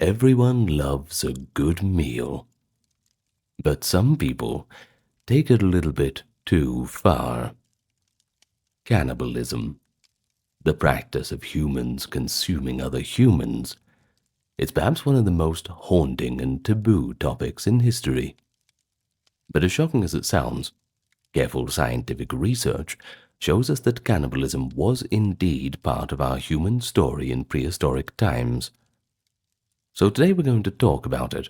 Everyone loves a good meal. But some people take it a little bit too far. Cannibalism, the practice of humans consuming other humans, it's perhaps one of the most haunting and taboo topics in history. But as shocking as it sounds, careful scientific research shows us that cannibalism was indeed part of our human story in prehistoric times. So today we're going to talk about it,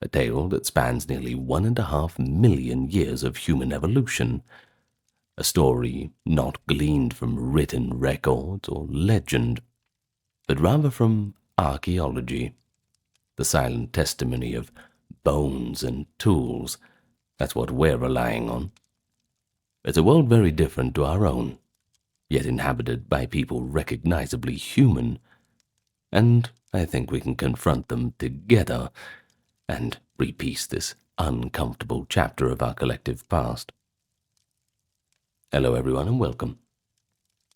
a tale that spans nearly 1.5 million years of human evolution, a story not gleaned from written records or legend, but rather from archaeology, the silent testimony of bones and tools. That's what we're relying on. It's a world very different to our own, yet inhabited by people recognizably human, and I think we can confront them together and repiece this uncomfortable chapter of our collective past. Hello everyone and welcome.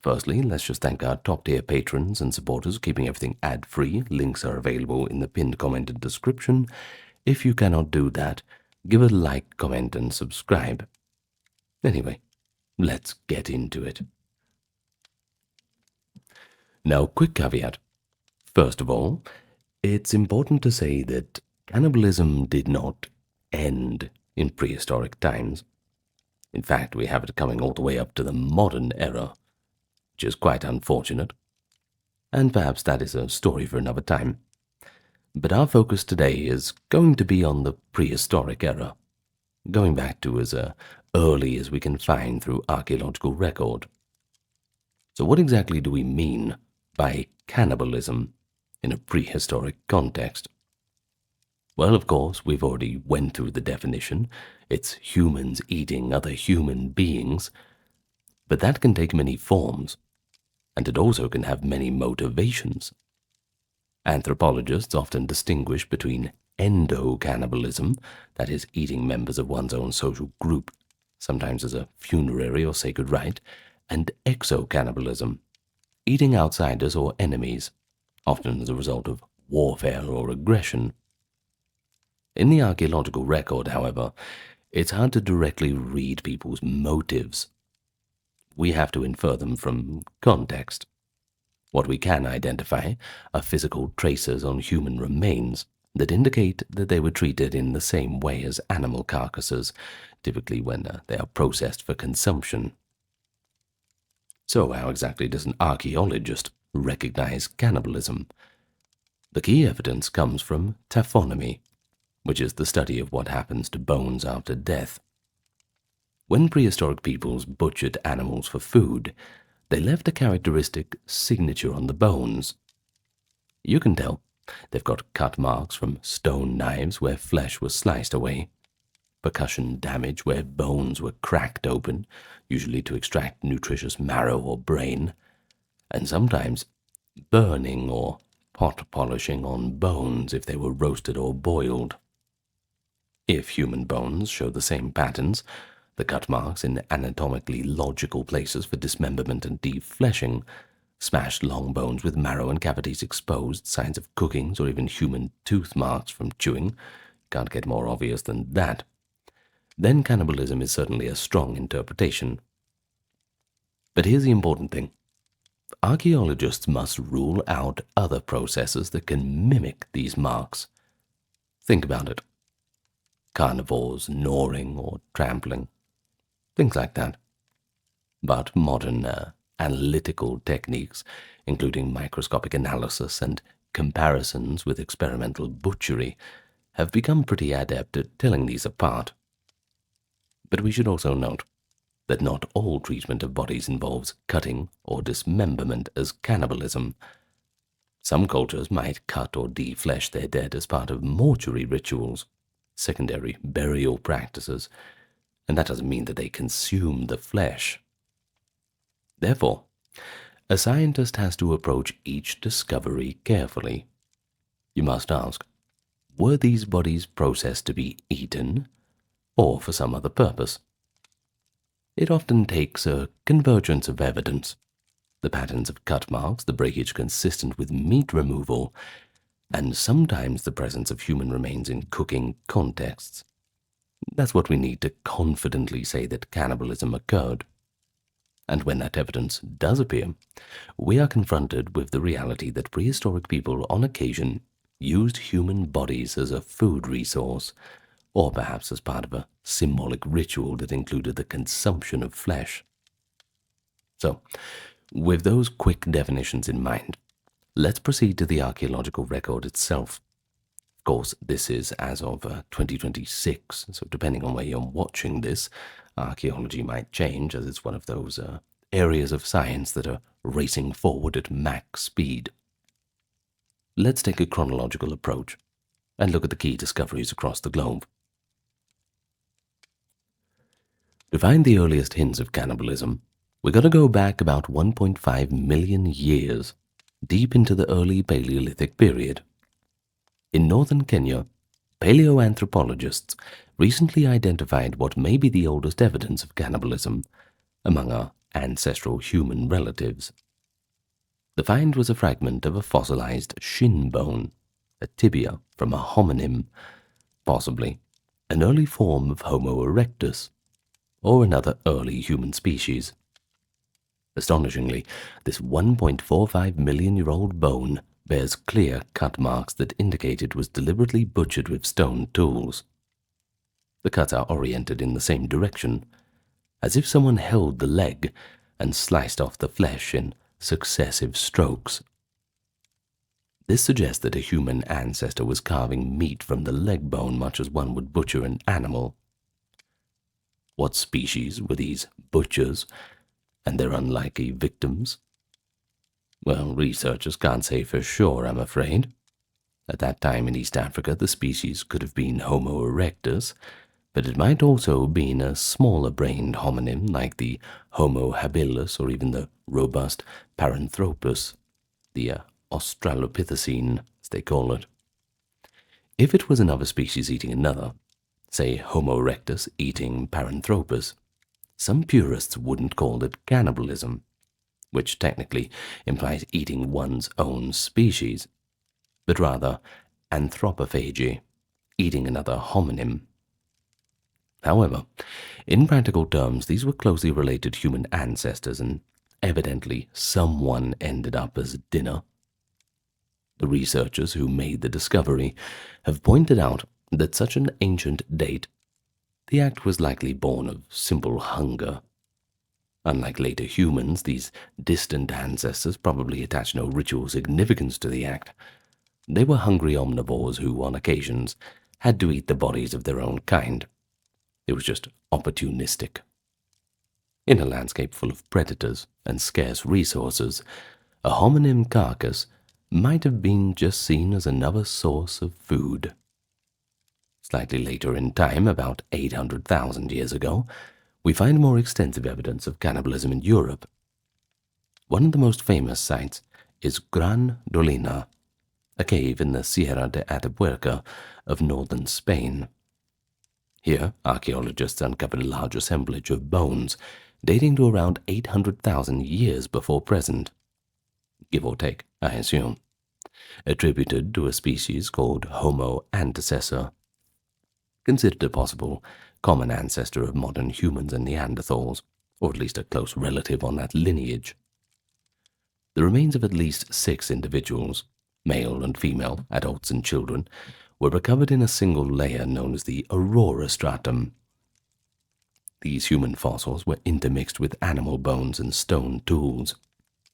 Firstly, let's just thank our top-tier patrons and supporters keeping everything ad-free. Links are available in the pinned comment and description. If you cannot do that, give a like, comment, and subscribe. Anyway, let's get into it. Now, quick caveat. First of all, it's important to say that cannibalism did not end in prehistoric times. In fact, we have it coming all the way up to the modern era, which is quite unfortunate. And perhaps that is a story for another time. But our focus today is going to be on the prehistoric era, going back to as early as we can find through archaeological record. So what exactly do we mean by cannibalism in a prehistoric context? Well, of course, we've already went through the definition. It's humans eating other human beings. But that can take many forms, and it also can have many motivations. Anthropologists often distinguish between endo-cannibalism, that is, eating members of one's own social group, sometimes as a funerary or sacred rite, and exo-cannibalism, eating outsiders or enemies, often as a result of warfare or aggression. In the archaeological record, however, it's hard to directly read people's motives. We have to infer them from context. What we can identify are physical traces on human remains that indicate that they were treated in the same way as animal carcasses, typically when they are processed for consumption. So how exactly does an archaeologist recognize cannibalism? The key evidence comes from taphonomy, which is the study of what happens to bones after death. When prehistoric peoples butchered animals for food, they left a characteristic signature on the bones. You can tell they've got cut marks from stone knives where flesh was sliced away, percussion damage where bones were cracked open, usually to extract nutritious marrow or brain, and sometimes burning or pot polishing on bones if they were roasted or boiled. If human bones show the same patterns, the cut marks in anatomically logical places for dismemberment and defleshing, smashed long bones with marrow and cavities exposed, signs of cookings, or even human tooth marks from chewing, can't get more obvious than that, then cannibalism is certainly a strong interpretation. But here's the important thing. Archaeologists must rule out other processes that can mimic these marks. Think about it. Carnivores gnawing or trampling, things like that. But modern analytical techniques, including microscopic analysis and comparisons with experimental butchery, have become pretty adept at telling these apart. But we should also note that not all treatment of bodies involves cutting or dismemberment as cannibalism. Some cultures might cut or deflesh their dead as part of mortuary rituals, secondary burial practices, and that doesn't mean that they consume the flesh. Therefore, a scientist has to approach each discovery carefully. You must ask, were these bodies processed to be eaten, or for some other purpose? It often takes a convergence of evidence, the patterns of cut marks, the breakage consistent with meat removal, and sometimes the presence of human remains in cooking contexts. That's what we need to confidently say that cannibalism occurred. And when that evidence does appear, we are confronted with the reality that prehistoric people on occasion used human bodies as a food resource, or perhaps as part of a symbolic ritual that included the consumption of flesh. So, with those quick definitions in mind, let's proceed to the archaeological record itself. Of course, this is as of 2026, so depending on where you're watching this, archaeology might change, as it's one of those areas of science that are racing forward at Mach speed. Let's take a chronological approach and look at the key discoveries across the globe. To find the earliest hints of cannibalism, we've got to go back about 1.5 million years, deep into the early Paleolithic period. In northern Kenya, paleoanthropologists recently identified what may be the oldest evidence of cannibalism among our ancestral human relatives. The find was a fragment of a fossilized shin bone, a tibia from a homonym, possibly an early form of Homo erectus, or another early human species. Astonishingly, this 1.45 million-year-old bone bears clear cut marks that indicate it was deliberately butchered with stone tools. The cuts are oriented in the same direction, as if someone held the leg and sliced off the flesh in successive strokes. This suggests that a human ancestor was carving meat from the leg bone much as one would butcher an animal. What species were these butchers and their unlikely victims? Well, researchers can't say for sure, I'm afraid. At that time in East Africa, the species could have been Homo erectus, but it might also have been a smaller-brained homonym like the Homo habilis or even the robust Paranthropus, the Australopithecine, as they call it. If it was another species eating another, say Homo erectus eating Paranthropus, some purists wouldn't call it cannibalism, which technically implies eating one's own species, but rather anthropophagy, eating another homonym. However, in practical terms, these were closely related human ancestors, and evidently someone ended up as dinner. The researchers who made the discovery have pointed out that such an ancient date, the act was likely born of simple hunger. Unlike later humans, these distant ancestors probably attached no ritual significance to the act. They were hungry omnivores who, on occasions, had to eat the bodies of their own kind. It was just opportunistic. In a landscape full of predators and scarce resources, a hominin carcass might have been just seen as another source of food. Slightly later in time, about 800,000 years ago, we find more extensive evidence of cannibalism in Europe. One of the most famous sites is Gran Dolina, a cave in the Sierra de Atapuerca of northern Spain. Here, archaeologists uncovered a large assemblage of bones dating to around 800,000 years before present, give or take, I assume, attributed to a species called Homo antecessor, considered a possible common ancestor of modern humans and Neanderthals, or at least a close relative on that lineage. The remains of at least 6 individuals, male and female, adults and children, were recovered in a single layer known as the aurora stratum. These human fossils were intermixed with animal bones and stone tools,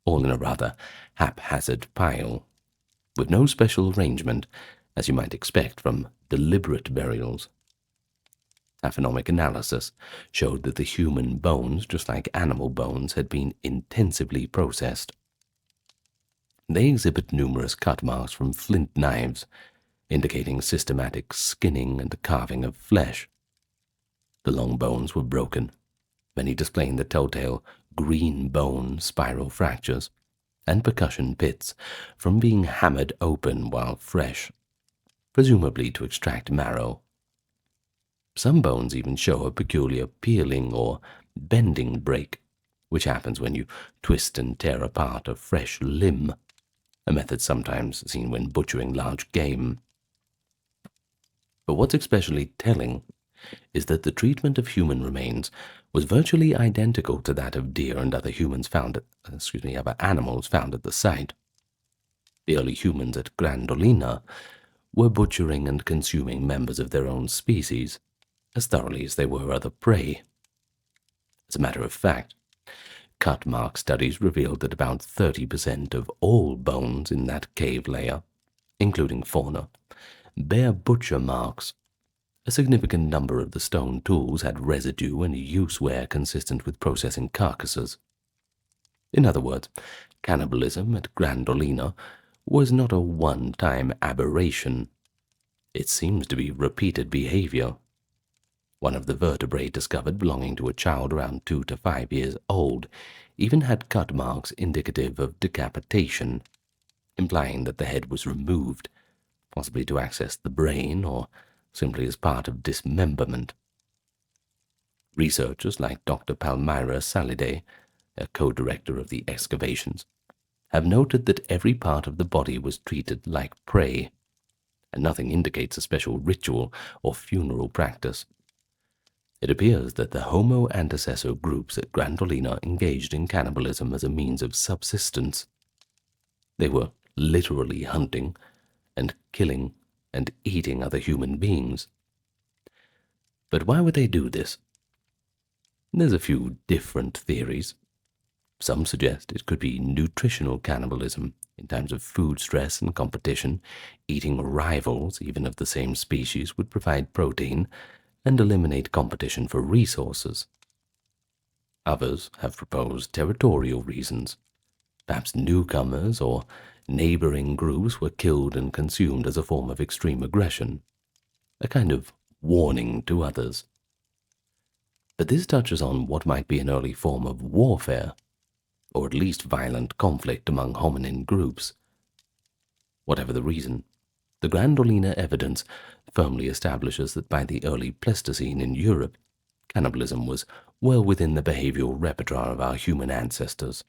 all in a rather haphazard pile, with no special arrangement, as you might expect from deliberate burials. Taphonomic analysis showed that the human bones, just like animal bones, had been intensively processed. They exhibit numerous cut marks from flint knives, indicating systematic skinning and carving of flesh. The long bones were broken, many displaying the telltale green bone spiral fractures and percussion pits from being hammered open while fresh, presumably to extract marrow. Some bones even show a peculiar peeling or bending break, which happens when you twist and tear apart a fresh limb. a method sometimes seen when butchering large game. But what's especially telling is that the treatment of human remains was virtually identical to that of deer and other other animals found at the site. The early humans at Grandolina were butchering and consuming members of their own species as thoroughly as they were other prey. As a matter of fact, cut mark studies revealed that about 30% of all bones in that cave layer, including fauna, bear butcher marks. A significant number of the stone tools had residue and use wear consistent with processing carcasses. In other words, cannibalism at Grandolina was not a one-time aberration. It seems to be repeated behavior. One of the vertebrae discovered belonging to a child around 2 to 5 years old even had cut marks indicative of decapitation, implying that the head was removed, possibly to access the brain or simply as part of dismemberment. Researchers like Dr. Palmyra Saliday, a co-director of the excavations, have noted that every part of the body was treated like prey, and nothing indicates a special ritual or funeral practice. It appears that the Homo antecessor groups at Grandolina engaged in cannibalism as a means of subsistence. They were literally hunting and killing and eating other human beings. But why would they do this? There's a few different theories. Some suggest it could be nutritional cannibalism in times of food stress and competition. Eating rivals, even of the same species, would provide protein and eliminate competition for resources. Others have proposed territorial reasons. Perhaps newcomers or neighboring groups were killed and consumed as a form of extreme aggression, a kind of warning to others. But this touches on what might be an early form of warfare, or at least violent conflict among hominin groups. Whatever the reason, the Grandolina evidence firmly establishes that by the early Pleistocene in Europe, cannibalism was well within the behavioral repertoire of our human ancestors.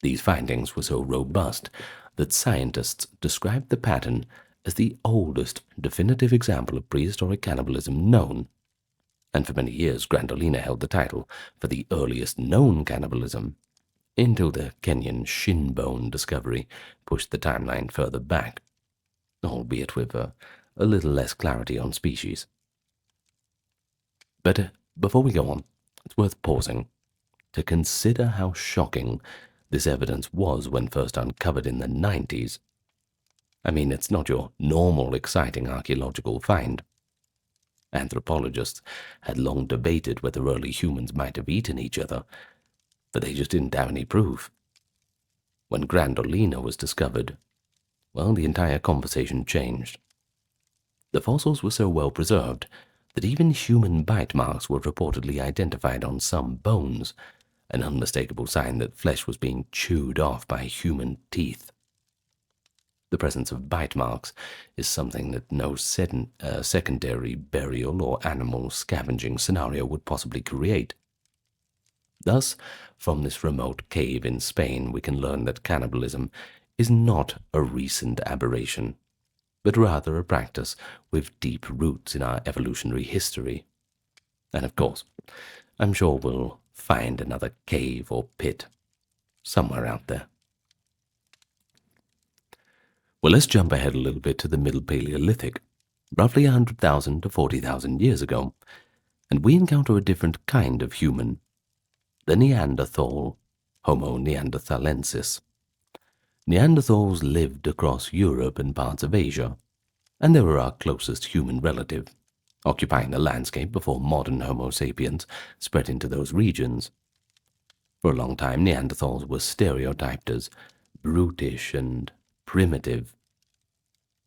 These findings were so robust that scientists described the pattern as the oldest definitive example of prehistoric cannibalism known, and for many years Grandolina held the title for the earliest known cannibalism, until the Kenyan shin bone discovery pushed the timeline further back, albeit with a little less clarity on species. But before we go on, it's worth pausing to consider how shocking this evidence was when first uncovered in the 90s. I mean, it's not your normal exciting archaeological find. Anthropologists had long debated whether early humans might have eaten each other, but they just didn't have any proof. When Grandolina was discovered, well, the entire conversation changed. The fossils were so well preserved that even human bite marks were reportedly identified on some bones, an unmistakable sign that flesh was being chewed off by human teeth. The presence of bite marks is something that no secondary burial or animal scavenging scenario would possibly create. Thus, from this remote cave in Spain, we can learn that cannibalism is not a recent aberration, but rather a practice with deep roots in our evolutionary history. And of course, I'm sure we'll find another cave or pit somewhere out there. Well, let's jump ahead a little bit to the Middle Paleolithic, roughly 100,000 to 40,000 years ago, and we encounter a different kind of human, the Neanderthal, Homo neanderthalensis. Neanderthals lived across Europe and parts of Asia, and they were our closest human relative, occupying the landscape before modern Homo sapiens spread into those regions. For a long time, Neanderthals were stereotyped as brutish and primitive,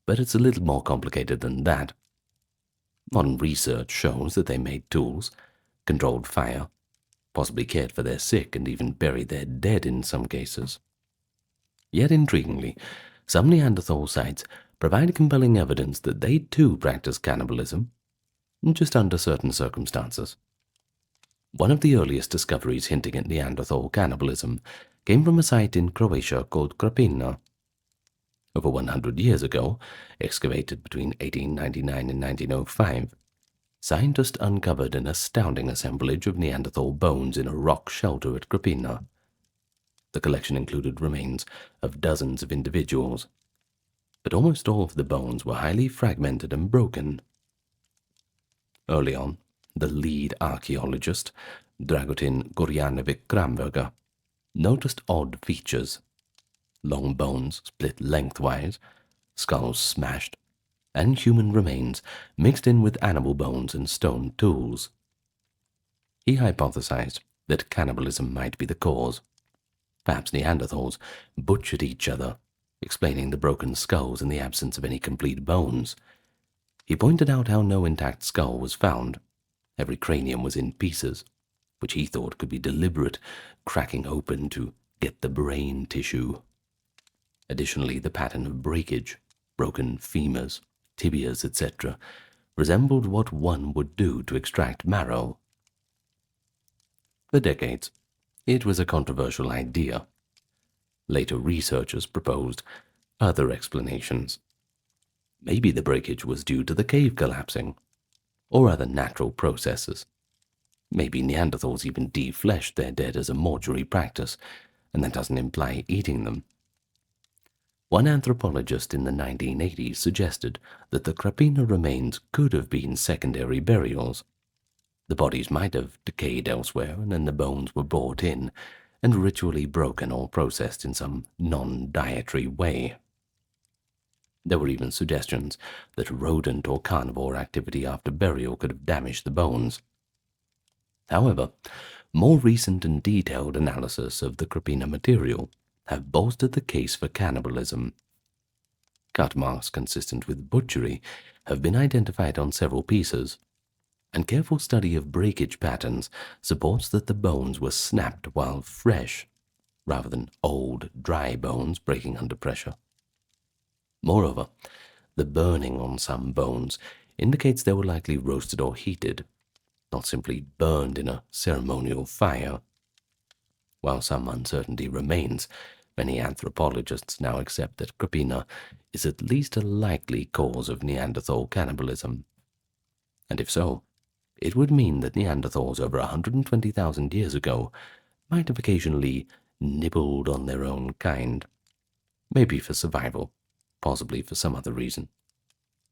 but it's a little more complicated than that. Modern research shows that they made tools, controlled fire, possibly cared for their sick, and even buried their dead in some cases. Yet intriguingly, some Neanderthal sites provide compelling evidence that they too practiced cannibalism, just under certain circumstances. One of the earliest discoveries hinting at Neanderthal cannibalism came from a site in Croatia called Krapina, Over 100 years ago, excavated between 1899 and 1905, scientists uncovered an astounding assemblage of Neanderthal bones in a rock shelter at Krapina. The collection included remains of dozens of individuals, but almost all of the bones were highly fragmented and broken. Early on, the lead archaeologist, Dragutin Gorjanovic Kramberger, noticed odd features: long bones split lengthwise, skulls smashed, and human remains mixed in with animal bones and stone tools. He hypothesized that cannibalism might be the cause. Perhaps Neanderthals butchered each other, explaining the broken skulls and the absence of any complete bones. He pointed out how no intact skull was found. Every cranium was in pieces, which he thought could be deliberate cracking open to get the brain tissue. Additionally, the pattern of breakage, broken femurs, tibias, etc., resembled what one would do to extract marrow. For decades, it was a controversial idea. Later researchers proposed other explanations. Maybe the breakage was due to the cave collapsing, or other natural processes. Maybe Neanderthals even defleshed their dead as a mortuary practice, and that doesn't imply eating them. One anthropologist in the 1980s suggested that the Krapina remains could have been secondary burials. The bodies might have decayed elsewhere, and then the bones were brought in and ritually broken or processed in some non-dietary way. There were even suggestions that rodent or carnivore activity after burial could have damaged the bones. However, more recent and detailed analysis of the Krapina material have bolstered the case for cannibalism. Cut marks consistent with butchery have been identified on several pieces, and careful study of breakage patterns supports that the bones were snapped while fresh, rather than old, dry bones breaking under pressure. Moreover, the burning on some bones indicates they were likely roasted or heated, not simply burned in a ceremonial fire. While some uncertainty remains, many anthropologists now accept that Krapina is at least a likely cause of Neanderthal cannibalism. And if so, it would mean that Neanderthals over 120,000 years ago might have occasionally nibbled on their own kind, maybe for survival, possibly for some other reason.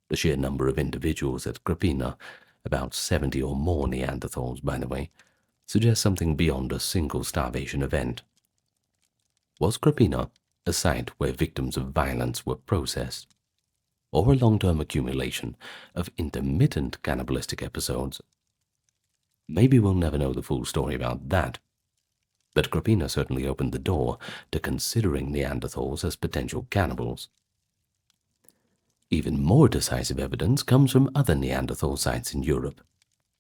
The sheer number of individuals at Krapina, about 70 or more Neanderthals, by the way, suggests something beyond a single starvation event. Was Krapina a site where victims of violence were processed, or a long-term accumulation of intermittent cannibalistic episodes? Maybe we'll never know the full story about that, but Krapina certainly opened the door to considering Neanderthals as potential cannibals. Even more decisive evidence comes from other Neanderthal sites in Europe,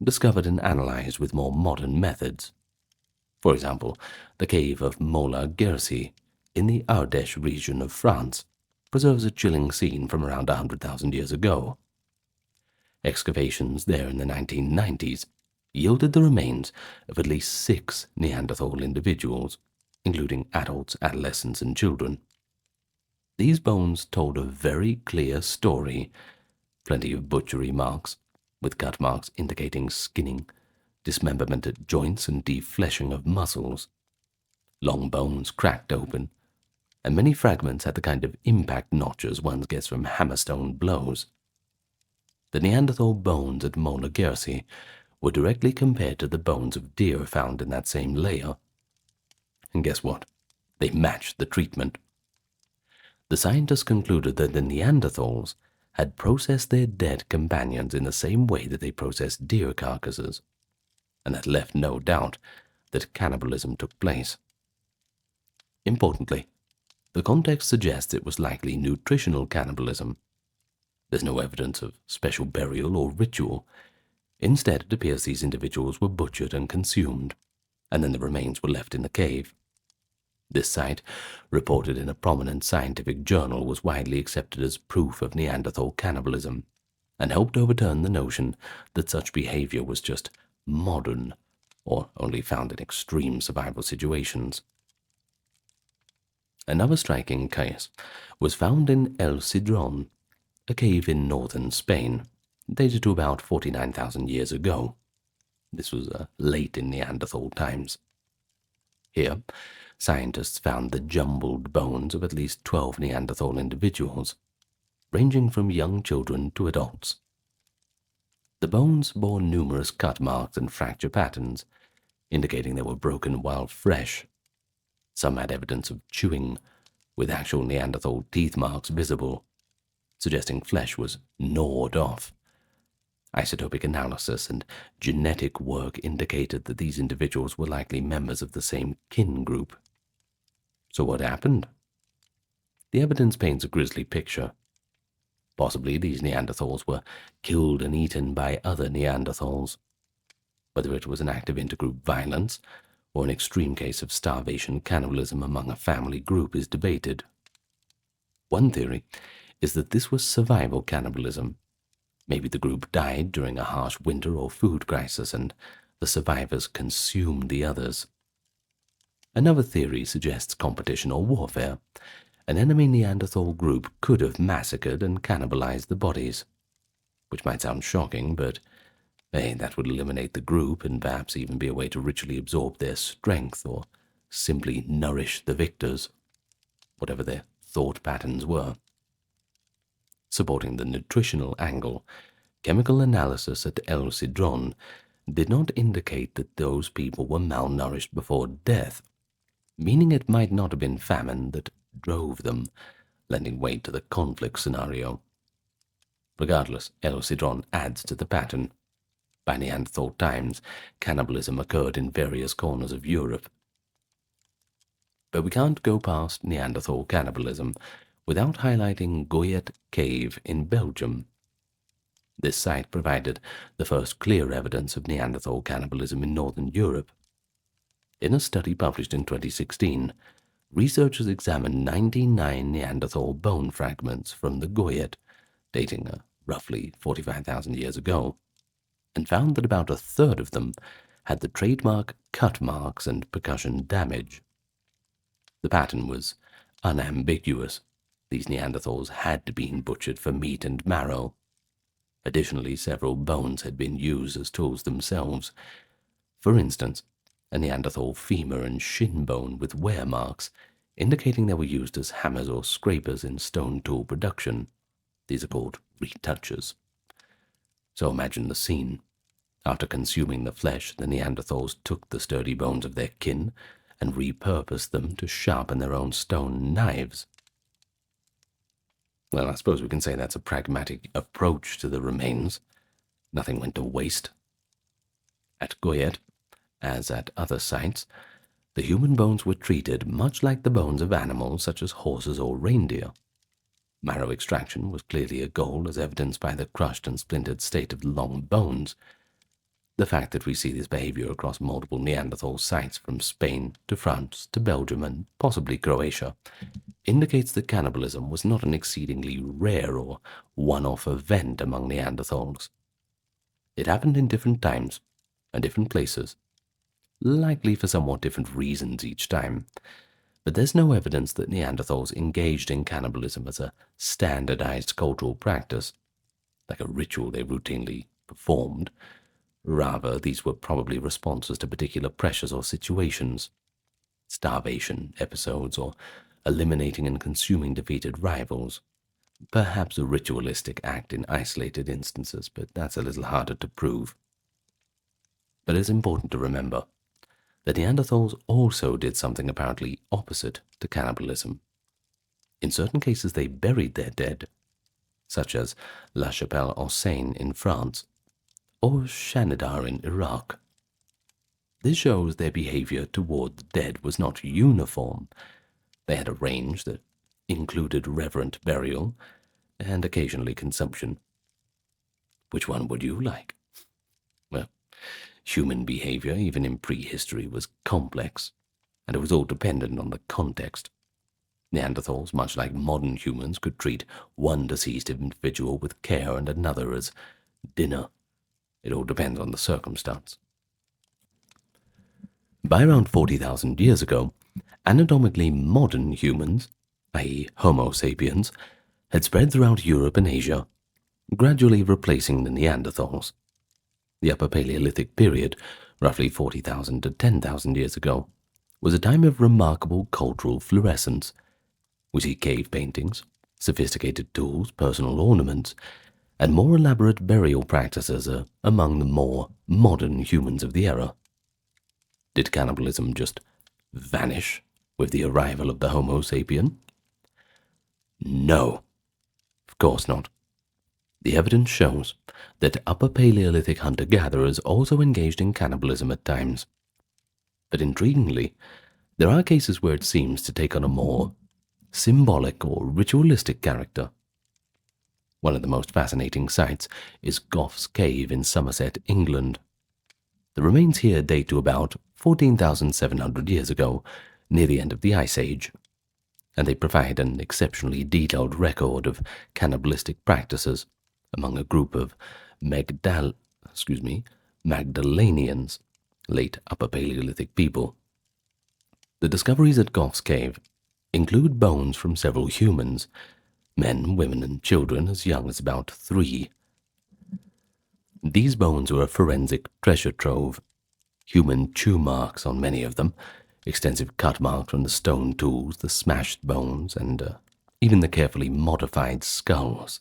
discovered and analyzed with more modern methods. For example, the cave of Mola-Guercy in the Ardèche region of France preserves a chilling scene from around 100,000 years ago. Excavations there in the 1990s yielded the remains of at least 6 Neanderthal individuals, including adults, adolescents, and children. These bones told a very clear story: plenty of butchery marks, with cut marks indicating skinning, dismemberment at joints and defleshing of muscles. Long bones cracked open, and many fragments had the kind of impact notches one gets from hammerstone blows. The Neanderthal bones at Mola-Guercy were directly compared to the bones of deer found in that same layer. And guess what? They matched the treatment. The scientists concluded that the Neanderthals had processed their dead companions in the same way that they processed deer carcasses, and that left no doubt that cannibalism took place. Importantly, the context suggests it was likely nutritional cannibalism. There's no evidence of special burial or ritual. Instead, it appears these individuals were butchered and consumed, and then the remains were left in the cave. This site, reported in a prominent scientific journal, was widely accepted as proof of Neanderthal cannibalism, and helped overturn the notion that such behavior was just modern, or only found in extreme survival situations. Another striking case was found in El Cidrón, a cave in northern Spain, dated to about 49,000 years ago. This was late in Neanderthal times. Here, scientists found the jumbled bones of at least 12 Neanderthal individuals, ranging from young children to adults. The bones bore numerous cut marks and fracture patterns, indicating they were broken while fresh. Some had evidence of chewing, with actual Neanderthal teeth marks visible, suggesting flesh was gnawed off. Isotopic analysis and genetic work indicated that these individuals were likely members of the same kin group. So what happened? The evidence paints a grisly picture. Possibly these Neanderthals were killed and eaten by other Neanderthals. Whether it was an act of intergroup violence or an extreme case of starvation cannibalism among a family group is debated. One theory is that this was survival cannibalism. Maybe the group died during a harsh winter or food crisis and the survivors consumed the others. Another theory suggests competition or warfare. An enemy Neanderthal group could have massacred and cannibalized the bodies, which might sound shocking, but that would eliminate the group and perhaps even be a way to ritually absorb their strength or simply nourish the victors, whatever their thought patterns were. Supporting the nutritional angle, chemical analysis at El Cidrón did not indicate that those people were malnourished before death, meaning it might not have been famine that drove them, lending weight to the conflict scenario. Regardless, El Cidrón adds to the pattern. By Neanderthal times, cannibalism occurred in various corners of Europe. But we can't go past Neanderthal cannibalism without highlighting Goyet Cave in Belgium. This site provided the first clear evidence of Neanderthal cannibalism in northern Europe. In a study published in 2016, researchers examined 99 Neanderthal bone fragments from the Goyet, dating roughly 45,000 years ago, and found that about a third of them had the trademark cut marks and percussion damage. The pattern was unambiguous. These Neanderthals had been butchered for meat and marrow. Additionally, several bones had been used as tools themselves. For instance, a Neanderthal femur and shin bone with wear marks, indicating they were used as hammers or scrapers in stone tool production. These are called retouchers. So imagine the scene. After consuming the flesh, the Neanderthals took the sturdy bones of their kin and repurposed them to sharpen their own stone knives. Well, I suppose we can say that's a pragmatic approach to the remains. Nothing went to waste. At Goyet, as at other sites, the human bones were treated much like the bones of animals such as horses or reindeer. Marrow extraction was clearly a goal, as evidenced by the crushed and splintered state of the long bones. The fact that we see this behavior across multiple Neanderthal sites from Spain to France to Belgium and possibly Croatia indicates that cannibalism was not an exceedingly rare or one-off event among Neanderthals. It happened in different times and different places, likely for somewhat different reasons each time, but there's no evidence that Neanderthals engaged in cannibalism as a standardized cultural practice, like a ritual they routinely performed. Rather, these were probably responses to particular pressures or situations, starvation episodes, or eliminating and consuming defeated rivals. Perhaps a ritualistic act in isolated instances, but that's a little harder to prove. But it's important to remember that Neanderthals also did something apparently opposite to cannibalism. In certain cases, they buried their dead, such as La Chapelle-aux-Seine in France, or Shanidar in Iraq. This shows their behavior toward the dead was not uniform. They had a range that included reverent burial and occasionally consumption. Which one would you like? Well, human behavior, even in prehistory, was complex, and it was all dependent on the context. Neanderthals, much like modern humans, could treat one deceased individual with care and another as dinner. It all depends on the circumstance. By around 40,000 years ago, anatomically modern humans, i.e. Homo sapiens, had spread throughout Europe and Asia, gradually replacing the Neanderthals. The Upper Paleolithic period, roughly 40,000 to 10,000 years ago, was a time of remarkable cultural fluorescence. We see cave paintings, sophisticated tools, personal ornaments, and more elaborate burial practices are among the more modern humans of the era. Did cannibalism just vanish with the arrival of the Homo sapien? No, of course not. The evidence shows that Upper Paleolithic hunter-gatherers also engaged in cannibalism at times. But intriguingly, there are cases where it seems to take on a more symbolic or ritualistic character. One of the most fascinating sites is Gough's Cave in Somerset, England. The remains here date to about 14,700 years ago, near the end of the Ice Age, and they provide an exceptionally detailed record of cannibalistic practices among a group of Magdalenians, late Upper Paleolithic people. The discoveries at Gough's Cave include bones from several humans, men, women, and children as young as about 3. These bones were a forensic treasure trove. Human chew marks on many of them, extensive cut marks from the stone tools, the smashed bones, and even the carefully modified skulls.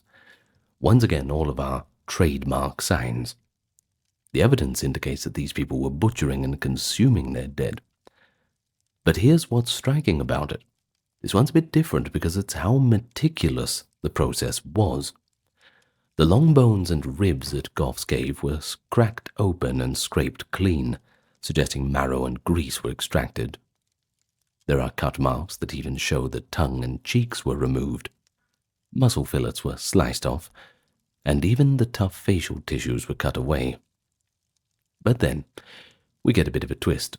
Once again, all of our trademark signs. The evidence indicates that these people were butchering and consuming their dead. But here's what's striking about it. This one's a bit different because it's how meticulous the process was. The long bones and ribs at Gough's Cave were cracked open and scraped clean, suggesting marrow and grease were extracted. There are cut marks that even show that tongue and cheeks were removed. Muscle fillets were sliced off, and even the tough facial tissues were cut away. But then, we get a bit of a twist.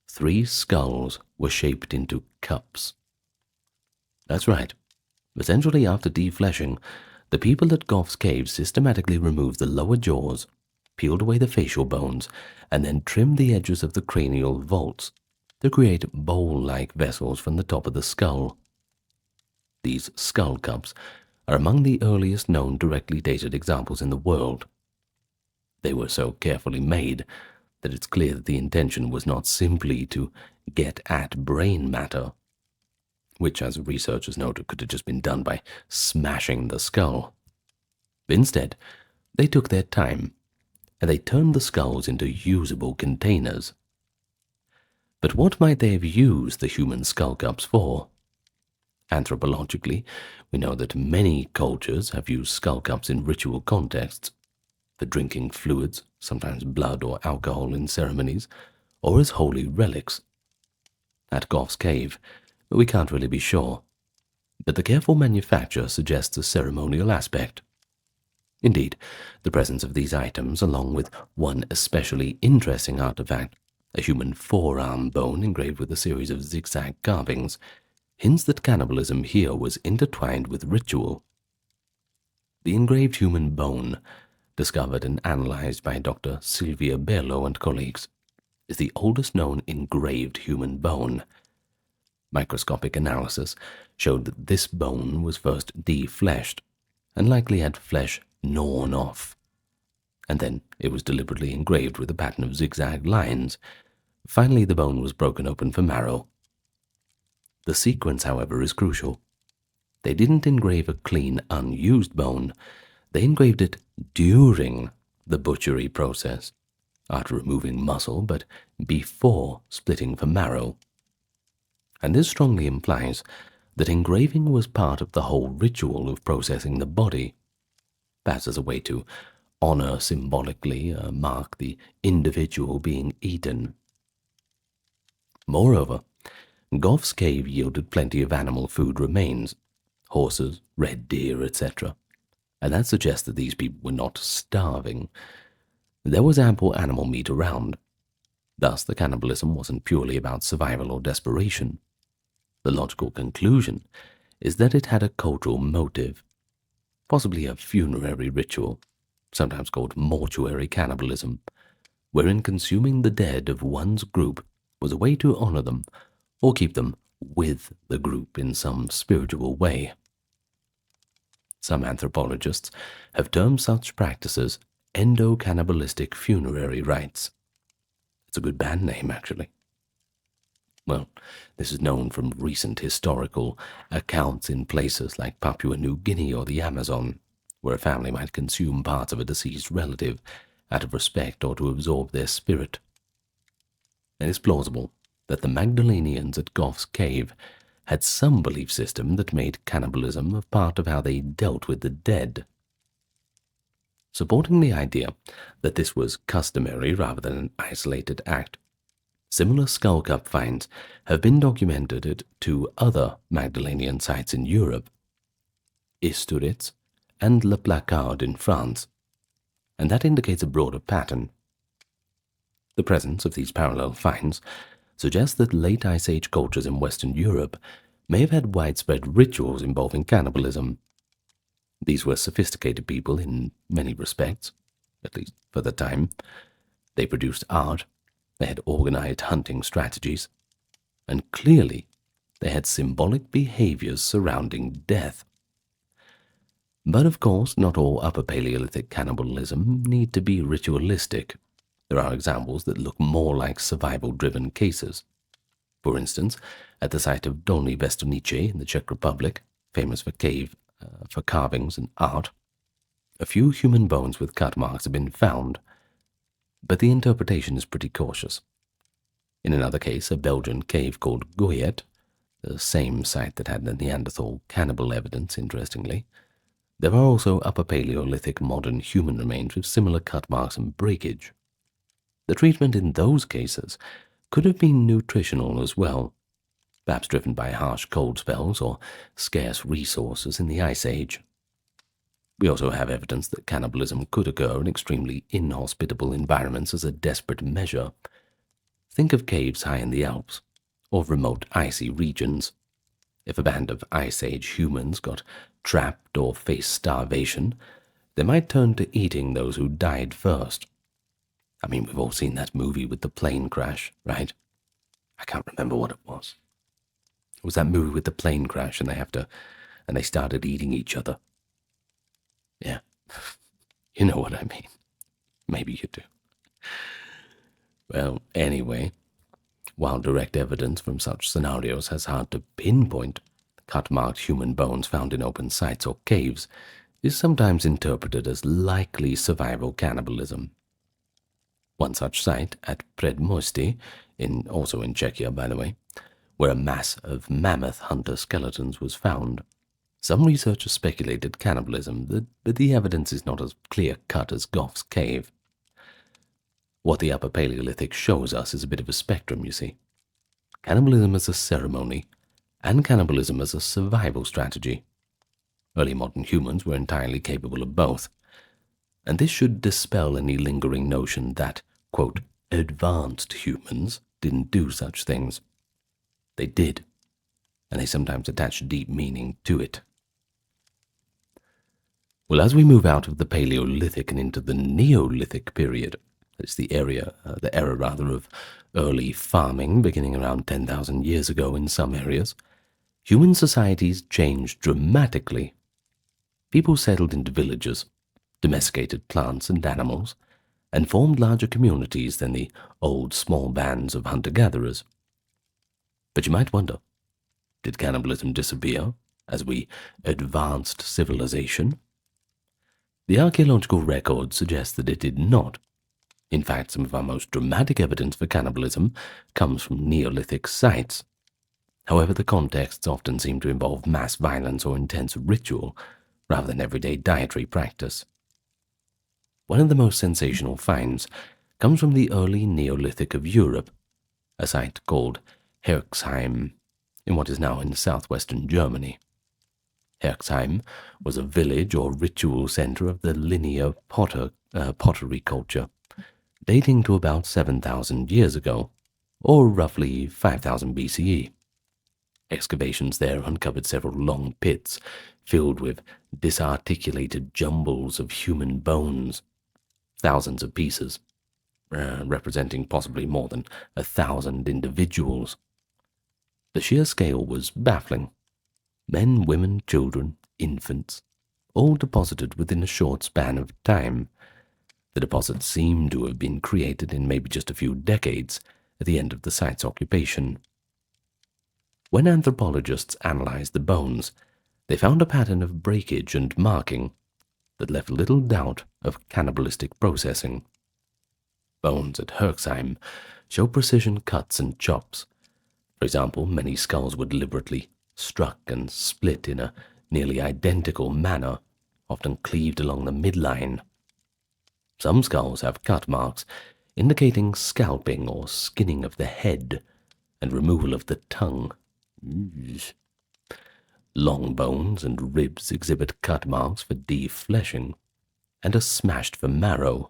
3 skulls were shaped into cups. That's right. Essentially, after defleshing, the people at Gough's Cave systematically removed the lower jaws, peeled away the facial bones, and then trimmed the edges of the cranial vaults to create bowl-like vessels from the top of the skull. These skull cups are among the earliest known directly dated examples in the world. They were so carefully made that it's clear that the intention was not simply to get at brain matter, which, as researchers noted, could have just been done by smashing the skull. Instead, they took their time, and they turned the skulls into usable containers. But what might they have used the human skull cups for? Anthropologically, we know that many cultures have used skull cups in ritual contexts, for drinking fluids, sometimes blood or alcohol in ceremonies, or as holy relics. At Gough's Cave, we can't really be sure, but the careful manufacture suggests a ceremonial aspect. Indeed, the presence of these items, along with one especially interesting artifact, a human forearm bone engraved with a series of zigzag carvings, hints that cannibalism here was intertwined with ritual. The engraved human bone, discovered and analyzed by Dr. Silvia Bello and colleagues, is the oldest known engraved human bone. Microscopic analysis showed that this bone was first defleshed and likely had flesh gnawn off, and then it was deliberately engraved with a pattern of zigzag lines. Finally, the bone was broken open for marrow. The sequence, however, is crucial. They didn't engrave a clean, unused bone. They engraved it during the butchery process, after removing muscle, but before splitting for marrow. And this strongly implies that engraving was part of the whole ritual of processing the body, perhaps as a way to honor symbolically mark the individual being eaten. Moreover, Gough's Cave yielded plenty of animal food remains, horses, red deer, etc., and that suggests that these people were not starving. There was ample animal meat around. Thus, the cannibalism wasn't purely about survival or desperation. The logical conclusion is that it had a cultural motive, possibly a funerary ritual, sometimes called mortuary cannibalism, wherein consuming the dead of one's group was a way to honor them or keep them with the group in some spiritual way. Some anthropologists have termed such practices endo-cannibalistic funerary rites. It's a good band name, actually. Well, this is known from recent historical accounts in places like Papua New Guinea or the Amazon, where a family might consume parts of a deceased relative out of respect or to absorb their spirit. It is plausible that the Magdalenians at Gough's Cave had some belief system that made cannibalism a part of how they dealt with the dead. Supporting the idea that this was customary rather than an isolated act, similar skullcap finds have been documented at two other Magdalenian sites in Europe, Isturiz and Le Placard in France, and that indicates a broader pattern. The presence of these parallel finds suggests that late Ice Age cultures in Western Europe may have had widespread rituals involving cannibalism. These were sophisticated people in many respects, at least for the time. They produced art, they had organized hunting strategies, and clearly they had symbolic behaviors surrounding death. But of course, not all Upper Paleolithic cannibalism need to be ritualistic. There are examples that look more like survival-driven cases. For instance, at the site of Dolní Věstonice in the Czech Republic, famous for carvings and art, a few human bones with cut marks have been found, but the interpretation is pretty cautious. In another case, a Belgian cave called Goyet, the same site that had the Neanderthal cannibal evidence, interestingly, there are also Upper Paleolithic modern human remains with similar cut marks and breakage. The treatment in those cases could have been nutritional as well, perhaps driven by harsh cold spells or scarce resources in the Ice Age. We also have evidence that cannibalism could occur in extremely inhospitable environments as a desperate measure. Think of caves high in the Alps, or remote icy regions. If a band of Ice Age humans got trapped or faced starvation, they might turn to eating those who died first. I mean, we've all seen that movie with the plane crash, right? I can't remember what it was. It was that movie with the plane crash and they started eating each other. Yeah, you know what I mean. Maybe you do. Well, anyway, while direct evidence from such scenarios has hard to pinpoint, cut-marked human bones found in open sites or caves is sometimes interpreted as likely survival cannibalism. One such site at Predmosti, also in Czechia, by the way, where a mass of mammoth hunter skeletons was found. Some researchers speculated cannibalism, but the evidence is not as clear-cut as Gough's Cave. What the Upper Paleolithic shows us is a bit of a spectrum, you see. Cannibalism as a ceremony, and cannibalism as a survival strategy. Early modern humans were entirely capable of both, and this should dispel any lingering notion that, quote, advanced humans didn't do such things. They did, and they sometimes attach deep meaning to it. Well, as we move out of the Paleolithic and into the Neolithic period, it's the era of early farming beginning around 10,000 years ago in some areas, human societies changed dramatically. People settled into villages, domesticated plants and animals, and formed larger communities than the old small bands of hunter-gatherers. But you might wonder, did cannibalism disappear as we advanced civilization? The archaeological record suggests that it did not. In fact, some of our most dramatic evidence for cannibalism comes from Neolithic sites. However, the contexts often seem to involve mass violence or intense ritual, rather than everyday dietary practice. One of the most sensational finds comes from the early Neolithic of Europe, a site called Herxheim, in what is now in southwestern Germany. Herxheim was a village or ritual center of the linear pottery culture, dating to about 7,000 years ago, or roughly 5,000 BCE. Excavations there uncovered several long pits filled with disarticulated jumbles of human bones, thousands of pieces, representing possibly more than 1,000 individuals. The sheer scale was baffling. Men, women, children, infants, all deposited within a short span of time. The deposit seemed to have been created in maybe just a few decades at the end of the site's occupation. When anthropologists analyzed the bones, they found a pattern of breakage and marking that left little doubt of cannibalistic processing. Bones at Herxheim show precision cuts and chops. For example, many skulls were deliberately struck and split in a nearly identical manner, often cleaved along the midline. Some skulls have cut marks indicating scalping or skinning of the head and removal of the tongue. Long bones and ribs exhibit cut marks for defleshing and are smashed for marrow.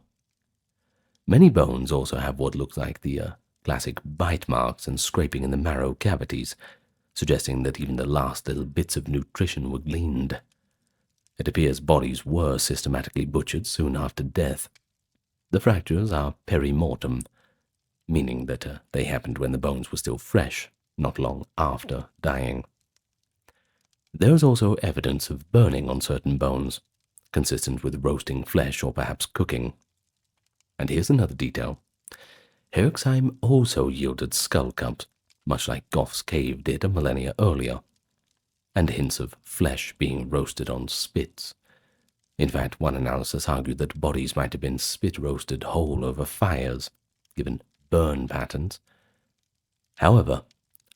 Many bones also have what looks like the classic bite marks and scraping in the marrow cavities, suggesting that even the last little bits of nutrition were gleaned. It appears bodies were systematically butchered soon after death. The fractures are perimortem, meaning that they happened when the bones were still fresh, not long after dying. There is also evidence of burning on certain bones, consistent with roasting flesh or perhaps cooking. And here's another detail. Herxheim also yielded skull cups, much like Goff's cave did a millennia earlier, and hints of flesh being roasted on spits. In fact, one analysis argued that bodies might have been spit-roasted whole over fires, given burn patterns. However,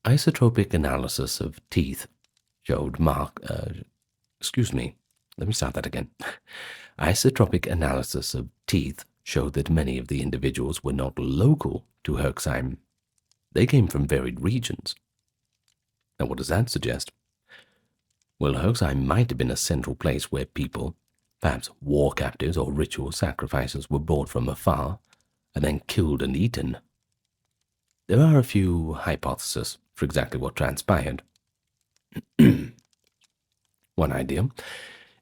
isotropic analysis of teeth showed Isotropic analysis of teeth showed that many of the individuals were not local to Herxheim. They came from varied regions. Now, what does that suggest? Well, Herxheim might have been a central place where people, perhaps war captives or ritual sacrifices, were brought from afar and then killed and eaten. There are a few hypotheses for exactly what transpired. One idea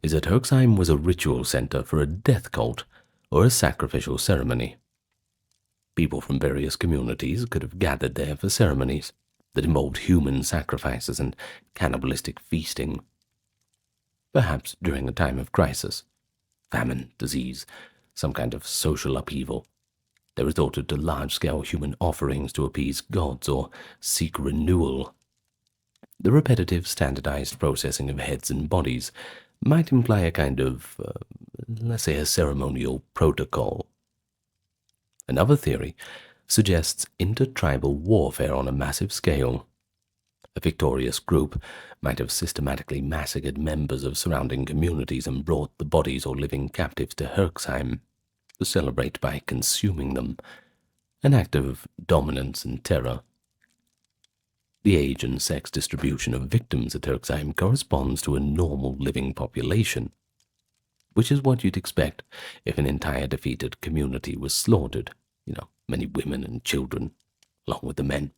is that Herxheim was a ritual center for a death cult or a sacrificial ceremony. People from various communities could have gathered there for ceremonies that involved human sacrifices and cannibalistic feasting. Perhaps during a time of crisis, famine, disease, some kind of social upheaval, they resorted to large-scale human offerings to appease gods or seek renewal. The repetitive, standardized processing of heads and bodies might imply a kind of, let's say, a ceremonial protocol. Another theory suggests intertribal warfare on a massive scale. A victorious group might have systematically massacred members of surrounding communities and brought the bodies or living captives to Herxheim to celebrate by consuming them, an act of dominance and terror. The age and sex distribution of victims at Herxheim corresponds to a normal living population, which is what you'd expect if an entire defeated community was slaughtered, many women and children, along with the men.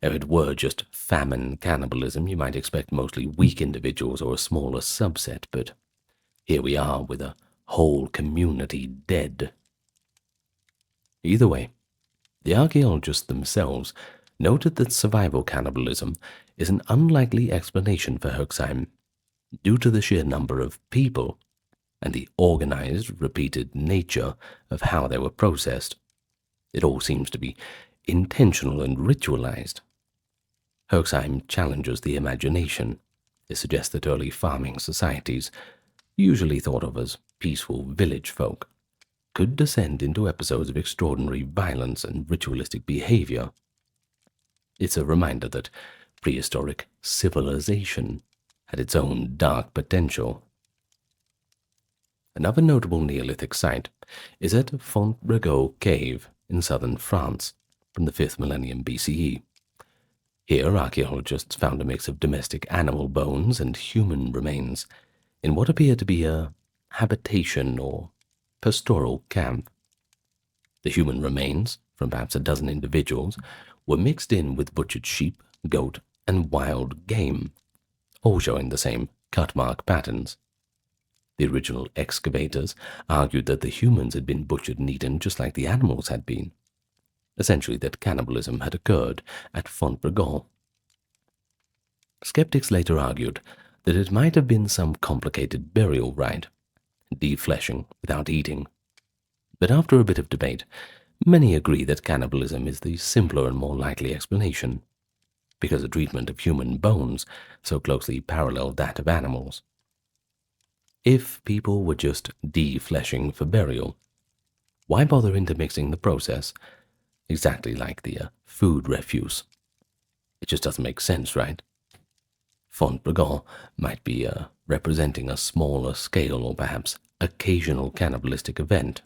If it were just famine cannibalism, you might expect mostly weak individuals or a smaller subset, but here we are with a whole community dead. Either way, the archaeologists themselves noted that survival cannibalism is an unlikely explanation for Herxheim, due to the sheer number of people and the organized, repeated nature of how they were processed. It all seems to be intentional and ritualized. Herxheim challenges the imagination. It suggests that early farming societies, usually thought of as peaceful village folk, could descend into episodes of extraordinary violence and ritualistic behavior. It's a reminder that prehistoric civilization had its own dark potential. Another notable Neolithic site is at Fontbrego Cave in southern France from the 5th millennium BCE. Here, archaeologists found a mix of domestic animal bones and human remains in what appeared to be a habitation or pastoral camp. The human remains, from perhaps a dozen individuals, were mixed in with butchered sheep, goat, and wild game, all showing the same cut mark patterns. The original excavators argued that the humans had been butchered and eaten just like the animals had been, essentially that cannibalism had occurred at Fontbrego. Skeptics later argued that it might have been some complicated burial rite, defleshing without eating. But after a bit of debate, many agree that cannibalism is the simpler and more likely explanation, because the treatment of human bones so closely paralleled that of animals. If people were just defleshing for burial, why bother intermixing the process? Exactly like the food refuse. It just doesn't make sense, right? Font-Bregon might be representing a smaller scale or perhaps occasional cannibalistic event.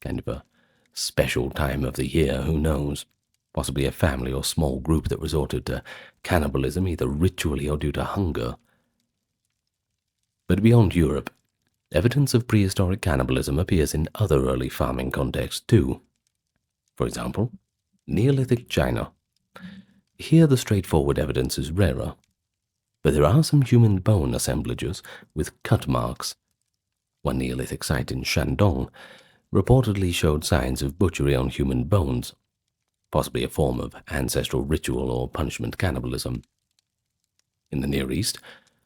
Kind of a special time of the year, who knows? Possibly a family or small group that resorted to cannibalism either ritually or due to hunger. But beyond Europe, evidence of prehistoric cannibalism appears in other early farming contexts too. For example, Neolithic China. Here the straightforward evidence is rarer, but there are some human bone assemblages with cut marks. One Neolithic site in Shandong reportedly showed signs of butchery on human bones, possibly a form of ancestral ritual or punishment cannibalism. In the Near East,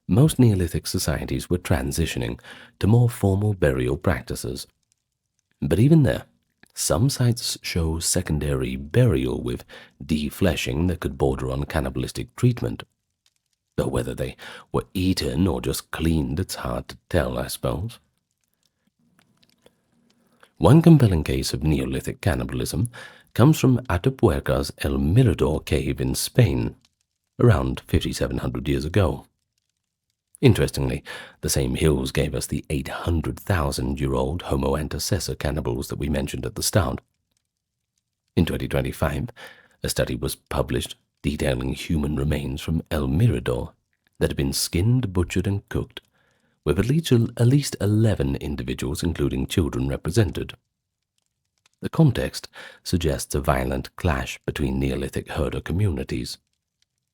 most Neolithic societies were transitioning to more formal burial practices. But even there, some sites show secondary burial with defleshing that could border on cannibalistic treatment. Though whether they were eaten or just cleaned, it's hard to tell, I suppose. One compelling case of Neolithic cannibalism comes from Atapuerca's El Mirador cave in Spain, around 5,700 years ago. Interestingly, the same hills gave us the 800,000-year-old Homo antecessor cannibals that we mentioned at the start. In 2025, a study was published detailing human remains from El Mirador that had been skinned, butchered, and cooked, with at least 11 individuals, including children, represented. The context suggests a violent clash between Neolithic herder communities,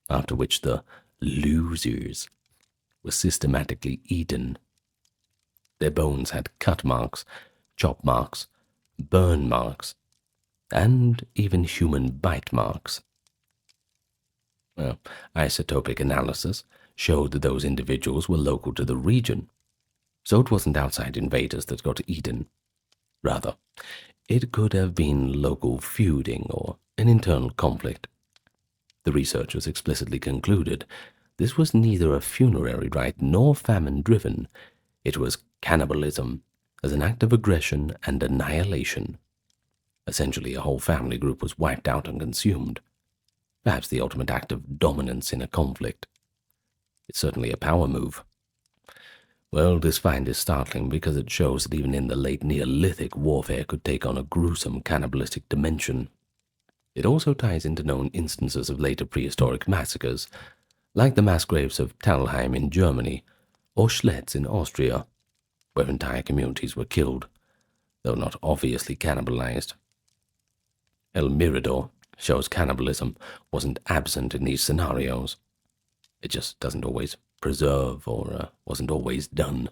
after which the losers were systematically eaten. Their bones had cut marks, chop marks, burn marks, and even human bite marks. Isotopic analysis showed that those individuals were local to the region, so it wasn't outside invaders that got eaten. Rather, it could have been local feuding or an internal conflict. The researchers explicitly concluded this was neither a funerary rite nor famine-driven. It was cannibalism as an act of aggression and annihilation. Essentially, a whole family group was wiped out and consumed. Perhaps the ultimate act of dominance in a conflict. It's certainly a power move. Well, this find is startling because it shows that even in the late Neolithic, warfare could take on a gruesome cannibalistic dimension. It also ties into known instances of later prehistoric massacres, like the mass graves of Talheim in Germany or Schletz in Austria, where entire communities were killed, though not obviously cannibalized. El Mirador shows cannibalism wasn't absent in these scenarios. It just doesn't always preserve or wasn't always done.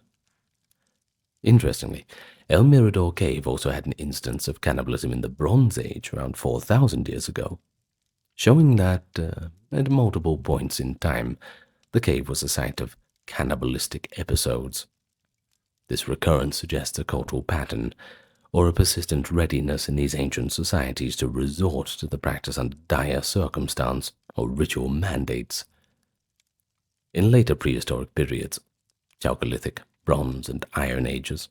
Interestingly, El Mirador Cave also had an instance of cannibalism in the Bronze Age around 4,000 years ago, showing that at multiple points in time, the cave was a site of cannibalistic episodes. This recurrence suggests a cultural pattern, or a persistent readiness in these ancient societies to resort to the practice under dire circumstance or ritual mandates. In later prehistoric periods, Chalcolithic, Bronze, and Iron Ages,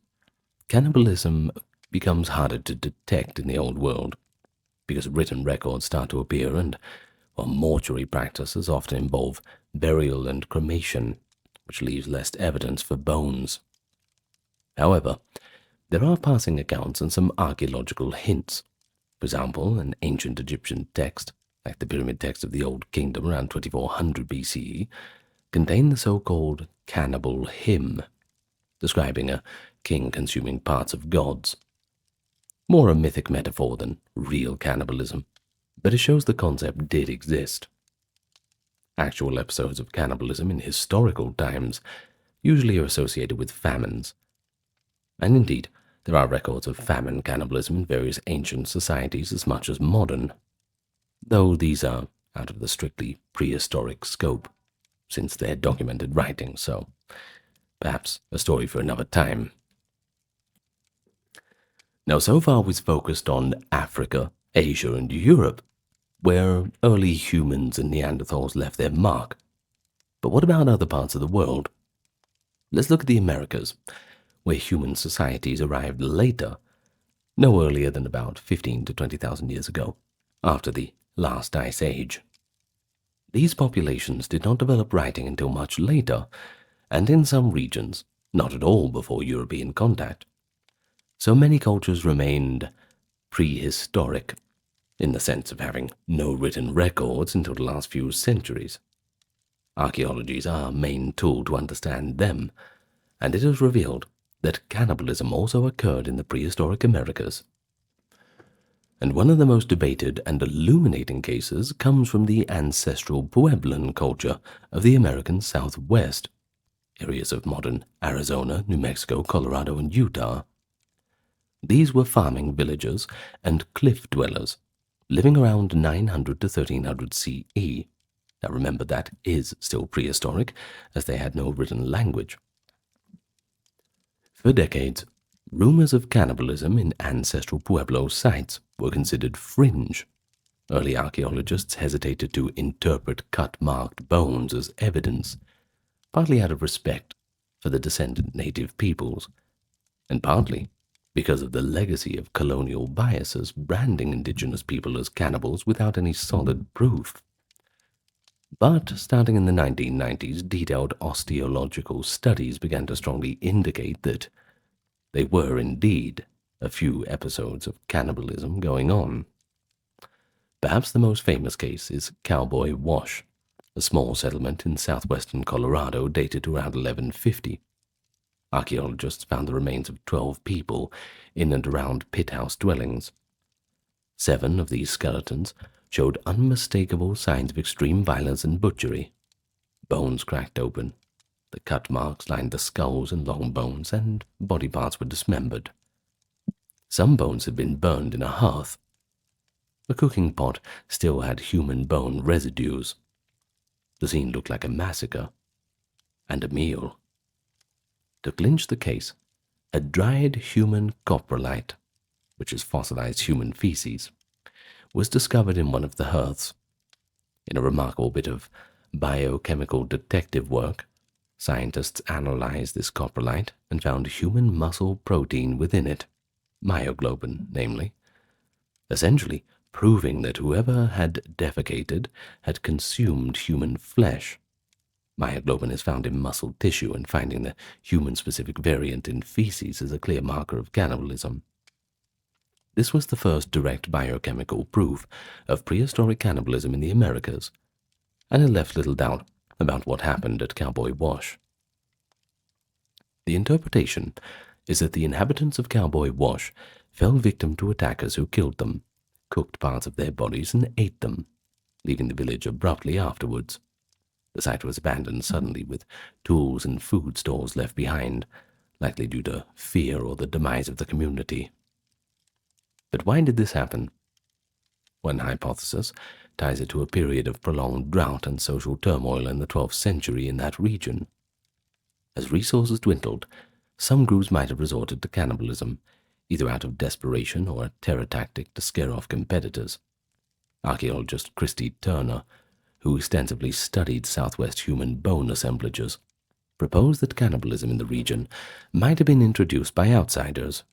cannibalism becomes harder to detect in the Old World, because written records start to appear and, while mortuary practices often involve burial and cremation, which leaves less evidence for bones. However, there are passing accounts and some archaeological hints. For example, an ancient Egyptian text, like the pyramid text of the Old Kingdom around 2400 BCE, contained the so-called cannibal hymn, describing a king consuming parts of gods. More a mythic metaphor than real cannibalism, but it shows the concept did exist. Actual episodes of cannibalism in historical times usually are associated with famines, and indeed, there are records of famine cannibalism in various ancient societies as much as modern, though these are out of the strictly prehistoric scope. since they're documented writings, so perhaps a story for another time. Now, so far we've focused on Africa, Asia, and Europe, where early humans and Neanderthals left their mark. But what about other parts of the world? Let's look at the Americas, where human societies arrived later, no earlier than about 15 to 20,000 years ago, after the last ice age. These populations did not develop writing until much later, and in some regions, not at all before European contact. So many cultures remained prehistoric, in the sense of having no written records until the last few centuries. Archaeology is our main tool to understand them, and it is revealed that cannibalism also occurred in the prehistoric Americas. And one of the most debated and illuminating cases comes from the ancestral Pueblan culture of the American Southwest, areas of modern Arizona, New Mexico, Colorado, and Utah. These were farming villagers and cliff dwellers, living around 900 to 1300 CE. Now remember, that is still prehistoric, as they had no written language. For decades, rumors of cannibalism in ancestral Pueblo sites were considered fringe. Early archaeologists hesitated to interpret cut-marked bones as evidence, partly out of respect for the descendant native peoples, and partly because of the legacy of colonial biases branding indigenous people as cannibals without any solid proof. But starting in the 1990s, detailed osteological studies began to strongly indicate that they were indeed a few episodes of cannibalism going on. Perhaps the most famous case is Cowboy Wash, a small settlement in southwestern Colorado dated to around 1150. Archaeologists found the remains of 12 people in and around pit house dwellings. 7 of these skeletons showed unmistakable signs of extreme violence and butchery. Bones cracked open, the cut marks lined the skulls and long bones, and body parts were dismembered. Some bones had been burned in a hearth. The cooking pot still had human bone residues. The scene looked like a massacre and a meal. To clinch the case, a dried human coprolite, which is fossilized human feces, was discovered in one of the hearths. In a remarkable bit of biochemical detective work, scientists analyzed this coprolite and found human muscle protein within it, myoglobin, namely, essentially proving that whoever had defecated had consumed human flesh. Myoglobin is found in muscle tissue, and finding the human-specific variant in feces is a clear marker of cannibalism. This was the first direct biochemical proof of prehistoric cannibalism in the Americas, and it left little doubt about what happened at Cowboy Wash. The interpretation is that the inhabitants of Cowboy Wash fell victim to attackers who killed them, cooked parts of their bodies, and ate them, leaving the village abruptly afterwards. The site was abandoned suddenly, with tools and food stores left behind, likely due to fear or the demise of the community. But why did this happen? One hypothesis ties it to a period of prolonged drought and social turmoil in the 12th century in that region. As resources dwindled, some groups might have resorted to cannibalism, either out of desperation or a terror tactic to scare off competitors. Archaeologist Christy Turner, who extensively studied southwest human bone assemblages, proposed that cannibalism in the region might have been introduced by outsiders,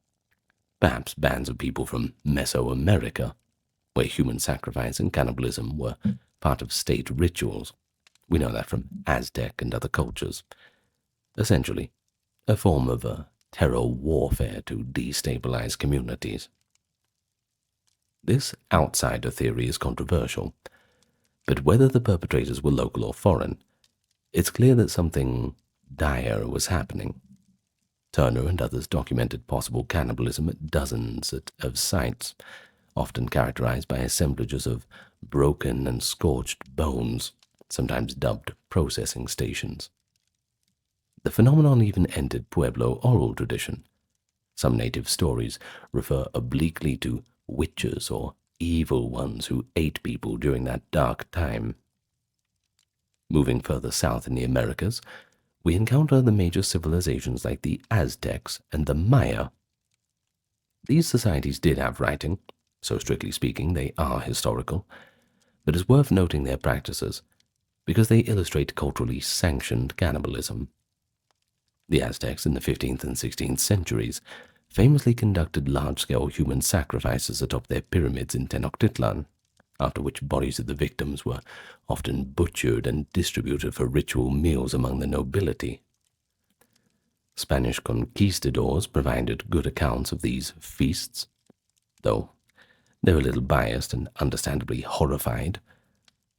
perhaps bands of people from Mesoamerica, where human sacrifice and cannibalism were part of state rituals. We know that from Aztec and other cultures. Essentially, a form of terror warfare to destabilize communities. This outsider theory is controversial, but whether the perpetrators were local or foreign, it's clear that something dire was happening. Turner and others documented possible cannibalism at dozens of sites, often characterized by assemblages of broken and scorched bones, sometimes dubbed processing stations. The phenomenon even entered Pueblo oral tradition. Some native stories refer obliquely to witches or evil ones who ate people during that dark time. Moving further south in the Americas, we encounter the major civilizations like the Aztecs and the Maya. These societies did have writing, so strictly speaking they are historical, but it's worth noting their practices because they illustrate culturally sanctioned cannibalism. The Aztecs in the 15th and 16th centuries famously conducted large-scale human sacrifices atop their pyramids in Tenochtitlan, after which bodies of the victims were often butchered and distributed for ritual meals among the nobility. Spanish conquistadors provided good accounts of these feasts, though they were a little biased and understandably horrified.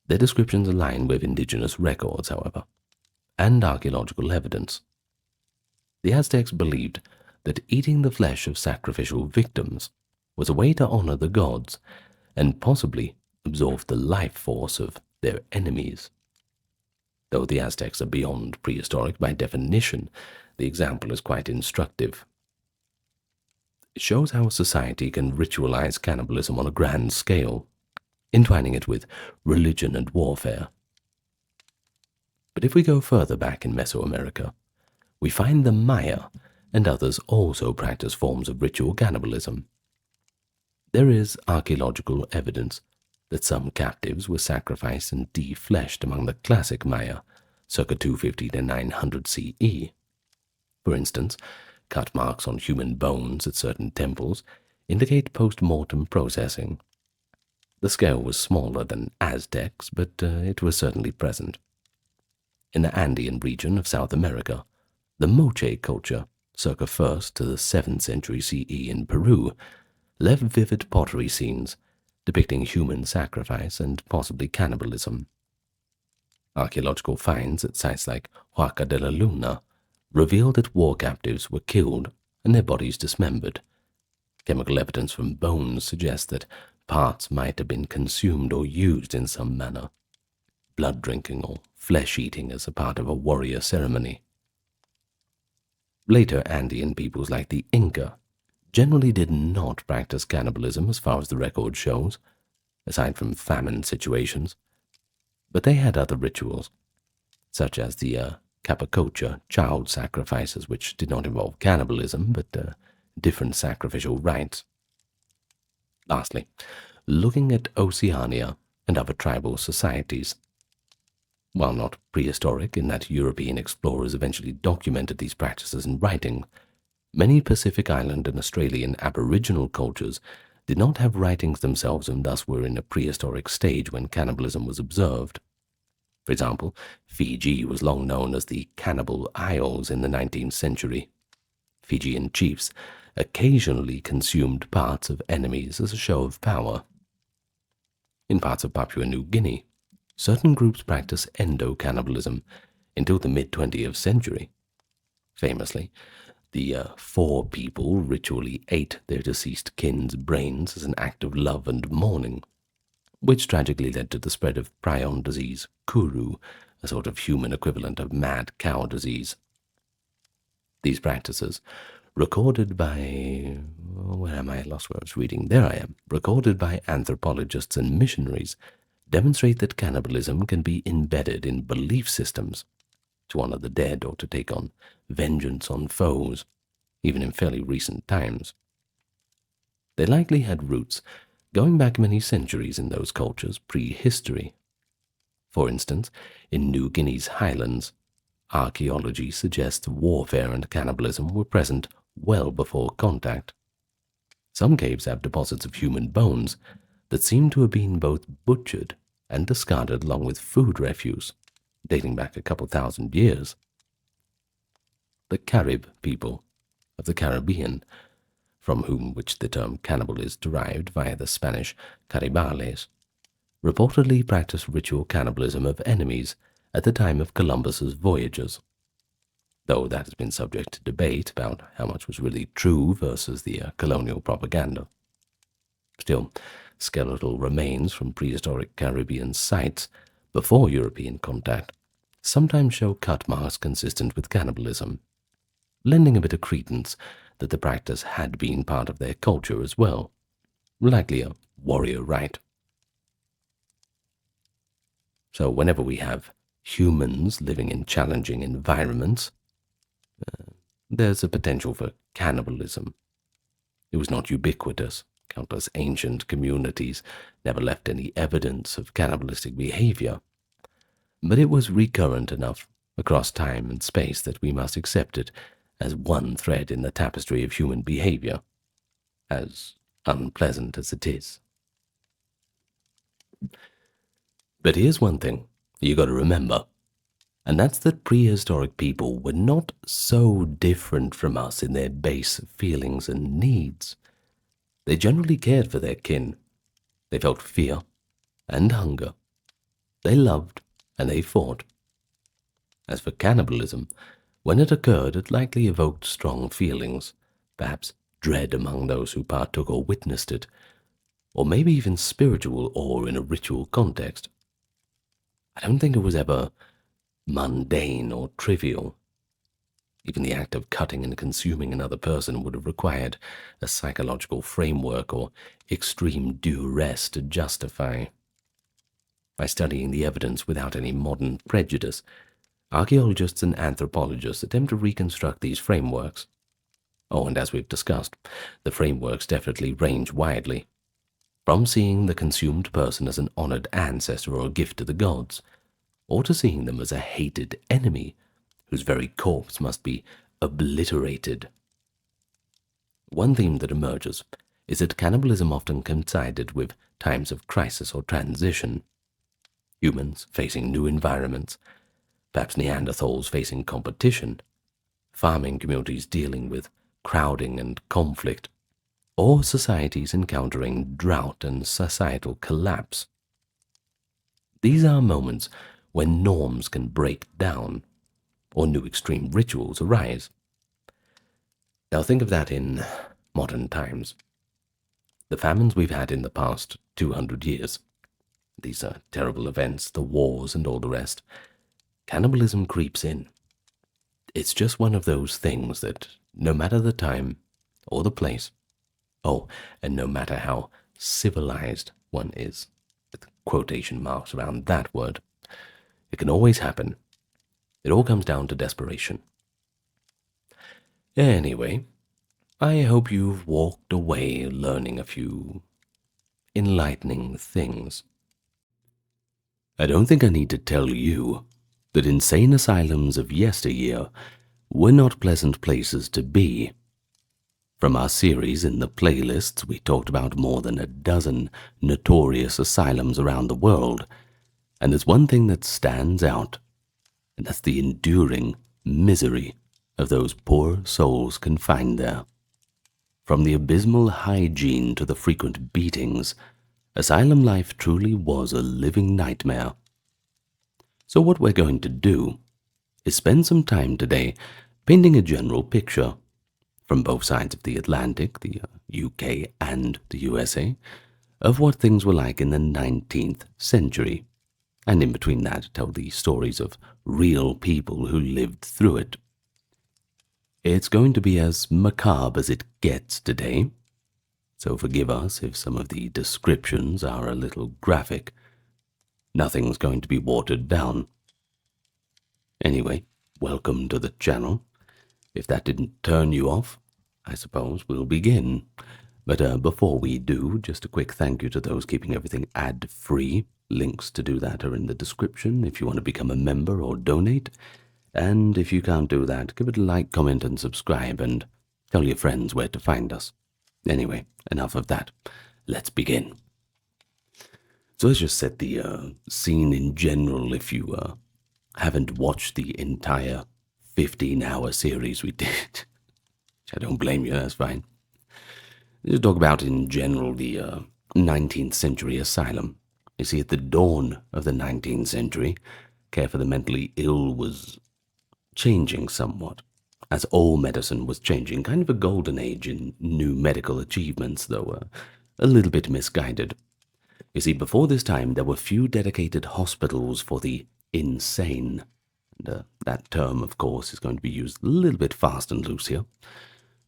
Their descriptions align with indigenous records, however, and archaeological evidence. The Aztecs believed that eating the flesh of sacrificial victims was a way to honor the gods and possibly absorb the life force of their enemies. Though the Aztecs are beyond prehistoric by definition, the example is quite instructive. It shows how a society can ritualize cannibalism on a grand scale, entwining it with religion and warfare. But if we go further back in Mesoamerica, we find the Maya and others also practice forms of ritual cannibalism. There is archaeological evidence that some captives were sacrificed and defleshed among the classic Maya, circa 250 to 900 CE. For instance, cut marks on human bones at certain temples indicate post-mortem processing. The scale was smaller than Aztecs, but it was certainly present. In the Andean region of South America, the Moche culture, circa 1st to the 7th century CE in Peru, left vivid pottery scenes depicting human sacrifice and possibly cannibalism. Archaeological finds at sites like Huaca de la Luna reveal that war captives were killed and their bodies dismembered. Chemical evidence from bones suggests that parts might have been consumed or used in some manner, blood drinking or flesh eating as a part of a warrior ceremony. Later Andean peoples like the Inca generally did not practice cannibalism as far as the record shows, aside from famine situations, but they had other rituals, such as the Capacocha child sacrifices, which did not involve cannibalism, but different sacrificial rites. Lastly, looking at Oceania and other tribal societies. While not prehistoric in that European explorers eventually documented these practices in writing, many Pacific Island and Australian Aboriginal cultures did not have writings themselves and thus were in a prehistoric stage when cannibalism was observed. For example, Fiji was long known as the Cannibal Isles in the 19th century. Fijian chiefs occasionally consumed parts of enemies as a show of power. In parts of Papua New Guinea, certain groups practiced endo-cannibalism until the mid-20th century. Famously, the four people ritually ate their deceased kin's brains as an act of love and mourning, which tragically led to the spread of prion disease, kuru, a sort of human equivalent of mad cow disease. These practices, recorded by... where am I? I lost where I was reading. There I am. Recorded by anthropologists and missionaries, demonstrate that cannibalism can be embedded in belief systems to honor the dead or to take on vengeance on foes, even in fairly recent times. They likely had roots going back many centuries in those cultures prehistory. For instance, in New Guinea's highlands, archaeology suggests warfare and cannibalism were present well before contact. Some caves have deposits of human bones that seem to have been both butchered and discarded along with food refuse, dating back a couple thousand years. The Carib people of the Caribbean, from which the term cannibal is derived via the Spanish caribales, reportedly practiced ritual cannibalism of enemies at the time of Columbus's voyages, though that has been subject to debate about how much was really true versus the colonial propaganda. Still, skeletal remains from prehistoric Caribbean sites before European contact sometimes show cut marks consistent with cannibalism, lending a bit of credence that the practice had been part of their culture as well, likely a warrior rite. So whenever we have humans living in challenging environments, there's a potential for cannibalism. It was not ubiquitous. Countless ancient communities never left any evidence of cannibalistic behavior, but it was recurrent enough across time and space that we must accept it as one thread in the tapestry of human behavior, as unpleasant as it is. But here's one thing you got to remember, and that's that prehistoric people were not so different from us in their base feelings and needs. They generally cared for their kin. They felt fear and hunger. They loved and they fought. As for cannibalism, when it occurred, it likely evoked strong feelings, perhaps dread among those who partook or witnessed it, or maybe even spiritual awe in a ritual context. I don't think it was ever mundane or trivial. Even the act of cutting and consuming another person would have required a psychological framework or extreme duress to justify. By studying the evidence without any modern prejudice, archaeologists and anthropologists attempt to reconstruct these frameworks. Oh, and as we've discussed, the frameworks definitely range widely, from seeing the consumed person as an honored ancestor or a gift to the gods, or to seeing them as a hated enemy whose very corpse must be obliterated. One theme that emerges is that cannibalism often coincided with times of crisis or transition. Humans facing new environments, perhaps Neanderthals facing competition, farming communities dealing with crowding and conflict, or societies encountering drought and societal collapse. These are moments when norms can break down, or new extreme rituals arise. Now think of that in modern times. The famines we've had in the past 200 years, these are terrible events, the wars and all the rest, cannibalism creeps in. It's just one of those things that, no matter the time or the place, oh, and no matter how civilized one is, with quotation marks around that word, it can always happen. It all comes down to desperation. Anyway, I hope you've walked away learning a few enlightening things. I don't think I need to tell you that insane asylums of yesteryear were not pleasant places to be. From our series in the playlists, we talked about more than a dozen notorious asylums around the world, and there's one thing that stands out, and that's the enduring misery of those poor souls confined there. From the abysmal hygiene to the frequent beatings, asylum life truly was a living nightmare. So what we're going to do is spend some time today painting a general picture from both sides of the Atlantic, the UK and the USA, of what things were like in the 19th century, and in between that tell the stories of real people who lived through it. It's going to be as macabre as it gets today, so forgive us if some of the descriptions are a little graphic. Nothing's going to be watered down. Anyway, welcome to the channel. If that didn't turn you off, I suppose we'll begin. But before we do, just a quick thank you to those keeping everything ad-free. Links to do that are in the description if you want to become a member or donate. And if you can't do that, give it a like, comment, and subscribe, and tell your friends where to find us. Anyway, enough of that. Let's begin. So let's just set the scene in general if you haven't watched the entire 15-hour series we did. I don't blame you, that's fine. Let's talk about in general the 19th century asylum. You see, at the dawn of the 19th century, care for the mentally ill was changing somewhat, as all medicine was changing, kind of a golden age in new medical achievements, though a little bit misguided. You see, before this time, there were few dedicated hospitals for the insane. And that term, of course, is going to be used a little bit fast and loose here.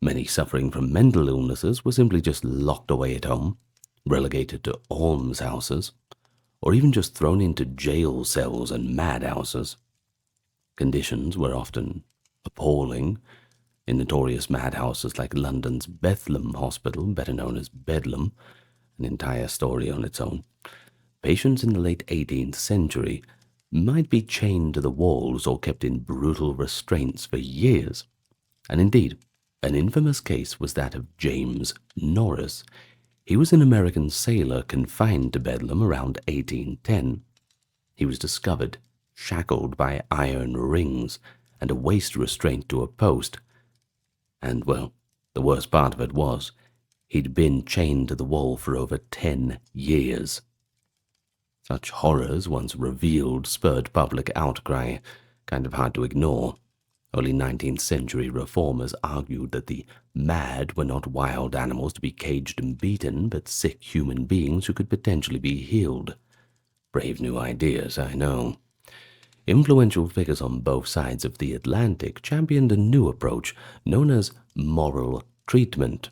Many suffering from mental illnesses were simply just locked away at home, relegated to almshouses, or even just thrown into jail cells and madhouses. Conditions were often appalling. In notorious madhouses like London's Bethlem Hospital, better known as Bedlam, an entire story on its own, patients in the late 18th century might be chained to the walls or kept in brutal restraints for years. And indeed, an infamous case was that of James Norris. He was an American sailor confined to Bedlam around 1810. He was discovered shackled by iron rings and a waist restraint to a post. And, well, the worst part of it was, he'd been chained to the wall for over 10 years. Such horrors, once revealed, spurred public outcry, kind of hard to ignore. Early 19th century reformers argued that the mad were not wild animals to be caged and beaten, but sick human beings who could potentially be healed. Brave new ideas, I know. Influential figures on both sides of the Atlantic championed a new approach known as moral treatment.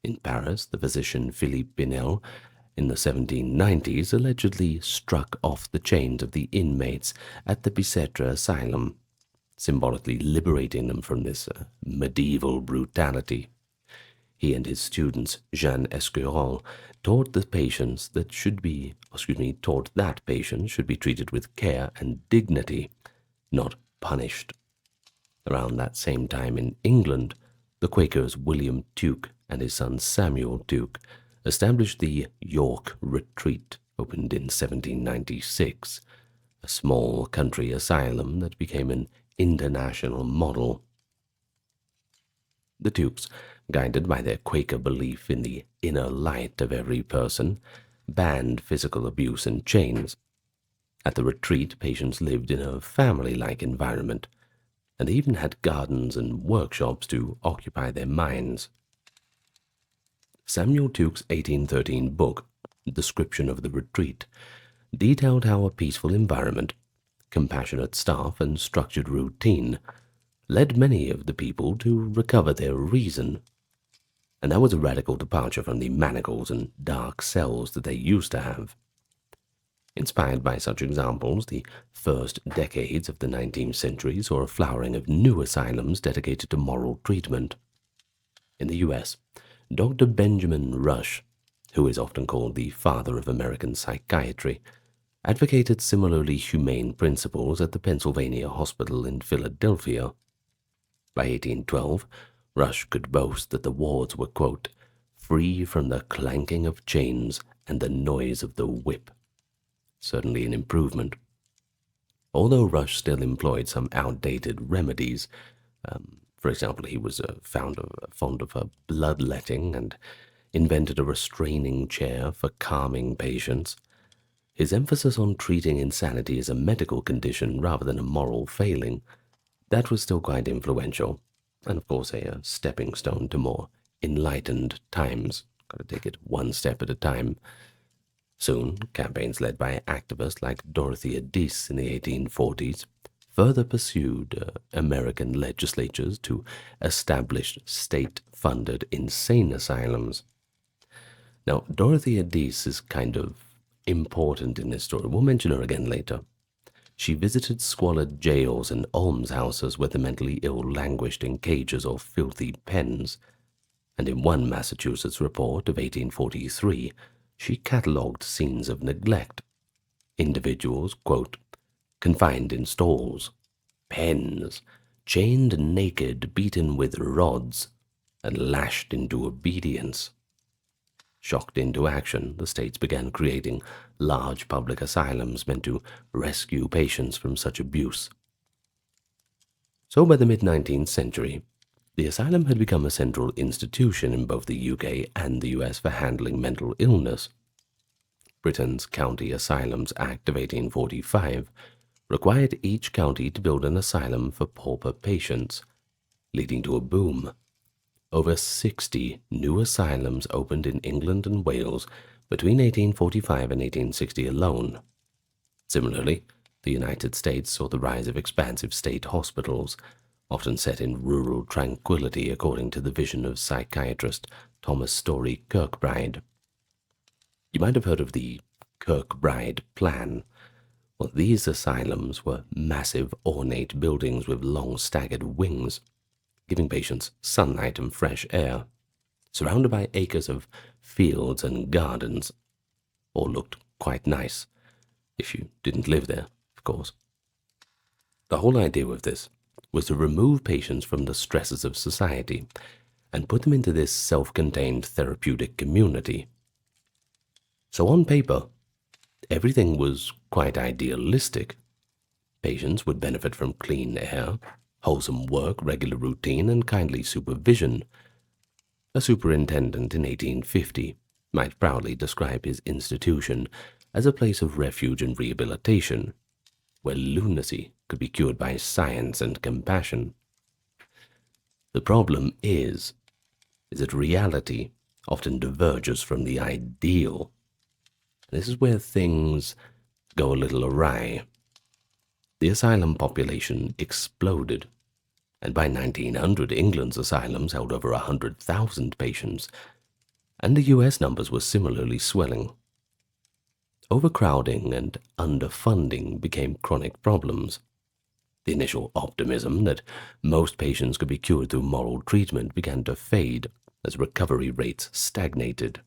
In Paris, the physician Philippe Pinel in the 1790s allegedly struck off the chains of the inmates at the Volterra Asylum, symbolically liberating them from this medieval brutality. He and his students, Jean Esquirol, taught that patients should be treated with care and dignity, not punished. Around that same time in England, the Quakers William Tuke and his son Samuel Tuke established the York Retreat, opened in 1796, a small country asylum that became an international model. The Tukes, guided by their Quaker belief in the inner light of every person, banned physical abuse and chains. At the retreat, patients lived in a family-like environment, and even had gardens and workshops to occupy their minds. Samuel Tuke's 1813 book, Description of the Retreat, detailed how a peaceful environment, compassionate staff, and structured routine led many of the people to recover their reason. And that was a radical departure from the manacles and dark cells that they used to have. Inspired by such examples, the first decades of the 19th century saw a flowering of new asylums dedicated to moral treatment. In the U.S., Dr. Benjamin Rush, who is often called the father of American psychiatry, advocated similarly humane principles at the Pennsylvania Hospital in Philadelphia. By 1812, Rush could boast that the wards were, quote, free from the clanking of chains and the noise of the whip. Certainly an improvement. Although Rush still employed some outdated remedies, for example, he was fond of bloodletting and invented a restraining chair for calming patients, his emphasis on treating insanity as a medical condition rather than a moral failing, that was still quite influential, and of course a stepping stone to more enlightened times. Got to take it one step at a time. Soon, campaigns led by activists like Dorothea Deese in the 1840s further pursued American legislatures to establish state-funded insane asylums. Now, Dorothea Deese is kind of important in this story. We'll mention her again later. She visited squalid jails and almshouses where the mentally ill languished in cages or filthy pens, and in one Massachusetts report of 1843, she catalogued scenes of neglect. Individuals, quote, confined in stalls, pens, chained naked, beaten with rods, and lashed into obedience. Shocked into action, the states began creating large public asylums meant to rescue patients from such abuse. So by the mid-19th century, the asylum had become a central institution in both the UK and the US for handling mental illness. Britain's County Asylums Act of 1845 required each county to build an asylum for pauper patients, leading to a boom. Over 60 new asylums opened in England and Wales between 1845 and 1860 alone. Similarly, the United States saw the rise of expansive state hospitals, often set in rural tranquility according to the vision of psychiatrist Thomas Story Kirkbride. You might have heard of the Kirkbride plan. Well, these asylums were massive, ornate buildings with long staggered wings, giving patients sunlight and fresh air, surrounded by acres of fields and gardens. All looked quite nice, if you didn't live there, of course. The whole idea with this was to remove patients from the stresses of society and put them into this self-contained therapeutic community. So on paper, everything was quite idealistic. Patients would benefit from clean air, wholesome work, regular routine, and kindly supervision. A superintendent in 1850 might proudly describe his institution as a place of refuge and rehabilitation, where lunacy could be cured by science and compassion. The problem is that reality often diverges from the ideal. This is where things go a little awry. The asylum population exploded, and by 1900 England's asylums held over 100,000 patients, and the US numbers were similarly swelling. Overcrowding and underfunding became chronic problems. The initial optimism that most patients could be cured through moral treatment began to fade as recovery rates stagnated.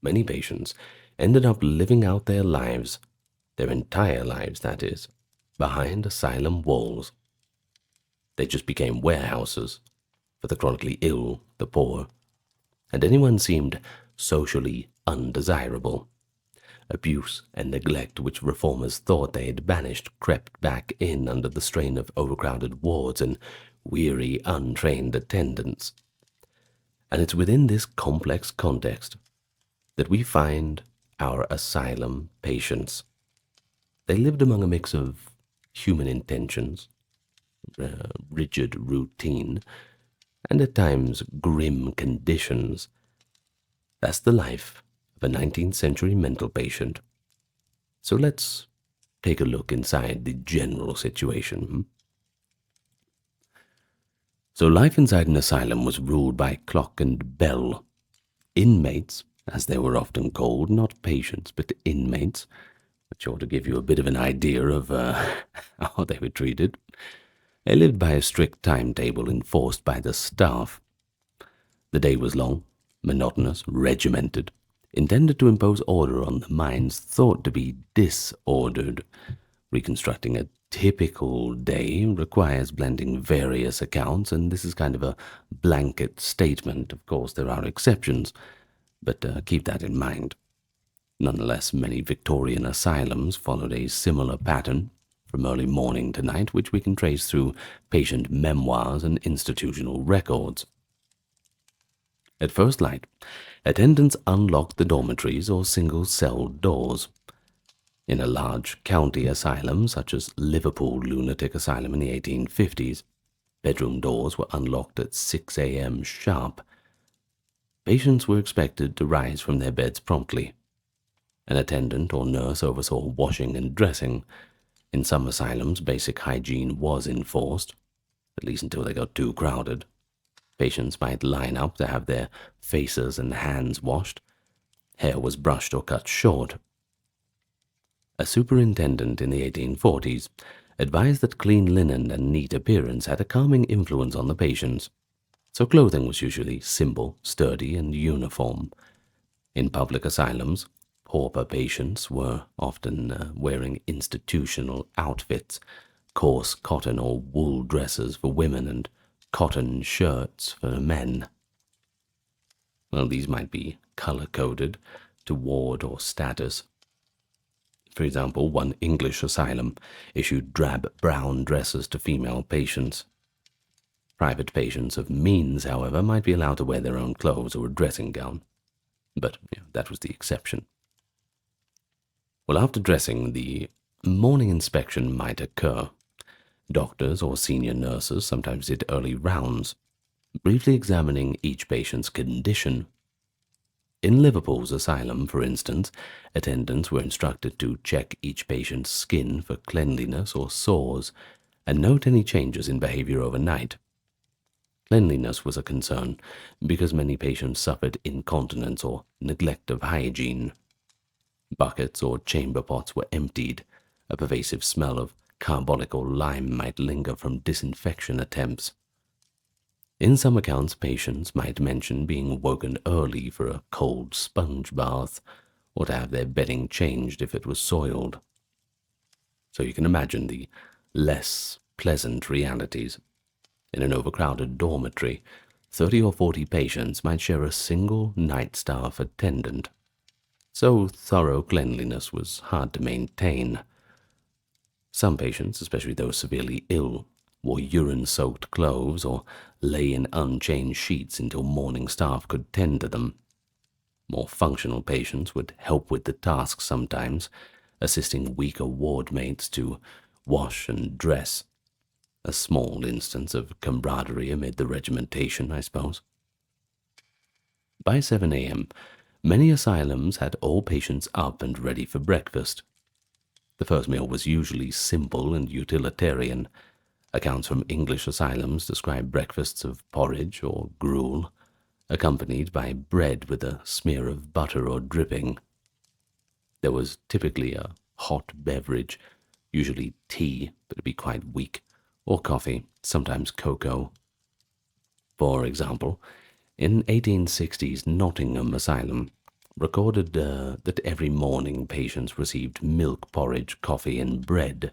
Many patients ended up living out their lives, their entire lives that is, behind asylum walls. They just became warehouses for the chronically ill, the poor, and anyone seemed socially undesirable. Abuse and neglect which reformers thought they had banished crept back in under the strain of overcrowded wards and weary, untrained attendants. And it's within this complex context that we find our asylum patients. They lived among a mix of human intentions, rigid routine, and at times grim conditions. That's the life of a 19th century mental patient. So let's take a look inside the general situation. So life inside an asylum was ruled by clock and bell. Inmates, as they were often called, not patients, but inmates, which ought to give you a bit of an idea of how they were treated. They lived by a strict timetable enforced by the staff. The day was long, monotonous, regimented, intended to impose order on the minds thought to be disordered. Reconstructing a typical day requires blending various accounts, and this is kind of a blanket statement. Of course, there are exceptions, but keep that in mind. Nonetheless, many Victorian asylums followed a similar pattern from early morning to night, which we can trace through patient memoirs and institutional records. At first light, attendants unlocked the dormitories or single-cell doors. In a large county asylum, such as Liverpool Lunatic Asylum in the 1850s, bedroom doors were unlocked at 6 a.m. sharp. Patients were expected to rise from their beds promptly. An attendant or nurse oversaw washing and dressing. In some asylums, basic hygiene was enforced, at least until they got too crowded. Patients might line up to have their faces and hands washed. Hair was brushed or cut short. A superintendent in the 1840s advised that clean linen and neat appearance had a calming influence on the patients, so clothing was usually simple, sturdy, and uniform. In public asylums, pauper patients were often wearing institutional outfits, coarse cotton or wool dresses for women and cotton shirts for men. Well, these might be color-coded to ward or status. For example, one English asylum issued drab brown dresses to female patients. Private patients of means, however, might be allowed to wear their own clothes or a dressing gown. But that was the exception. Well, after dressing, the morning inspection might occur. Doctors or senior nurses sometimes did early rounds, briefly examining each patient's condition. In Liverpool's asylum, for instance, attendants were instructed to check each patient's skin for cleanliness or sores and note any changes in behavior overnight. Cleanliness was a concern because many patients suffered incontinence or neglect of hygiene. Buckets or chamber pots were emptied. A pervasive smell of carbolic or lime might linger from disinfection attempts. In some accounts, patients might mention being woken early for a cold sponge bath, or to have their bedding changed if it was soiled. So you can imagine the less pleasant realities. In an overcrowded dormitory, 30 or 40 patients might share a single night staff attendant. So thorough cleanliness was hard to maintain. Some patients, especially those severely ill, wore urine-soaked clothes or lay in unchanged sheets until morning staff could tend to them. More functional patients would help with the task sometimes, assisting weaker ward mates to wash and dress. A small instance of camaraderie amid the regimentation, I suppose. By 7 a.m., many asylums had all patients up and ready for breakfast. The first meal was usually simple and utilitarian. Accounts from English asylums describe breakfasts of porridge or gruel, accompanied by bread with a smear of butter or dripping. There was typically a hot beverage, usually tea, but it'd be quite weak, or coffee, sometimes cocoa. For example, in 1860's Nottingham Asylum, recorded that every morning patients received milk porridge, coffee, and bread.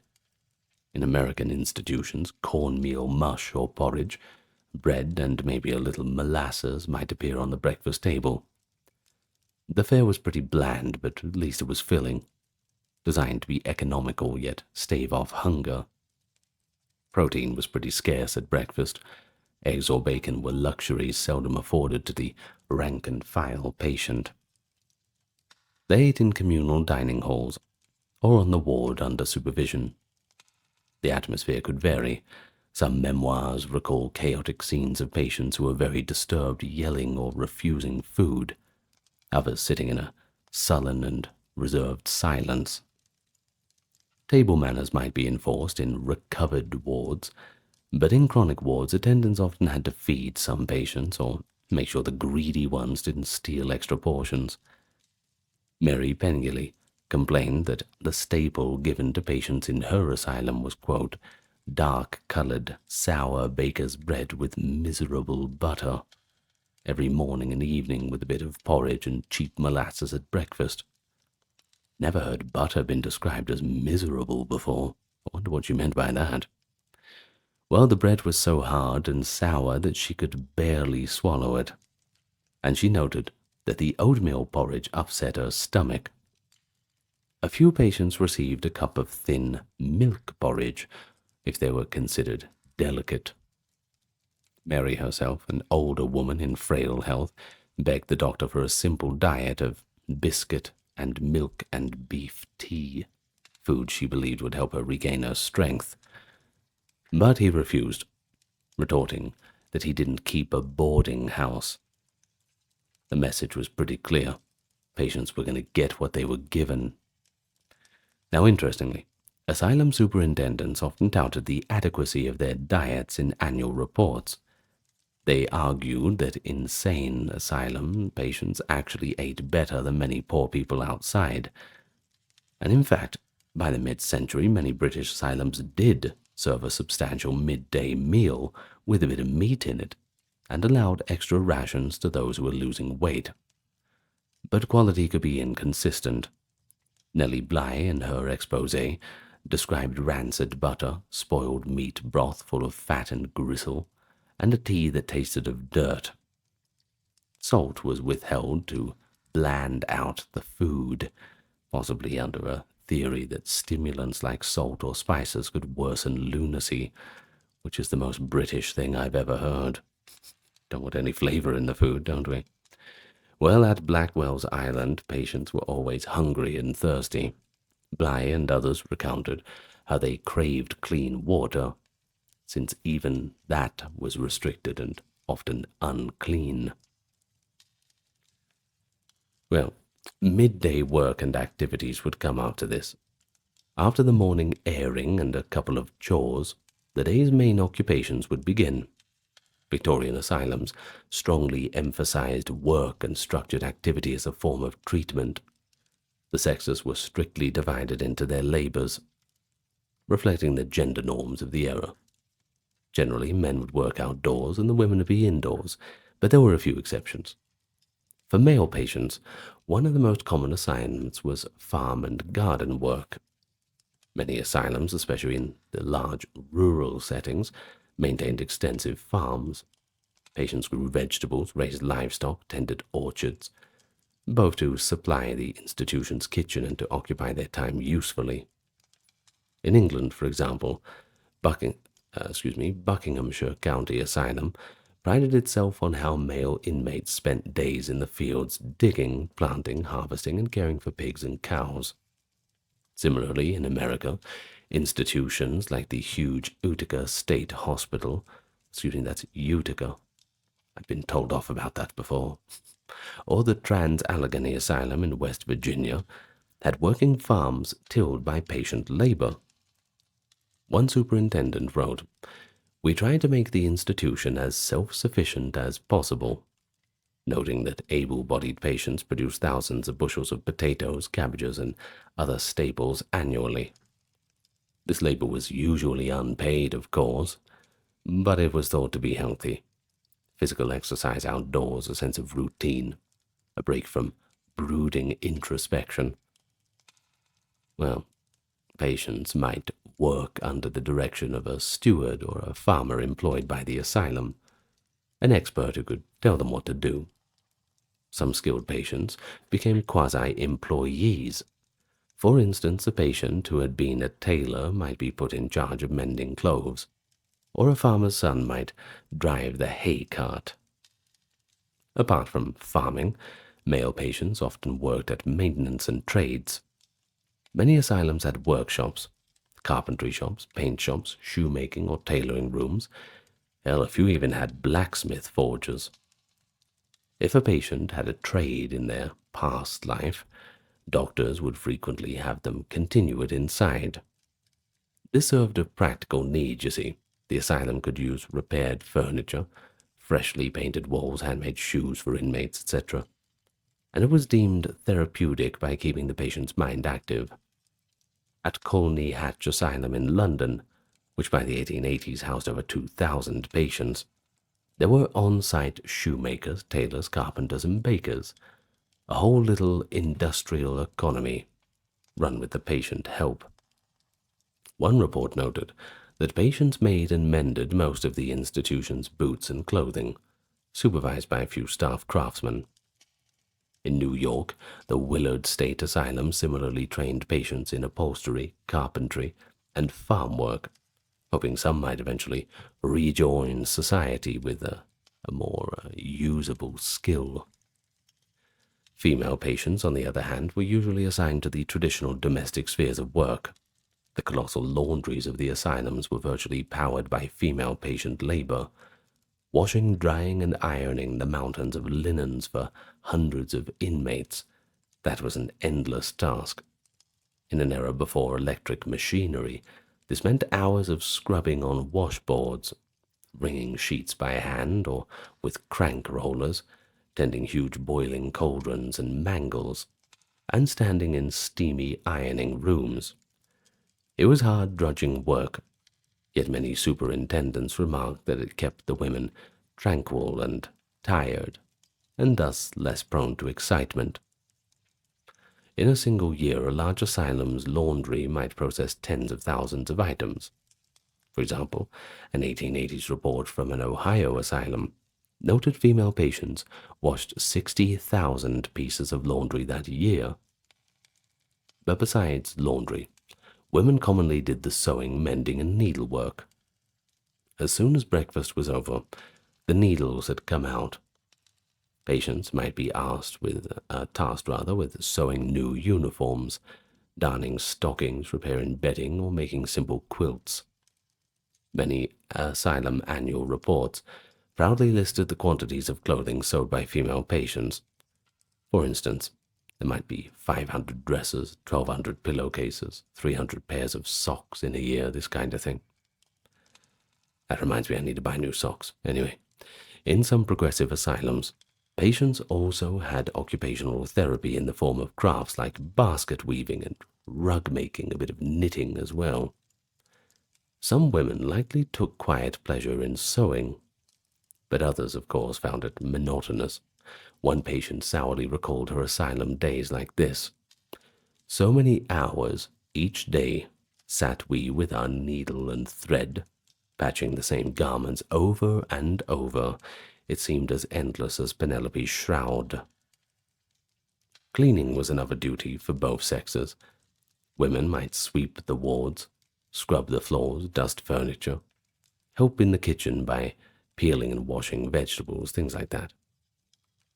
In American institutions, cornmeal mush or porridge, bread, and maybe a little molasses might appear on the breakfast table. The fare was pretty bland, but at least it was filling, designed to be economical yet stave off hunger. Protein was pretty scarce at breakfast. Eggs or bacon were luxuries seldom afforded to the rank-and-file patient. They ate in communal dining halls, or on the ward under supervision. The atmosphere could vary. Some memoirs recall chaotic scenes of patients who were very disturbed, yelling or refusing food, others sitting in a sullen and reserved silence. Table manners might be enforced in recovered wards, but in chronic wards, attendants often had to feed some patients or make sure the greedy ones didn't steal extra portions. Mary Pengilly complained that the staple given to patients in her asylum was, quote, dark-colored, sour baker's bread with miserable butter, every morning and evening with a bit of porridge and cheap molasses at breakfast. Never heard butter been described as miserable before. I wonder what she meant by that. Well, the bread was so hard and sour that she could barely swallow it, and she noted that the oatmeal porridge upset her stomach. A few patients received a cup of thin milk porridge if they were considered delicate. Mary herself, an older woman in frail health, begged the doctor for a simple diet of biscuit and milk and beef tea, food she believed would help her regain her strength. But he refused, retorting that he didn't keep a boarding house. The message was pretty clear. Patients were going to get what they were given. Now, interestingly, asylum superintendents often touted the adequacy of their diets in annual reports. They argued that insane asylum patients actually ate better than many poor people outside. And in fact, by the mid-century, many British asylums did serve a substantial midday meal with a bit of meat in it, and allowed extra rations to those who were losing weight. But quality could be inconsistent. Nellie Bly, in her exposé, described rancid butter, spoiled meat broth full of fat and gristle, and a tea that tasted of dirt. Salt was withheld to bland out the food, possibly under a theory that stimulants like salt or spices could worsen lunacy, which is the most British thing I've ever heard. Don't want any flavor in the food, don't we? Well, at Blackwell's Island, patients were always hungry and thirsty. Bly and others recounted how they craved clean water, since even that was restricted and often unclean. Well, midday work and activities would come after this. After the morning airing and a couple of chores, the day's main occupations would begin. Victorian asylums strongly emphasized work and structured activity as a form of treatment. The sexes were strictly divided into their labors, reflecting the gender norms of the era. Generally, men would work outdoors and the women would be indoors, but there were a few exceptions. For male patients, one of the most common assignments was farm and garden work. Many asylums, especially in the large rural settings, maintained extensive farms. Patients grew vegetables, raised livestock, tended orchards, both to supply the institution's kitchen and to occupy their time usefully. In England, for example, Buckinghamshire County Asylum prided itself on how male inmates spent days in the fields digging, planting, harvesting, and caring for pigs and cows. Similarly, in America, institutions like the huge Utica State Hospital, that's Utica, I've been told off about that before, or the Trans-Allegheny Asylum in West Virginia, had working farms tilled by patient labor. One superintendent wrote, "We try to make the institution as self-sufficient as possible," noting that able-bodied patients produce thousands of bushels of potatoes, cabbages, and other staples annually. This labor was usually unpaid, of course, but it was thought to be healthy. Physical exercise outdoors, a sense of routine, a break from brooding introspection. Well, patients might work under the direction of a steward or a farmer employed by the asylum, an expert who could tell them what to do. Some skilled patients became quasi-employees. For instance, a patient who had been a tailor might be put in charge of mending clothes, or a farmer's son might drive the hay cart. Apart from farming, male patients often worked at maintenance and trades. Many asylums had workshops, carpentry shops, paint shops, shoemaking or tailoring rooms. Hell, a few even had blacksmith forges. If a patient had a trade in their past life, doctors would frequently have them continue it inside. This served a practical need, you see. The asylum could use repaired furniture, freshly painted walls, handmade shoes for inmates, etc. And it was deemed therapeutic by keeping the patient's mind active. At Colney Hatch Asylum in London, which by the 1880s housed over 2,000 patients, there were on-site shoemakers, tailors, carpenters, and bakers, a whole little industrial economy run with the patient help. One report noted that patients made and mended most of the institution's boots and clothing, supervised by a few staff craftsmen. In New York, the Willard State Asylum similarly trained patients in upholstery, carpentry, and farm work, hoping some might eventually rejoin society with a more usable skill. Female patients, on the other hand, were usually assigned to the traditional domestic spheres of work. The colossal laundries of the asylums were virtually powered by female patient labor, washing, drying, and ironing the mountains of linens for hundreds of inmates. That was an endless task. In an era before electric machinery, this meant hours of scrubbing on washboards, wringing sheets by hand or with crank rollers, tending huge boiling cauldrons and mangles, and standing in steamy ironing rooms. It was hard, drudging work, yet many superintendents remarked that it kept the women tranquil and tired, and thus less prone to excitement. In a single year, a large asylum's laundry might process tens of thousands of items. For example, an 1880s report from an Ohio asylum noted female patients washed 60,000 pieces of laundry that year. But besides laundry, women commonly did the sewing, mending, and needlework. As soon as breakfast was over, the needles had come out. Patients might be tasked with sewing new uniforms, darning stockings, repairing bedding, or making simple quilts. Many asylum annual reports proudly listed the quantities of clothing sewed by female patients. For instance, there might be 500 dresses, 1,200 pillowcases, 300 pairs of socks in a year, this kind of thing. That reminds me, I need to buy new socks. Anyway, in some progressive asylums, Patients also had occupational therapy in the form of crafts like basket weaving and rug making, a bit of knitting as well. Some women likely took quiet pleasure in sewing, but others, of course, found it monotonous. One patient sourly recalled her asylum days like this. So many hours each day sat we with our needle and thread, patching the same garments over and over. It seemed as endless as Penelope's shroud. Cleaning was another duty for both sexes. Women might sweep the wards, scrub the floors, dust furniture, help in the kitchen by peeling and washing vegetables, things like that.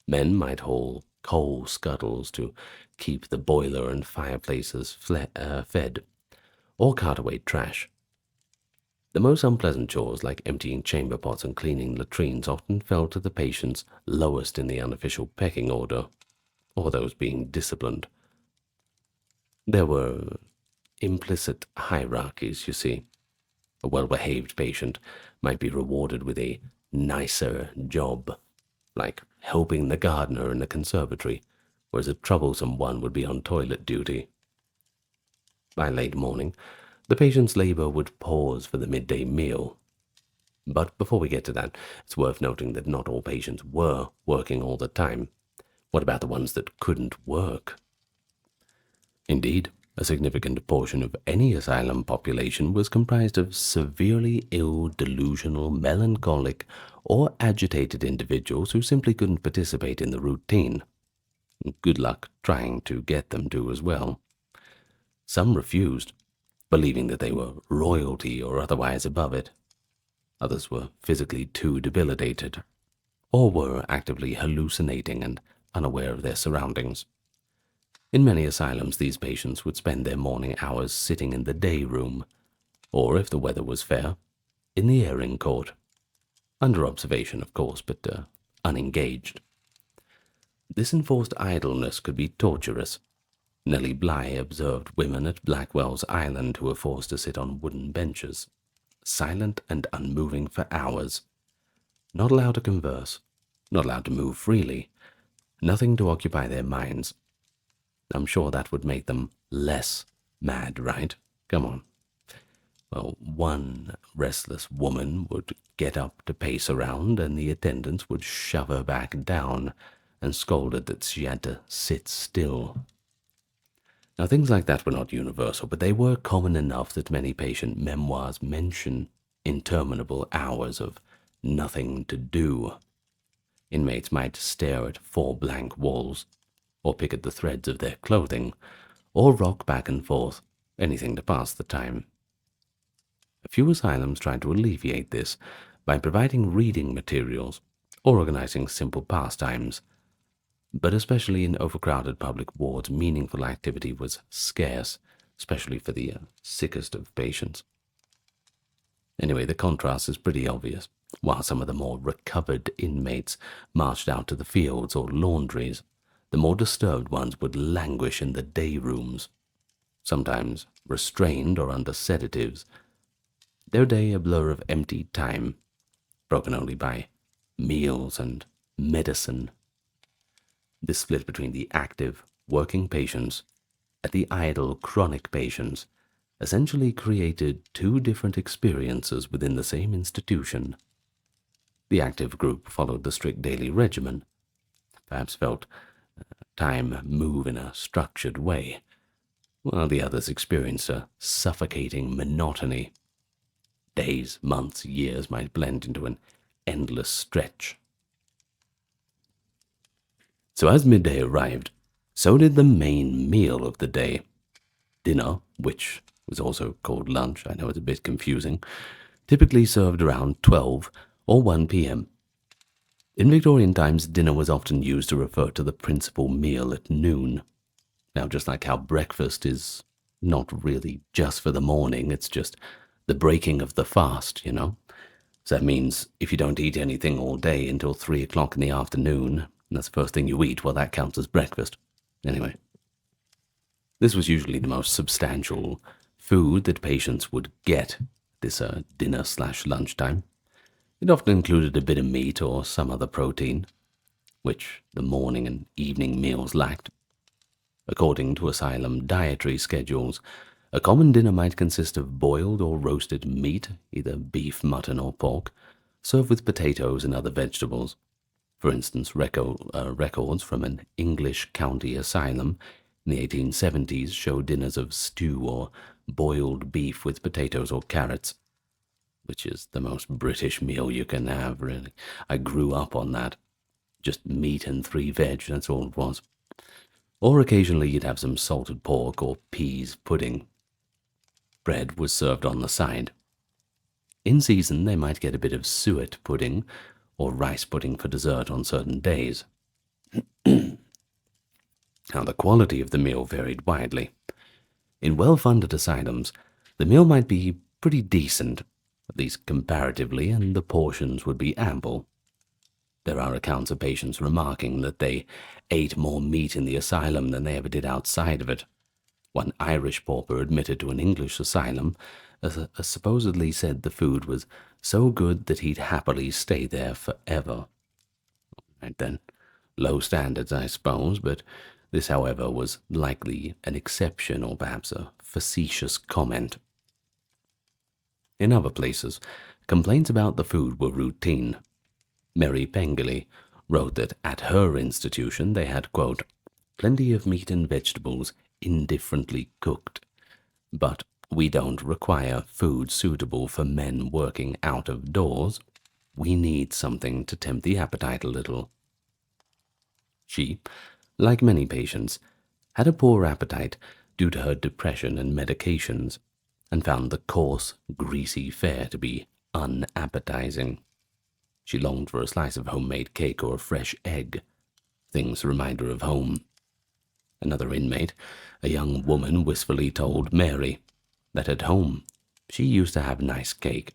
Men might haul coal scuttles to keep the boiler and fireplaces fed, or cart away trash. The most unpleasant chores, like emptying chamber pots and cleaning latrines, often fell to the patients lowest in the unofficial pecking order, or those being disciplined. There were implicit hierarchies, you see. A well-behaved patient might be rewarded with a nicer job, like helping the gardener in the conservatory, whereas a troublesome one would be on toilet duty. By late morning, the patient's labor would pause for the midday meal. But before we get to that, it's worth noting that not all patients were working all the time. What about the ones that couldn't work? Indeed, a significant portion of any asylum population was comprised of severely ill, delusional, melancholic, or agitated individuals who simply couldn't participate in the routine. Good luck trying to get them to as well. Some refused, believing that they were royalty or otherwise above it. Others were physically too debilitated, or were actively hallucinating and unaware of their surroundings. In many asylums, these patients would spend their morning hours sitting in the day room, or, if the weather was fair, in the airing court. Under observation, of course, but unengaged. This enforced idleness could be torturous. Nellie Bly observed women at Blackwell's Island who were forced to sit on wooden benches, silent and unmoving for hours, not allowed to converse, not allowed to move freely, nothing to occupy their minds. I'm sure that would make them less mad, right? Come on. Well, one restless woman would get up to pace around, and the attendants would shove her back down and scold her that she had to sit still. Now, things like that were not universal, but they were common enough that many patient memoirs mention interminable hours of nothing to do. Inmates might stare at 4 blank walls, or pick at the threads of their clothing, or rock back and forth, anything to pass the time. A few asylums tried to alleviate this by providing reading materials or organizing simple pastimes, but especially in overcrowded public wards, meaningful activity was scarce, especially for the sickest of patients. Anyway, the contrast is pretty obvious. While some of the more recovered inmates marched out to the fields or laundries, the more disturbed ones would languish in the day rooms, sometimes restrained or under sedatives, their day a blur of empty time, broken only by meals and medicine. This split between the active, working patients and the idle, chronic patients essentially created 2 different experiences within the same institution. The active group followed the strict daily regimen, perhaps felt time move in a structured way, while the others experienced a suffocating monotony. Days, months, years might blend into an endless stretch. So as midday arrived, so did the main meal of the day. Dinner, which was also called lunch, I know it's a bit confusing, typically served around 12 or 1 p.m. In Victorian times, dinner was often used to refer to the principal meal at noon. Now, just like how breakfast is not really just for the morning, it's just the breaking of the fast, you know? So that means if you don't eat anything all day until 3 o'clock in the afternoon, and that's the first thing you eat, well, that counts as breakfast. Anyway, this was usually the most substantial food that patients would get this dinner/lunchtime. It often included a bit of meat or some other protein. which the morning and evening meals lacked. According to asylum dietary schedules, a common dinner might consist of boiled or roasted meat, either beef, mutton, or pork, served with potatoes and other vegetables. For instance, records from an English county asylum in the 1870s show dinners of stew or boiled beef with potatoes or carrots, which is the most British meal you can have, really. I grew up on that. Just meat and 3 veg, that's all it was. Or occasionally you'd have some salted pork or peas pudding. Bread was served on the side. In season, they might get a bit of suet pudding or rice pudding for dessert on certain days. Now, the quality of the meal varied widely. In well-funded asylums, the meal might be pretty decent, at least comparatively, and the portions would be ample. There are accounts of patients remarking that they ate more meat in the asylum than they ever did outside of it. One Irish pauper admitted to an English asylum supposedly said the food was so good that he'd happily stay there forever. Right then, low standards, I suppose, but this, however, was likely an exception or perhaps a facetious comment. In other places, complaints about the food were routine. Mary Pengilly wrote that at her institution they had, quote, plenty of meat and vegetables indifferently cooked, but we don't require food suitable for men working out of doors. We need something to tempt the appetite a little. She, like many patients, had a poor appetite due to her depression and medications, and found the coarse, greasy fare to be unappetizing. She longed for a slice of homemade cake or a fresh egg, things to remind her of home. Another inmate, a young woman, wistfully told Mary that at home she used to have nice cake,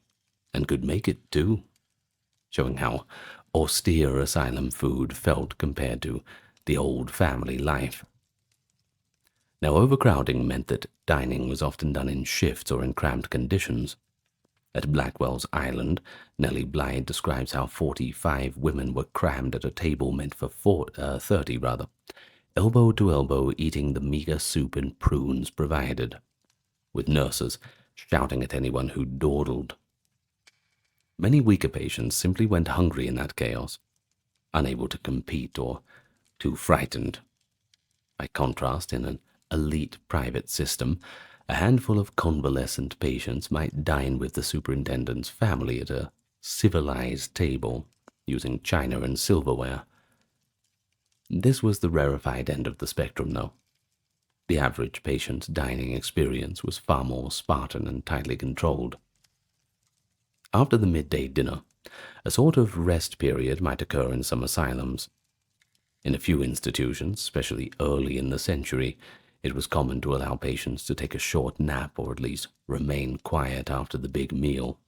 and could make it too, showing how austere asylum food felt compared to the old family life. Now, overcrowding meant that dining was often done in shifts or in cramped conditions. At Blackwell's Island, Nellie Blythe describes how 45 women were crammed at a table meant for 30, elbow to elbow eating the meager soup and prunes provided, with nurses shouting at anyone who dawdled. Many weaker patients simply went hungry in that chaos, unable to compete or too frightened. By contrast, in an elite private system, a handful of convalescent patients might dine with the superintendent's family at a civilized table, using china and silverware. This was the rarefied end of the spectrum, though. The average patient's dining experience was far more Spartan and tightly controlled. After the midday dinner, a sort of rest period might occur in some asylums. In a few institutions, especially early in the century, it was common to allow patients to take a short nap or at least remain quiet after the big meal,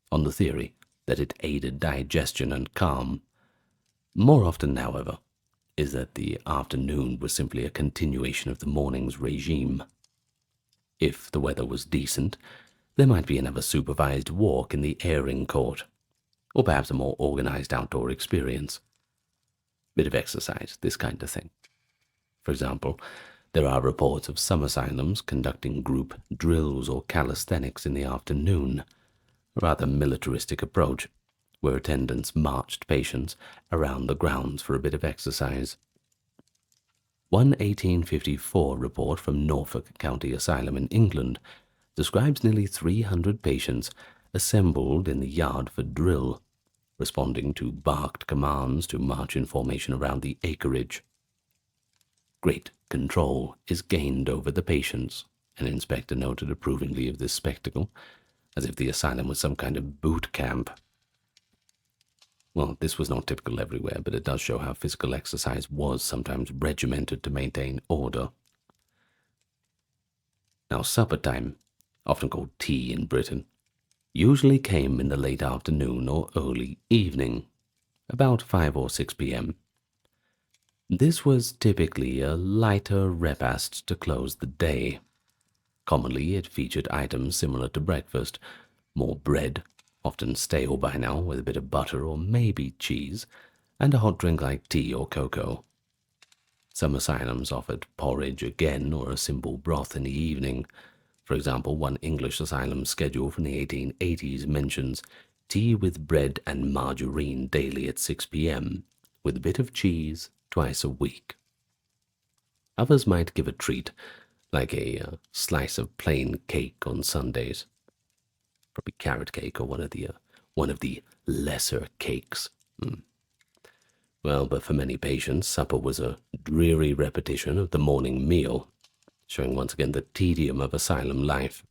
on the theory that it aided digestion and calm. More often, however, is that the afternoon was simply a continuation of the morning's regime. If the weather was decent, there might be another supervised walk in the airing court, or perhaps a more organized outdoor experience. Bit of exercise, this kind of thing. For example, there are reports of some asylums conducting group drills or calisthenics in the afternoon, a rather militaristic approach, where attendants marched patients around the grounds for a bit of exercise. One 1854 report from Norfolk County Asylum in England describes nearly 300 patients assembled in the yard for drill, responding to barked commands to march in formation around the acreage. Great control is gained over the patients, an inspector noted approvingly of this spectacle, as if the asylum was some kind of boot camp. Well, this was not typical everywhere, but it does show how physical exercise was sometimes regimented to maintain order. Now, supper time, often called tea in Britain, usually came in the late afternoon or early evening, about 5 or 6 p.m. This was typically a lighter repast to close the day. Commonly, it featured items similar to breakfast, more bread, often stale by now, with a bit of butter or maybe cheese, and a hot drink like tea or cocoa. Some asylums offered porridge again or a simple broth in the evening. For example, one English asylum schedule from the 1880s mentions tea with bread and margarine daily at 6 p.m., with a bit of cheese twice a week. Others might give a treat, like a slice of plain cake on Sundays. Probably carrot cake or one of the lesser cakes. Well, but for many patients, supper was a dreary repetition of the morning meal, showing once again the tedium of asylum life.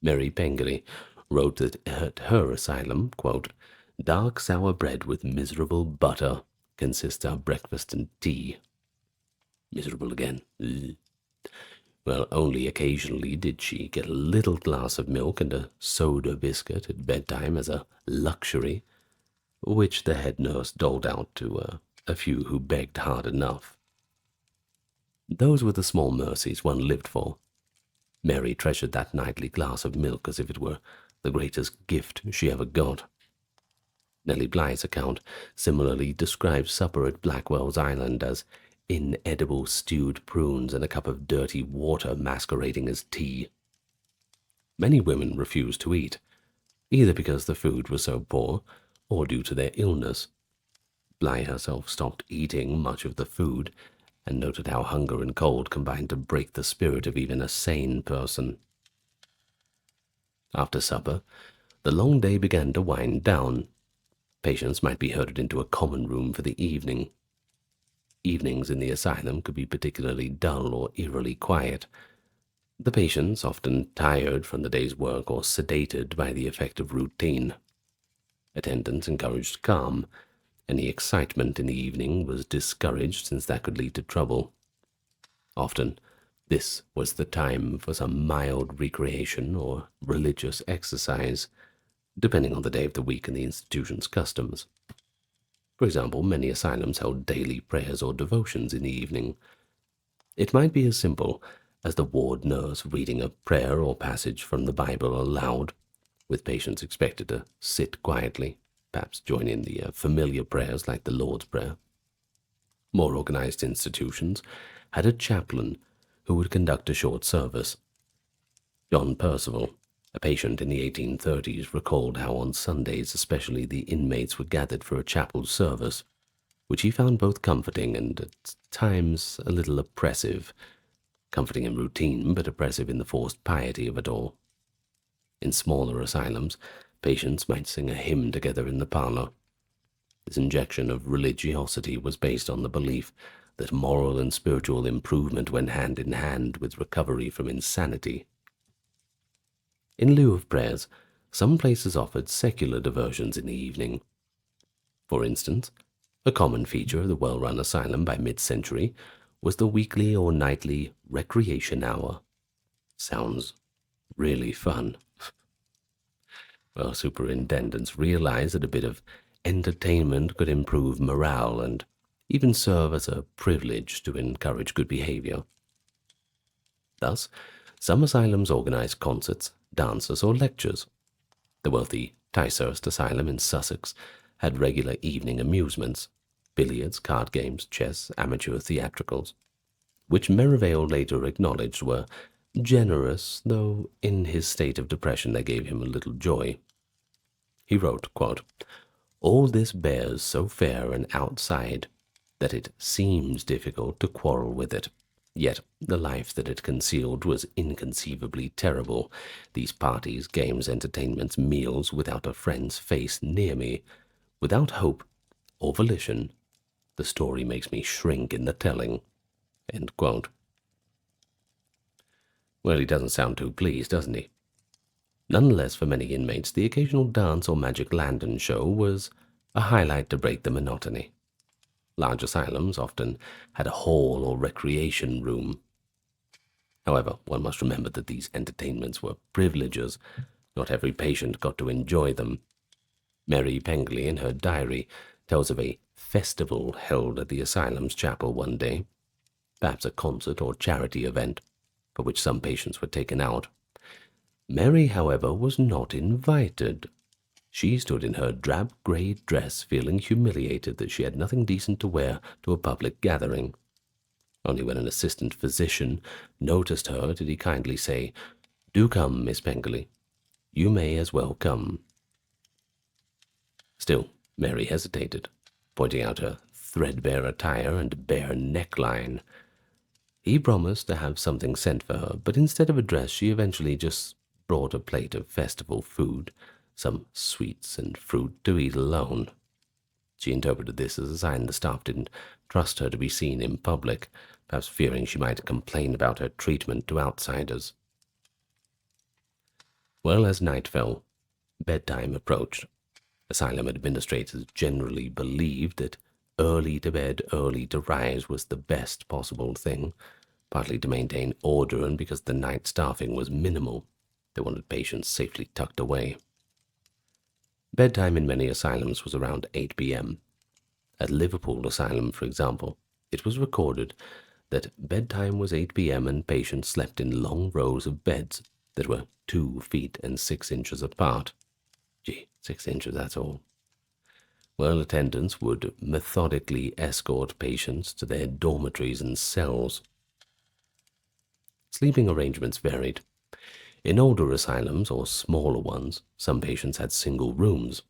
Mary Pengelly wrote that at her asylum, quote, "Dark sour bread with miserable butter consists our breakfast and tea." Miserable again. Ugh. Well, only occasionally did she get a little glass of milk and a soda biscuit at bedtime as a luxury, which the head nurse doled out to a few who begged hard enough. Those were the small mercies one lived for. Mary treasured that nightly glass of milk as if it were the greatest gift she ever got. Nellie Bly's account similarly describes supper at Blackwell's Island as inedible stewed prunes and a cup of dirty water masquerading as tea. Many women refused to eat, either because the food was so poor or due to their illness. Bly herself stopped eating much of the food and noted how hunger and cold combined to break the spirit of even a sane person. After supper, the long day began to wind down. Patients might be herded into a common room for the evening. Evenings in the asylum could be particularly dull or eerily quiet. The patients, often tired from the day's work or sedated by the effect of routine. Attendants encouraged calm. Any excitement in the evening was discouraged, since that could lead to trouble. Often, this was the time for some mild recreation or religious exercise, depending on the day of the week and the institution's customs. For example, many asylums held daily prayers or devotions in the evening. It might be as simple as the ward nurse reading a prayer or passage from the Bible aloud, with patients expected to sit quietly, perhaps join in the familiar prayers like the Lord's Prayer. More organized institutions had a chaplain who would conduct a short service. John Percival, a patient in the 1830s, recalled how on Sundays especially the inmates were gathered for a chapel service, which he found both comforting and at times a little oppressive. Comforting in routine, but oppressive in the forced piety of it all. In smaller asylums, patients might sing a hymn together in the parlor. This injection of religiosity was based on the belief that moral and spiritual improvement went hand in hand with recovery from insanity. In lieu of prayers, some places offered secular diversions in the evening. For instance, a common feature of the well-run asylum by mid-century was the weekly or nightly recreation hour. Sounds really fun. Well, superintendents realized that a bit of entertainment could improve morale and even serve as a privilege to encourage good behavior. Thus, some asylums organized concerts, dances, or lectures. The wealthy Ticehurst Asylum in Sussex had regular evening amusements, billiards, card games, chess, amateur theatricals, which Merivale later acknowledged were generous, though in his state of depression they gave him a little joy. He wrote, quote, "All this bears so fair an outside that it seems difficult to quarrel with it. Yet the life that it concealed was inconceivably terrible. These parties, games, entertainments, meals, without a friend's face near me, without hope or volition. The story makes me shrink in the telling." End quote. Well, he doesn't sound too pleased, doesn't he? Nonetheless, for many inmates, the occasional dance or magic lantern show was a highlight to break the monotony. Large asylums often had a hall or recreation room. However, one must remember that these entertainments were privileges. Not every patient got to enjoy them. Mary Pengelly, in her diary, tells of a festival held at the asylum's chapel one day, perhaps a concert or charity event, for which some patients were taken out. Mary, however, was not invited. She stood in her drab grey dress, feeling humiliated that she had nothing decent to wear to a public gathering. Only when an assistant physician noticed her did he kindly say, "Do come, Miss Pengelly. You may as well come." Still, Mary hesitated, pointing out her threadbare attire and bare neckline. He promised to have something sent for her, but instead of a dress she eventually just brought a plate of festival food, some sweets and fruit to eat alone. She interpreted this as a sign the staff didn't trust her to be seen in public, perhaps fearing she might complain about her treatment to outsiders. Well, as night fell, bedtime approached. Asylum administrators generally believed that early to bed, early to rise was the best possible thing, partly to maintain order and because the night staffing was minimal. They wanted patients safely tucked away. Bedtime in many asylums was around 8 p.m. At Liverpool Asylum, for example, it was recorded that bedtime was 8 p.m. and patients slept in long rows of beds that were 2 feet and 6 inches apart. Gee, 6 inches, that's all. Well, attendants would methodically escort patients to their dormitories and cells. Sleeping arrangements varied. In older asylums, or smaller ones, some patients had single rooms,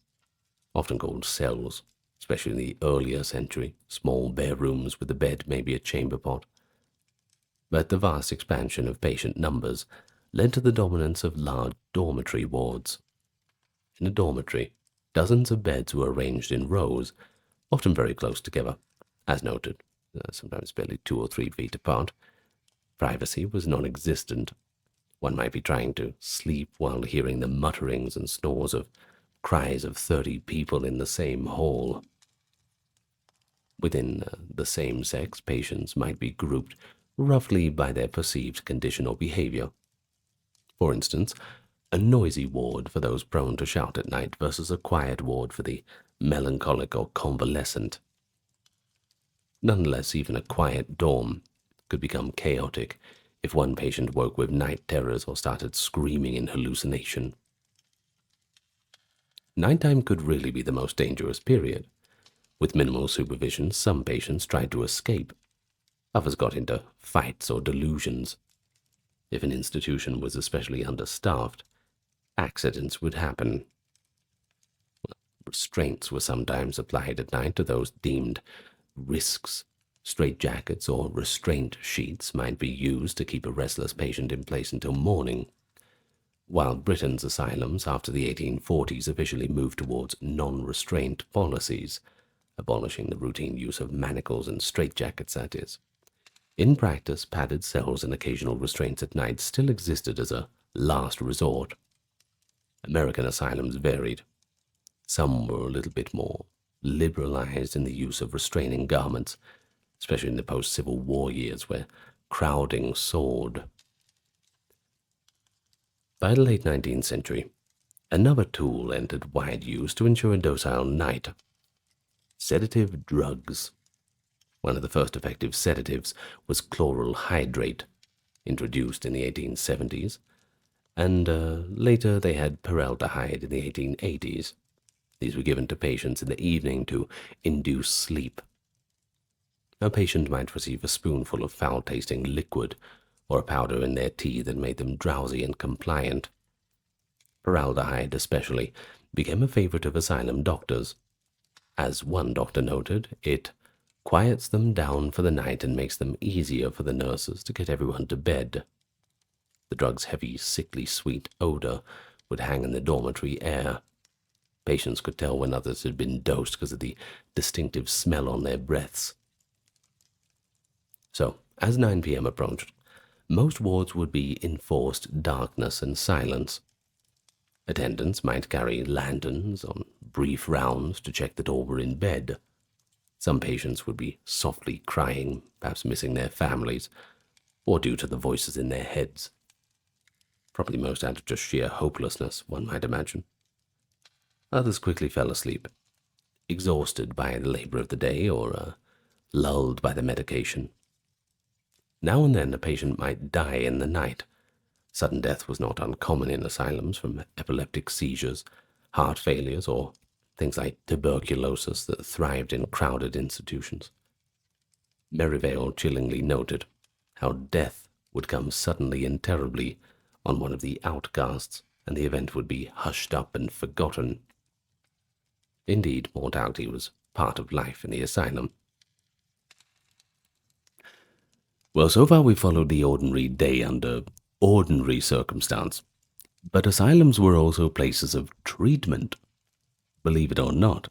often called cells, especially in the earlier century, small bare rooms with a bed, maybe a chamber pot. But the vast expansion of patient numbers led to the dominance of large dormitory wards. In a dormitory, dozens of beds were arranged in rows, often very close together, as noted, sometimes barely 2 or 3 feet apart. Privacy was non-existent. One might be trying to sleep while hearing the mutterings and snores of cries of 30 people in the same hall. Within the same sex, patients might be grouped roughly by their perceived condition or behavior. For instance, a noisy ward for those prone to shout at night versus a quiet ward for the melancholic or convalescent. Nonetheless, even a quiet dorm could become chaotic if one patient woke with night terrors or started screaming in hallucination. Nighttime could really be the most dangerous period. With minimal supervision, some patients tried to escape. Others got into fights or delusions. If an institution was especially understaffed, accidents would happen. Restraints were sometimes applied at night to those deemed risks. Straitjackets or restraint sheets might be used to keep a restless patient in place until morning. While Britain's asylums after the 1840s officially moved towards non-restraint policies, abolishing the routine use of manacles and straitjackets, that is. In practice, padded cells and occasional restraints at night still existed as a last resort. American asylums varied. Some were a little bit more liberalized in the use of restraining garments, especially in the post-Civil War years where crowding soared. By the late 19th century, another tool entered wide use to ensure a docile night: sedative drugs. One of the first effective sedatives was chloral hydrate, introduced in the 1870s, and later they had peraldehyde in the 1880s. These were given to patients in the evening to induce sleep. A patient might receive a spoonful of foul-tasting liquid or a powder in their tea that made them drowsy and compliant. Peraldehyde, especially, became a favorite of asylum doctors. As one doctor noted, it quiets them down for the night and makes them easier for the nurses to get everyone to bed. The drug's heavy, sickly sweet odor would hang in the dormitory air. Patients could tell when others had been dosed because of the distinctive smell on their breaths. So, as 9 p.m. approached, most wards would be enforced darkness and silence. Attendants might carry lanterns on brief rounds to check that all were in bed. Some patients would be softly crying, perhaps missing their families, or due to the voices in their heads. Probably most out of just sheer hopelessness, one might imagine. Others quickly fell asleep, exhausted by the labor of the day or lulled by the medication. Now and then a patient might die in the night. Sudden death was not uncommon in asylums from epileptic seizures, heart failures, or things like tuberculosis that thrived in crowded institutions. Merivale chillingly noted how death would come suddenly and terribly on one of the outcasts, and the event would be hushed up and forgotten. Indeed, mortality was part of life in the asylum. Well, so far we've followed the ordinary day under ordinary circumstance, but asylums were also places of treatment, believe it or not,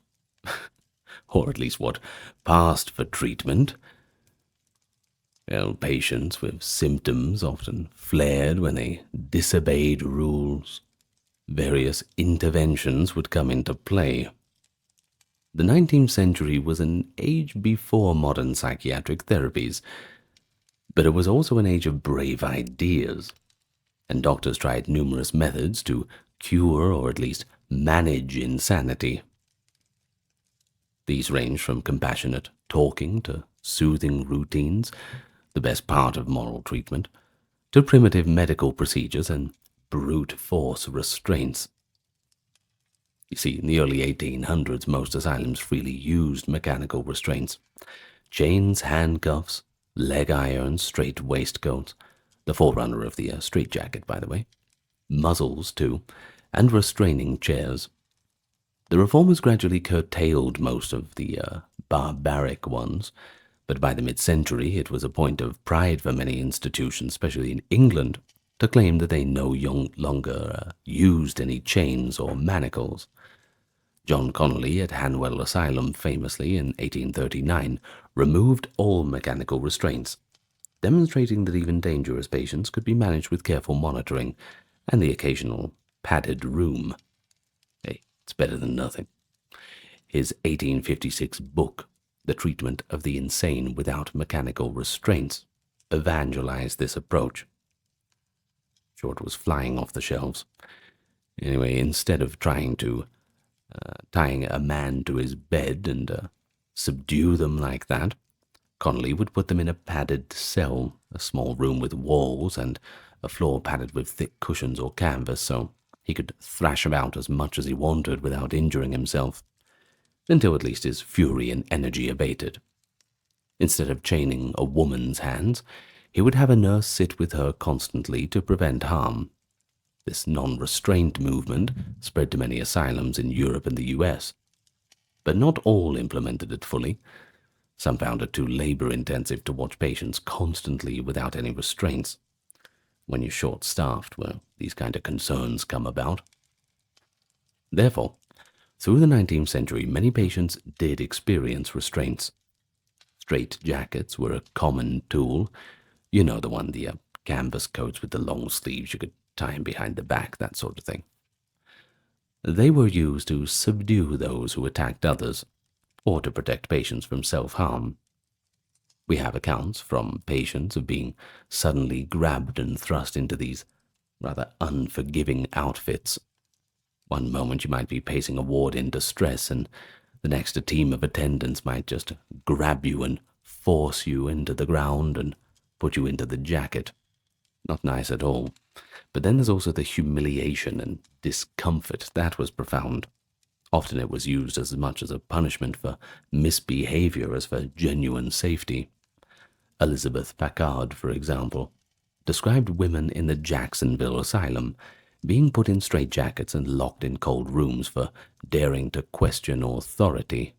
or at least what passed for treatment. Well, patients with symptoms often flared when they disobeyed rules. Various interventions would come into play. The 19th century was an age before modern psychiatric therapies, but it was also an age of brave ideas, and doctors tried numerous methods to cure or at least manage insanity. These ranged from compassionate talking to soothing routines, the best part of moral treatment, to primitive medical procedures and brute force restraints. You see, in the early 1800s, most asylums freely used mechanical restraints. Chains, handcuffs, leg irons, straight waistcoats, the forerunner of the straitjacket, by the way, muzzles, too, and restraining chairs. The reformers gradually curtailed most of the barbaric ones, but by the mid-century it was a point of pride for many institutions, especially in England, to claim that they no longer used any chains or manacles. John Connolly at Hanwell Asylum famously in 1839 removed all mechanical restraints, demonstrating that even dangerous patients could be managed with careful monitoring and the occasional padded room. Hey, it's better than nothing. His 1856 book, The Treatment of the Insane Without Mechanical Restraints, evangelized this approach. Sure, it was flying off the shelves. Anyway, instead of tying a man to his bed and subdue them like that, Connolly would put them in a padded cell, a small room with walls and a floor padded with thick cushions or canvas, so he could thrash about as much as he wanted without injuring himself, until at least his fury and energy abated. Instead of chaining a woman's hands, he would have a nurse sit with her constantly to prevent harm. This non-restraint movement spread to many asylums in Europe and the US, but not all implemented it fully. Some found it too labor-intensive to watch patients constantly without any restraints. When you're short-staffed, well, these kind of concerns come about. Therefore, through the 19th century, many patients did experience restraints. Straight jackets were a common tool. You know the one, the canvas coats with the long sleeves, you could tie them behind the back, that sort of thing. They were used to subdue those who attacked others, or to protect patients from self-harm. We have accounts from patients of being suddenly grabbed and thrust into these rather unforgiving outfits. One moment you might be pacing a ward in distress, and the next a team of attendants might just grab you and force you into the ground and put you into the jacket. Not nice at all. But then there's also the humiliation and discomfort. That was profound. Often it was used as much as a punishment for misbehavior as for genuine safety. Elizabeth Packard, for example, described women in the Jacksonville Asylum being put in straitjackets and locked in cold rooms for daring to question authority.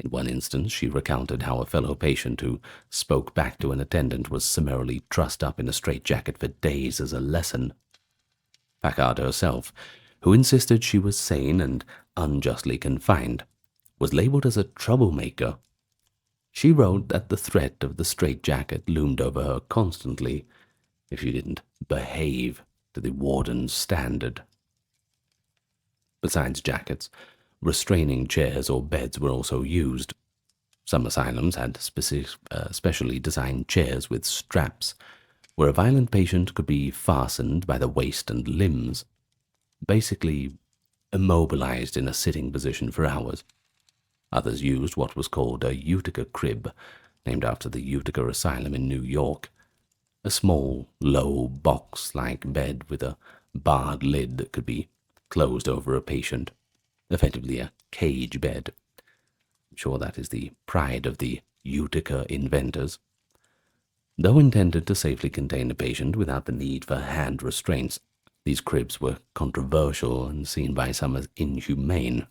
In one instance, she recounted how a fellow patient who spoke back to an attendant was summarily trussed up in a straitjacket for days as a lesson. Packard herself, who insisted she was sane and unjustly confined, was labeled as a troublemaker. She wrote that the threat of the straitjacket loomed over her constantly if she didn't behave to the warden's standard. Besides jackets, restraining chairs or beds were also used. Some asylums had specially designed chairs with straps, where a violent patient could be fastened by the waist and limbs, basically immobilized in a sitting position for hours. Others used what was called a Utica crib, named after the Utica Asylum in New York, a small, low, box-like bed with a barred lid that could be closed over a patient, effectively a cage bed. I'm sure that is the pride of the Utica inventors. Though intended to safely contain a patient without the need for hand restraints, these cribs were controversial and seen by some as inhumane.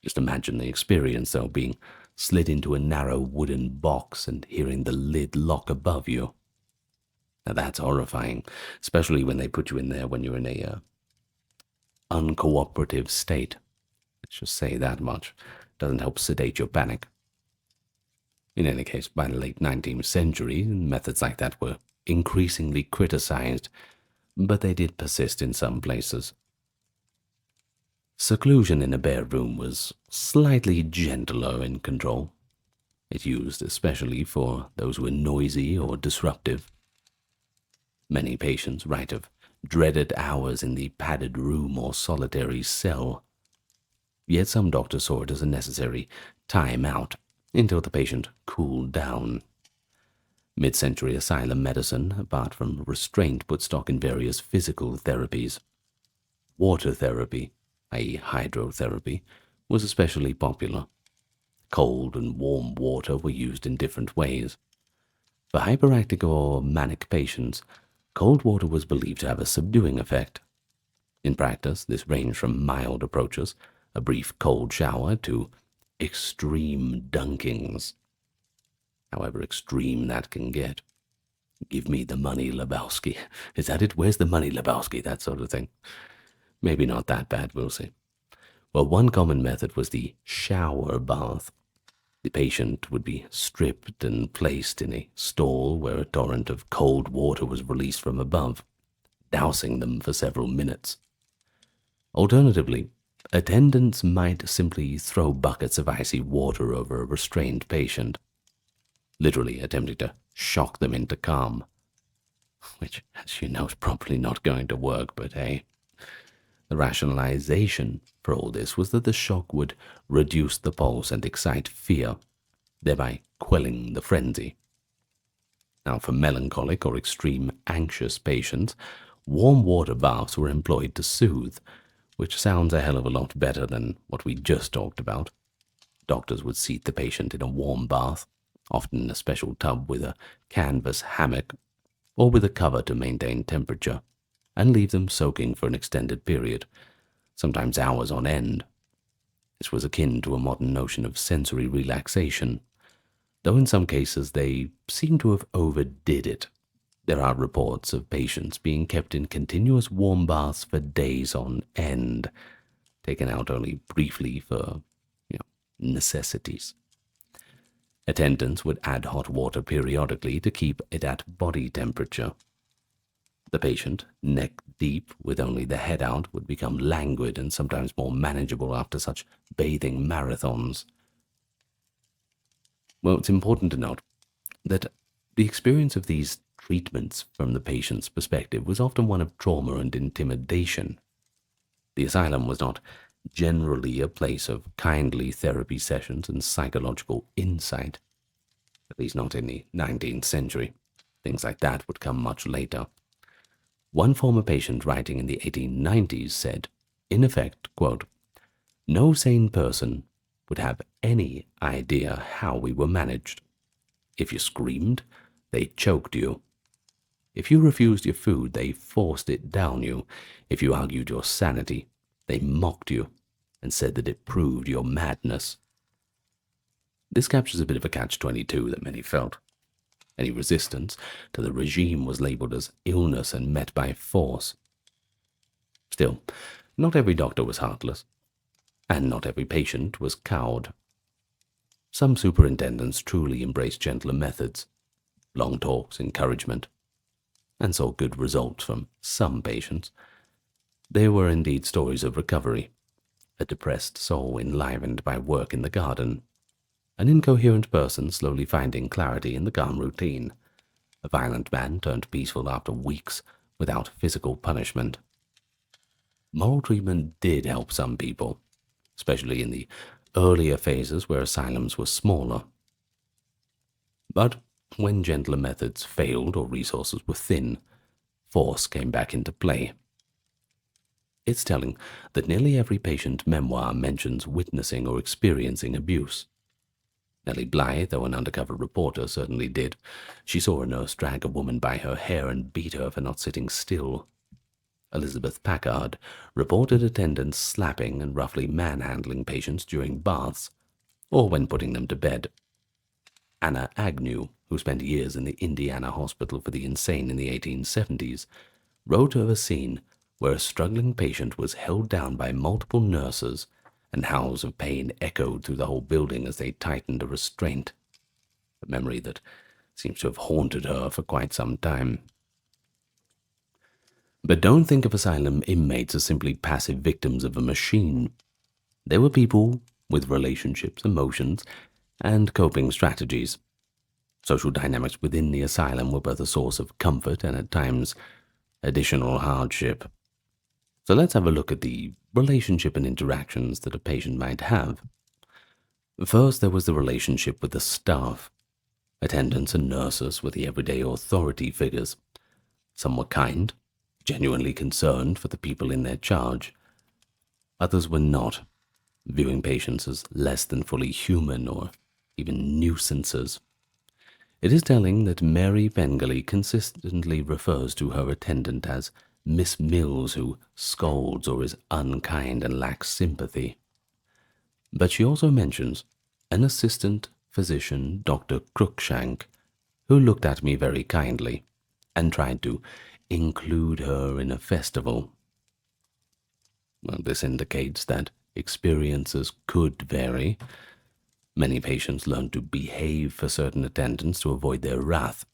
Just imagine the experience, though, being slid into a narrow wooden box and hearing the lid lock above you. Now that's horrifying, especially when they put you in there when you're in a uncooperative state. Let's just say that much. Doesn't help sedate your panic. In any case, by the late 19th century, methods like that were increasingly criticized, but they did persist in some places. Seclusion in a bare room was slightly gentler in control. It used especially for those who were noisy or disruptive. Many patients write of dreaded hours in the padded room or solitary cell. Yet some doctors saw it as a necessary time out until the patient cooled down. Mid-century asylum medicine, apart from restraint, put stock in various physical therapies. Water therapy, i.e. hydrotherapy, was especially popular. Cold and warm water were used in different ways. For hyperactive or manic patients, cold water was believed to have a subduing effect. In practice, this ranged from mild approaches, a brief cold shower, to extreme dunkings. However extreme that can get. Give me the money, Lebowski. Is that it? Where's the money, Lebowski? That sort of thing. Maybe not that bad, we'll see. Well, one common method was the shower bath. The patient would be stripped and placed in a stall where a torrent of cold water was released from above, dousing them for several minutes. Alternatively, attendants might simply throw buckets of icy water over a restrained patient, literally attempting to shock them into calm, which, as you know, is probably not going to work, but hey. The rationalization for all this was that the shock would reduce the pulse and excite fear, thereby quelling the frenzy. Now, for melancholic or extreme anxious patients, warm water baths were employed to soothe, which sounds a hell of a lot better than what we just talked about. Doctors would seat the patient in a warm bath, often in a special tub with a canvas hammock, or with a cover to maintain temperature, and leave them soaking for an extended period, sometimes hours on end. This was akin to a modern notion of sensory relaxation, though in some cases they seem to have overdid it. There are reports of patients being kept in continuous warm baths for days on end, taken out only briefly for, necessities. Attendants would add hot water periodically to keep it at body temperature. The patient, neck deep with only the head out, would become languid and sometimes more manageable after such bathing marathons. Well, it's important to note that the experience of these treatments from the patient's perspective was often one of trauma and intimidation. The asylum was not generally a place of kindly therapy sessions and psychological insight, at least not in the 19th century. Things like that would come much later. One former patient writing in the 1890s said, in effect, quote, "No sane person would have any idea how we were managed. If you screamed, they choked you. If you refused your food, they forced it down you. If you argued your sanity, they mocked you and said that it proved your madness." This captures a bit of a catch-22 that many felt. Any resistance to the regime was labeled as illness and met by force. Still, not every doctor was heartless, and not every patient was cowed. Some superintendents truly embraced gentler methods, long talks, encouragement, and saw good results from some patients. There were indeed stories of recovery, a depressed soul enlivened by work in the garden, an incoherent person slowly finding clarity in the calm routine, a violent man turned peaceful after weeks without physical punishment. Moral treatment did help some people, especially in the earlier phases where asylums were smaller. But when gentler methods failed or resources were thin, force came back into play. It's telling that nearly every patient memoir mentions witnessing or experiencing abuse. Nellie Bly, though an undercover reporter, certainly did. She saw a nurse drag a woman by her hair and beat her for not sitting still. Elizabeth Packard reported attendants slapping and roughly manhandling patients during baths or when putting them to bed. Anna Agnew, who spent years in the Indiana Hospital for the Insane in the 1870s, wrote of a scene where a struggling patient was held down by multiple nurses and howls of pain echoed through the whole building as they tightened a restraint, a memory that seems to have haunted her for quite some time. But don't think of asylum inmates as simply passive victims of a machine. They were people with relationships, emotions, and coping strategies. Social dynamics within the asylum were both a source of comfort and, at times, additional hardship. So let's have a look at the relationship and interactions that a patient might have. First, there was the relationship with the staff. Attendants and nurses were the everyday authority figures. Some were kind, genuinely concerned for the people in their charge. Others were not, viewing patients as less than fully human or even nuisances. It is telling that Mary Bengali consistently refers to her attendant as Miss Mills, who scolds or is unkind and lacks sympathy. But she also mentions an assistant physician, Dr. Cruikshank, who looked at me very kindly and tried to include her in a festival. Well, this indicates that experiences could vary. Many patients learned to behave for certain attendants to avoid their wrath.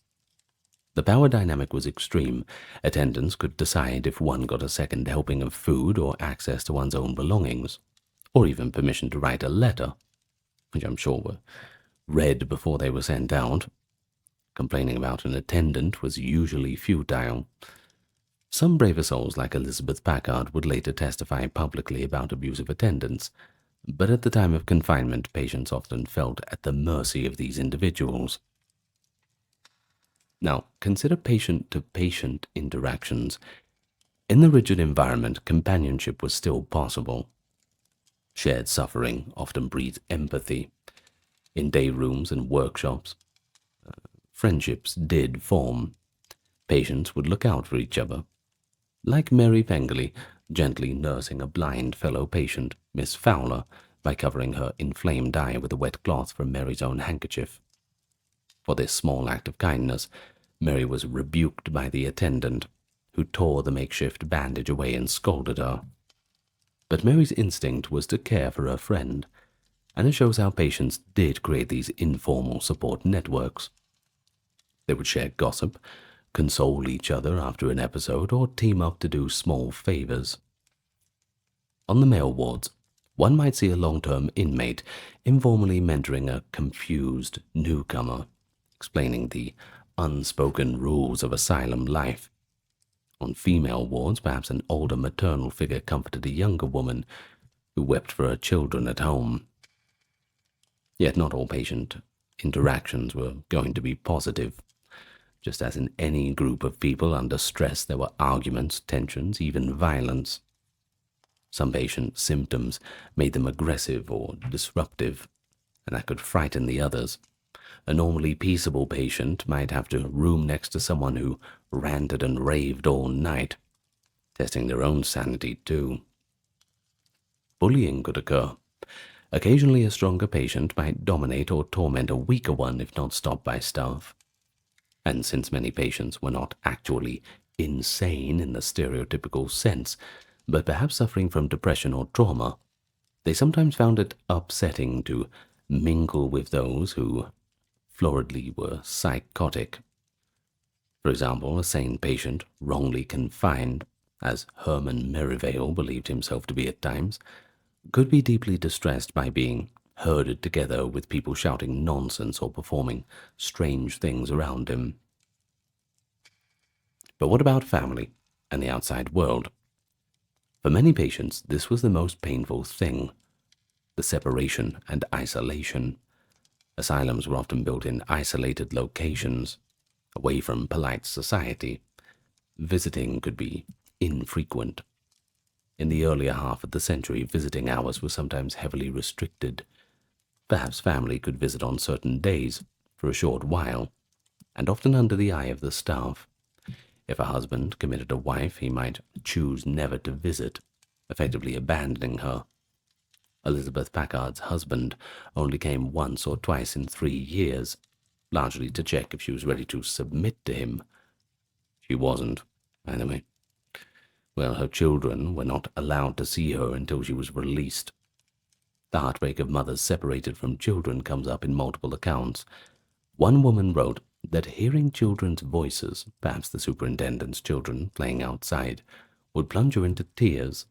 The power dynamic was extreme. Attendants could decide if one got a second helping of food or access to one's own belongings, or even permission to write a letter, which I'm sure were read before they were sent out. Complaining about an attendant was usually futile. Some braver souls like Elizabeth Packard would later testify publicly about abusive attendants, but at the time of confinement, patients often felt at the mercy of these individuals. Now, consider patient-to-patient interactions. In the rigid environment, companionship was still possible. Shared suffering often breeds empathy. In day rooms and workshops, friendships did form. Patients would look out for each other. Like Mary Bengali, gently nursing a blind fellow patient, Miss Fowler, by covering her inflamed eye with a wet cloth from Mary's own handkerchief. For this small act of kindness, Mary was rebuked by the attendant, who tore the makeshift bandage away and scolded her. But Mary's instinct was to care for her friend, and it shows how patients did create these informal support networks. They would share gossip, console each other after an episode, or team up to do small favors. On the male wards, one might see a long-term inmate informally mentoring a confused newcomer, explaining the unspoken rules of asylum life. On female wards, perhaps an older maternal figure comforted a younger woman who wept for her children at home. Yet not all patient interactions were going to be positive. Just as in any group of people under stress, there were arguments, tensions, even violence. Some patient symptoms made them aggressive or disruptive, and that could frighten the others. A normally peaceable patient might have to room next to someone who ranted and raved all night, testing their own sanity too. Bullying could occur. Occasionally a stronger patient might dominate or torment a weaker one if not stopped by staff. And since many patients were not actually insane in the stereotypical sense, but perhaps suffering from depression or trauma, they sometimes found it upsetting to mingle with those who floridly were psychotic. For example, a sane patient, wrongly confined, as Herman Merivale believed himself to be at times, could be deeply distressed by being herded together with people shouting nonsense or performing strange things around him. But what about family and the outside world? For many patients, this was the most painful thing, the separation and isolation. Asylums were often built in isolated locations, away from polite society. Visiting could be infrequent. In the earlier half of the century, visiting hours were sometimes heavily restricted. Perhaps family could visit on certain days, for a short while, and often under the eye of the staff. If a husband committed a wife, he might choose never to visit, effectively abandoning her. Elizabeth Packard's husband only came once or twice in 3 years, largely to check if she was ready to submit to him. She wasn't, anyway. Well, her children were not allowed to see her until she was released. The heartbreak of mothers separated from children comes up in multiple accounts. One woman wrote that hearing children's voices, perhaps the superintendent's children playing outside, would plunge her into tears,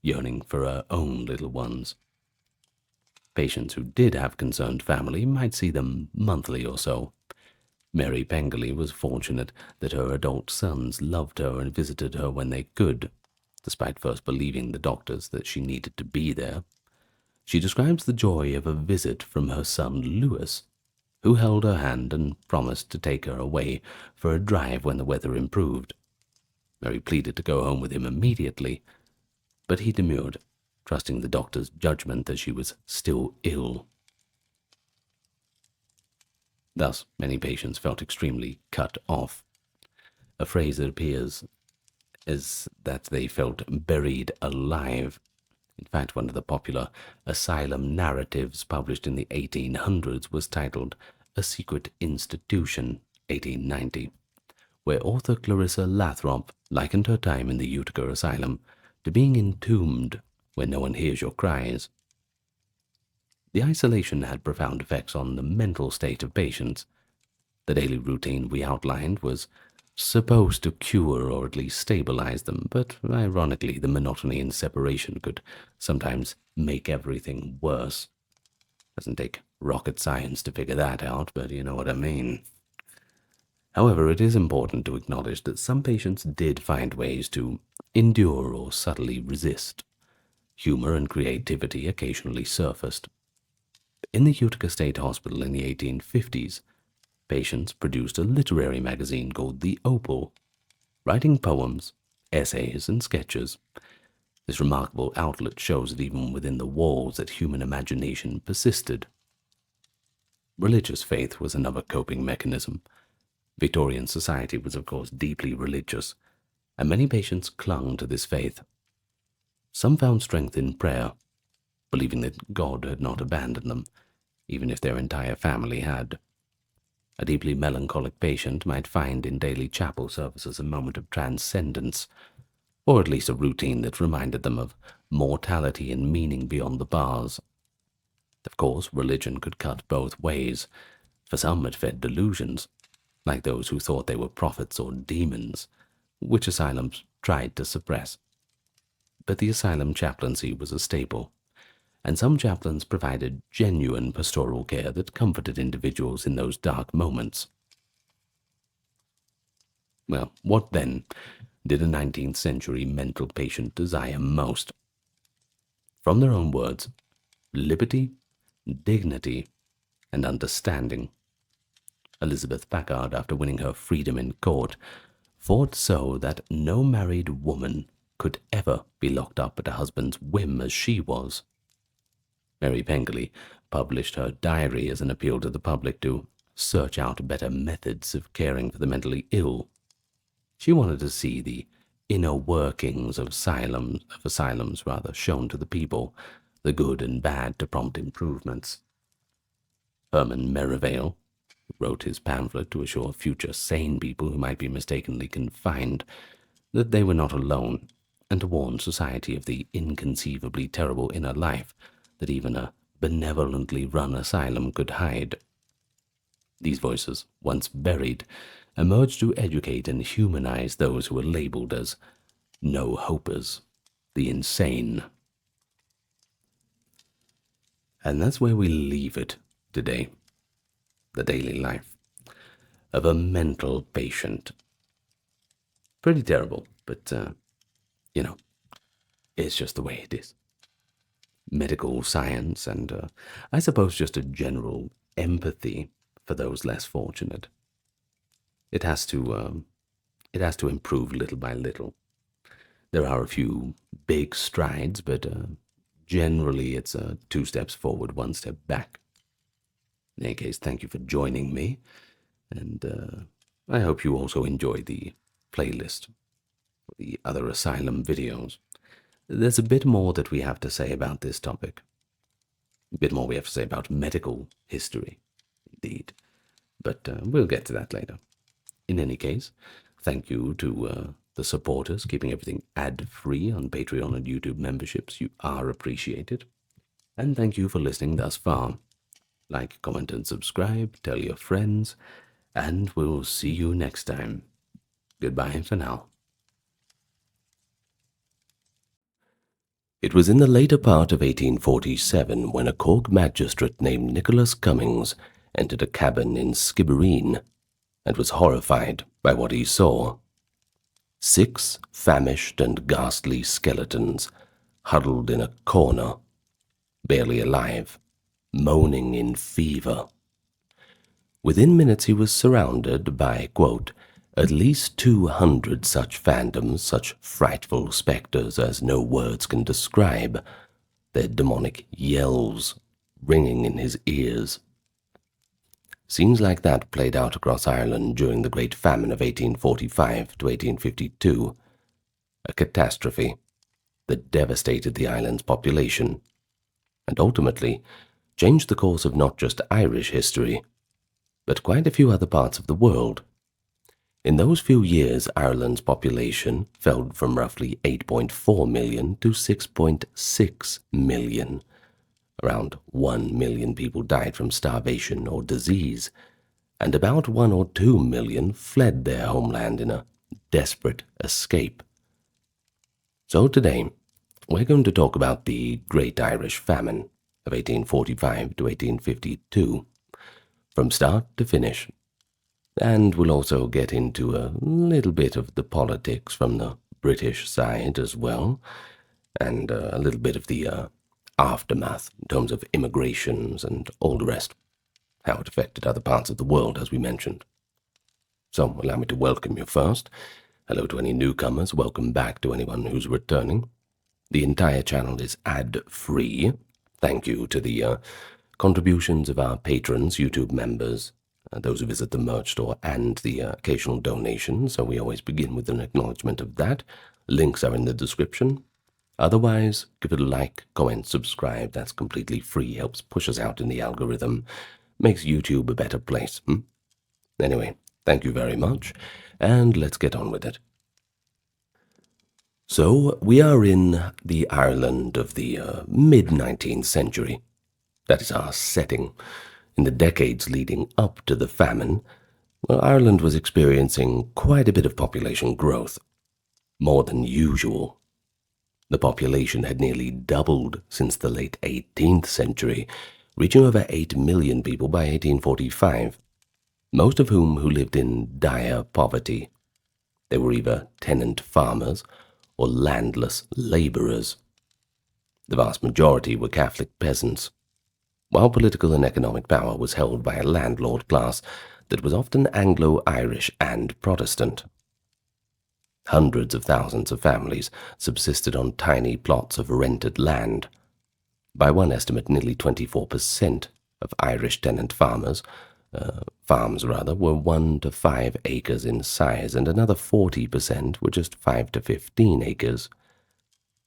yearning for her own little ones. Patients who did have concerned family might see them monthly or so. Mary Pengelly was fortunate that her adult sons loved her and visited her when they could, despite first believing the doctors that she needed to be there. She describes the joy of a visit from her son Louis, who held her hand and promised to take her away for a drive when the weather improved. Mary pleaded to go home with him immediately, but he demurred, trusting the doctor's judgment that she was still ill. Thus, many patients felt extremely cut off. A phrase that appears is that they felt buried alive. In fact, one of the popular asylum narratives published in the 1800s was titled A Secret Institution, 1890, where author Clarissa Lathrop likened her time in the Utica Asylum to being entombed where no one hears your cries. The isolation had profound effects on the mental state of patients. The daily routine we outlined was supposed to cure or at least stabilize them, but ironically the monotony and separation could sometimes make everything worse. Doesn't take rocket science to figure that out, but you know what I mean. However, it is important to acknowledge that some patients did find ways to endure or subtly resist. Humor and creativity occasionally surfaced. In the Utica State Hospital in the 1850s, patients produced a literary magazine called The Opal, writing poems, essays, and sketches. This remarkable outlet shows that even within the walls that human imagination persisted. Religious faith was another coping mechanism. Victorian society was, of course, deeply religious, and many patients clung to this faith. Some found strength in prayer, believing that God had not abandoned them, even if their entire family had. A deeply melancholic patient might find in daily chapel services a moment of transcendence, or at least a routine that reminded them of mortality and meaning beyond the bars. Of course, religion could cut both ways. For some it fed delusions, like those who thought they were prophets or demons, which asylums tried to suppress. But the asylum chaplaincy was a staple, and some chaplains provided genuine pastoral care that comforted individuals in those dark moments. Well, what then did a 19th century mental patient desire most? From their own words, liberty, dignity, and understanding. Elizabeth Packard, after winning her freedom in court, fought so that no married woman could ever be locked up at a husband's whim as she was. Mary Pengelly published her diary as an appeal to the public to search out better methods of caring for the mentally ill. She wanted to see the inner workings of asylums shown to the people, the good and bad to prompt improvements. Herman Merivale, who wrote his pamphlet to assure future sane people who might be mistakenly confined that they were not alone, and to warn society of the inconceivably terrible inner life that even a benevolently run asylum could hide. These voices, once buried, emerged to educate and humanize those who were labeled as no-hopers, the insane. And that's where we leave it today, the daily life of a mental patient. Pretty terrible, but, it's just the way it is. Medical science and, I suppose, just a general empathy for those less fortunate. It has to improve little by little. There are a few big strides, but generally it's 2 steps forward, 1 step back. In any case, thank you for joining me, and I hope you also enjoy the playlist for the other asylum videos. There's a bit more that we have to say about this topic. A bit more we have to say about medical history, indeed. But we'll get to that later. In any case, thank you to the supporters, keeping everything ad-free on Patreon and YouTube memberships. You are appreciated. And thank you for listening thus far. Like, comment, and subscribe. Tell your friends. And we'll see you next time. Goodbye for now. It was in the later part of 1847 when a Cork magistrate named Nicholas Cummings entered a cabin in Skibbereen and was horrified by what he saw. 6 famished and ghastly skeletons huddled in a corner, barely alive, moaning in fever. Within minutes he was surrounded by, quote, at least 200 such phantoms, such frightful spectres as no words can describe, their demonic yells ringing in his ears. Scenes like that played out across Ireland during the Great Famine of 1845 to 1852, a catastrophe that devastated the island's population and ultimately changed the course of not just Irish history, but quite a few other parts of the world. In those few years, Ireland's population fell from roughly 8.4 million to 6.6 million. Around 1 million people died from starvation or disease, and about 1 or 2 million fled their homeland in a desperate escape. So today, we're going to talk about the Great Irish Famine of 1845 to 1852, from start to finish. And we'll also get into a little bit of the politics from the British side as well, and a little bit of the aftermath in terms of immigrations and all the rest, how it affected other parts of the world, as we mentioned. So allow me to welcome you first. Hello to any newcomers, welcome back to anyone who's returning. The entire channel is ad-free. Thank you to the contributions of our patrons, YouTube members, those who visit the merch store, and the occasional donations, so we always begin with an acknowledgement of that. Links are in the description. Otherwise, give it a like, comment, subscribe. That's completely free, helps push us out in the algorithm, makes YouTube a better place. Anyway, thank you very much, and let's get on with it. So, we are in the Ireland of the mid-19th century. That is our setting. In the decades leading up to the famine, well, Ireland was experiencing quite a bit of population growth, more than usual. The population had nearly doubled since the late 18th century, reaching over 8 million people by 1845, most of whom who lived in dire poverty. They were either tenant farmers or landless labourers. The vast majority were Catholic peasants, while political and economic power was held by a landlord class that was often Anglo-Irish and Protestant. Hundreds of thousands of families subsisted on tiny plots of rented land. By one estimate, nearly 24% of Irish tenant farms were 1 to 5 acres in size, and another 40% were just 5 to 15 acres.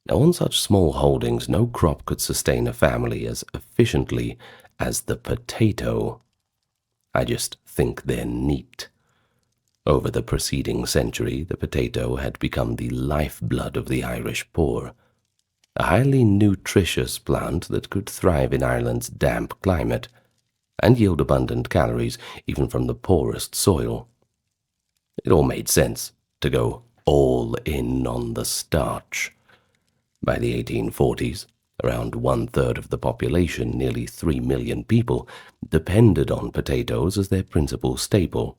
Now, on such small holdings, no crop could sustain a family as efficiently as the potato. I just think they're neat. Over the preceding century, the potato had become the lifeblood of the Irish poor, a highly nutritious plant that could thrive in Ireland's damp climate and yield abundant calories even from the poorest soil. It all made sense to go all in on the starch. By the 1840s, around 1/3 of the population, nearly 3 million people, depended on potatoes as their principal staple,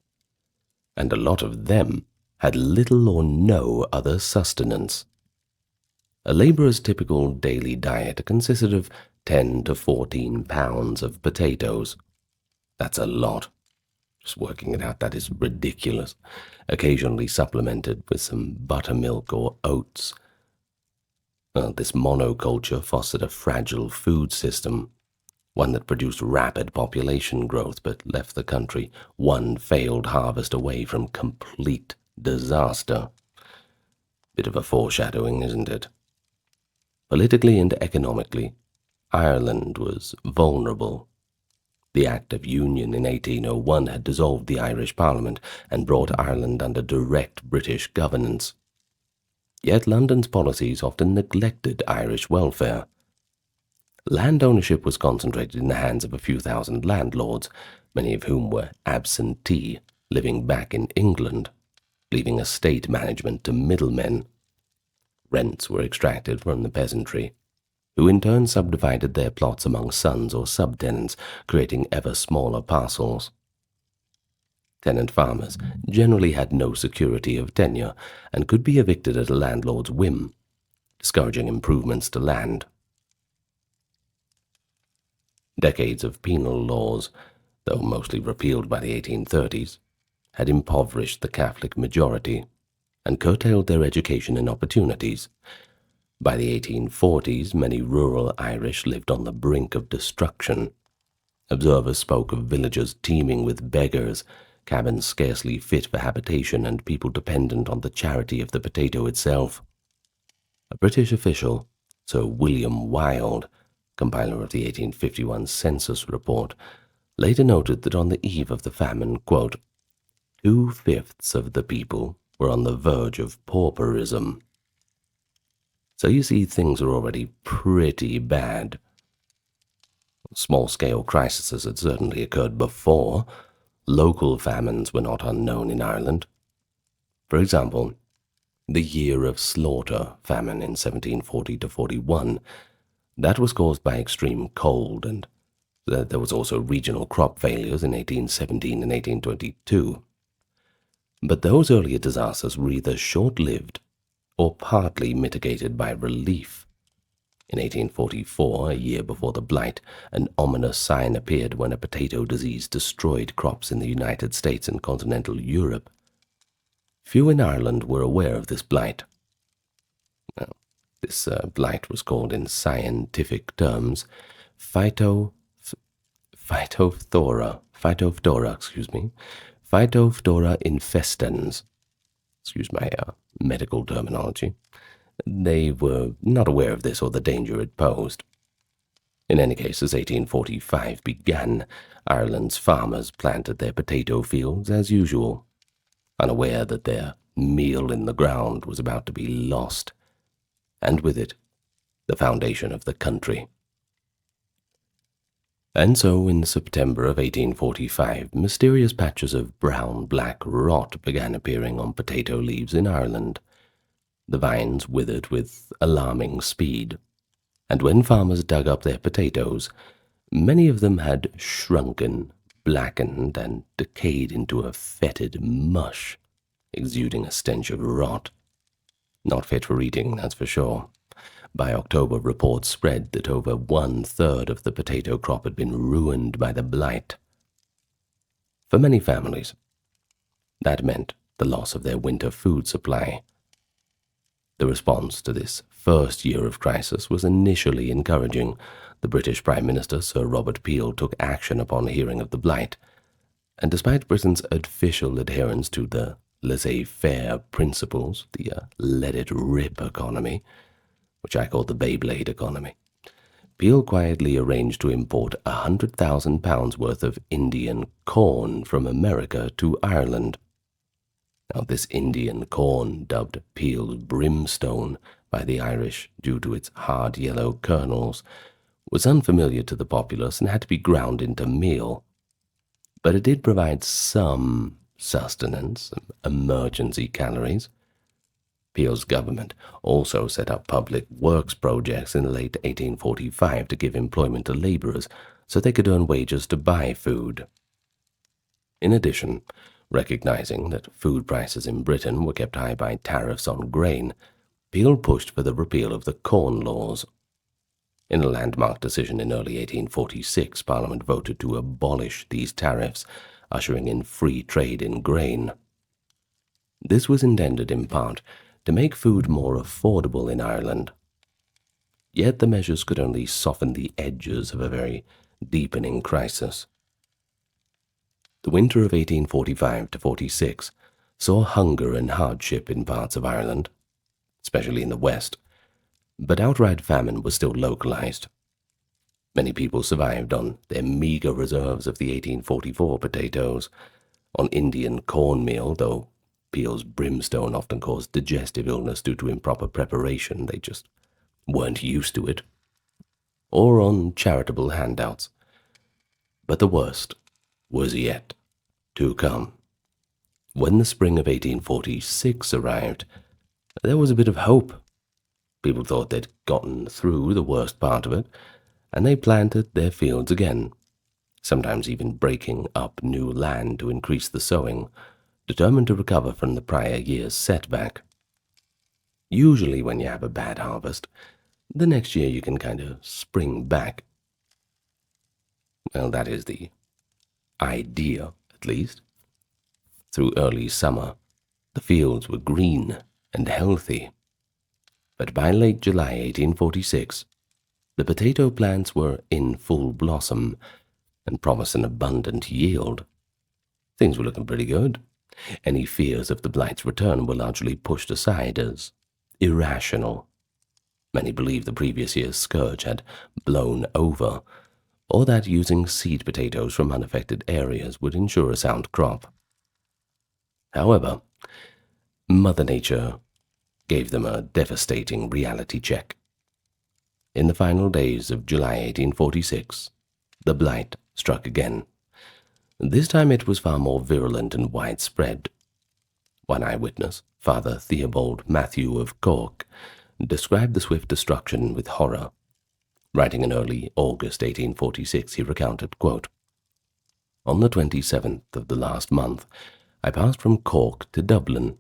and a lot of them had little or no other sustenance. A labourer's typical daily diet consisted of 10 to 14 pounds of potatoes. That's a lot. Just working it out, that is ridiculous. Occasionally supplemented with some buttermilk or oats, This monoculture fostered a fragile food system, one that produced rapid population growth but left the country one failed harvest away from complete disaster. Bit of a foreshadowing, isn't it? Politically and economically, Ireland was vulnerable. The Act of Union in 1801 had dissolved the Irish Parliament and brought Ireland under direct British governance. Yet London's policies often neglected Irish welfare. Land ownership was concentrated in the hands of a few thousand landlords, many of whom were absentee, living back in England, leaving estate management to middlemen. Rents were extracted from the peasantry, who in turn subdivided their plots among sons or subtenants, creating ever smaller parcels. Tenant farmers generally had no security of tenure and could be evicted at a landlord's whim, discouraging improvements to land. Decades of penal laws, though mostly repealed by the 1830s, had impoverished the Catholic majority and curtailed their education and opportunities. By the 1840s, many rural Irish lived on the brink of destruction. Observers spoke of villages teeming with beggars, cabins scarcely fit for habitation, and people dependent on the charity of the potato itself. A British official, Sir William Wilde, compiler of the 1851 census report, later noted that on the eve of the famine, quote, 2/5 of the people were on the verge of pauperism. So you see, things are already pretty bad. Small-scale crises had certainly occurred before. Local famines were not unknown in Ireland. For example, the Year of Slaughter famine in 1740–41. That was caused by extreme cold, and there was also regional crop failures in 1817 and 1822. But those earlier disasters were either short-lived or partly mitigated by relief. In 1844, a year before the Blight, an ominous sign appeared when a potato disease destroyed crops in the United States and continental Europe. Few in Ireland were aware of this blight. Well, this blight was called in scientific terms Phytophthora infestans. Excuse my medical terminology. They were not aware of this or the danger it posed. In any case, as 1845 began, Ireland's farmers planted their potato fields as usual, unaware that their meal in the ground was about to be lost, and with it, the foundation of the country. And so, in September of 1845, mysterious patches of brown-black rot began appearing on potato leaves in Ireland. The vines withered with alarming speed, and when farmers dug up their potatoes, many of them had shrunken, blackened, and decayed into a fetid mush, exuding a stench of rot. Not fit for eating, that's for sure. By October, reports spread that over 1/3 of the potato crop had been ruined by the blight. For many families, that meant the loss of their winter food supply. The response to this first year of crisis was initially encouraging. The British Prime Minister, Sir Robert Peel, took action upon hearing of the blight, and despite Britain's official adherence to the laissez-faire principles, the let-it-rip economy, which I call the Beyblade economy, Peel quietly arranged to import £100,000 worth of Indian corn from America to Ireland. Now, this Indian corn, dubbed Peel's brimstone by the Irish due to its hard yellow kernels, was unfamiliar to the populace and had to be ground into meal. But it did provide some sustenance, emergency calories. Peel's government also set up public works projects in the late 1845 to give employment to laborers so they could earn wages to buy food. In addition, recognizing that food prices in Britain were kept high by tariffs on grain, Peel pushed for the repeal of the Corn Laws. In a landmark decision in early 1846, Parliament voted to abolish these tariffs, ushering in free trade in grain. This was intended in part to make food more affordable in Ireland. Yet the measures could only soften the edges of a very deepening crisis. The winter of 1845 to 46 saw hunger and hardship in parts of Ireland, especially in the west, but outright famine was still localized. Many people survived on their meager reserves of the 1844 potatoes, on Indian cornmeal, though Peel's brimstone often caused digestive illness due to improper preparation. They just weren't used to it. Or on charitable handouts. But the worst was yet to come. When the spring of 1846 arrived, there was a bit of hope. People thought they'd gotten through the worst part of it, and they planted their fields again, sometimes even breaking up new land to increase the sowing, determined to recover from the prior year's setback. Usually when you have a bad harvest, the next year you can kind of spring back. Well, that is the idea, at least. Through early summer, the fields were green and healthy. But by late July 1846, the potato plants were in full blossom and promised an abundant yield. Things were looking pretty good. Any fears of the blight's return were largely pushed aside as irrational. Many believed the previous year's scourge had blown over, or that using seed potatoes from unaffected areas would ensure a sound crop. However, Mother Nature gave them a devastating reality check. In the final days of July 1846, the blight struck again. This time it was far more virulent and widespread. One eyewitness, Father Theobald Matthew of Cork, described the swift destruction with horror. Writing in early August 1846, he recounted, quote, "On the 27th of the last month, I passed from Cork to Dublin,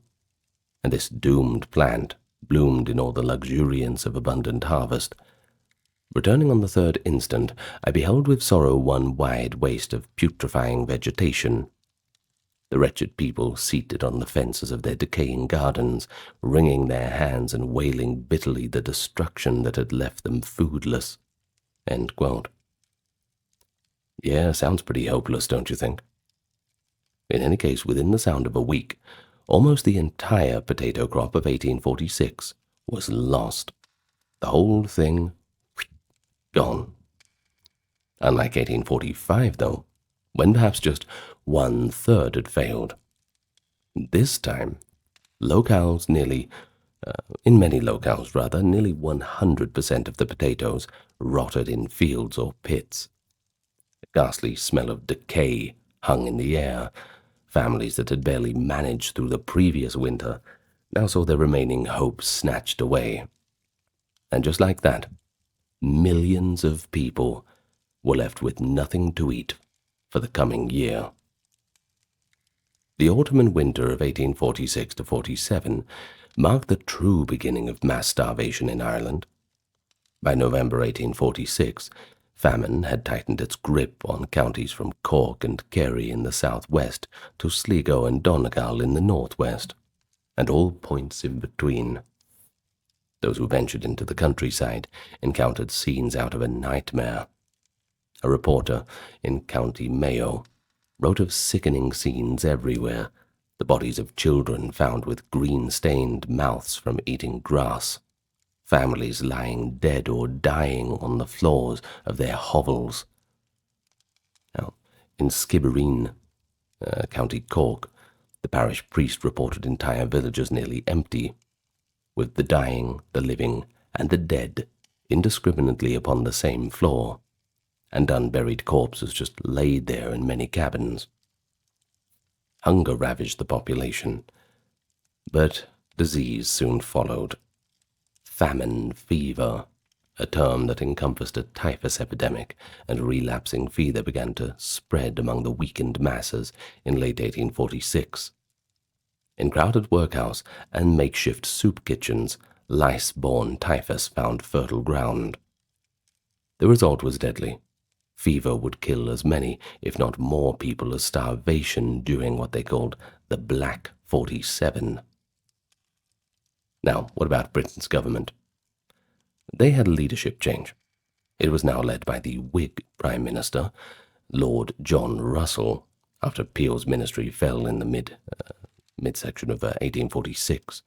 and this doomed plant bloomed in all the luxuriance of abundant harvest. Returning on the 3rd instant, I beheld with sorrow one wide waste of putrefying vegetation. The wretched people seated on the fences of their decaying gardens, wringing their hands and wailing bitterly the destruction that had left them foodless." End quote. Yeah, sounds pretty hopeless, don't you think? In any case, within the sound of a week, almost the entire potato crop of 1846 was lost. The whole thing gone. Unlike 1845, though, when perhaps just 1/3 had failed. This time, in many locales rather, nearly 100% of the potatoes rotted in fields or pits. A ghastly smell of decay hung in the air. Families that had barely managed through the previous winter now saw their remaining hopes snatched away. And just like that, millions of people were left with nothing to eat for the coming year. The autumn and winter of 1846 to 47 marked the true beginning of mass starvation in Ireland. By November 1846, famine had tightened its grip on counties from Cork and Kerry in the southwest to Sligo and Donegal in the northwest, and all points in between. Those who ventured into the countryside encountered scenes out of a nightmare. A reporter in County Mayo wrote of sickening scenes everywhere, the bodies of children found with green-stained mouths from eating grass, families lying dead or dying on the floors of their hovels. Now, in Skibbereen, County Cork, the parish priest reported entire villages nearly empty, with the dying, the living, and the dead indiscriminately upon the same floor, and unburied corpses just laid there in many cabins. Hunger ravaged the population, but disease soon followed. Famine fever, a term that encompassed a typhus epidemic, and relapsing fever began to spread among the weakened masses in late 1846. In crowded workhouse and makeshift soup kitchens, lice-borne typhus found fertile ground. The result was deadly. Fever would kill as many, if not more people as starvation during what they called the Black 47. Now, what about Britain's government? They had a leadership change. It was now led by the Whig Prime Minister, Lord John Russell, after Peel's ministry fell in the midsection of 1846.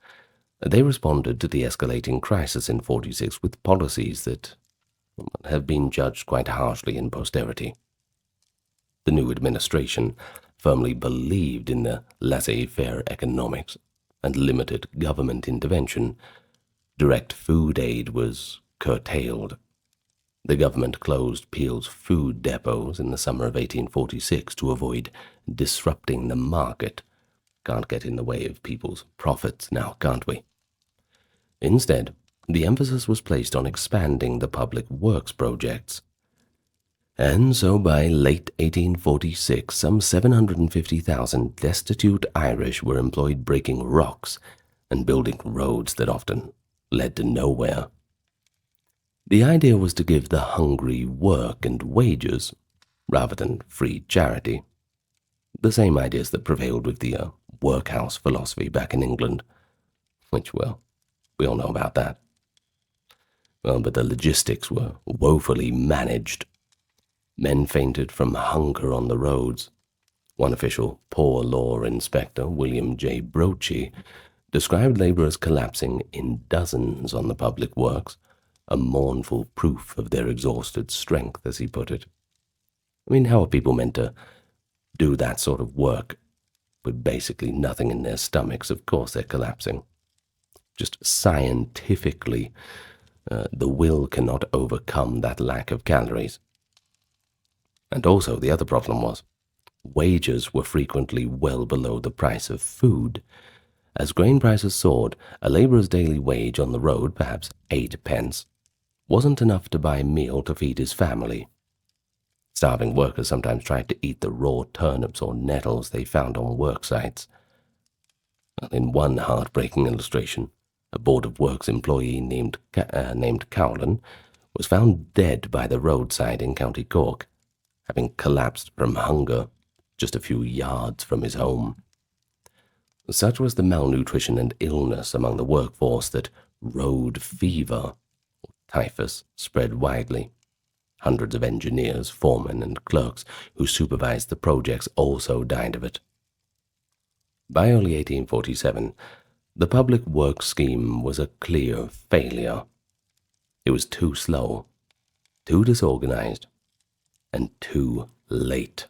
They responded to the escalating crisis in 46 with policies that have been judged quite harshly in posterity. The new administration firmly believed in the laissez-faire economics and limited government intervention. Direct food aid was curtailed. The government closed Peel's food depots in the summer of 1846 to avoid disrupting the market. Can't get in the way of people's profits now, can't we? Instead, the emphasis was placed on expanding the public works projects. And so by late 1846, some 750,000 destitute Irish were employed breaking rocks and building roads that often led to nowhere. The idea was to give the hungry work and wages rather than free charity. The same ideas that prevailed with the workhouse philosophy back in England, which, well, we all know about that. Well, but the logistics were woefully managed. Men fainted from hunger on the roads. One official, poor law inspector William J. Brochie, described laborers collapsing in dozens on the public works, a mournful proof of their exhausted strength, as he put it. I mean, how are people meant to do that sort of work with basically nothing in their stomachs? Of course they're collapsing. Just scientifically, the will cannot overcome that lack of calories. And also the other problem was, wages were frequently well below the price of food. As grain prices soared, a labourer's daily wage on the road, perhaps 8 pence, wasn't enough to buy a meal to feed his family. Starving workers sometimes tried to eat the raw turnips or nettles they found on work sites. In one heartbreaking illustration, a Board of Works employee named Cowlan was found dead by the roadside in County Cork, having collapsed from hunger just a few yards from his home. Such was the malnutrition and illness among the workforce that road fever, or typhus, spread widely. Hundreds of engineers, foremen, and clerks who supervised the projects also died of it. By early 1847, the public works scheme was a clear failure. It was too slow, too disorganized, and too late.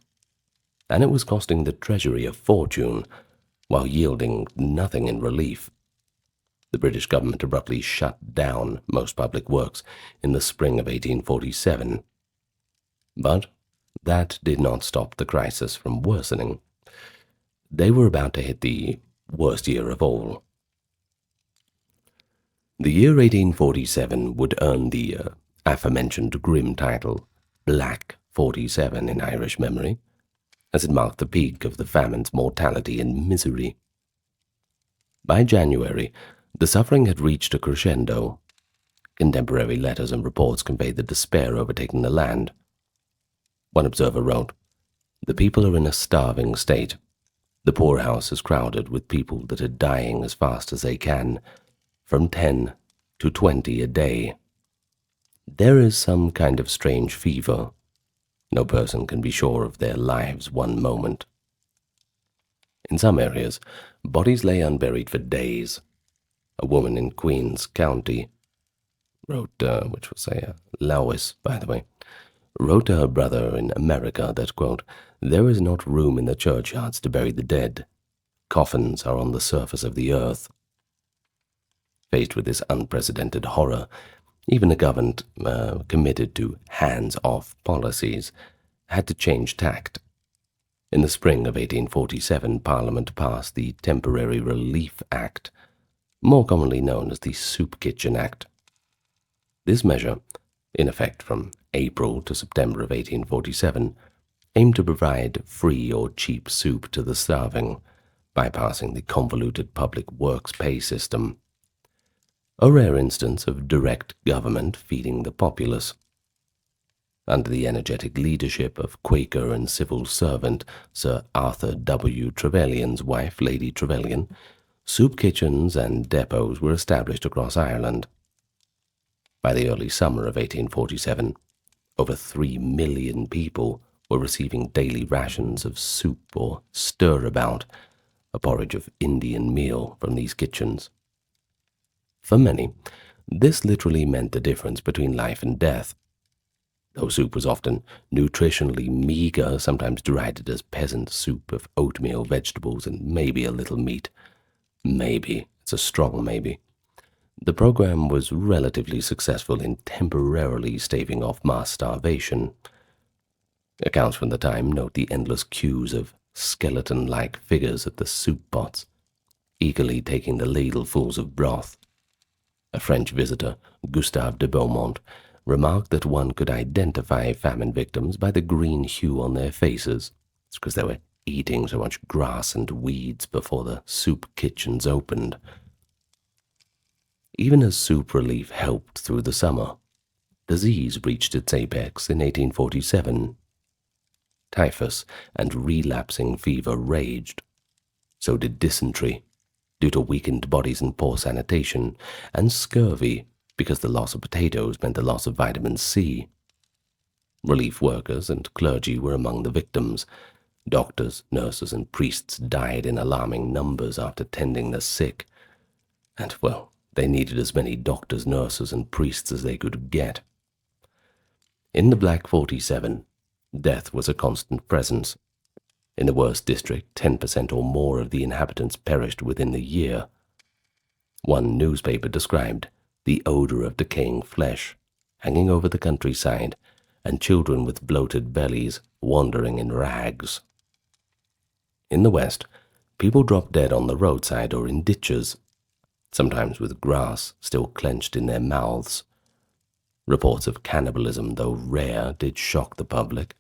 And it was costing the Treasury a fortune, while yielding nothing in relief. The British government abruptly shut down most public works in the spring of 1847. But that did not stop the crisis from worsening. They were about to hit the worst year of all. The year 1847 would earn the aforementioned grim title, Black 47 in Irish memory, as it marked the peak of the famine's mortality and misery. By January, the suffering had reached a crescendo. Contemporary letters and reports conveyed the despair overtaking the land. One observer wrote, "The people are in a starving state. The poorhouse is crowded with people that are dying as fast as they can, from 10 to 20 a day. There is some kind of strange fever. No person can be sure of their lives one moment." In some areas, bodies lay unburied for days. A woman in Queens County wrote, which was Lowis, by the way, wrote to her brother in America that, quote, "There is not room in the churchyards to bury the dead. Coffins are on the surface of the earth." Faced with this unprecedented horror, even a government committed to hands-off policies had to change tact. In the spring of 1847, Parliament passed the Temporary Relief Act, more commonly known as the Soup Kitchen Act. This measure, in effect from April to September of 1847, aimed to provide free or cheap soup to the starving, bypassing the convoluted public works pay system. A rare instance of direct government feeding the populace. Under the energetic leadership of Quaker and civil servant Sir Arthur W. Trevelyan's wife, Lady Trevelyan, soup kitchens and depots were established across Ireland. By the early summer of 1847, over 3 million people were receiving daily rations of soup or stirabout, a porridge of Indian meal, from these kitchens. For many, this literally meant the difference between life and death. Though soup was often nutritionally meager, sometimes derided as peasant soup of oatmeal, vegetables, and maybe a little meat. Maybe, it's a strong maybe. The program was relatively successful in temporarily staving off mass starvation. Accounts from the time note the endless queues of skeleton-like figures at the soup pots, eagerly taking the ladlefuls of broth. A French visitor, Gustave de Beaumont, remarked that one could identify famine victims by the green hue on their faces. It's because they were eating so much grass and weeds before the soup kitchens opened. Even as soup relief helped through the summer, disease reached its apex in 1847. Typhus and relapsing fever raged. So did dysentery, due to weakened bodies and poor sanitation, and scurvy, because the loss of potatoes meant the loss of vitamin C. Relief workers and clergy were among the victims. Doctors, nurses, and priests died in alarming numbers after tending the sick. And, well, they needed as many doctors, nurses, and priests as they could get. In the Black 47, death was a constant presence. In the worst district, 10% or more of the inhabitants perished within the year. One newspaper described the odor of decaying flesh hanging over the countryside, and children with bloated bellies wandering in rags. In the West, people dropped dead on the roadside or in ditches, sometimes with grass still clenched in their mouths. Reports of cannibalism, though rare, did shock the public.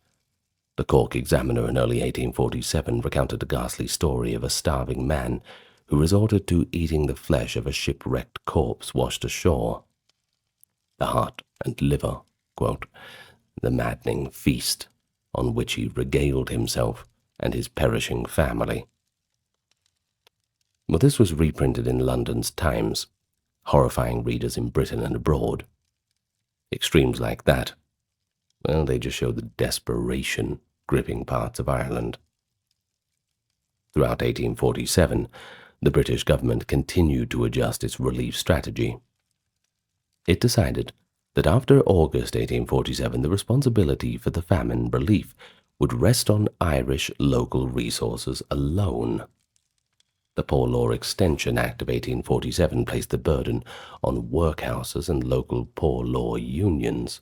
The Cork Examiner in early 1847 recounted a ghastly story of a starving man who resorted to eating the flesh of a shipwrecked corpse washed ashore. The heart and liver, quote, the maddening feast on which he regaled himself and his perishing family. Well, this was reprinted in London's Times, horrifying readers in Britain and abroad. Extremes like that, well, they just show the desperation gripping parts of Ireland. Throughout 1847, the British government continued to adjust its relief strategy. It decided that after August 1847, the responsibility for the famine relief would rest on Irish local resources alone. The Poor Law Extension Act of 1847 placed the burden on workhouses and local poor law unions.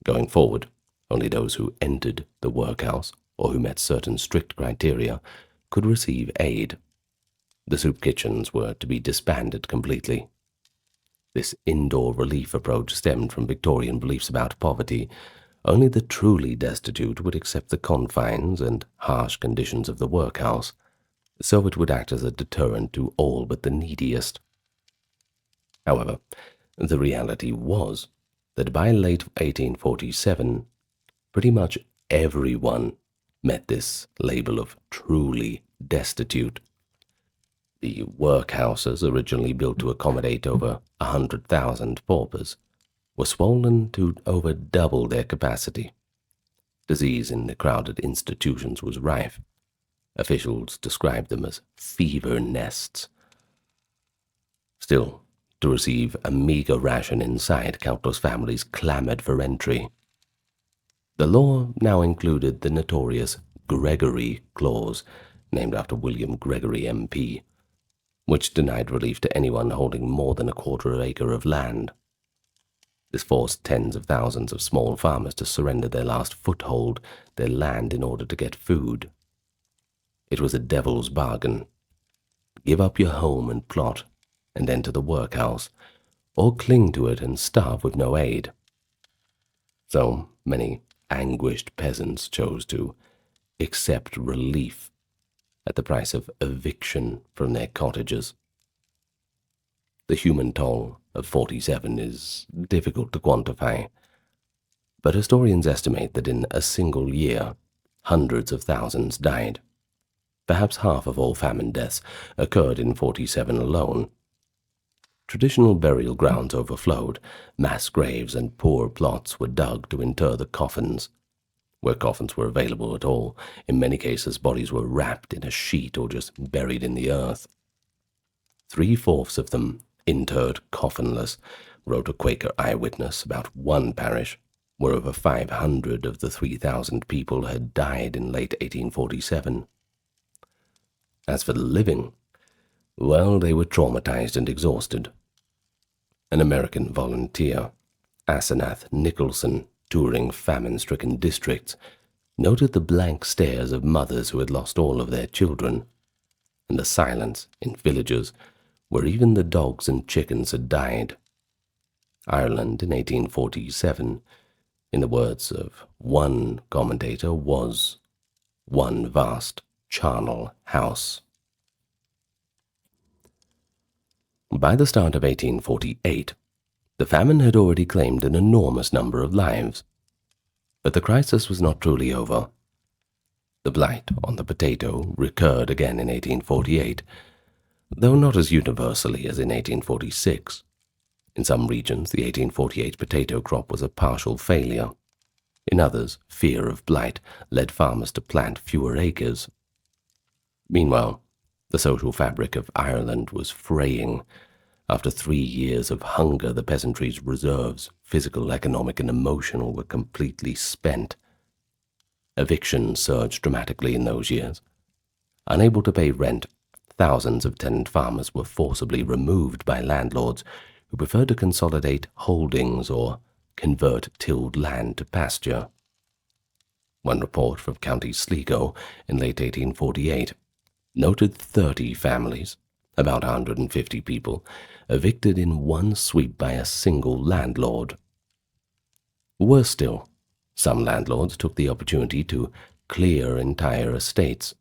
Going forward, only those who entered the workhouse or who met certain strict criteria could receive aid. The soup kitchens were to be disbanded completely. This indoor relief approach stemmed from Victorian beliefs about poverty. Only the truly destitute would accept the confines and harsh conditions of the workhouse, so it would act as a deterrent to all but the neediest. However, the reality was that by late 1847, pretty much everyone met this label of truly destitute. The workhouses, originally built to accommodate over 100,000 paupers, were swollen to over double their capacity. Disease in the crowded institutions was rife. Officials described them as fever nests. Still, to receive a meager ration inside, countless families clamored for entry. The law now included the notorious Gregory Clause, named after William Gregory MP, which denied relief to anyone holding more than a quarter acre of land. This forced tens of thousands of small farmers to surrender their last foothold, their land, in order to get food. It was a devil's bargain. Give up your home and plot, and enter the workhouse, or cling to it and starve with no aid. So many anguished peasants chose to accept relief at the price of eviction from their cottages. The human toll of 47 is difficult to quantify, but historians estimate that in a single year, hundreds of thousands died. Perhaps half of all famine deaths occurred in 47 alone. Traditional burial grounds overflowed, mass graves and poor plots were dug to inter the coffins. Where coffins were available at all, in many cases bodies were wrapped in a sheet or just buried in the earth. 3/4 of them interred coffinless, wrote a Quaker eyewitness about one parish, where over 500 of the 3,000 people had died in late 1847. As for the living, well, they were traumatized and exhausted. An American volunteer, Asenath Nicholson, touring famine-stricken districts, noted the blank stares of mothers who had lost all of their children, and the silence in villages where even the dogs and chickens had died. Ireland in 1847, in the words of one commentator, was one vast charnel house. By the start of 1848, the famine had already claimed an enormous number of lives. But the crisis was not truly over. The blight on the potato recurred again in 1848, though not as universally as in 1846. In some regions, the 1848 potato crop was a partial failure. In others, fear of blight led farmers to plant fewer acres. Meanwhile, the social fabric of Ireland was fraying. After 3 years of hunger, the peasantry's reserves, physical, economic, and emotional, were completely spent. Evictions surged dramatically in those years. Unable to pay rent, thousands of tenant farmers were forcibly removed by landlords who preferred to consolidate holdings or convert tilled land to pasture. One report from County Sligo in late 1848 noted 30 families, about 150 people, evicted in one sweep by a single landlord. Worse still, some landlords took the opportunity to clear entire estates.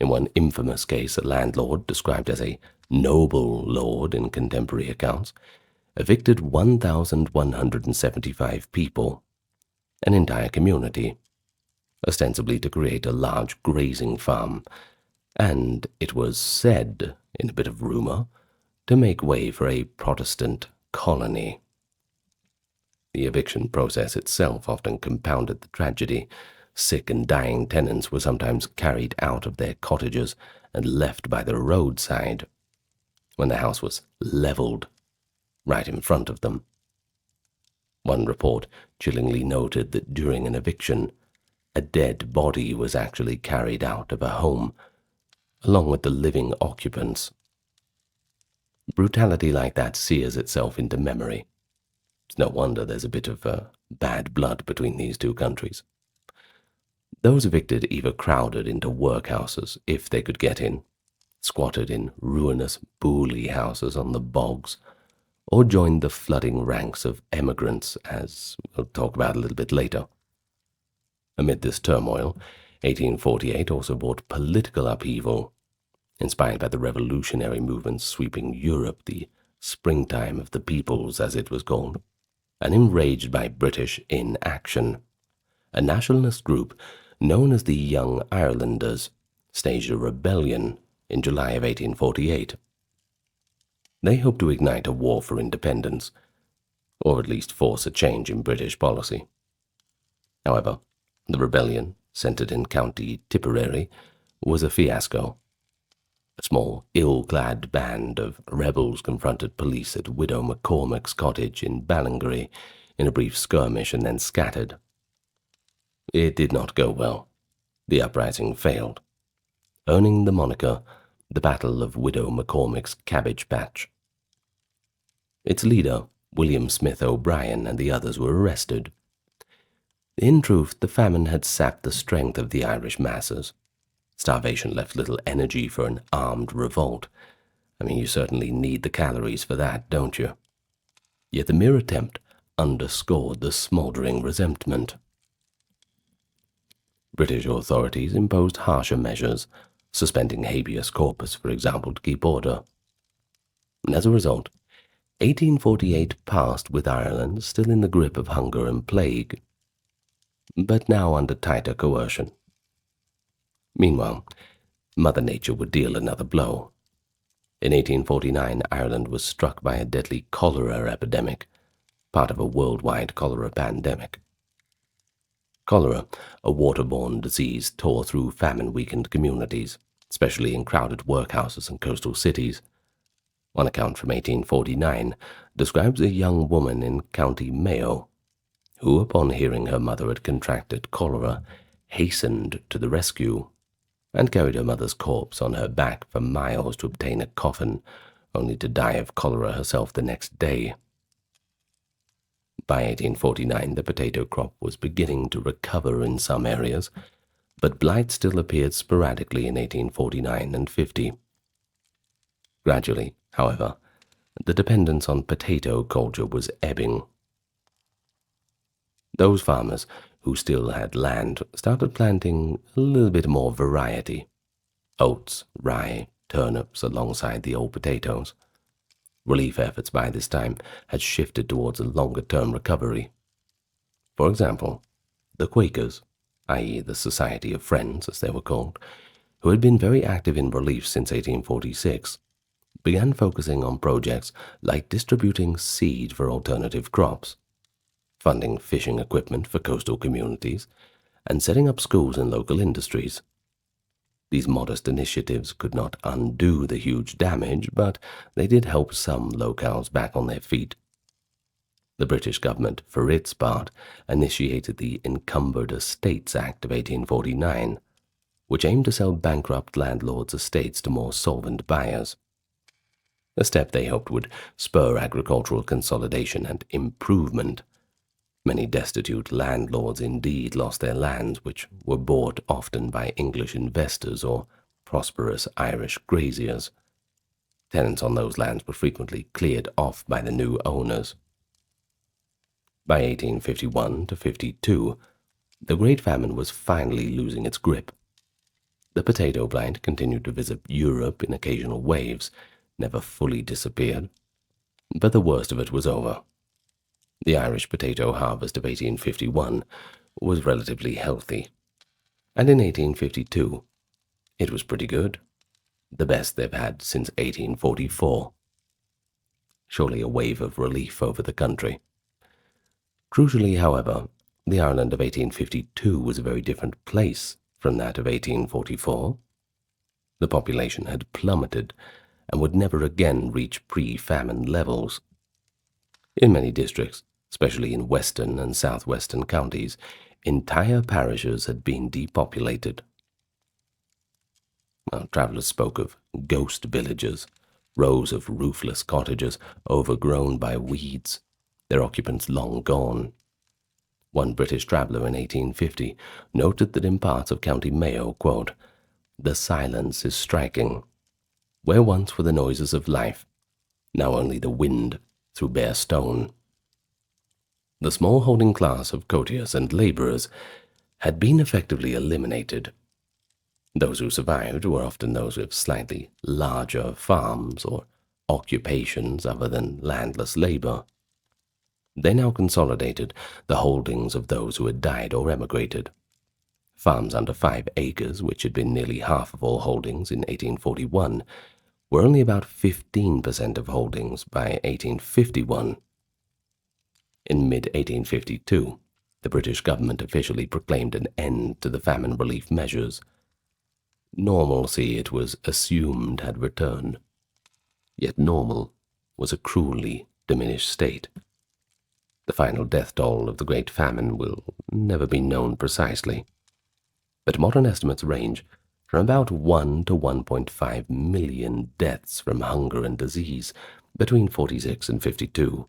In one infamous case, a landlord, described as a noble lord in contemporary accounts, evicted 1,175 people, an entire community, ostensibly to create a large grazing farm, and it was said, in a bit of rumor, to make way for a Protestant colony. The eviction process itself often compounded the tragedy. Sick and dying tenants were sometimes carried out of their cottages and left by the roadside, when the house was leveled right in front of them. One report chillingly noted that during an eviction, a dead body was actually carried out of a home, along with the living occupants. Brutality like that sears itself into memory. It's no wonder there's a bit of bad blood between these two countries. Those evicted either crowded into workhouses, if they could get in, squatted in ruinous boolie houses on the bogs, or joined the flooding ranks of emigrants, as we'll talk about a little bit later. Amid this turmoil, 1848 also brought political upheaval. Inspired by the revolutionary movements sweeping Europe, the springtime of the peoples, as it was called, and enraged by British inaction, a nationalist group known as the Young Irelanders staged a rebellion in July of 1848. They hoped to ignite a war for independence, or at least force a change in British policy. However, the rebellion, centered in County Tipperary, was a fiasco. A small, ill-clad band of rebels confronted police at Widow McCormick's cottage in Ballingarry in a brief skirmish and then scattered. It did not go well. The uprising failed, earning the moniker the Battle of Widow McCormick's Cabbage Patch. Its leader, William Smith O'Brien, and the others were arrested. In truth, the famine had sapped the strength of the Irish masses. Starvation left little energy for an armed revolt. I mean, you certainly need the calories for that, don't you? Yet the mere attempt underscored the smouldering resentment. British authorities imposed harsher measures, suspending habeas corpus, for example, to keep order. And as a result, 1848 passed with Ireland still in the grip of hunger and plague, but now under tighter coercion. Meanwhile, Mother Nature would deal another blow. In 1849, Ireland was struck by a deadly cholera epidemic, part of a worldwide cholera pandemic. Cholera, a waterborne disease, tore through famine-weakened communities, especially in crowded workhouses and coastal cities. One account from 1849 describes a young woman in County Mayo who, upon hearing her mother had contracted cholera, hastened to the rescue and carried her mother's corpse on her back for miles to obtain a coffin, only to die of cholera herself the next day. By 1849, the potato crop was beginning to recover in some areas, but blight still appeared sporadically in 1849 and 50. Gradually, however, the dependence on potato culture was ebbing. Those farmers who still had land started planting a little bit more variety: oats, rye, turnips alongside the old potatoes. Relief efforts by this time had shifted towards a longer-term recovery. For example, the Quakers, i.e. the Society of Friends as they were called, who had been very active in relief since 1846, began focusing on projects like distributing seed for alternative crops, funding fishing equipment for coastal communities, and setting up schools and local industries. These modest initiatives could not undo the huge damage, but they did help some locales back on their feet. The British government, for its part, initiated the Encumbered Estates Act of 1849, which aimed to sell bankrupt landlords' estates to more solvent buyers, a step they hoped would spur agricultural consolidation and improvement. Many destitute landlords indeed lost their lands, which were bought often by English investors or prosperous Irish graziers. Tenants on those lands were frequently cleared off by the new owners. By 1851 to 52, the Great Famine was finally losing its grip. The potato blight continued to visit Europe in occasional waves, never fully disappeared, but the worst of it was over. The Irish potato harvest of 1851 was relatively healthy, and in 1852 it was pretty good, the best they've had since 1844. Surely a wave of relief over the country. Crucially, however, the Ireland of 1852 was a very different place from that of 1844. The population had plummeted and would never again reach pre-famine levels. In many districts, especially in western and southwestern counties, entire parishes had been depopulated. Travelers spoke of ghost villages, rows of roofless cottages overgrown by weeds, their occupants long gone. One British traveler in 1850 noted that in parts of County Mayo, quote, "The silence is striking. Where once were the noises of life, now only the wind through bare stone." The small-holding class of courtiers and labourers had been effectively eliminated. Those who survived were often those with slightly larger farms or occupations other than landless labour. They now consolidated the holdings of those who had died or emigrated. Farms under 5 acres, which had been nearly half of all holdings in 1841, were only about 15% of holdings by 1851. In mid-1852, the British government officially proclaimed an end to the famine relief measures. Normalcy, it was assumed, had returned. Yet normal was a cruelly diminished state. The final death toll of the Great Famine will never be known precisely, but modern estimates range from about 1 to 1.5 million deaths from hunger and disease between 46 and 52.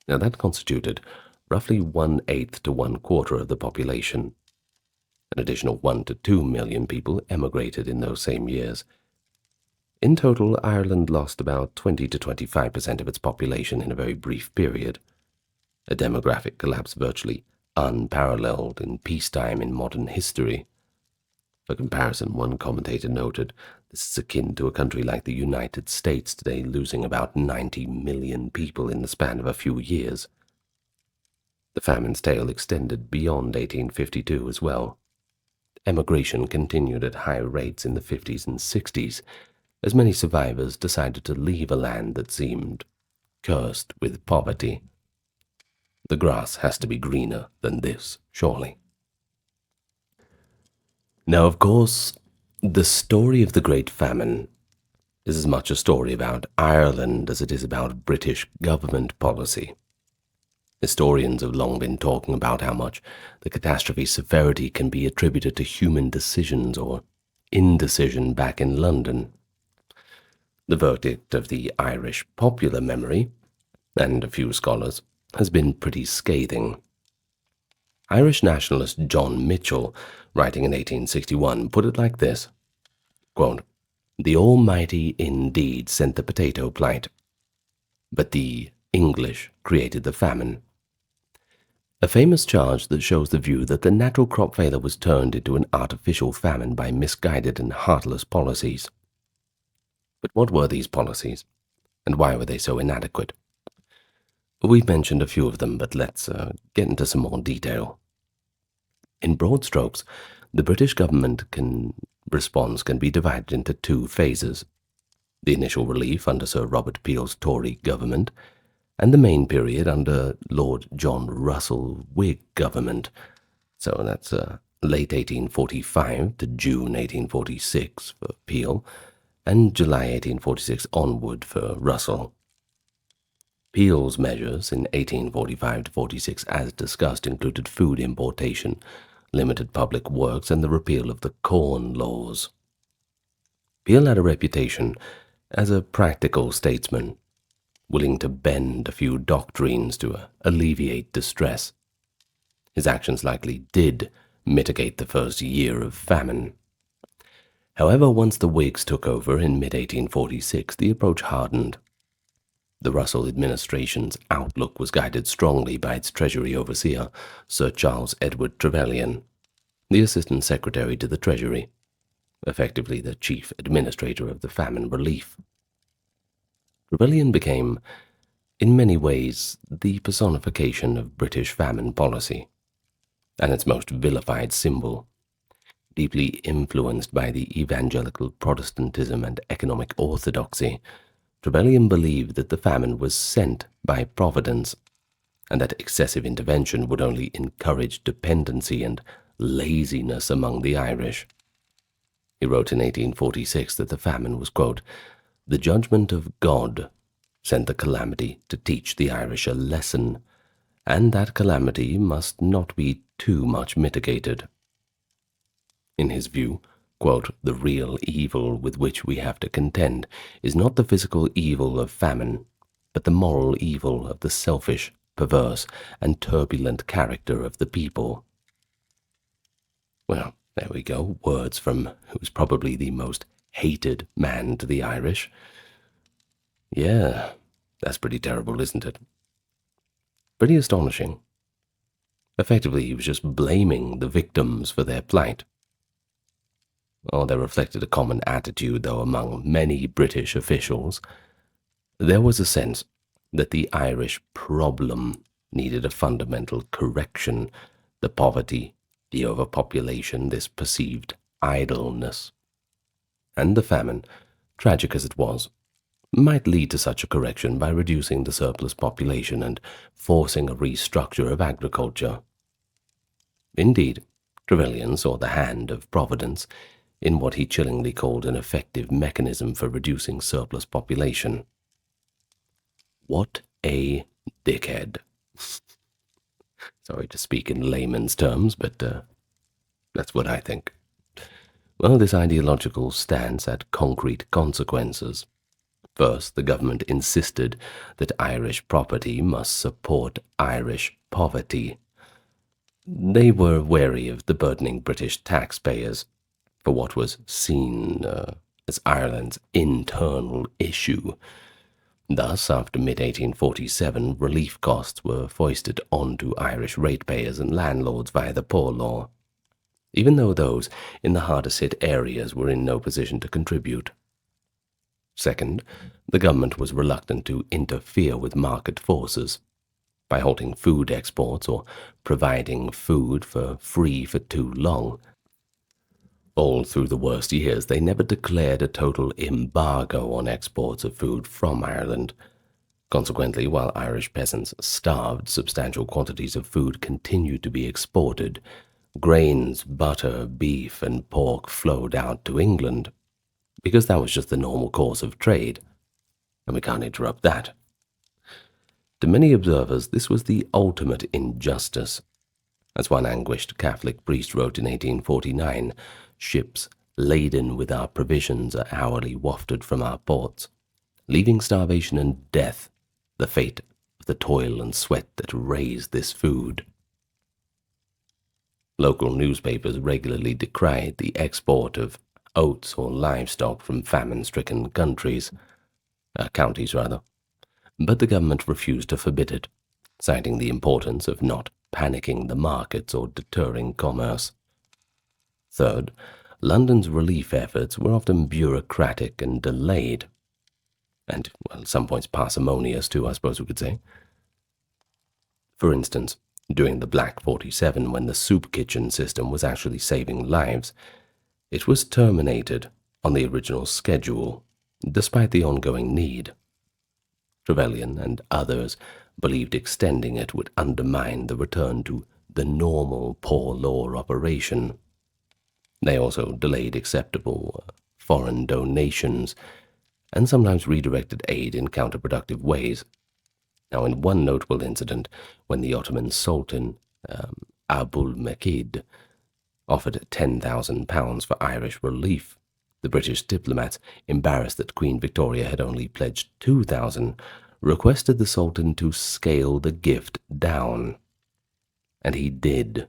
Now that constituted roughly 1/8 to 1/4 of the population. An additional 1 to 2 million people emigrated in those same years. In total, Ireland lost about 20 to 25% of its population in a very brief period, a demographic collapse virtually unparalleled in peacetime in modern history. For comparison, one commentator noted, this is akin to a country like the United States today losing about 90 million people in the span of a few years. The famine's tail extended beyond 1852 as well. Emigration continued at high rates in the 50s and 60s, as many survivors decided to leave a land that seemed cursed with poverty. The grass has to be greener than this, surely. Now, of course, the story of the Great Famine is as much a story about Ireland as it is about British government policy. Historians have long been talking about how much the catastrophe's severity can be attributed to human decisions or indecision back in London. The verdict of the Irish popular memory, and a few scholars, has been pretty scathing. Irish nationalist John Mitchell, writing in 1861, put it like this, quote, "The Almighty indeed sent the potato blight, but the English created the famine." A famous charge that shows the view that the natural crop failure was turned into an artificial famine by misguided and heartless policies. But what were these policies, and why were they so inadequate? We've mentioned a few of them, but let's get into some more detail. In broad strokes, the British government response can be divided into two phases: the initial relief under Sir Robert Peel's Tory government, and the main period under Lord John Russell Whig government. So that's late 1845 to June 1846 for Peel, and July 1846 onward for Russell. Peel's measures in 1845 to 46, as discussed, included food importation, limited public works, and the repeal of the Corn Laws. Peel had a reputation as a practical statesman, willing to bend a few doctrines to alleviate distress. His actions likely did mitigate the first year of famine. However, once the Whigs took over in mid-1846, the approach hardened. The Russell administration's outlook was guided strongly by its Treasury overseer, Sir Charles Edward Trevelyan, the Assistant Secretary to the Treasury, effectively the chief administrator of the famine relief. Trevelyan became, in many ways, the personification of British famine policy, and its most vilified symbol. Deeply influenced by the evangelical Protestantism and economic orthodoxy, Trevelyan believed that the famine was sent by Providence, and that excessive intervention would only encourage dependency and laziness among the Irish. He wrote in 1846 that the famine was, quote, "The judgment of God sent the calamity to teach the Irish a lesson, and that calamity must not be too much mitigated." In his view, quote, "The real evil with which we have to contend is not the physical evil of famine, but the moral evil of the selfish, perverse, and turbulent character of the people." Well, there we go, words from who's probably the most hated man to the Irish. Yeah, that's pretty terrible, isn't it? Pretty astonishing. Effectively, he was just blaming the victims for their plight. Oh, that reflected a common attitude, though, among many British officials. There was a sense that the Irish problem needed a fundamental correction: the poverty, the overpopulation, this perceived idleness. And the famine, tragic as it was, might lead to such a correction by reducing the surplus population and forcing a restructure of agriculture. Indeed, Trevelyan saw the hand of Providence in what he chillingly called an effective mechanism for reducing surplus population. What a dickhead. Sorry to speak in layman's terms, but that's what I think. Well, this ideological stance had concrete consequences. First, the government insisted that Irish property must support Irish poverty. They were wary of the burdening British taxpayers for what was seen as Ireland's internal issue. Thus, after mid-1847, relief costs were foisted onto Irish ratepayers and landlords via the Poor Law, even though those in the hardest-hit areas were in no position to contribute. Second, the government was reluctant to interfere with market forces by halting food exports or providing food for free for too long. All through the worst years, they never declared a total embargo on exports of food from Ireland. Consequently, while Irish peasants starved, substantial quantities of food continued to be exported. Grains, butter, beef, and pork flowed out to England, because that was just the normal course of trade, and we can't interrupt that. To many observers, this was the ultimate injustice. As one anguished Catholic priest wrote in 1849, ships laden with our provisions are hourly wafted from our ports, leaving starvation and death the fate of the toil and sweat that raised this food. Local newspapers regularly decried the export of oats or livestock from famine-stricken counties, but the government refused to forbid it, citing the importance of not panicking the markets or deterring commerce. Third, London's relief efforts were often bureaucratic and delayed, and, well, at some points parsimonious too, I suppose we could say. For instance, during the Black 47, when the soup kitchen system was actually saving lives, it was terminated on the original schedule, despite the ongoing need. Trevelyan and others believed extending it would undermine the return to the normal poor law operation. They also delayed acceptable foreign donations and sometimes redirected aid in counterproductive ways. Now, in one notable incident, when the Ottoman Sultan, Abul Mekid, offered £10,000 for Irish relief, the British diplomats, embarrassed that Queen Victoria had only pledged £2,000, requested the Sultan to scale the gift down. And he did.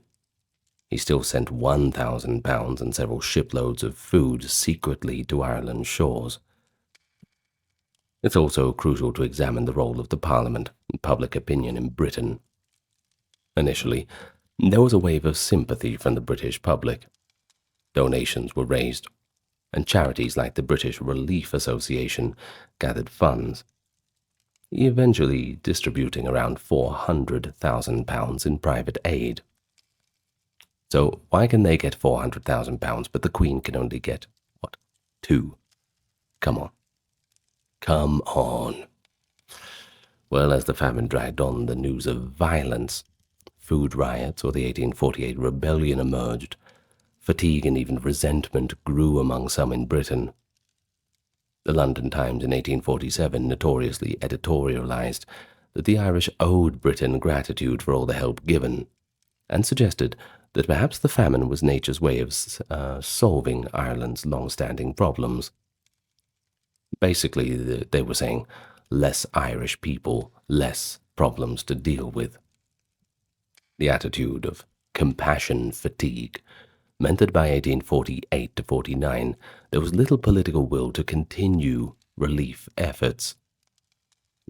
He still sent £1,000 and several shiploads of food secretly to Ireland's shores. It's also crucial to examine the role of the Parliament and public opinion in Britain. Initially, there was a wave of sympathy from the British public. Donations were raised, and charities like the British Relief Association gathered funds, eventually distributing around £400,000 in private aid. So why can they get £400,000, but the Queen can only get, what, 2? Come on. Come on. Well, as the famine dragged on, the news of violence, food riots, or the 1848 rebellion emerged. Fatigue and even resentment grew among some in Britain. The London Times in 1847 notoriously editorialized that the Irish owed Britain gratitude for all the help given, and suggested that perhaps the famine was nature's way of solving Ireland's long-standing problems. Basically, they were saying, less Irish people, less problems to deal with. The attitude of compassion fatigue meant that by 1848 to 49, there was little political will to continue relief efforts.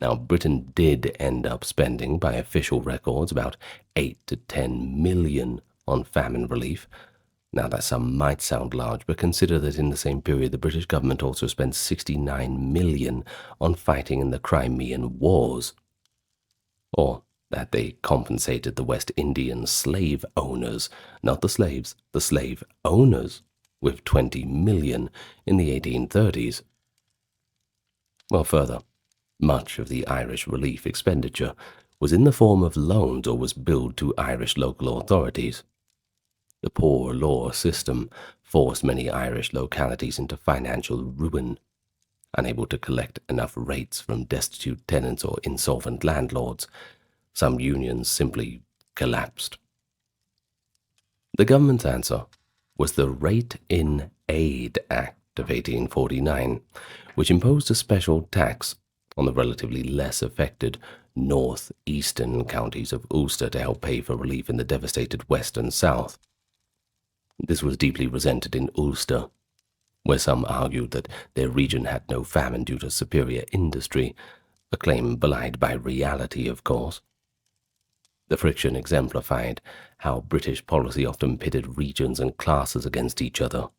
Now, Britain did end up spending, by official records, about 8 to 10 million on famine relief. Now, that sum might sound large, but consider that in the same period the British government also spent 69 million on fighting in the Crimean Wars, or that they compensated the West Indian slave owners, not the slaves, the slave owners, with 20 million in the 1830s. Well, further, much of the Irish relief expenditure was in the form of loans or was billed to Irish local authorities. The poor law system forced many Irish localities into financial ruin. Unable to collect enough rates from destitute tenants or insolvent landlords, some unions simply collapsed. The government's answer was the Rate in Aid Act of 1849, which imposed a special tax on the relatively less affected northeastern counties of Ulster to help pay for relief in the devastated west and south. This was deeply resented in Ulster, where some argued that their region had no famine due to superior industry, a claim belied by reality, of course. The friction exemplified how British policy often pitted regions and classes against each other.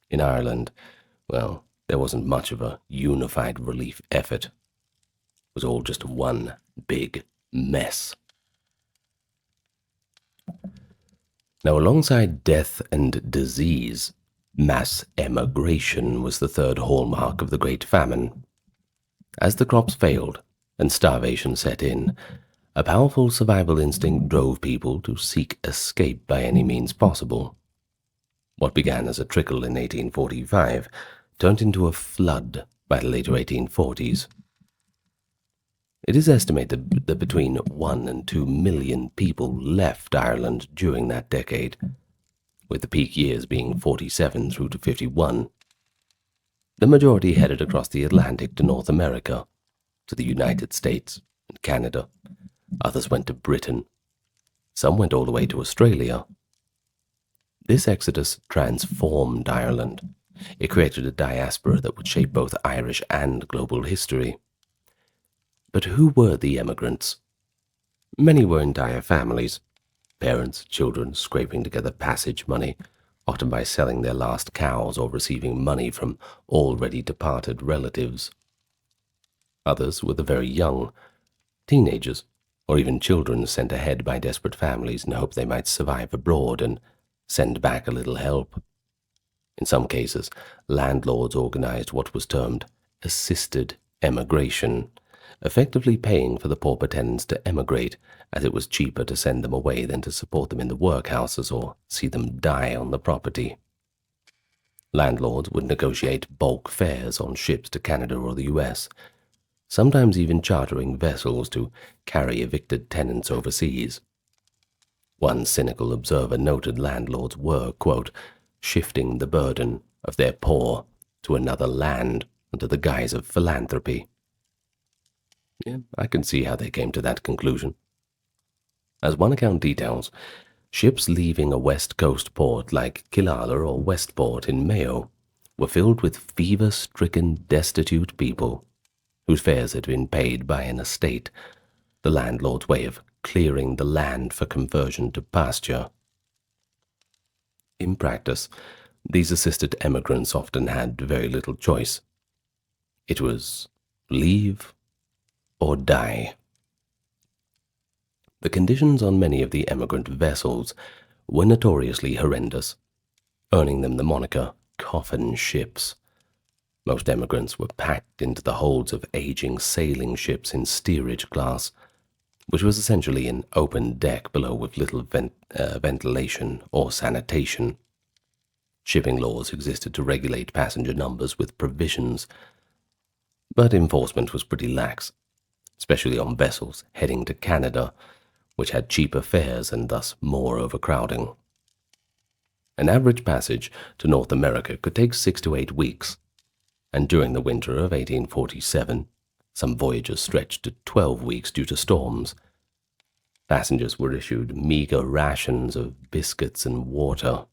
In Ireland, well, there wasn't much of a unified relief effort. It was all just one big mess. Now, alongside death and disease, Mass emigration was the third hallmark of the Great Famine. As the crops failed and starvation set in, a powerful survival instinct drove people to seek escape by any means possible. What began as a trickle in 1845 turned into a flood by the later 1840s. It is estimated that between 1 and 2 million people left Ireland during that decade, with the peak years being 47 through to 51. The majority headed across the Atlantic to North America, to the United States and Canada. Others went to Britain. Some went all the way to Australia. This exodus transformed Ireland. It created a diaspora that would shape both Irish and global history. But who were the emigrants? Many were entire families, parents, children scraping together passage money, often by selling their last cows or receiving money from already departed relatives. Others were the very young, teenagers, or even children sent ahead by desperate families in the hope they might survive abroad and send back a little help. In some cases, landlords organized what was termed assisted emigration, effectively paying for the pauper tenants to emigrate, as it was cheaper to send them away than to support them in the workhouses or see them die on the property. Landlords would negotiate bulk fares on ships to Canada or the US, sometimes even chartering vessels to carry evicted tenants overseas. One cynical observer noted landlords were, quote, shifting the burden of their poor to another land under the guise of philanthropy. Yeah, I can see how they came to that conclusion. As one account details, ships leaving a west coast port like Killala or Westport in Mayo were filled with fever-stricken, destitute people whose fares had been paid by an estate, the landlord's way of clearing the land for conversion to pasture. In practice, these assisted emigrants often had very little choice. It was leave or die. The conditions on many of the emigrant vessels were notoriously horrendous, earning them the moniker coffin ships. Most emigrants were packed into the holds of aging sailing ships in steerage class, which was essentially an open deck below with little ventilation or sanitation. Shipping laws existed to regulate passenger numbers with provisions, but enforcement was pretty lax, especially on vessels heading to Canada, which had cheaper fares and thus more overcrowding. An average passage to North America could take 6 to 8 weeks, and during the winter of 1847, some voyages stretched to 12 weeks due to storms. Passengers were issued meager rations of biscuits and water.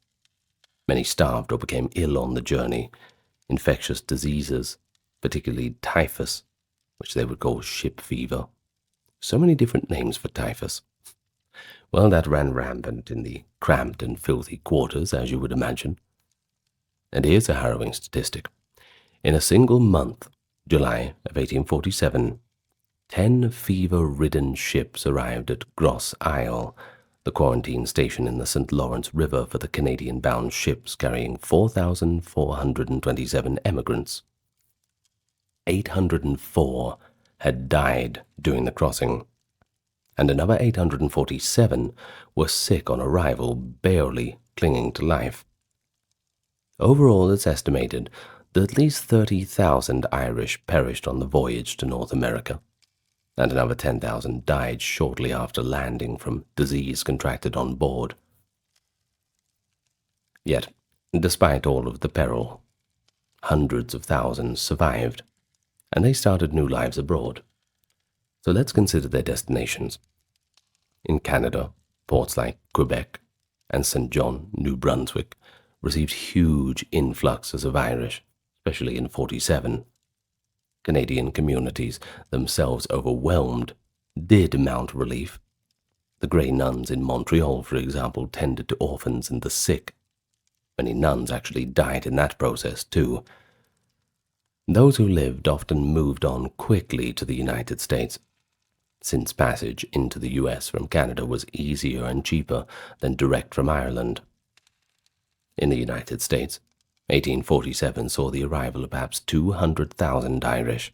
Many starved or became ill on the journey. Infectious diseases, particularly typhus, which they would call ship fever. So many different names for typhus. Well, that ran rampant in the cramped and filthy quarters, as you would imagine. And here's a harrowing statistic. In a single month, July of 1847, 10 fever-ridden ships arrived at Grosse Isle, the quarantine station in the St. Lawrence River for the Canadian-bound ships carrying 4,427 emigrants. 804 had died during the crossing, and another 847 were sick on arrival, barely clinging to life. Overall, it's estimated that at least 30,000 Irish perished on the voyage to North America, and another 10,000 died shortly after landing from disease contracted on board. Yet, despite all of the peril, hundreds of thousands survived, and they started new lives abroad. So let's consider their destinations. In Canada, ports like Quebec and St. John, New Brunswick, received huge influxes of Irish, especially in 47. Canadian communities, themselves overwhelmed, did mount relief. The Grey Nuns in Montreal, for example, tended to orphans and the sick. Many nuns actually died in that process, too. Those who lived often moved on quickly to the United States, since passage into the US from Canada was easier and cheaper than direct from Ireland. In the United States, 1847 saw the arrival of perhaps 200,000 Irish,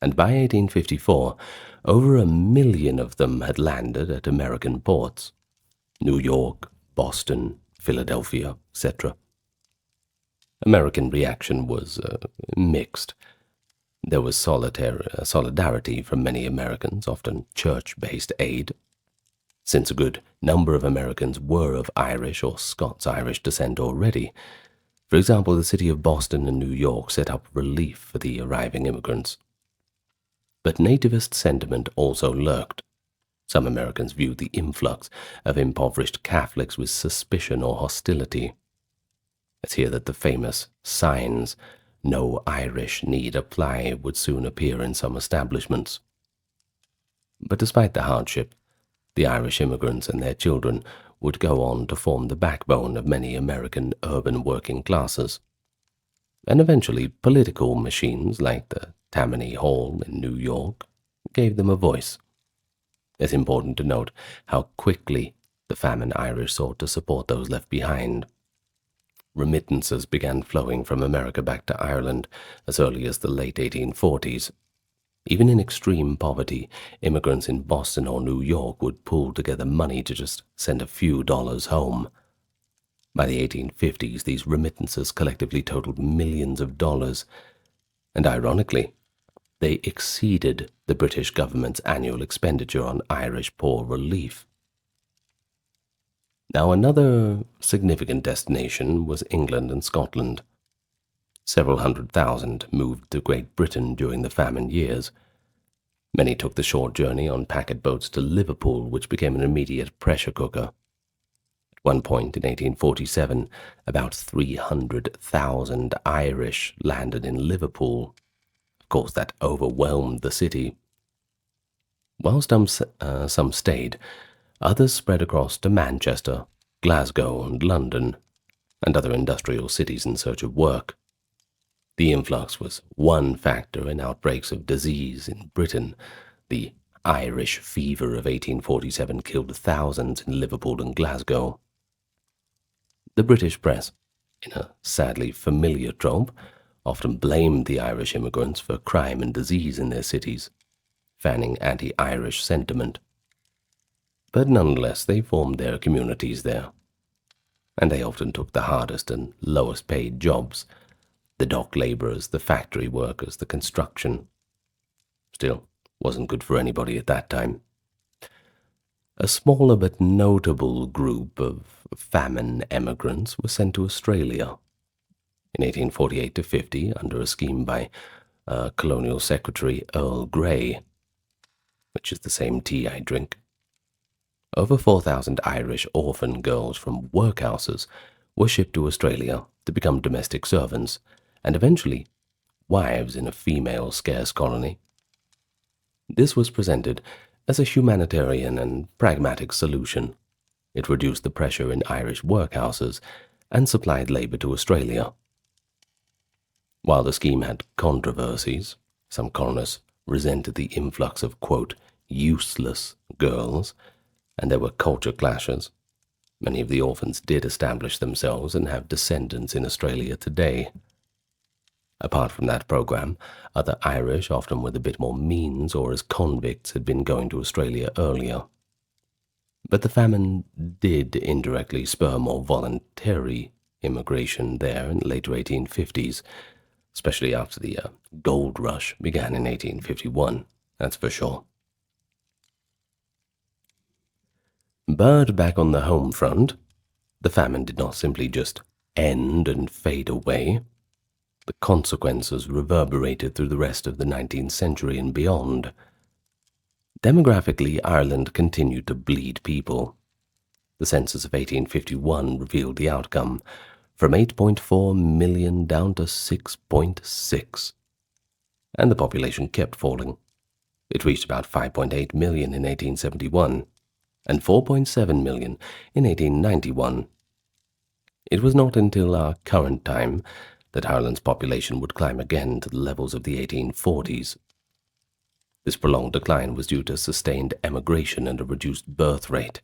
and by 1854 over 1 million of them had landed at American ports: New York, Boston, Philadelphia, etc. American reaction was mixed. There was solidarity from many Americans, often church-based aid, since a good number of Americans were of Irish or Scots-Irish descent already. For example, the city of Boston and New York set up relief for the arriving immigrants. But nativist sentiment also lurked. Some Americans viewed the influx of impoverished Catholics with suspicion or hostility. It's here that the famous signs, "No Irish need apply," would soon appear in some establishments. But despite the hardship, the Irish immigrants and their children would go on to form the backbone of many American urban working classes. And eventually political machines like the Tammany Hall in New York gave them a voice. It's important to note how quickly the famine Irish sought to support those left behind. Remittances began flowing from America back to Ireland as early as the late 1840s. Even in extreme poverty, immigrants in Boston or New York would pool together money to just send a few dollars home. By the 1850s, these remittances collectively totaled millions of dollars, and ironically, they exceeded the British government's annual expenditure on Irish poor relief. Now, another significant destination was England and Scotland. Several 100,000 moved to Great Britain during the famine years. Many took the short journey on packet boats to Liverpool, which became an immediate pressure cooker. At one point in 1847, about 300,000 Irish landed in Liverpool. Of course, that overwhelmed the city. While some stayed, others spread across to Manchester, Glasgow, and London, and other industrial cities in search of work. The influx was one factor in outbreaks of disease in Britain. The Irish fever of 1847 killed thousands in Liverpool and Glasgow. The British press, in a sadly familiar trope, often blamed the Irish immigrants for crime and disease in their cities, fanning anti-Irish sentiment. But nonetheless, they formed their communities there, and they often took the hardest and lowest paid jobs: the dock laborers, the factory workers, the construction. Still, wasn't good for anybody at that time. A smaller but notable group of famine emigrants was sent to Australia in 1848 to 50 under a scheme by Colonial Secretary Earl Grey, which is the same tea I drink. Over 4,000 Irish orphan girls from workhouses were shipped to Australia to become domestic servants and eventually wives in a female scarce colony. This was presented as a humanitarian and pragmatic solution. It reduced the pressure in Irish workhouses and supplied labor to Australia. While the scheme had controversies, some colonists resented the influx of, quote, useless girls, and there were culture clashes. Many of the orphans did establish themselves and have descendants in Australia today. Apart from that program, other Irish, often with a bit more means or as convicts, had been going to Australia earlier. But the famine did indirectly spur more voluntary immigration there in the later 1850s, especially after the gold rush began in 1851, that's for sure. But back on the home front, the famine did not simply just end and fade away. The consequences reverberated through the rest of the 19th century and beyond. Demographically, Ireland continued to bleed people. The census of 1851 revealed the outcome, from 8.4 million down to 6.6. And the population kept falling. It reached about 5.8 million in 1871, and 4.7 million in 1891. It was not until our current time that Ireland's population would climb again to the levels of the 1840s. This prolonged decline was due to sustained emigration and a reduced birth rate.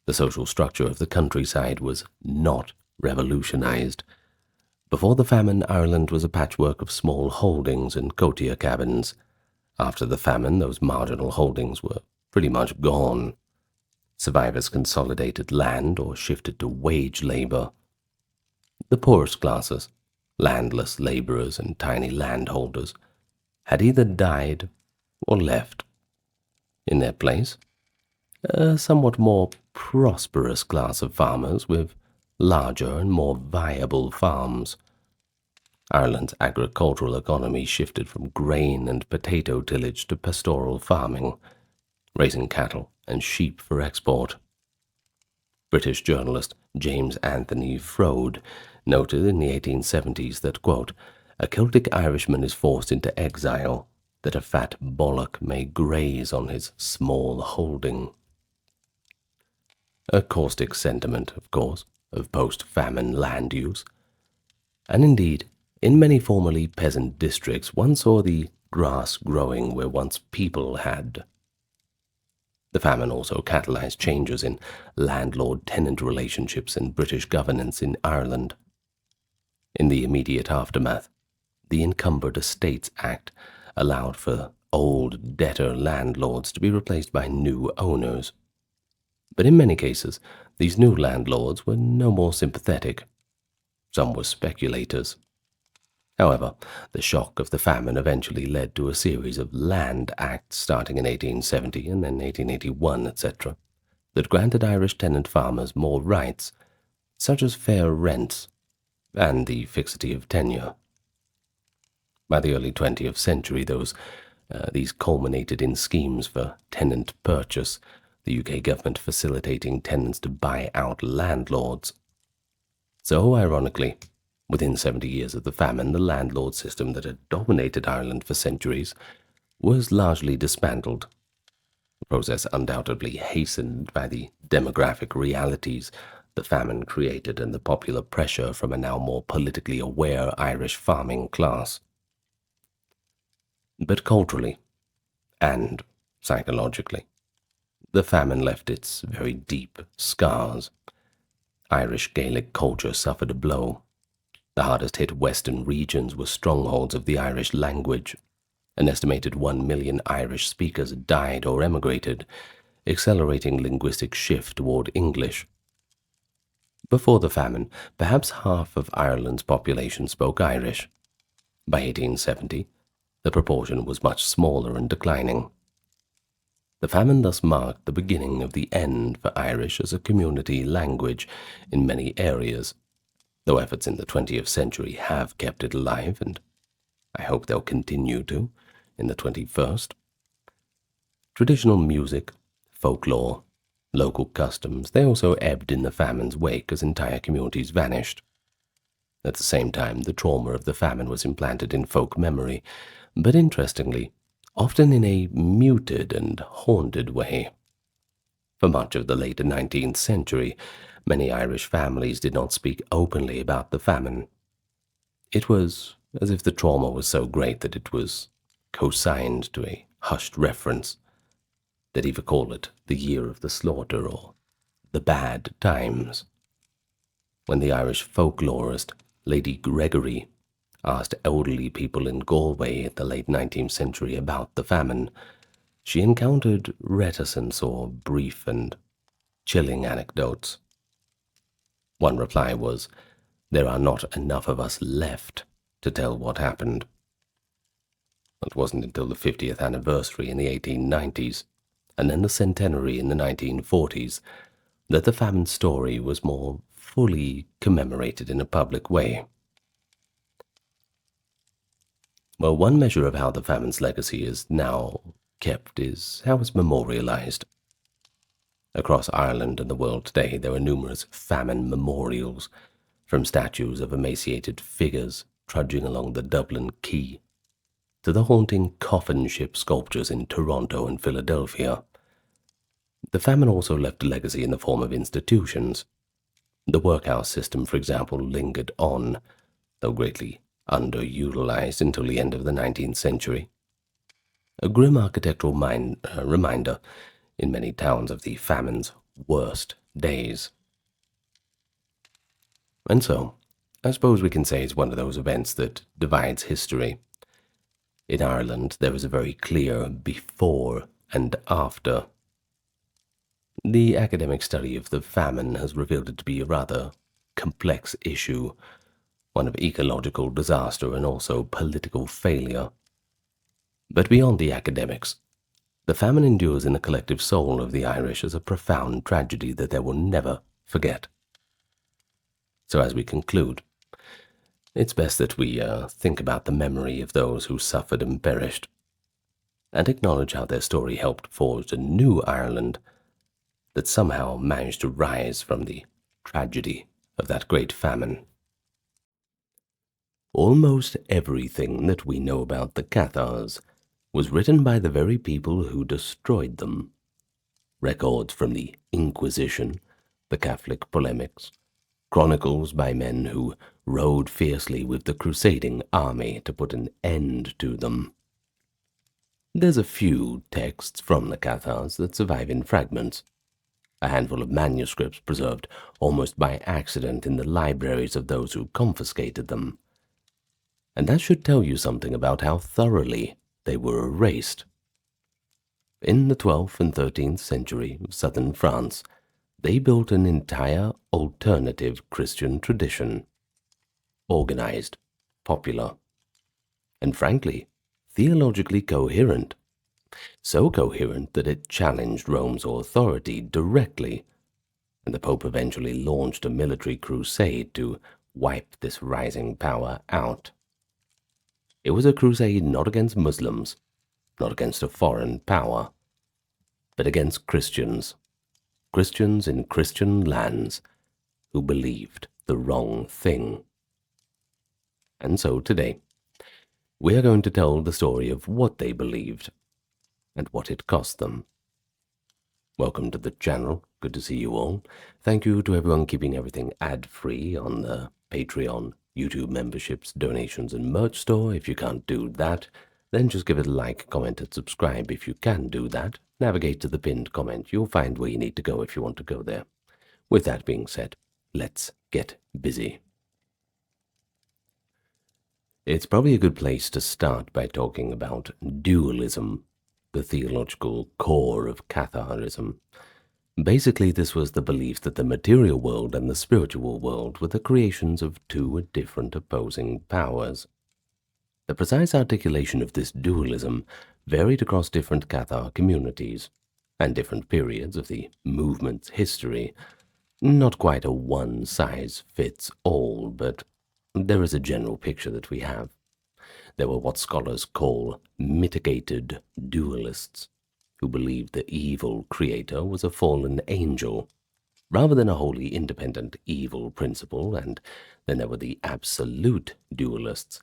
The social structure of the countryside was not revolutionized. Before the famine, Ireland was a patchwork of small holdings and cotier cabins. After the famine, those marginal holdings were pretty much gone. Survivors consolidated land or shifted to wage labor. The poorest classes, landless laborers and tiny landholders, had either died or left. In their place, a somewhat more prosperous class of farmers with larger and more viable farms. Ireland's agricultural economy shifted from grain and potato tillage to pastoral farming, raising cattle and sheep for export. British journalist James Anthony Froude noted in the 1870s that, quote, "A Celtic Irishman is forced into exile, that a fat bollock may graze on his small holding." A caustic sentiment, of course, of post-famine land use. And indeed, in many formerly peasant districts, one saw the grass growing where once people had. The famine also catalyzed changes in landlord-tenant relationships and British governance in Ireland. In the immediate aftermath, the Encumbered Estates Act allowed for old debtor landlords to be replaced by new owners. But in many cases, these new landlords were no more sympathetic. Some were speculators. However, the shock of the famine eventually led to a series of land acts starting in 1870 and then 1881, etc., that granted Irish tenant farmers more rights, such as fair rents and the fixity of tenure. By the early 20th century, these culminated in schemes for tenant purchase, the UK government facilitating tenants to buy out landlords. So, ironically, within 70 years of the famine, the landlord system that had dominated Ireland for centuries was largely dismantled, a process undoubtedly hastened by the demographic realities the famine created and the popular pressure from a now more politically aware Irish farming class. But culturally and psychologically, the famine left its very deep scars. Irish Gaelic culture suffered a blow. The hardest-hit western regions were strongholds of the Irish language. An estimated 1 million Irish speakers died or emigrated, accelerating linguistic shift toward English. Before the famine, perhaps half of Ireland's population spoke Irish. By 1870, the proportion was much smaller and declining. The famine thus marked the beginning of the end for Irish as a community language in many areas, though efforts in the 20th century have kept it alive, and I hope they'll continue to in the 21st. Traditional music, folklore, local customs, they also ebbed in the famine's wake as entire communities vanished. At the same time, the trauma of the famine was implanted in folk memory, but interestingly, often in a muted and haunted way. For much of the late 19th century, many Irish families did not speak openly about the famine. It was as if the trauma was so great that it was co-signed to a hushed reference. They'd even call it the year of the slaughter or the bad times. When the Irish folklorist Lady Gregory asked elderly people in Galway at the late 19th century about the famine, she encountered reticence or brief and chilling anecdotes. One reply was, "There are not enough of us left to tell what happened." It wasn't until the 50th anniversary in the 1890s, and then the centenary in the 1940s, that the famine story was more fully commemorated in a public way. Well, one measure of how the famine's legacy is now kept is how it's memorialized. Across Ireland and the world today, there are numerous famine memorials, from statues of emaciated figures trudging along the Dublin Quay to the haunting coffin ship sculptures in Toronto and Philadelphia. The famine also left a legacy in the form of institutions. The workhouse system, for example, lingered on, though greatly underutilized until the end of the 19th century. A grim architectural reminder in many towns of the famine's worst days. And so, I suppose we can say it's one of those events that divides history. In Ireland, there is a very clear before and after. The academic study of the famine has revealed it to be a rather complex issue, one of ecological disaster and also political failure. But beyond the academics, the famine endures in the collective soul of the Irish as a profound tragedy that they will never forget. So as we conclude, it's best that we think about the memory of those who suffered and perished, and acknowledge how their story helped forge a new Ireland that somehow managed to rise from the tragedy of that great famine. Almost everything that we know about the Cathars was written by the very people who destroyed them. Records from the Inquisition, the Catholic polemics, chronicles by men who rode fiercely with the crusading army to put an end to them. There's a few texts from the Cathars that survive in fragments, a handful of manuscripts preserved almost by accident in the libraries of those who confiscated them. And that should tell you something about how thoroughly they were erased. In the 12th and 13th century of southern France, they built an entire alternative Christian tradition, organized, popular, and frankly, theologically coherent. So coherent that it challenged Rome's authority directly, and the Pope eventually launched a military crusade to wipe this rising power out. It was a crusade not against Muslims, not against a foreign power, but against Christians in Christian lands who believed the wrong thing. And so today, we are going to tell the story of what they believed and what it cost them. Welcome to the channel. Good to see you all. Thank you to everyone keeping everything ad-free on the Patreon, YouTube memberships, donations, and merch store. If you can't do that, then just give it a like, comment, and subscribe. If you can do that, navigate to the pinned comment. You'll find where you need to go if you want to go there. With that being said, let's get busy. It's probably a good place to start by talking about dualism, the theological core of Catharism. Basically, this was the belief that the material world and the spiritual world were the creations of two different opposing powers. The precise articulation of this dualism varied across different Cathar communities and different periods of the movement's history. Not quite a one-size-fits-all, but there is a general picture that we have. There were what scholars call mitigated dualists, who believed the evil creator was a fallen angel, rather than a wholly independent evil principle, and then there were the absolute dualists.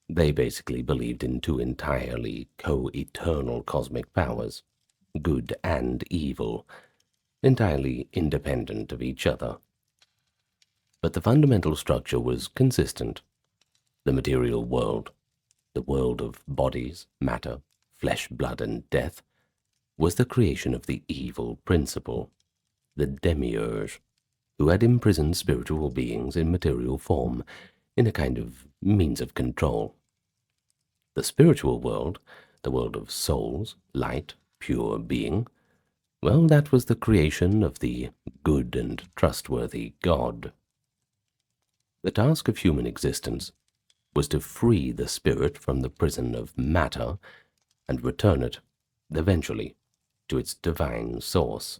They basically believed in two entirely co-eternal cosmic powers, good and evil, entirely independent of each other. But the fundamental structure was consistent. The material world, the world of bodies, matter, flesh, blood, and death, was the creation of the evil principle, the demiurge, who had imprisoned spiritual beings in material form in a kind of means of control. The spiritual world, the world of souls, light, pure being, well, that was the creation of the good and trustworthy God. The task of human existence was to free the spirit from the prison of matter and return it, eventually, to its divine source.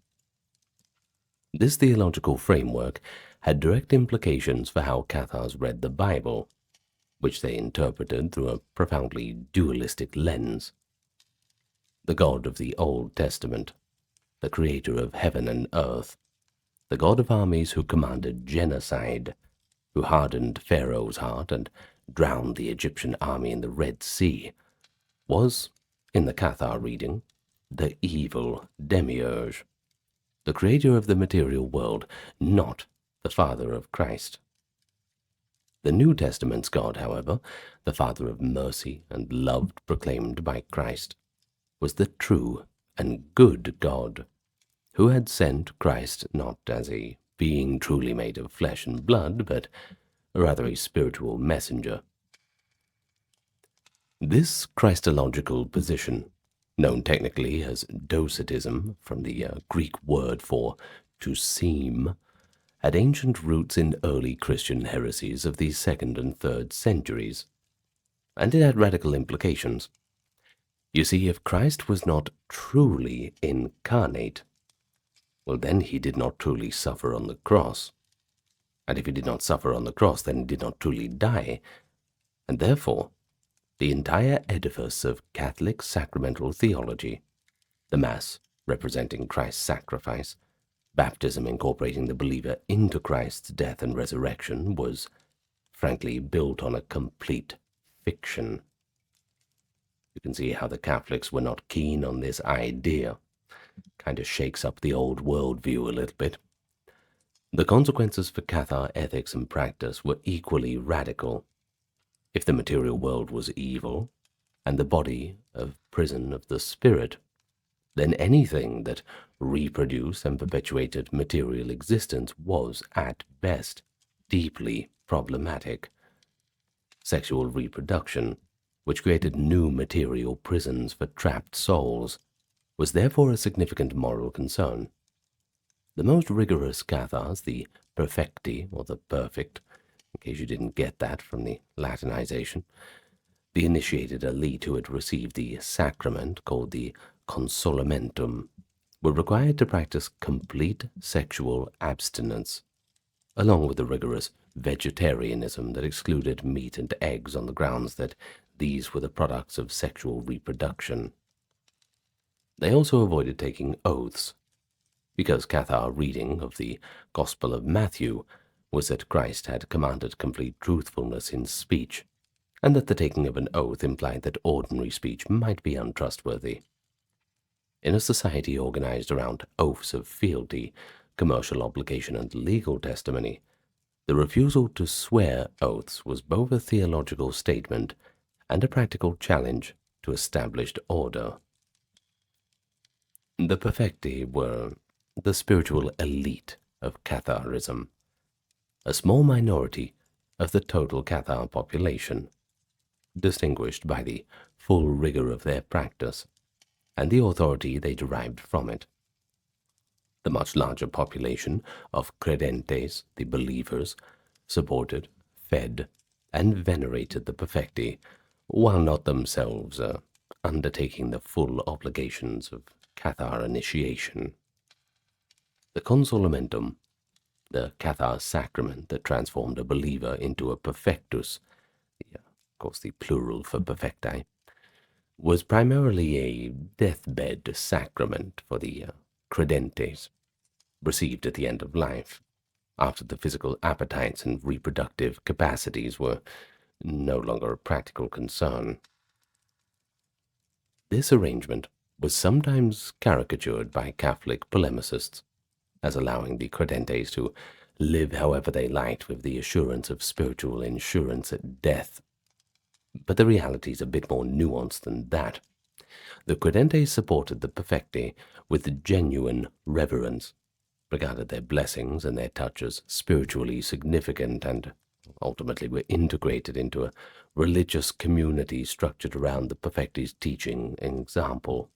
This theological framework had direct implications for how Cathars read the Bible, which they interpreted through a profoundly dualistic lens. The God of the Old Testament, the creator of heaven and earth, the God of armies who commanded genocide, who hardened Pharaoh's heart and drowned the Egyptian army in the Red Sea, was, in the Cathar reading, the evil demiurge, the creator of the material world, not the Father of Christ. The New Testament's God, however, the Father of mercy and love proclaimed by Christ, was the true and good God, who had sent Christ not as a being truly made of flesh and blood, but rather a spiritual messenger. This Christological position, known technically as Docetism from the Greek word for to seem, had ancient roots in early Christian heresies of the 2nd and 3rd centuries, and it had radical implications. You see, if Christ was not truly incarnate, well, then he did not truly suffer on the cross. And if he did not suffer on the cross, then he did not truly die. And therefore, the entire edifice of Catholic sacramental theology, the Mass representing Christ's sacrifice, baptism incorporating the believer into Christ's death and resurrection, was, frankly, built on a complete fiction. You can see how the Catholics were not keen on this idea. Kind of shakes up the old worldview a little bit. The consequences for Cathar ethics and practice were equally radical. If the material world was evil, and the body a prison of the spirit, then anything that reproduced and perpetuated material existence was, at best, deeply problematic. Sexual reproduction, which created new material prisons for trapped souls, was therefore a significant moral concern. The most rigorous Cathars, the perfecti, or the perfect, in case you didn't get that from the Latinization, the initiated elite who had received the sacrament called the consolamentum, were required to practice complete sexual abstinence, along with the rigorous vegetarianism that excluded meat and eggs on the grounds that these were the products of sexual reproduction. They also avoided taking oaths, because Cathar reading of the Gospel of Matthew was that Christ had commanded complete truthfulness in speech, and that the taking of an oath implied that ordinary speech might be untrustworthy. In a society organized around oaths of fealty, commercial obligation, and legal testimony, the refusal to swear oaths was both a theological statement and a practical challenge to established order. The perfecti were the spiritual elite of Catharism, a small minority of the total Cathar population, distinguished by the full rigor of their practice and the authority they derived from it. The much larger population of credentes, the believers, supported, fed, and venerated the perfecti, while not themselves undertaking the full obligations of Cathar initiation. The consolamentum, the Cathar sacrament that transformed a believer into a perfectus, of course the plural for perfecti, was primarily a deathbed sacrament for the credentes, received at the end of life, after the physical appetites and reproductive capacities were no longer a practical concern. This arrangement was sometimes caricatured by Catholic polemicists as allowing the credentes to live however they liked with the assurance of spiritual insurance at death. But the reality is a bit more nuanced than that. The credentes supported the perfecti with genuine reverence, regarded their blessings and their touch as spiritually significant, and ultimately were integrated into a religious community structured around the perfecti's teaching and example.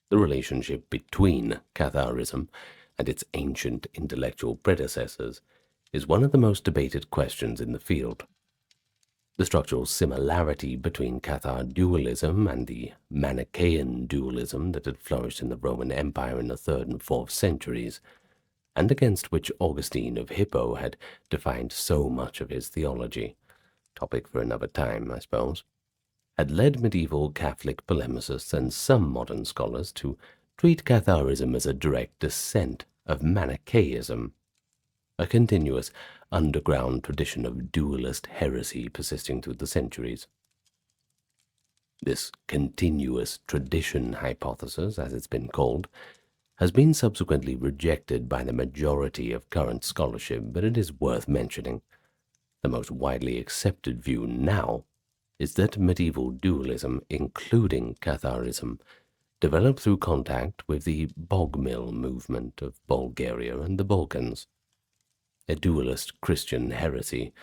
The relationship between Catharism and its ancient intellectual predecessors is one of the most debated questions in the field. The structural similarity between Cathar dualism and the Manichaean dualism that had flourished in the Roman Empire in the 3rd and 4th centuries, and against which Augustine of Hippo had defined so much of his theology, topic for another time, I suppose, had led medieval Catholic polemicists and some modern scholars to treat Catharism as a direct descent of Manichaeism, a continuous underground tradition of dualist heresy persisting through the centuries. This continuous tradition hypothesis, as it's been called, has been subsequently rejected by the majority of current scholarship, but it is worth mentioning. The most widely accepted view now is that medieval dualism, including Catharism, developed through contact with the bog mill movement of Bulgaria and the Balkans. a dualist Christian heresy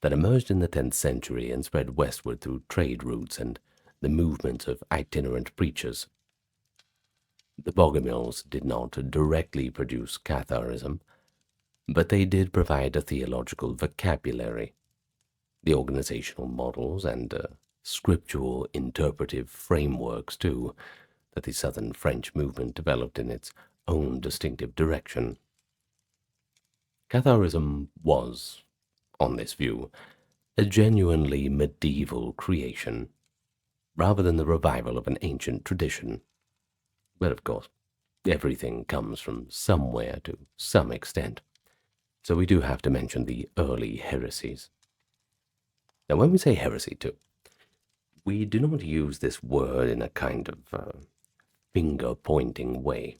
that emerged in the 10th century and spread westward through trade routes and the movements of itinerant preachers. The Bogomils did not directly produce Catharism, but they did provide a theological vocabulary, the organizational models, and scriptural interpretive frameworks, too, that the southern French movement developed in its own distinctive direction. Catharism was, on this view, a genuinely medieval creation, rather than the revival of an ancient tradition. But of course, everything comes from somewhere to some extent, so we do have to mention the early heresies. Now, when we say heresy, too, we do not use this word in a kind of finger-pointing way.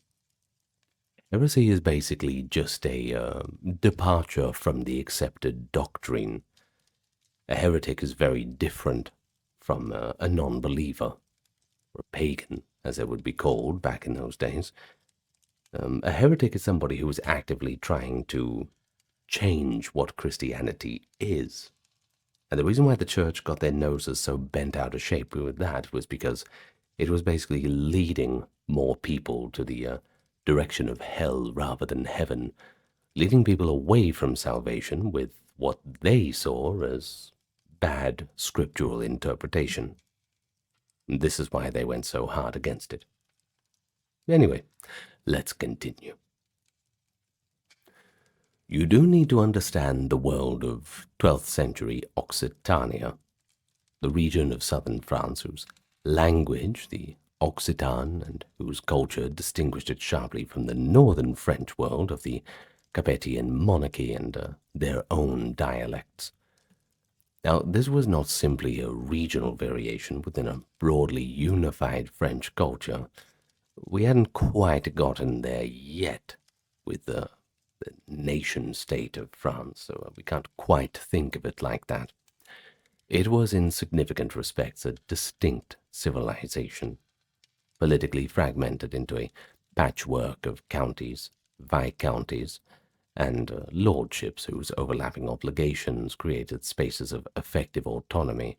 Heresy is basically just a departure from the accepted doctrine. A heretic is very different from a non-believer, or a pagan, as it would be called back in those days. A heretic is somebody who is actively trying to change what Christianity is. And the reason why the church got their noses so bent out of shape with that was because it was basically leading more people to the direction of hell rather than heaven, leading people away from salvation with what they saw as bad scriptural interpretation. This is why they went so hard against it. Anyway, let's continue. You do need to understand the world of 12th century Occitania, the region of southern France whose language, the Occitan, and whose culture distinguished it sharply from the northern French world of the Capetian monarchy and their own dialects. Now, this was not simply a regional variation within a broadly unified French culture. We hadn't quite gotten there yet with the nation-state of France, so we can't quite think of it like that. It was in significant respects a distinct civilization, politically fragmented into a patchwork of counties, viscounties, and lordships whose overlapping obligations created spaces of effective autonomy,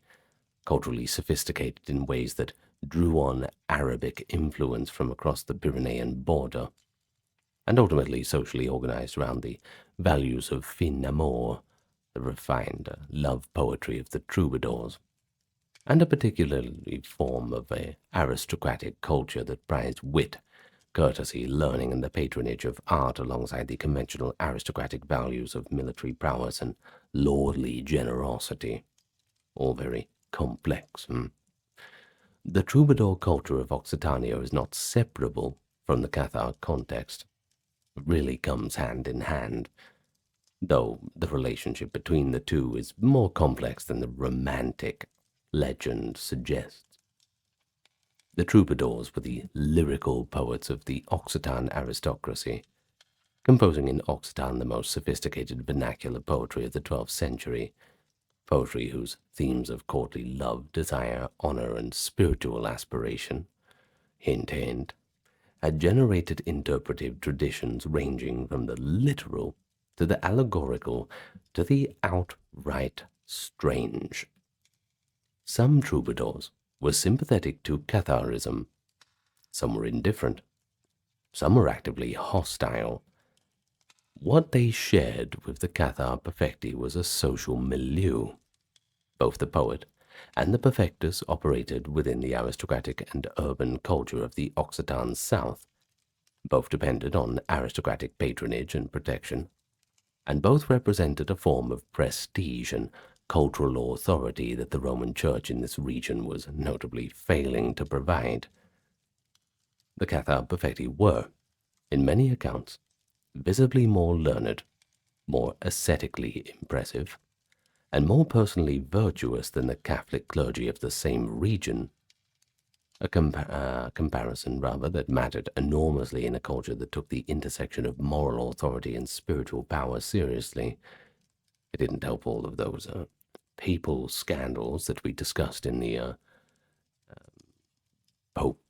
culturally sophisticated in ways that drew on Arabic influence from across the Pyrenean border, and ultimately socially organized around the values of fin amour, the refined love poetry of the troubadours, and a particularly form of a aristocratic culture that prized wit, courtesy, learning, and the patronage of art alongside the conventional aristocratic values of military prowess and lordly generosity. All very complex. The troubadour culture of Occitania is not separable from the Cathar context. It really comes hand in hand, though the relationship between the two is more complex than the romantic legend suggests. The troubadours were the lyrical poets of the Occitan aristocracy, composing in Occitan the most sophisticated vernacular poetry of the 12th century, poetry whose themes of courtly love, desire, honor, and spiritual aspiration, hint, hint, had generated interpretive traditions ranging from the literal to the allegorical to the outright strange. Some troubadours were sympathetic to Catharism, some were indifferent, some were actively hostile. What they shared with the Cathar perfecti was a social milieu. Both the poet and the perfectus operated within the aristocratic and urban culture of the Occitan South. Both depended on aristocratic patronage and protection, and both represented a form of prestige and cultural authority that the Roman Church in this region was notably failing to provide. The Cathar perfecti were, in many accounts, visibly more learned, more ascetically impressive, and more personally virtuous than the Catholic clergy of the same region, a comparison, rather, that mattered enormously in a culture that took the intersection of moral authority and spiritual power seriously. It didn't help all of those papal scandals that we discussed in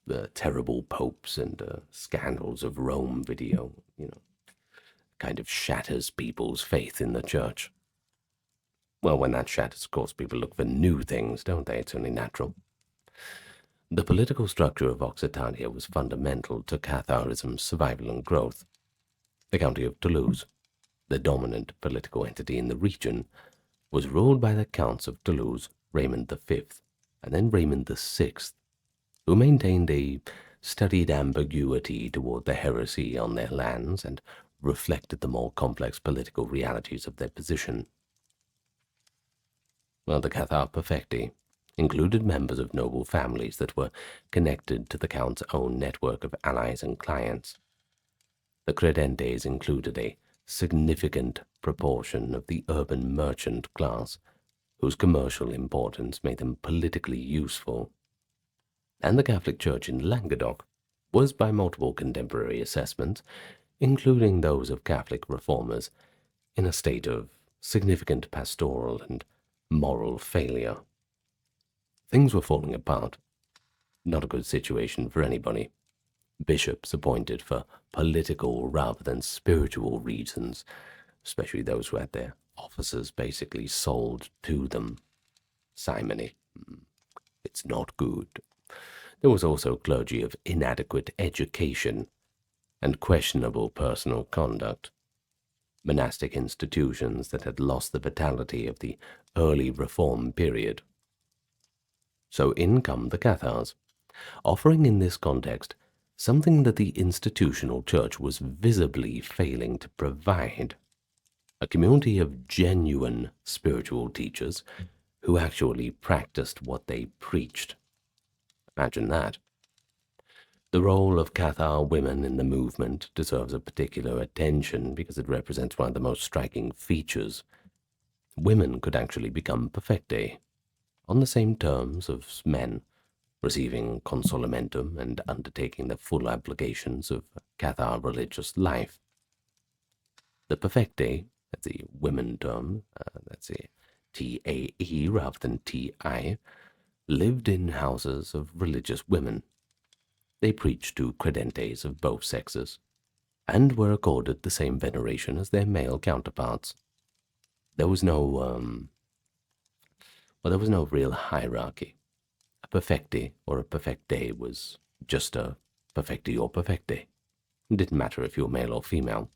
the terrible popes and scandals of Rome video, kind of shatters people's faith in the church. Well, when that shatters, of course, people look for new things, don't they? It's only natural. The political structure of Occitania was fundamental to Catharism's survival and growth. The county of Toulouse, the dominant political entity in the region, was ruled by the Counts of Toulouse, Raymond V, and then Raymond VI, who maintained a studied ambiguity toward the heresy on their lands and reflected the more complex political realities of their position. Well, the Cathar perfecti included members of noble families that were connected to the Count's own network of allies and clients. The credentes included a significant proportion of the urban merchant class, whose commercial importance made them politically useful. And the Catholic Church in Languedoc was, by multiple contemporary assessments, including those of Catholic reformers, in a state of significant pastoral and moral failure. Things were falling apart. Not a good situation for anybody. Bishops appointed for political rather than spiritual reasons, especially those who had their offices basically sold to them. Simony. It's not good. There was also clergy of inadequate education and questionable personal conduct. Monastic institutions that had lost the vitality of the early Reform period. So in come the Cathars, offering in this context something that the institutional church was visibly failing to provide: a community of genuine spiritual teachers who actually practiced what they preached. Imagine that. The role of Cathar women in the movement deserves a particular attention because it represents one of the most striking features. Women could actually become perfecti, on the same terms as men, receiving consolamentum and undertaking the full obligations of Cathar religious life. The perfecti, that's the women term, that's a T-A-E rather than T-I, lived in houses of religious women. They preached to credentes of both sexes, and were accorded the same veneration as their male counterparts. There was no, there was no real hierarchy. A perfecti or a perfecte was just a perfecti or perfecte. It didn't matter if you were male or female.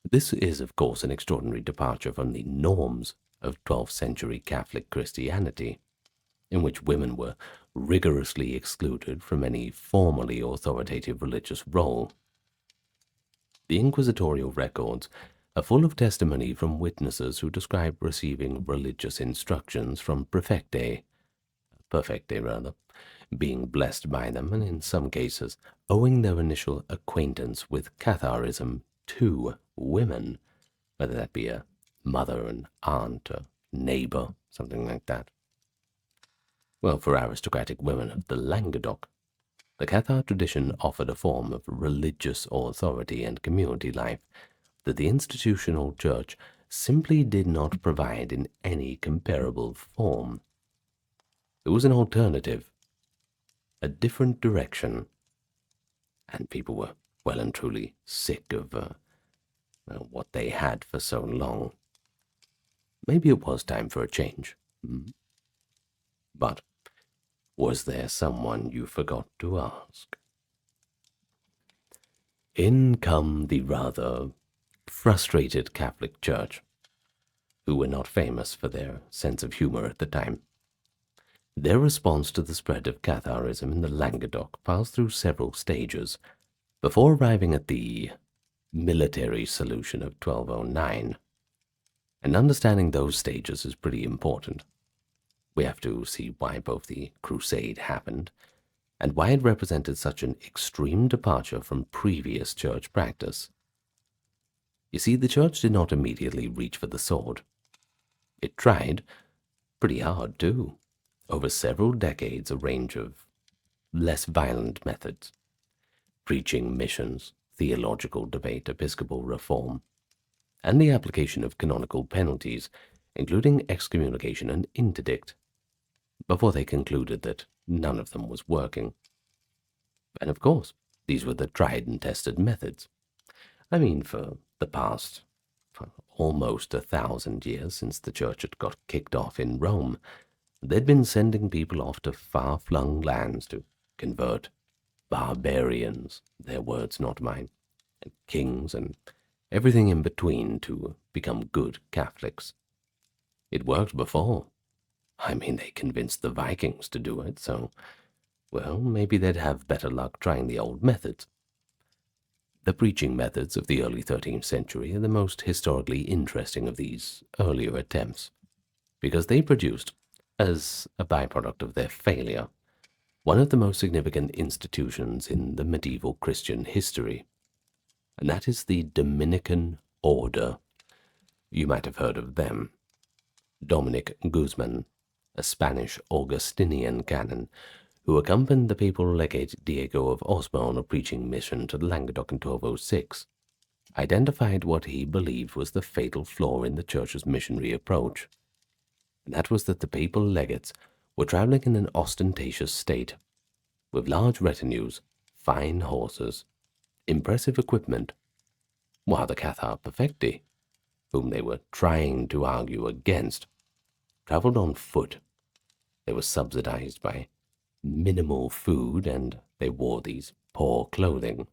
This is, of course, an extraordinary departure from the norms of 12th century Catholic Christianity, in which women were rigorously excluded from any formally authoritative religious role. The inquisitorial records are full of testimony from witnesses who describe receiving religious instructions from perfecti, being blessed by them, and in some cases owing their initial acquaintance with Catharism to women, whether that be a mother, an aunt, a neighbor, something like that. Well, for aristocratic women of the Languedoc, the Cathar tradition offered a form of religious authority and community life that the institutional church simply did not provide in any comparable form. It was an alternative, a different direction, and people were well and truly sick of what they had for so long. Maybe it was time for a change. But was there someone you forgot to ask? In come the rather frustrated Catholic Church, who were not famous for their sense of humor at the time. Their response to the spread of Catharism in the Languedoc passed through several stages before arriving at the military solution of 1209. And understanding those stages is pretty important. We have to see why both the crusade happened and why it represented such an extreme departure from previous church practice. You see, the church did not immediately reach for the sword. It tried, pretty hard too, over several decades, a range of less violent methods: preaching, missions, theological debate, episcopal reform, and the application of canonical penalties, including excommunication and interdict, before they concluded that none of them was working. And of course, these were the tried and tested methods. I mean, for the past almost 1,000 years since the church had got kicked off in Rome, they'd been sending people off to far-flung lands to convert barbarians, their words not mine, and kings and everything in between to become good Catholics. It worked before. I mean, they convinced the Vikings to do it, so, well, maybe they'd have better luck trying the old methods. The preaching methods of the early 13th century are the most historically interesting of these earlier attempts, because they produced, as a byproduct of their failure, one of the most significant institutions in the medieval Christian history, and that is the Dominican Order. You might have heard of them. Dominic Guzman, a Spanish Augustinian canon, who accompanied the papal legate Diego of Osma on a preaching mission to Languedoc in 1206, identified what he believed was the fatal flaw in the Church's missionary approach. And that was that the papal legates were traveling in an ostentatious state, with large retinues, fine horses, impressive equipment, while the Cathar perfecti, whom they were trying to argue against, traveled on foot. They were subsidized by minimal food, and they wore these poor clothing.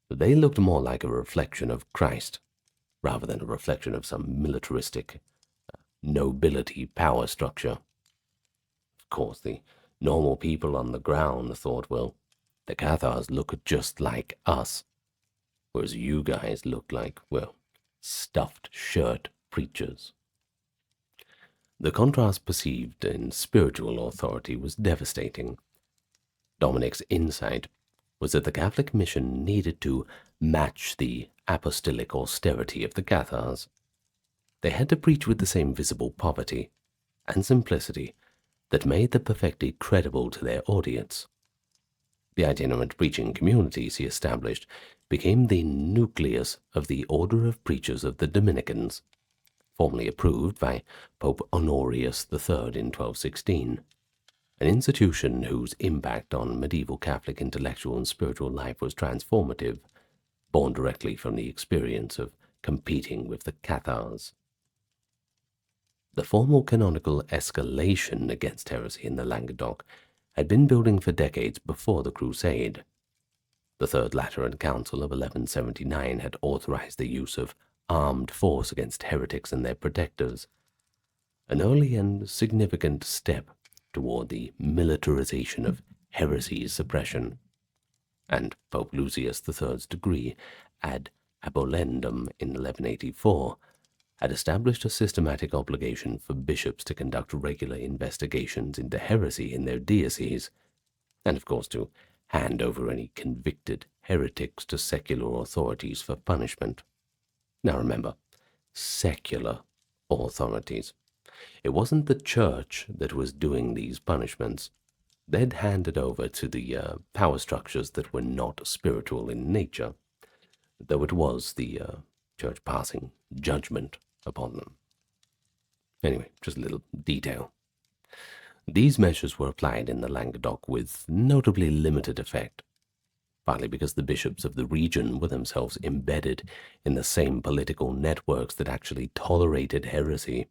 They looked more like a reflection of Christ, rather than a reflection of some militaristic nobility power structure. Of course, the normal people on the ground thought, well, the Cathars look just like us, whereas you guys look like, well, stuffed shirt preachers. The contrast perceived in spiritual authority was devastating. Dominic's insight was that the Catholic mission needed to match the apostolic austerity of the Cathars. They had to preach with the same visible poverty and simplicity that made the perfecti credible to their audience. The itinerant preaching communities he established became the nucleus of the Order of Preachers of the Dominicans, formally approved by Pope Honorius III in 1216, an institution whose impact on medieval Catholic intellectual and spiritual life was transformative, born directly from the experience of competing with the Cathars. The formal canonical escalation against heresy in the Languedoc had been building for decades before the Crusade. The Third Lateran Council of 1179 had authorized the use of armed force against heretics and their protectors, an early and significant step toward the militarization of heresy suppression, and Pope Lucius III's decree ad abolendum in 1184 had established a systematic obligation for bishops to conduct regular investigations into heresy in their dioceses, and of course to hand over any convicted heretics to secular authorities for punishment. Now remember, secular authorities. It wasn't the church that was doing these punishments. They'd handed over to the power structures that were not spiritual in nature, though it was the church passing judgment upon them. Anyway, just a little detail. These measures were applied in the Languedoc with notably limited effect, partly because the bishops of the region were themselves embedded in the same political networks that actually tolerated heresy,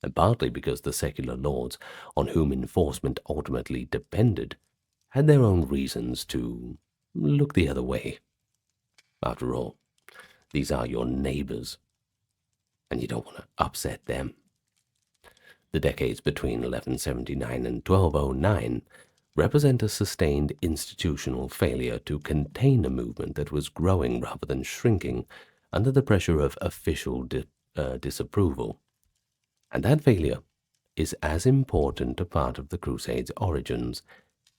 and partly because the secular lords on whom enforcement ultimately depended had their own reasons to look the other way. After all, these are your neighbors, and you don't want to upset them. The decades between 1179 and 1209 represent a sustained institutional failure to contain a movement that was growing rather than shrinking under the pressure of official disapproval. And that failure is as important a part of the Crusades' origins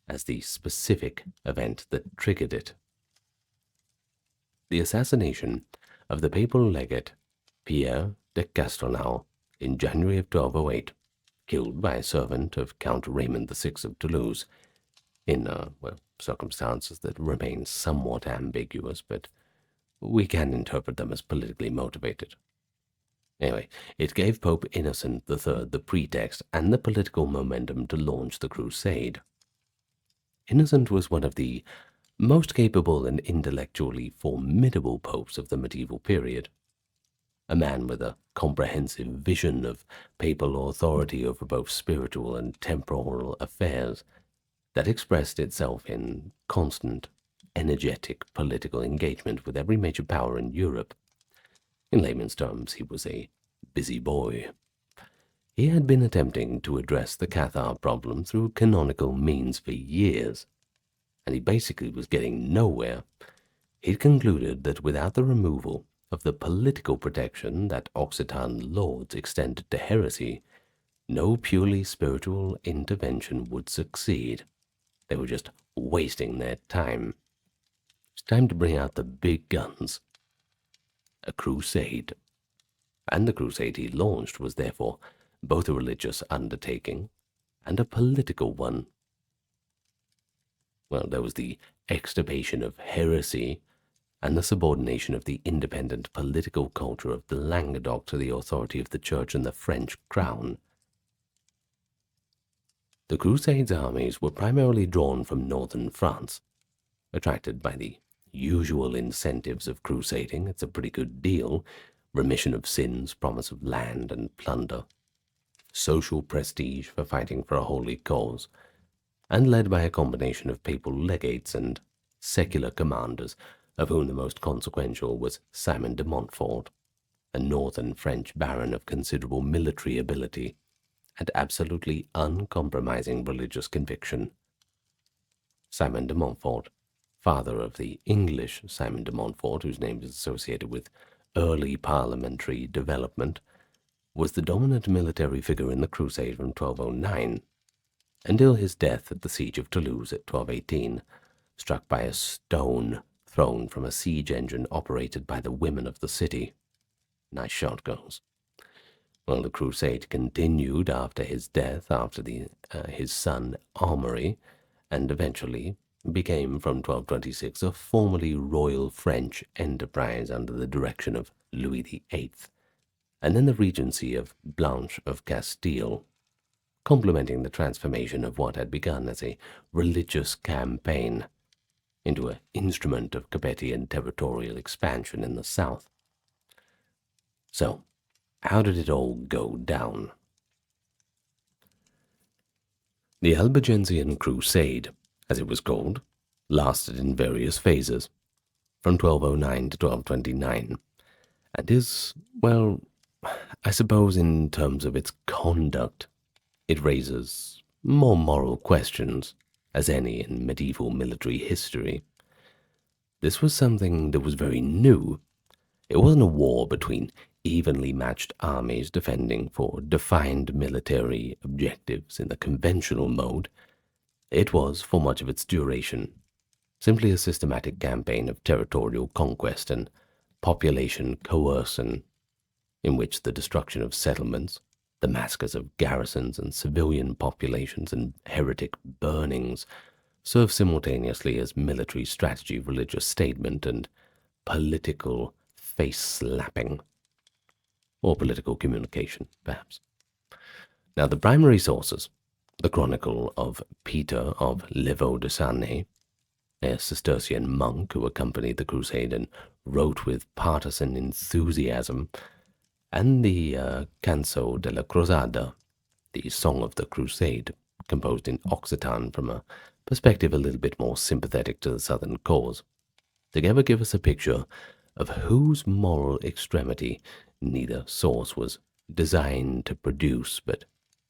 as the specific event that triggered it. The assassination of the papal legate Pierre de Castelnau in January of 1208, killed by a servant of Count Raymond VI of Toulouse, in circumstances that remain somewhat ambiguous, but we can interpret them as politically motivated. Anyway, it gave Pope Innocent III the pretext and the political momentum to launch the crusade. Innocent was one of the most capable and intellectually formidable popes of the medieval period. A man with a comprehensive vision of papal authority over both spiritual and temporal affairs that expressed itself in constant, energetic political engagement with every major power in Europe. In layman's terms, he was a busy boy. He had been attempting to address the Cathar problem through canonical means for years, and he basically was getting nowhere. He'd concluded that without the removal of the political protection that Occitan lords extended to heresy, no purely spiritual intervention would succeed. They were just wasting their time. It's time to bring out the big guns. A crusade. And the crusade he launched was therefore both a religious undertaking and a political one. Well, there was the extirpation of heresy and the subordination of the independent political culture of the Languedoc to the authority of the Church and the French crown. The Crusades' armies were primarily drawn from northern France, attracted by the usual incentives of crusading. It's a pretty good deal: remission of sins, promise of land and plunder, social prestige for fighting for a holy cause, and led by a combination of papal legates and secular commanders, of whom the most consequential was Simon de Montfort, a northern French baron of considerable military ability and absolutely uncompromising religious conviction. Simon de Montfort, father of the English Simon de Montfort, whose name is associated with early parliamentary development, was the dominant military figure in the crusade from 1209 until his death at the siege of Toulouse at 1218, struck by a stone thrown from a siege engine operated by the women of the city. Nice shot, girls. Well, the crusade continued after his death, after his son Armory, and eventually became from 1226 a formally royal French enterprise under the direction of Louis VIII, and then the regency of Blanche of Castile, complementing the transformation of what had begun as a religious campaign into an instrument of Capetian territorial expansion in the south. So, how did it all go down? The Albigensian Crusade, as it was called, lasted in various phases, from 1209 to 1229, and is, well, I suppose in terms of its conduct, it raises more moral questions as any in medieval military history. This was something that was very new. It wasn't a war between evenly matched armies defending for defined military objectives in the conventional mode. It was, for much of its duration, simply a systematic campaign of territorial conquest and population coercion, in which the destruction of settlements, the massacres of garrisons and civilian populations, and heretic burnings served simultaneously as military strategy, religious statement, and political face-slapping, or political communication, perhaps. Now, the primary sources, the Chronicle of Peter of Levaux de Sarnay, a Cistercian monk who accompanied the crusade and wrote with partisan enthusiasm, and the Canso de la Cruzada, the Song of the Crusade, composed in Occitan from a perspective a little bit more sympathetic to the southern cause, together give us a picture of whose moral extremity neither source was designed to produce, but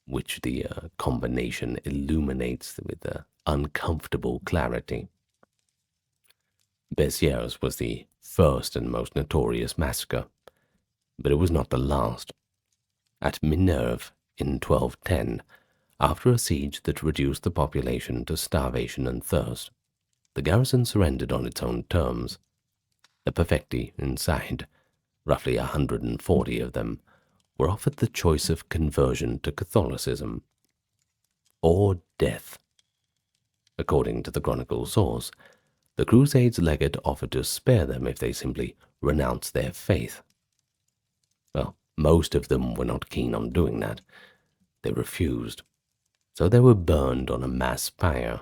which the combination illuminates with uncomfortable clarity. Bessieres was the first and most notorious massacre, but it was not the last. At Minerve in 1210, after a siege that reduced the population to starvation and thirst, the garrison surrendered on its own terms. The perfecti inside, roughly 140 of them, were offered the choice of conversion to Catholicism or death. According to the Chronicle source, the Crusades' legate offered to spare them if they simply renounced their faith. Well, most of them were not keen on doing that. They refused, so they were burned on a mass pyre.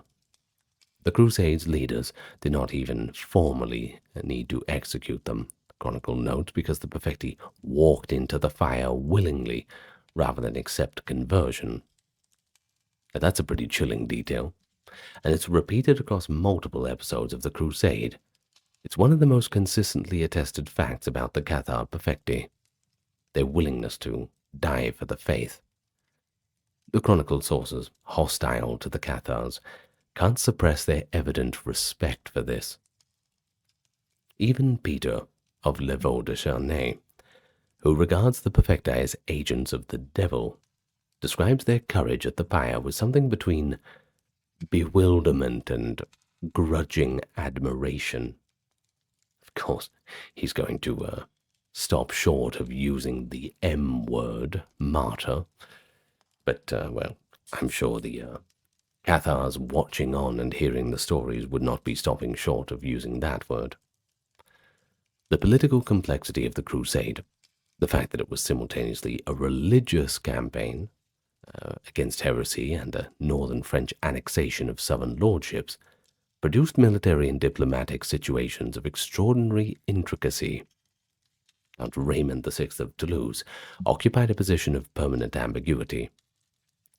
The Crusades' leaders did not even formally need to execute them, the Chronicle notes, because the Perfecti walked into the fire willingly rather than accept conversion. Now, that's a pretty chilling detail, and it's repeated across multiple episodes of the Crusade. It's one of the most consistently attested facts about the Cathar Perfecti, their willingness to die for the faith. The Chronicle sources, hostile to the Cathars, can't suppress their evident respect for this. Even Peter of Le Vau de Charnay, who regards the Perfecti as agents of the devil, describes their courage at the pyre with something between bewilderment and grudging admiration. Of course, he's going to stop short of using the M word, martyr, but, well, I'm sure the Cathars watching on and hearing the stories would not be stopping short of using that word. The political complexity of the Crusade, the fact that it was simultaneously a religious campaign against heresy and a northern French annexation of southern lordships, produced military and diplomatic situations of extraordinary intricacy. Count Raymond VI of Toulouse occupied a position of permanent ambiguity.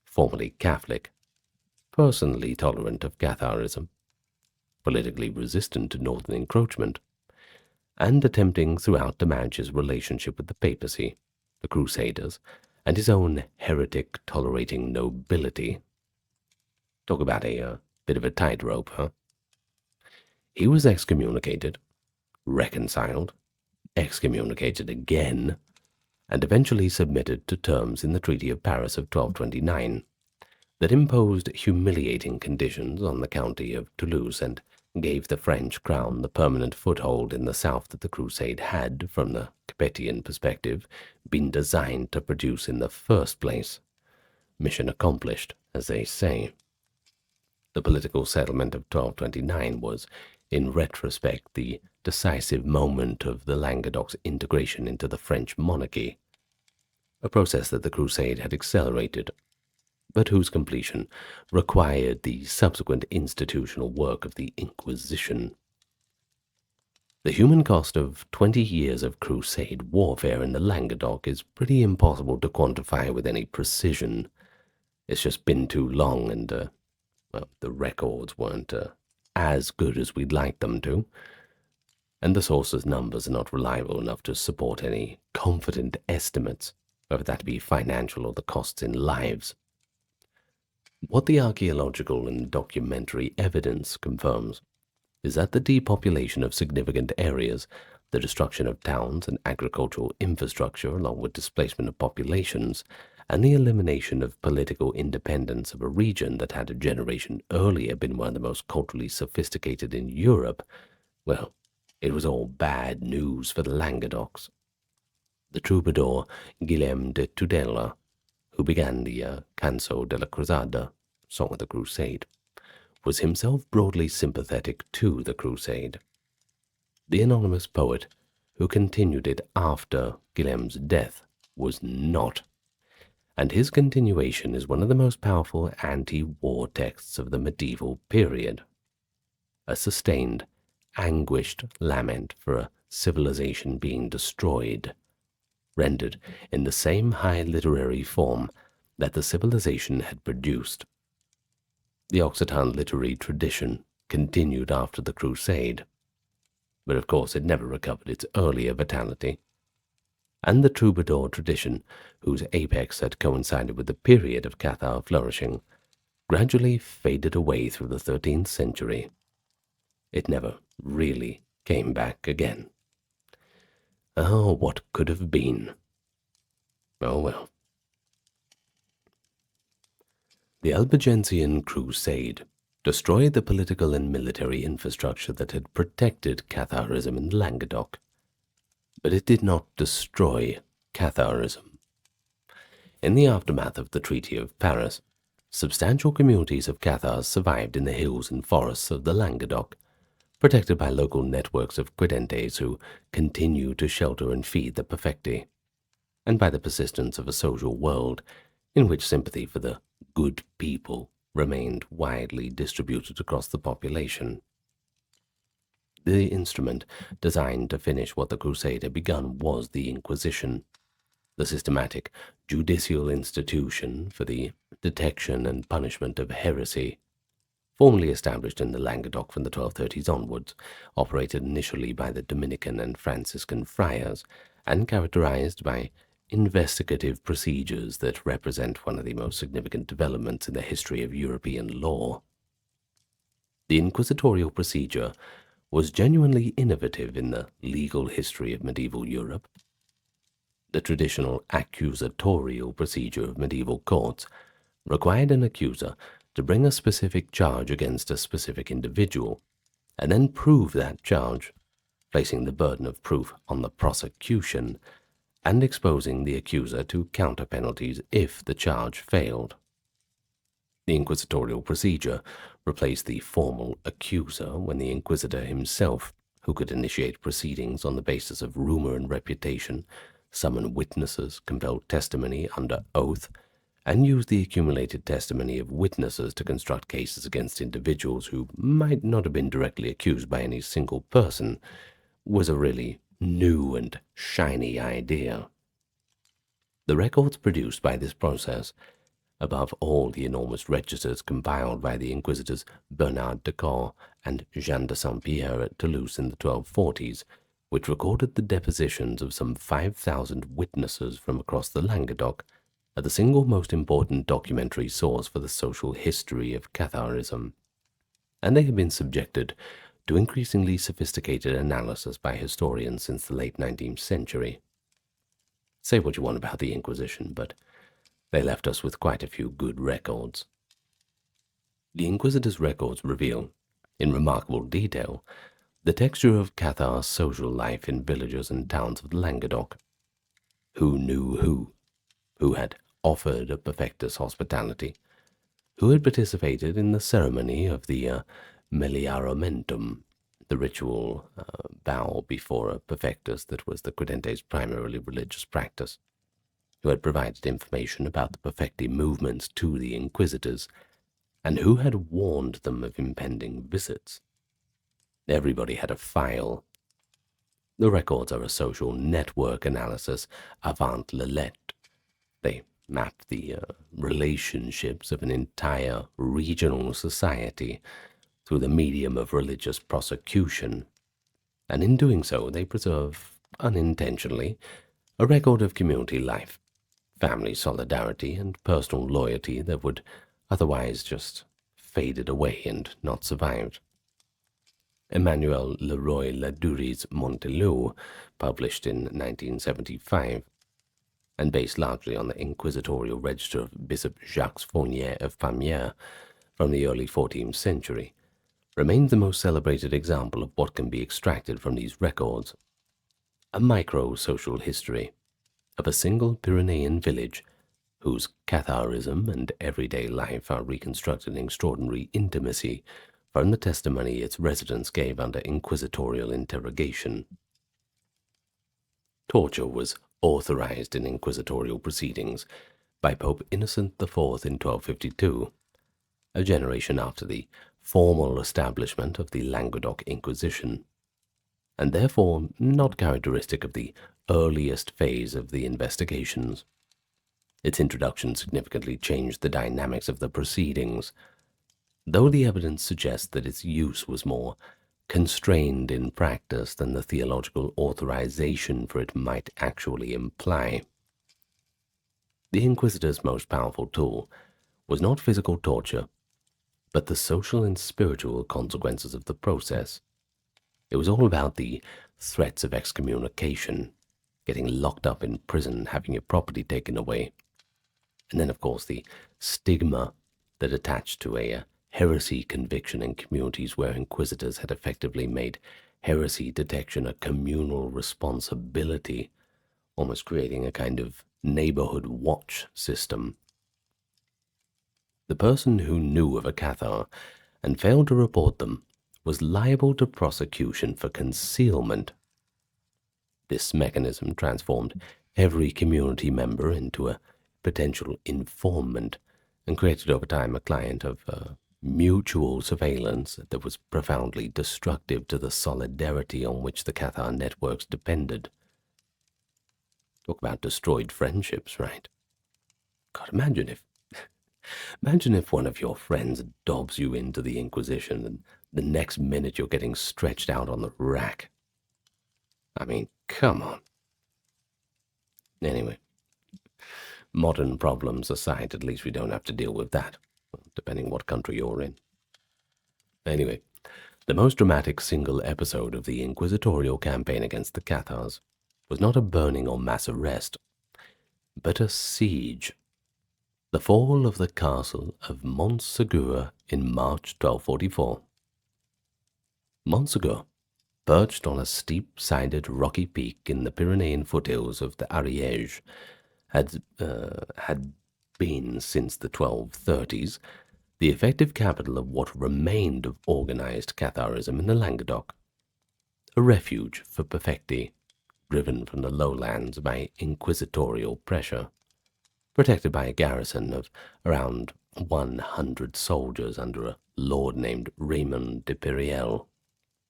Formerly Catholic, personally tolerant of Catharism, politically resistant to northern encroachment, and attempting throughout to manage his relationship with the papacy, the Crusaders, and his own heretic-tolerating nobility. Talk about a bit of a tightrope, huh? He was excommunicated, reconciled, excommunicated again, and eventually submitted to terms in the Treaty of Paris of 1229 that imposed humiliating conditions on the county of Toulouse and gave the French crown the permanent foothold in the south that the crusade had, from the Capetian perspective, been designed to produce in the first place. Mission accomplished, as they say. The political settlement of 1229 was, in retrospect, the decisive moment of the Languedoc's integration into the French monarchy, a process that the crusade had accelerated, but whose completion required the subsequent institutional work of the Inquisition. The human cost of 20 years of crusade warfare in the Languedoc is pretty impossible to quantify with any precision. It's just been too long, and, well, the records weren't as good as we'd like them to, and the sources' numbers are not reliable enough to support any confident estimates, whether that be financial or the costs in lives. What the archaeological and documentary evidence confirms is that the depopulation of significant areas, the destruction of towns and agricultural infrastructure along with displacement of populations, and the elimination of political independence of a region that had a generation earlier been one of the most culturally sophisticated in Europe, well, it was all bad news for the Languedocs. The troubadour Guillaume de Tudela, who began the Canso de la Cruzada, Song of the Crusade, was himself broadly sympathetic to the crusade. The anonymous poet, who continued it after Guillaume's death, was not, and his continuation is one of the most powerful anti-war texts of the medieval period. A sustained, anguished lament for a civilization being destroyed, rendered in the same high literary form that the civilization had produced. The Occitan literary tradition continued after the Crusade, but of course it never recovered its earlier vitality, and the troubadour tradition, whose apex had coincided with the period of Cathar flourishing, gradually faded away through the 13th century. It never really came back again. Oh, what could have been? Oh well. The Albigensian Crusade destroyed the political and military infrastructure that had protected Catharism in Languedoc, but it did not destroy Catharism. In the aftermath of the Treaty of Paris, substantial communities of Cathars survived in the hills and forests of the Languedoc, protected by local networks of credentes who continued to shelter and feed the Perfecti, and by the persistence of a social world in which sympathy for the good people remained widely distributed across the population. The instrument designed to finish what the Crusade had begun was the Inquisition, the systematic judicial institution for the detection and punishment of heresy. Formally established in the Languedoc from the 1230s onwards, operated initially by the Dominican and Franciscan friars, and characterized by investigative procedures that represent one of the most significant developments in the history of European law. The inquisitorial procedure was genuinely innovative in the legal history of medieval Europe. The traditional accusatorial procedure of medieval courts required an accuser to bring a specific charge against a specific individual, and then prove that charge, placing the burden of proof on the prosecution, and exposing the accuser to counter penalties if the charge failed. The inquisitorial procedure replaced the formal accuser when the inquisitor himself, who could initiate proceedings on the basis of rumor and reputation, summon witnesses, compel testimony under oath, and use the accumulated testimony of witnesses to construct cases against individuals who might not have been directly accused by any single person, was a really new and shiny idea. The records produced by this process, above all the enormous registers compiled by the inquisitors Bernard de Caen and Jean de Saint-Pierre at Toulouse in the 1240s, which recorded the depositions of some 5,000 witnesses from across the Languedoc, are the single most important documentary source for the social history of Catharism, and they have been subjected to increasingly sophisticated analysis by historians since the late 19th century. Say what you want about the Inquisition, but they left us with quite a few good records. The Inquisitors' records reveal, in remarkable detail, the texture of Cathars' social life in villages and towns of the Languedoc. Who knew who had offered a perfectus hospitality, who had participated in the ceremony of the melioramentum, the ritual bow before a perfectus that was the Credente's primarily religious practice, who had provided information about the perfecti movements to the inquisitors, and who had warned them of impending visits. Everybody had a file. The records are a social network analysis avant la lettre. They map the relationships of an entire regional society through the medium of religious prosecution, and in doing so they preserve, unintentionally, a record of community life, family solidarity, and personal loyalty that would otherwise just faded away and not survived. Emmanuel Leroy-Ladury's Monteleu, published in 1975, and based largely on the inquisitorial register of Bishop Jacques Fournier of Pamiers from the early 14th century, remains the most celebrated example of what can be extracted from these records. A micro-social history of a single Pyrenean village whose Catharism and everyday life are reconstructed in extraordinary intimacy from the testimony its residents gave under inquisitorial interrogation. Torture was authorized in inquisitorial proceedings by Pope Innocent IV in 1252, a generation after the formal establishment of the Languedoc Inquisition, and therefore not characteristic of the earliest phase of the investigations. Its introduction significantly changed the dynamics of the proceedings, though the evidence suggests that its use was more constrained in practice than the theological authorization for it might actually imply. The Inquisitor's most powerful tool was not physical torture, but the social and spiritual consequences of the process. It was all about the threats of excommunication, getting locked up in prison, having your property taken away, and then, of course, the stigma that attached to a heresy conviction in communities where inquisitors had effectively made heresy detection a communal responsibility, almost creating a kind of neighborhood watch system. The person who knew of a Cathar and failed to report them was liable to prosecution for concealment. This mechanism transformed every community member into a potential informant and created over time a climate of mutual surveillance that was profoundly destructive to the solidarity on which the Cathar networks depended. Talk about destroyed friendships, right? God, imagine if one of your friends dobs you into the Inquisition and the next minute you're getting stretched out on the rack. I mean, come on. Anyway, modern problems aside, at least we don't have to deal with that, depending what country you're in. Anyway, the most dramatic single episode of the inquisitorial campaign against the Cathars was not a burning or mass arrest, but a siege. The fall of the castle of Montsegur in March 1244. Montsegur, perched on a steep-sided rocky peak in the Pyrenean foothills of the Ariège, had been, since the 1230s, the effective capital of what remained of organized Catharism in the Languedoc, a refuge for perfecti, driven from the lowlands by inquisitorial pressure, protected by a garrison of around 100 soldiers under a lord named Raymond de Periel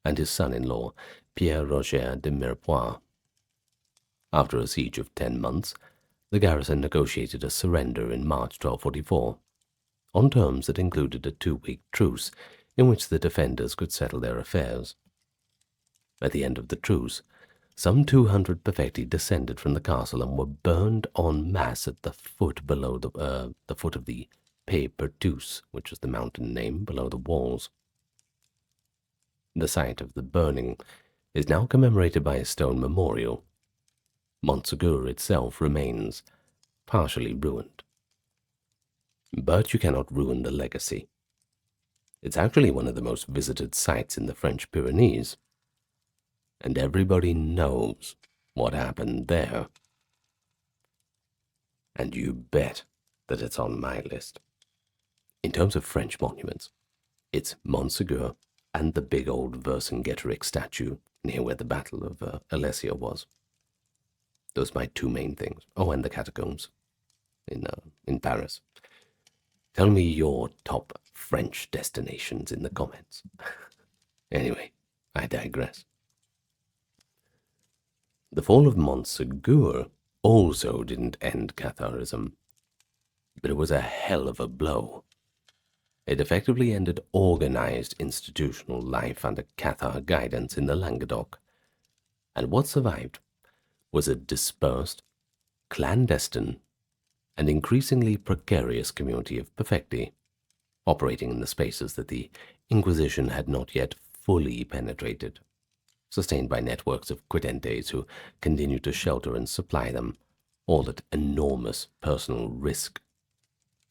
and his son-in-law Pierre Roger de Mirepoix. After a siege of 10 months, the garrison negotiated a surrender in March 1244, on terms that included a 2-week truce in which the defenders could settle their affairs. At the end of the truce, some 200 perfecti descended from the castle and were burned en masse at the foot below the foot of the Pays Pertus, which was the mountain name below the walls. The site of the burning is now commemorated by a stone memorial. Montsegur itself remains partially ruined. But you cannot ruin the legacy. It's actually one of the most visited sites in the French Pyrenees, and everybody knows what happened there. And you bet that it's on my list. In terms of French monuments, it's Montsegur and the big old Vercingetorix statue near where the Battle of Alesia was. Those are my two main things. Oh, and the catacombs in Paris. Tell me your top French destinations in the comments. Anyway, I digress. The fall of Montsegur also didn't end Catharism, but it was a hell of a blow. It effectively ended organized institutional life under Cathar guidance in the Languedoc, and what survived was a dispersed, clandestine, and increasingly precarious community of perfecti, operating in the spaces that the Inquisition had not yet fully penetrated, sustained by networks of quidentes who continued to shelter and supply them, all at enormous personal risk.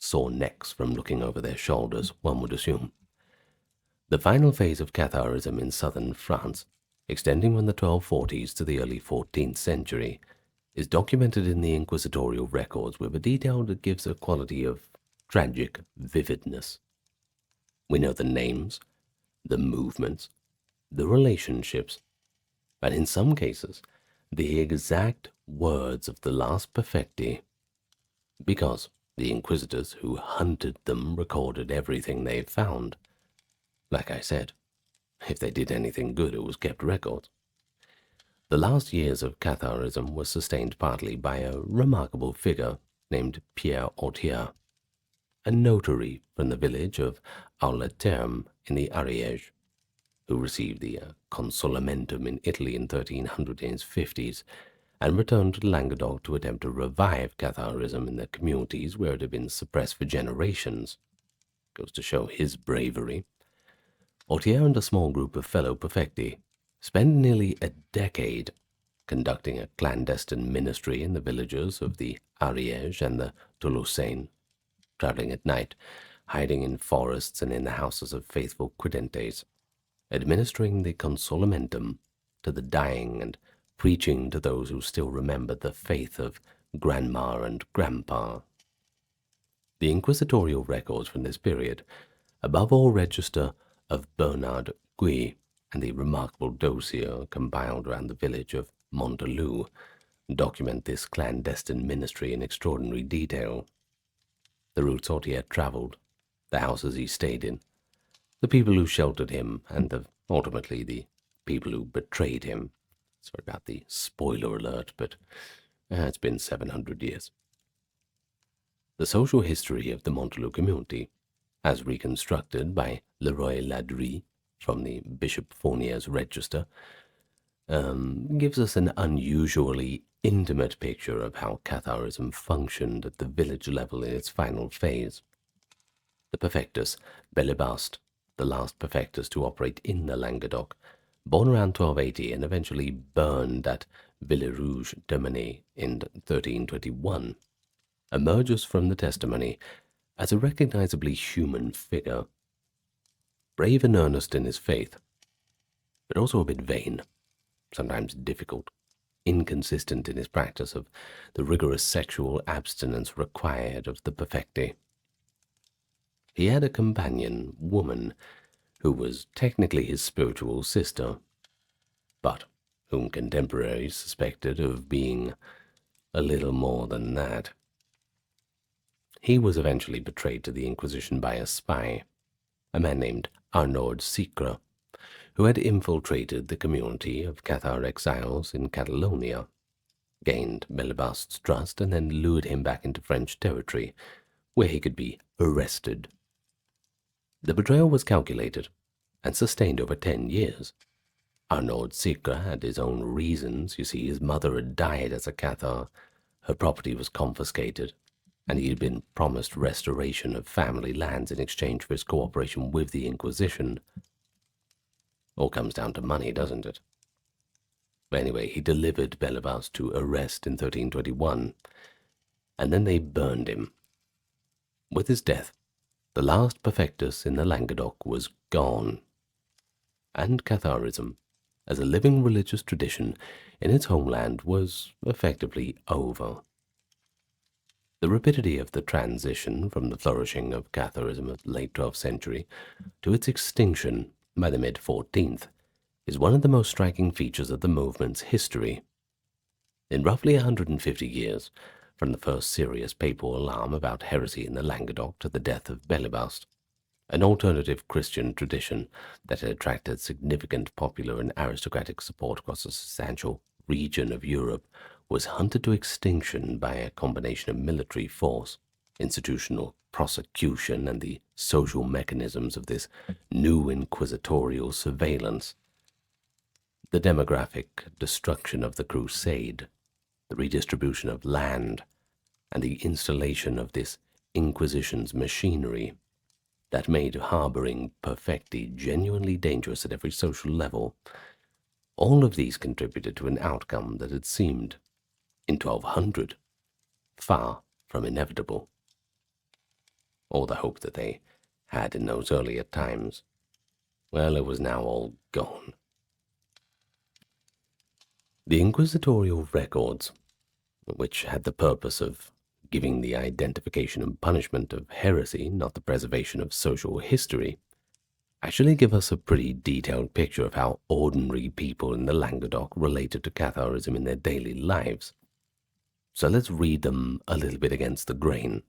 Sore necks from looking over their shoulders, one would assume. The final phase of Catharism in southern France, extending from the 1240s to the early 14th century, is documented in the inquisitorial records with a detail that gives a quality of tragic vividness. We know the names, the movements, the relationships, and in some cases, the exact words of the last perfecti, because the inquisitors who hunted them recorded everything they found. Like I said, if they did anything good, it was kept records. The last years of Catharism were sustained partly by a remarkable figure named Pierre Autier, a notary from the village of Aulx-les-Thermes in the Ariège, who received the consolamentum in Italy in 1300 in his 50s, and returned to Languedoc to attempt to revive Catharism in the communities where it had been suppressed for generations. Goes to show his bravery. Autier and a small group of fellow perfecti spent nearly a decade conducting a clandestine ministry in the villages of the Ariège and the Toulousain, traveling at night, hiding in forests and in the houses of faithful quidentes, administering the consolamentum to the dying and preaching to those who still remembered the faith of grandma and grandpa. The inquisitorial records from this period, above all register of Bernard Guy and the remarkable dossier compiled around the village of Montelou, document this clandestine ministry in extraordinary detail. the routes he had travelled, the houses he stayed in, the people who sheltered him, and ultimately the people who betrayed him. Sorry about the spoiler alert, but it's been 700 years. The social history of the Montelou community, as reconstructed by Leroy Ladry from the Bishop Fournier's Register, gives us an unusually intimate picture of how Catharism functioned at the village level in its final phase. The Perfectus, Bellebaste, the last Perfectus to operate in the Languedoc, born around 1280 and eventually burned at Villerouge Termini in 1321, emerges from the testimony as a recognizably human figure, brave and earnest in his faith, but also a bit vain, sometimes difficult, inconsistent in his practice of the rigorous sexual abstinence required of the perfecti. He had a companion, woman, who was technically his spiritual sister, but whom contemporaries suspected of being a little more than that. He was eventually betrayed to the Inquisition by a spy, a man named Arnaud Sicre, who had infiltrated the community of Cathar exiles in Catalonia, gained Bellebaste's trust, and then lured him back into French territory, where he could be arrested. The betrayal was calculated and sustained over 10 years. Arnaud Sicre had his own reasons. You see, his mother had died as a Cathar, her property was confiscated, and he had been promised restoration of family lands in exchange for his cooperation with the Inquisition. All comes down to money, doesn't it? Anyway, he delivered Bellebaste to arrest in 1321, and then they burned him. With his death, the last Perfectus in the Languedoc was gone, and Catharism, as a living religious tradition in its homeland, was effectively over. The rapidity of the transition from the flourishing of Catharism of the late 12th century to its extinction by the mid-14th is one of the most striking features of the movement's history. In roughly 150 years, from the first serious papal alarm about heresy in the Languedoc to the death of Bellebaste, an alternative Christian tradition that had attracted significant popular and aristocratic support across a substantial region of Europe was hunted to extinction by a combination of military force, institutional prosecution, and the social mechanisms of this new inquisitorial surveillance. The demographic destruction of the crusade, the redistribution of land, and the installation of this Inquisition's machinery that made harboring perfecti genuinely dangerous at every social level, all of these contributed to an outcome that had seemed, in 1200, far from inevitable. All the hope that they had in those earlier times, well, it was now all gone. The inquisitorial records, which had the purpose of giving the identification and punishment of heresy, not the preservation of social history, actually give us a pretty detailed picture of how ordinary people in the Languedoc related to Catharism in their daily lives. So let's read them a little bit against the grain.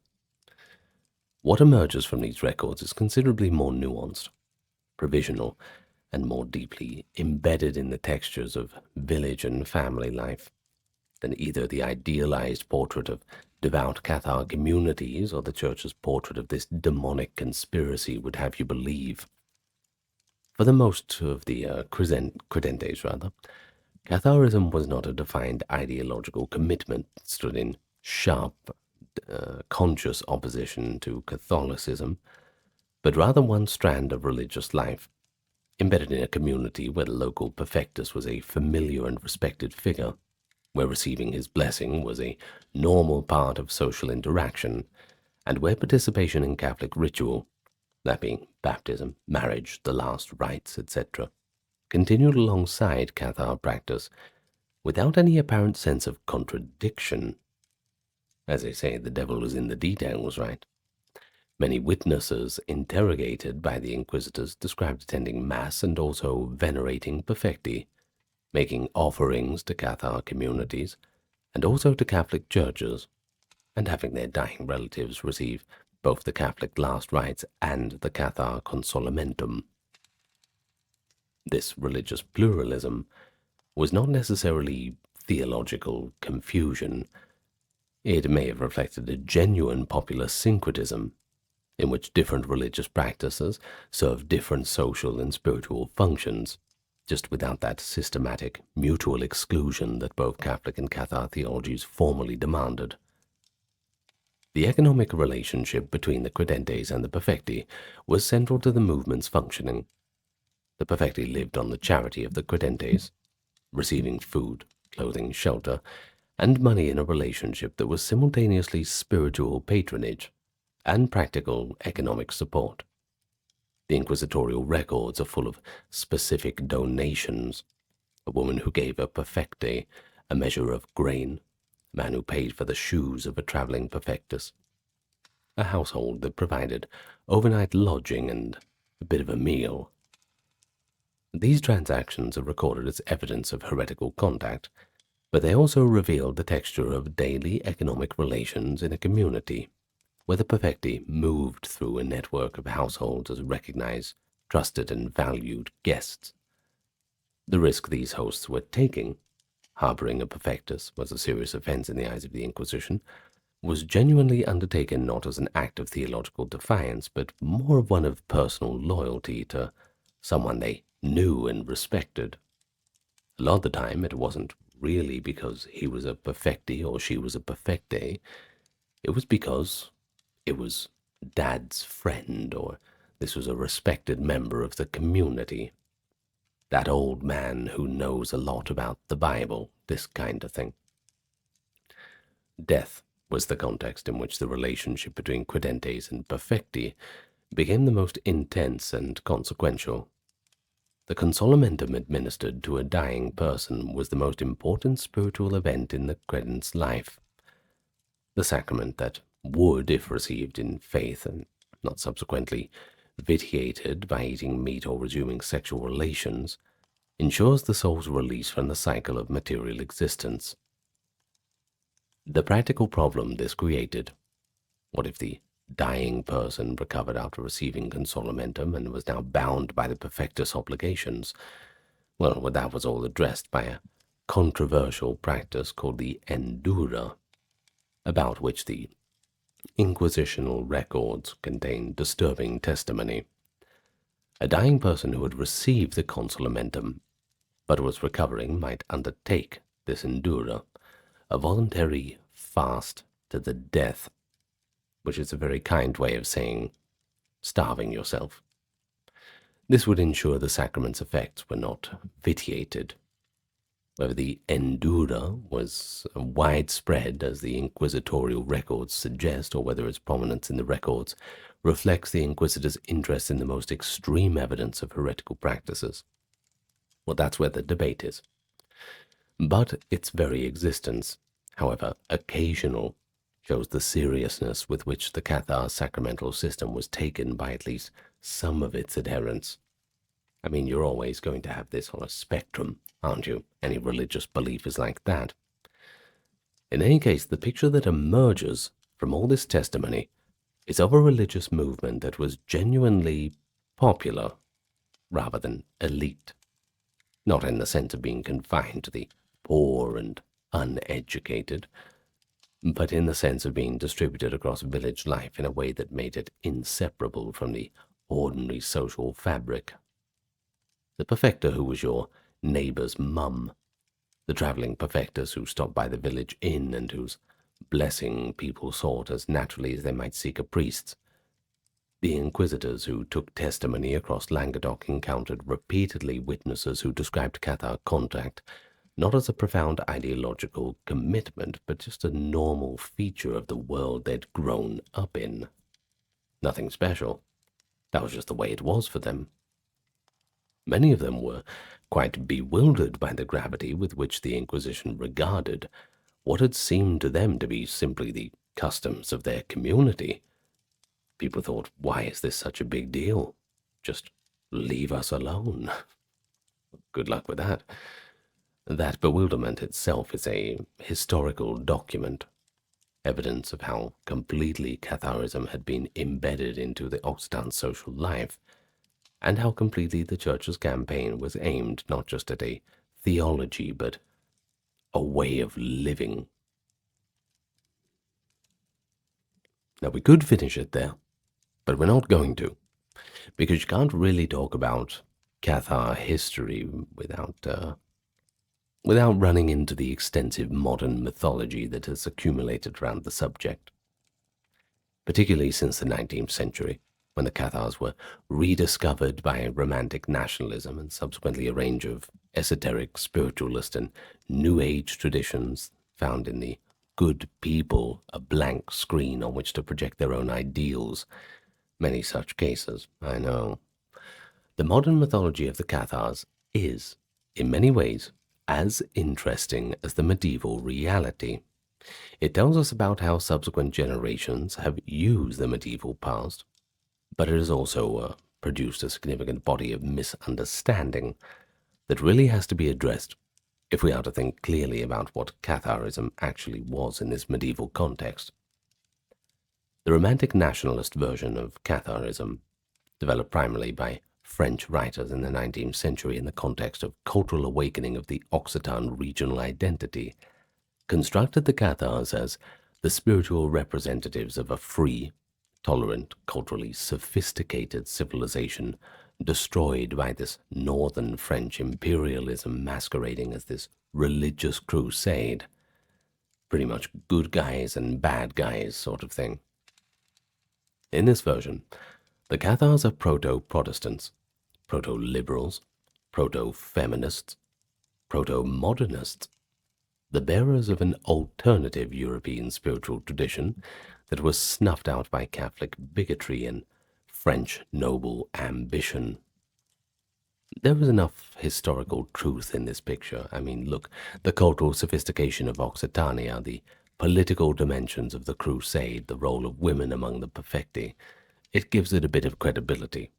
What emerges from these records is considerably more nuanced, provisional, and more deeply embedded in the textures of village and family life than either the idealized portrait of devout Cathar communities or the Church's portrait of this demonic conspiracy would have you believe. For the most of the credentes, Catharism was not a defined ideological commitment that stood in sharp, conscious opposition to Catholicism, but rather one strand of religious life, embedded in a community where the local perfectus was a familiar and respected figure, where receiving his blessing was a normal part of social interaction, and where participation in Catholic ritual, that being baptism, marriage, the last rites, etc., continued alongside Cathar practice without any apparent sense of contradiction. As they say, the devil is in the details, right? Many witnesses interrogated by the inquisitors described attending Mass and also venerating perfecti, making offerings to Cathar communities and also to Catholic churches, and having their dying relatives receive both the Catholic last rites and the Cathar consolamentum. This religious pluralism was not necessarily theological confusion. It may have reflected a genuine popular syncretism in which different religious practices served different social and spiritual functions, just without that systematic mutual exclusion that both Catholic and Cathar theologies formally demanded. The economic relationship between the credentes and the perfecti was central to the movement's functioning. The perfecti lived on the charity of the credentes, receiving food, clothing, shelter, and money in a relationship that was simultaneously spiritual patronage and practical economic support. The inquisitorial records are full of specific donations: a woman who gave a perfecte a measure of grain, a man who paid for the shoes of a traveling perfectus, a household that provided overnight lodging and a bit of a meal. These transactions are recorded as evidence of heretical contact, but they also revealed the texture of daily economic relations in a community where the perfecti moved through a network of households as recognized, trusted, and valued guests. The risk these hosts were taking, harboring a perfectus was a serious offense in the eyes of the Inquisition, was genuinely undertaken not as an act of theological defiance, but more of one of personal loyalty to someone they knew and respected. A lot of the time, it wasn't really because he was a perfecti or she was a perfecte. It was because it was Dad's friend, or this was a respected member of the community. That old man who knows a lot about the Bible, this kind of thing. Death was the context in which the relationship between credentes and perfecti became the most intense and consequential. The consolamentum administered to a dying person was the most important spiritual event in the credent's life. The sacrament that would, if received in faith and not subsequently vitiated by eating meat or resuming sexual relations, ensures the soul's release from the cycle of material existence. The practical problem this created: what if the dying person recovered after receiving consolamentum and was now bound by the perfectus obligations? Well, that was all addressed by a controversial practice called the endura, about which the inquisitional records contain disturbing testimony. A dying person who had received the consolamentum but was recovering might undertake this endura, a voluntary fast to the death, which is a very kind way of saying starving yourself. This would ensure the sacrament's effects were not vitiated. Whether the endura was widespread, as the inquisitorial records suggest, or whether its prominence in the records reflects the inquisitors' interest in the most extreme evidence of heretical practices, well, that's where the debate is. But its very existence, however occasional, shows the seriousness with which the Cathar sacramental system was taken by at least some of its adherents. I mean, you're always going to have this on a spectrum, aren't you? Any religious belief is like that. In any case, the picture that emerges from all this testimony is of a religious movement that was genuinely popular rather than elite, not in the sense of being confined to the poor and uneducated, but in the sense of being distributed across village life in a way that made it inseparable from the ordinary social fabric. The perfecta who was your neighbor's mum, the traveling perfectors who stopped by the village inn and whose blessing people sought as naturally as they might seek a priest's, the inquisitors who took testimony across Languedoc encountered repeatedly witnesses who described Cathar contact not as a profound ideological commitment, but just a normal feature of the world they'd grown up in. Nothing special. That was just the way it was for them. Many of them were quite bewildered by the gravity with which the Inquisition regarded what had seemed to them to be simply the customs of their community. People thought, why is this such a big deal? Just leave us alone. Good luck with that. That bewilderment itself is a historical document. evidence of how completely Catharism had been embedded into the Occitan social life, and how completely the Church's campaign was aimed not just at a theology, but a way of living. Now, we could finish it there, but we're not going to, because you can't really talk about Cathar history without running into the extensive modern mythology that has accumulated around the subject, particularly since the 19th century, when the Cathars were rediscovered by Romantic nationalism and subsequently a range of esoteric, spiritualist, and New Age traditions found in the good people a blank screen on which to project their own ideals. Many such cases, I know. The modern mythology of the Cathars is, in many ways, as interesting as the medieval reality. It tells us about how subsequent generations have used the medieval past, but it has also produced a significant body of misunderstanding that really has to be addressed if we are to think clearly about what Catharism actually was in this medieval context. The Romantic nationalist version of Catharism, developed primarily by French writers in the 19th century in the context of cultural awakening of the Occitan regional identity, constructed the Cathars as the spiritual representatives of a free, tolerant, culturally sophisticated civilization destroyed by this northern French imperialism masquerading as this religious crusade. Pretty much good guys and bad guys sort of thing. In this version, the Cathars are proto-Protestants, proto-liberals, proto-feminists, proto-modernists, the bearers of an alternative European spiritual tradition that was snuffed out by Catholic bigotry and French noble ambition. There is enough historical truth in this picture. I mean, look, the cultural sophistication of Occitania, the political dimensions of the crusade, the role of women among the perfecti, it gives it a bit of credibility,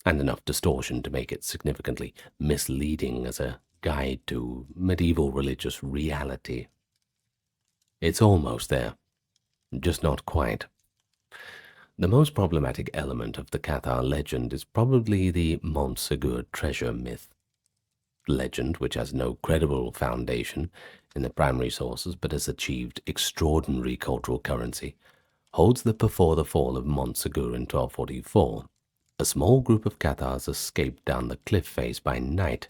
and enough distortion to make it significantly misleading as a guide to medieval religious reality. It's almost there, just not quite. The most problematic element of the Cathar legend is probably the Montsegur treasure myth. Legend, which has no credible foundation in the primary sources but has achieved extraordinary cultural currency, holds that before the fall of Montsegur in 1244, a small group of Cathars escaped down the cliff face by night,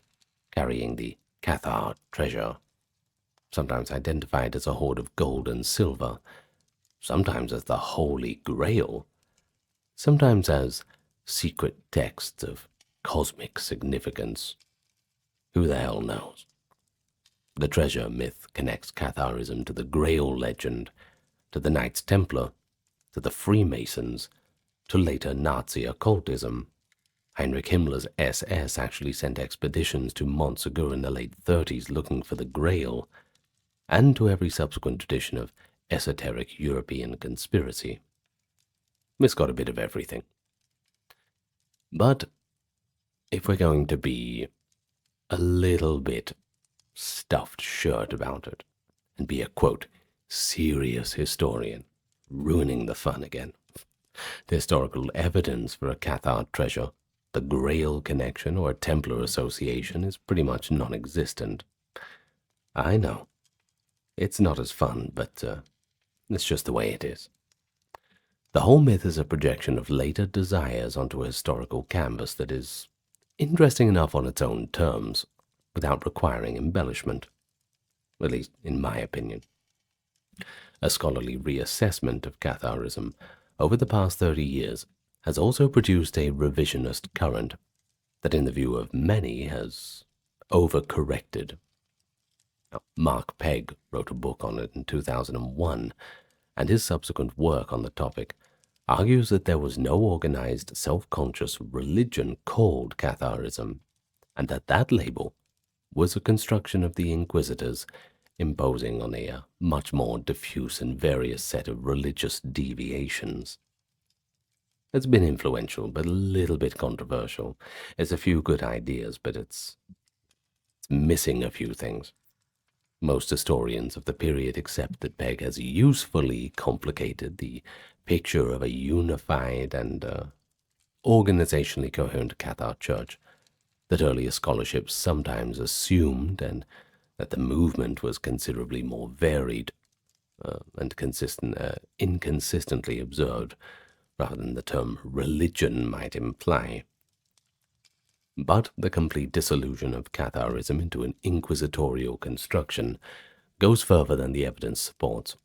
carrying the Cathar treasure, sometimes identified as a hoard of gold and silver, sometimes as the Holy Grail, sometimes as secret texts of cosmic significance. Who the hell knows? The treasure myth connects Catharism to the Grail legend, to the Knights Templar, to the Freemasons, to later Nazi occultism. Heinrich Himmler's SS actually sent expeditions to Montsegur in the late 30s looking for the Grail, and to every subsequent tradition of esoteric European conspiracy. It's got a bit of everything. But if we're going to be a little bit stuffed shirt about it and be a, quote, serious historian, ruining the fun again, the historical evidence for a Cathar treasure, the Grail connection, or a Templar association is pretty much non-existent. I know. It's not as fun, but it's just the way it is. The whole myth is a projection of later desires onto a historical canvas that is interesting enough on its own terms, without requiring embellishment, at least in my opinion. A scholarly reassessment of Catharism over the past 30 years has also produced a revisionist current that, in the view of many, has overcorrected. Now, Mark Pegg wrote a book on it in 2001, and his subsequent work on the topic argues that there was no organized, self-conscious religion called Catharism, and that that label was a construction of the Inquisitors, imposing on a much more diffuse and various set of religious deviations. It's been influential, but a little bit controversial. It's a few good ideas, but it's missing a few things. Most historians of the period accept that Peg has usefully complicated the picture of a unified and organizationally coherent Cathar church that earlier scholarship sometimes assumed, and that the movement was considerably more varied and inconsistently observed, rather than the term religion might imply. But the complete dissolution of Catharism into an inquisitorial construction goes further than the evidence supports.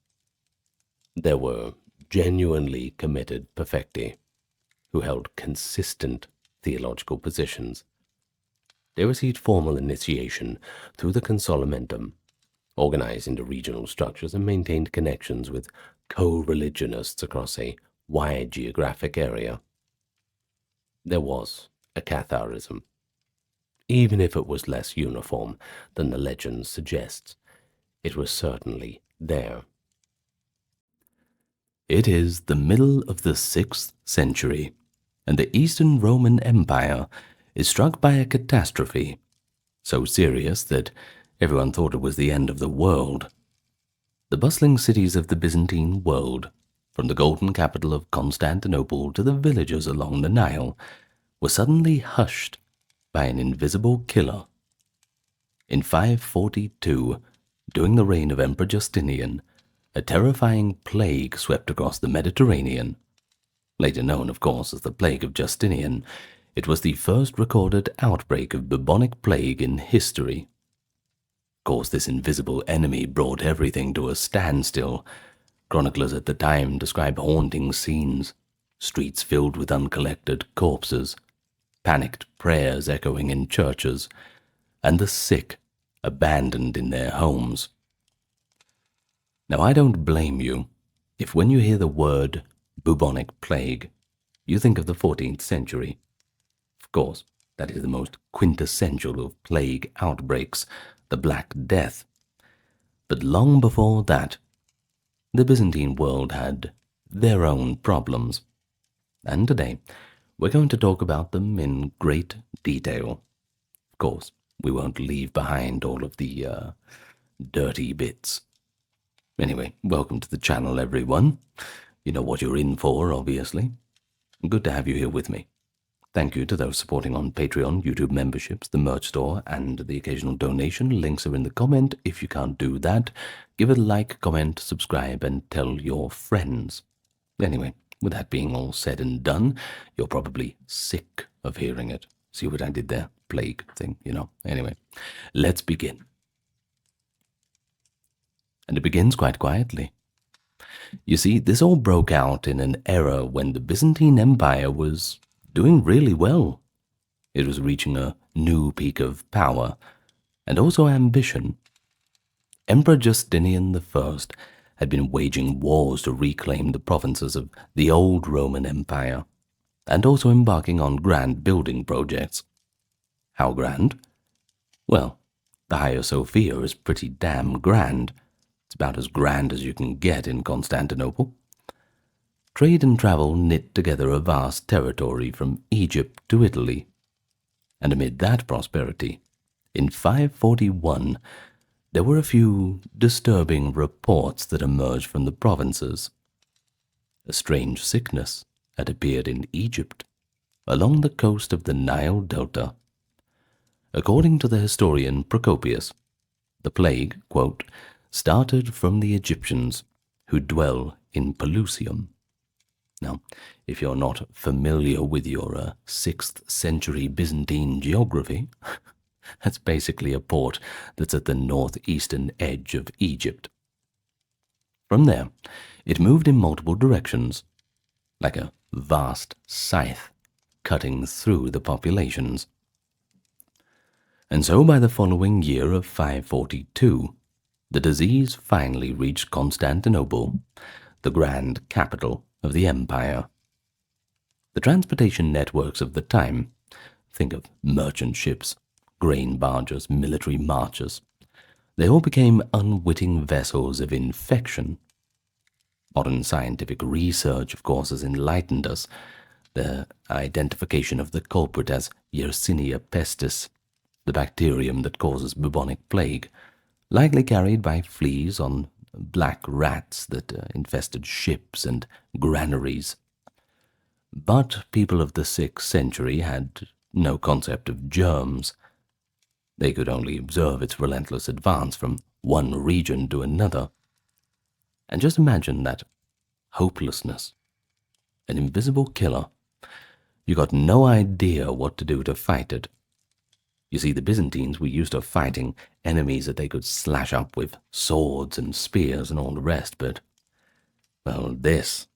There were genuinely committed perfecti who held consistent theological positions. They received formal initiation through the consolamentum, organized into regional structures, and maintained connections with co-religionists across a wide geographic area. There was a Catharism, even if it was less uniform than the legend suggests. It was certainly there. It is the middle of the 6th century, and the Eastern Roman Empire is struck by a catastrophe, so serious that everyone thought it was the end of the world. The bustling cities of the Byzantine world, from the golden capital of Constantinople to the villages along the Nile, were suddenly hushed by an invisible killer. In 542, during the reign of Emperor Justinian, a terrifying plague swept across the Mediterranean. Later known, of course, as the Plague of Justinian, it was the first recorded outbreak of bubonic plague in history. Of course, this invisible enemy brought everything to a standstill. Chroniclers at the time describe haunting scenes, streets filled with uncollected corpses, panicked prayers echoing in churches, and the sick abandoned in their homes. Now, I don't blame you if when you hear the word bubonic plague, you think of the 14th century. Of course, that is the most quintessential of plague outbreaks, the Black Death. But long before that, the Byzantine world had their own problems. And today, we're going to talk about them in great detail. Of course, we won't leave behind all of the dirty bits. Anyway, welcome to the channel, everyone. You know what you're in for, obviously. Good to have you here with me. Thank you to those supporting on Patreon, YouTube memberships, the merch store, and the occasional donation. Links are in the comment. If you can't do that, give it a like, comment, subscribe, and tell your friends. Anyway, with that being all said and done, you're probably sick of hearing it. See what I did there? Plague thing, you know. Anyway, let's begin. And it begins quite quietly. You see, this all broke out in an era when the Byzantine Empire was doing really well. It was reaching a new peak of power, and also ambition. Emperor Justinian I had been waging wars to reclaim the provinces of the old Roman Empire, and also embarking on grand building projects. How grand? Well, the Hagia Sophia is pretty damn grand. It's about as grand as you can get in Constantinople. Trade and travel knit together a vast territory from Egypt to Italy. And amid that prosperity, in 541, there were a few disturbing reports that emerged from the provinces. A strange sickness had appeared in Egypt, along the coast of the Nile Delta. According to the historian Procopius, the plague, quote, started from the Egyptians who dwell in Pelusium. Now, if you're not familiar with your 6th century Byzantine geography, that's basically a port that's at the northeastern edge of Egypt. From there, it moved in multiple directions, like a vast scythe cutting through the populations. And so by the following year of 542, the disease finally reached Constantinople, the grand capital of the empire. The transportation networks of the time, think of merchant ships, grain barges, military marches, they all became unwitting vessels of infection. Modern scientific research, of course, has enlightened us. The identification of the culprit as Yersinia pestis, the bacterium that causes bubonic plague, likely carried by fleas on black rats that infested ships and granaries. But people of the 6th century had no concept of germs. They could only observe its relentless advance from one region to another. And just imagine that hopelessness. An invisible killer. You got no idea what to do to fight it. You see, the Byzantines were used to fighting enemies that they could slash up with swords and spears and all the rest, but, well, this,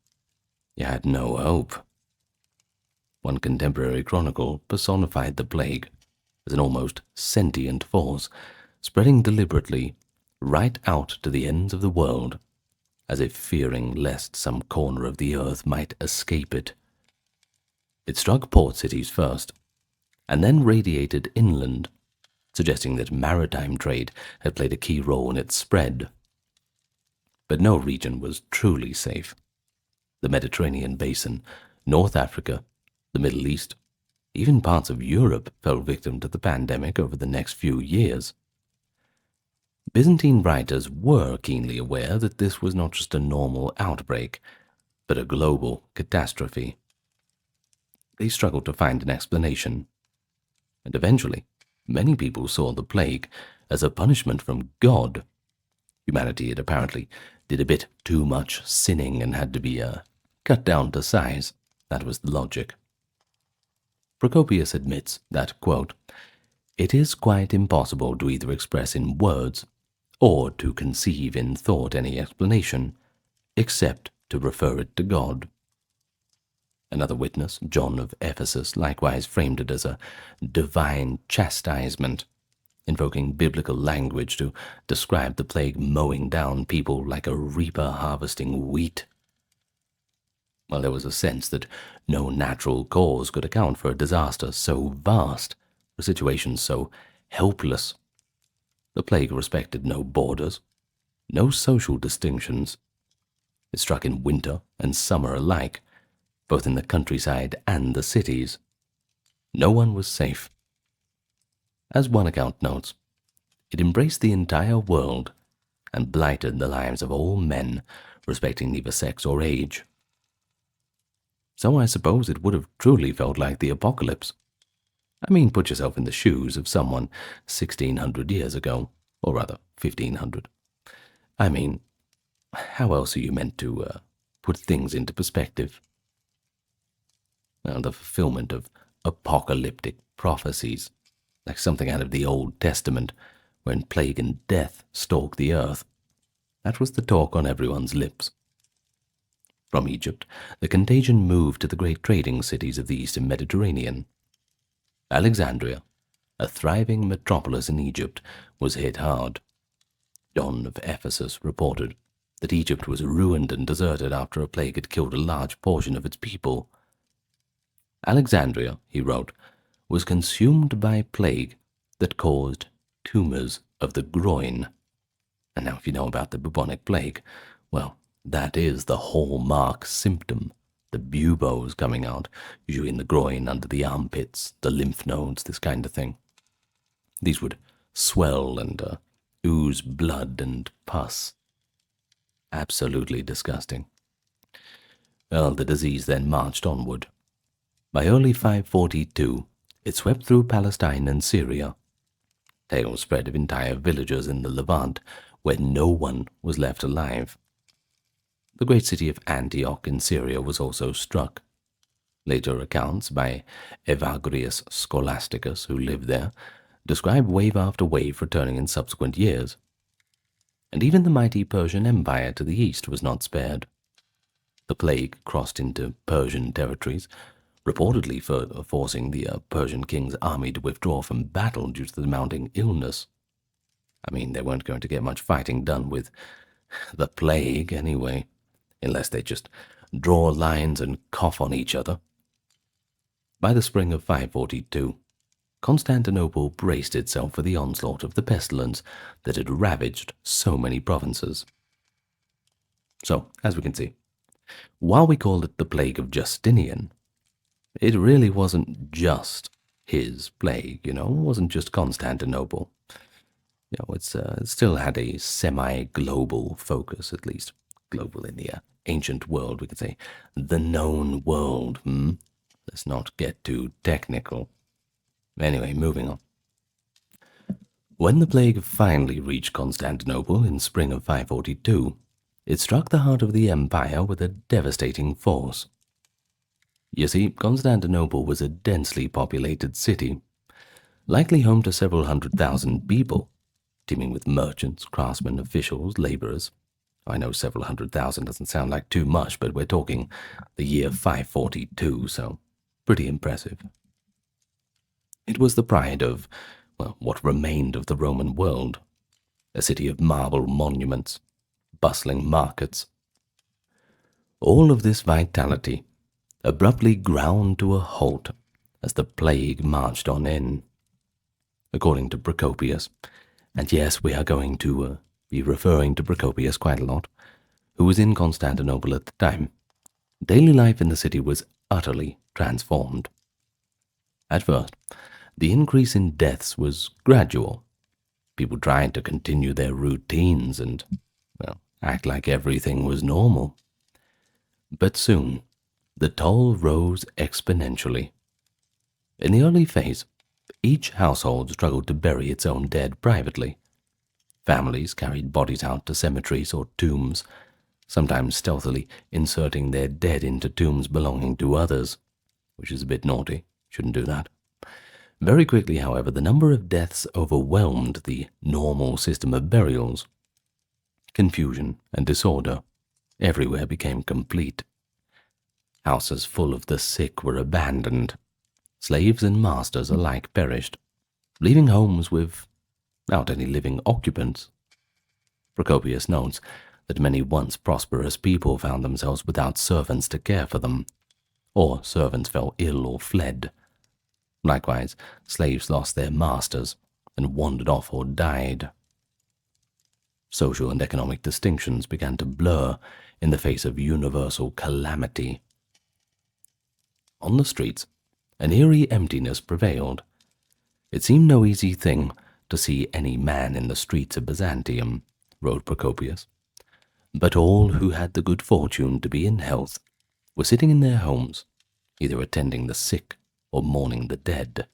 you had no hope. One contemporary chronicle personified the plague as an almost sentient force, spreading deliberately right out to the ends of the world, as if fearing lest some corner of the earth might escape it. It struck port cities first, and then radiated inland, suggesting that maritime trade had played a key role in its spread. But no region was truly safe. The Mediterranean basin, North Africa, the Middle East, even parts of Europe fell victim to the pandemic over the next few years. Byzantine writers were keenly aware that this was not just a normal outbreak, but a global catastrophe. They struggled to find an explanation, and eventually, many people saw the plague as a punishment from God. Humanity had apparently did a bit too much sinning and had to be cut down to size. That was the logic. Procopius admits that, quote, "It is quite impossible to either express in words or to conceive in thought any explanation, except to refer it to God." Another witness, John of Ephesus, likewise framed it as a divine chastisement, invoking biblical language to describe the plague mowing down people like a reaper harvesting wheat. While there was a sense that no natural cause could account for a disaster so vast, a situation so helpless, the plague respected no borders, no social distinctions. It struck in winter and summer alike, both in the countryside and the cities. No one was safe. As one account notes, it embraced the entire world and blighted the lives of all men, respecting neither sex or age. So I suppose it would have truly felt like the apocalypse. I mean, put yourself in the shoes of someone 1600 years ago, or rather 1500. I mean, how else are you meant to put things into perspective? Well, the fulfillment of apocalyptic prophecies, like something out of the Old Testament, when plague and death stalk the earth. That was the talk on everyone's lips. From Egypt, the contagion moved to the great trading cities of the Eastern Mediterranean. Alexandria, a thriving metropolis in Egypt, was hit hard. John of Ephesus reported that Egypt was ruined and deserted after a plague had killed a large portion of its people. Alexandria, he wrote, was consumed by plague that caused tumors of the groin. And now if you know about the bubonic plague, well, that is the hallmark symptom. The buboes coming out, usually in the groin, under the armpits, the lymph nodes, this kind of thing. These would swell and ooze blood and pus. Absolutely disgusting. Well, the disease then marched onward. By early 542, it swept through Palestine and Syria. Tales spread of entire villages in the Levant where no one was left alive. The great city of Antioch in Syria was also struck. Later accounts by Evagrius Scholasticus, who lived there, describe wave after wave returning in subsequent years. And even the mighty Persian Empire to the east was not spared. The plague crossed into Persian territories, reportedly further forcing the Persian king's army to withdraw from battle due to the mounting illness. I mean, they weren't going to get much fighting done with the plague anyway, unless they just draw lines and cough on each other. By the spring of 542, Constantinople braced itself for the onslaught of the pestilence that had ravaged so many provinces. So, as we can see, while we call it the Plague of Justinian, it really wasn't just his plague, it wasn't just Constantinople. It still had a semi-global focus, at least global in the ancient world. We could say the known world. Let's not get too technical. Anyway, moving on. When the plague finally reached Constantinople in spring of 542, it struck the heart of the empire with a devastating force. You see, Constantinople was a densely populated city, likely home to several 100,000 people, teeming with merchants, craftsmen, officials, laborers. I know several 100,000 doesn't sound like too much, but we're talking the year 542, so pretty impressive. It was the pride of, what remained of the Roman world, a city of marble monuments, bustling markets. All of this vitality abruptly ground to a halt as the plague marched on in. According to Procopius, and yes, we are going to be referring to Procopius quite a lot, who was in Constantinople at the time, daily life in the city was utterly transformed. At first, the increase in deaths was gradual. People tried to continue their routines and, act like everything was normal. But soon, the toll rose exponentially. In the early phase, each household struggled to bury its own dead privately. Families carried bodies out to cemeteries or tombs, sometimes stealthily inserting their dead into tombs belonging to others, which is a bit naughty. Shouldn't do that. Very quickly, however, the number of deaths overwhelmed the normal system of burials. Confusion and disorder everywhere became complete. Houses full of the sick were abandoned. Slaves and masters alike perished, leaving homes without any living occupants. Procopius notes that many once prosperous people found themselves without servants to care for them, or servants fell ill or fled. Likewise, slaves lost their masters and wandered off or died. Social and economic distinctions began to blur in the face of universal calamity. On the streets, an eerie emptiness prevailed. It seemed no easy thing to see any man in the streets of Byzantium, wrote Procopius, but all who had the good fortune to be in health were sitting in their homes, either attending the sick or mourning the dead.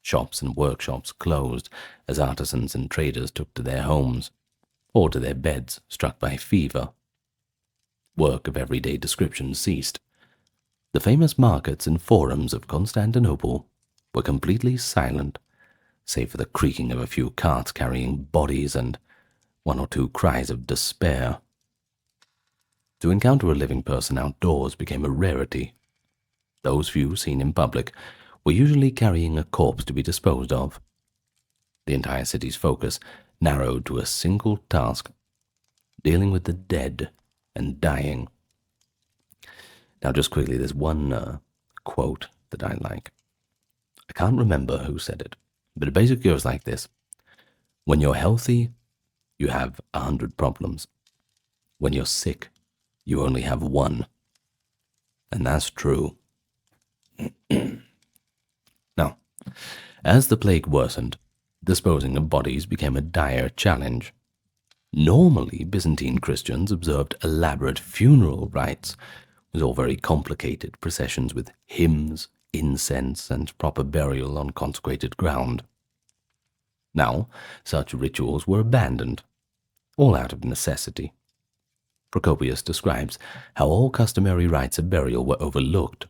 Shops and workshops closed as artisans and traders took to their homes, or to their beds struck by fever. Work of everyday description ceased. The famous markets and forums of Constantinople were completely silent, save for the creaking of a few carts carrying bodies and one or two cries of despair. To encounter a living person outdoors became a rarity. Those few seen in public were usually carrying a corpse to be disposed of. The entire city's focus narrowed to a single task, dealing with the dead and dying. Now, just quickly, there's one quote that I like. I can't remember who said it, but it basically goes like this. When you're healthy, you have 100 problems. When you're sick, you only have one. And that's true. Now, as the plague worsened, disposing of bodies became a dire challenge. Normally, Byzantine Christians observed elaborate funeral rites. It was all very complicated, processions with hymns, incense, and proper burial on consecrated ground. Now, such rituals were abandoned, all out of necessity. Procopius describes how all customary rites of burial were overlooked.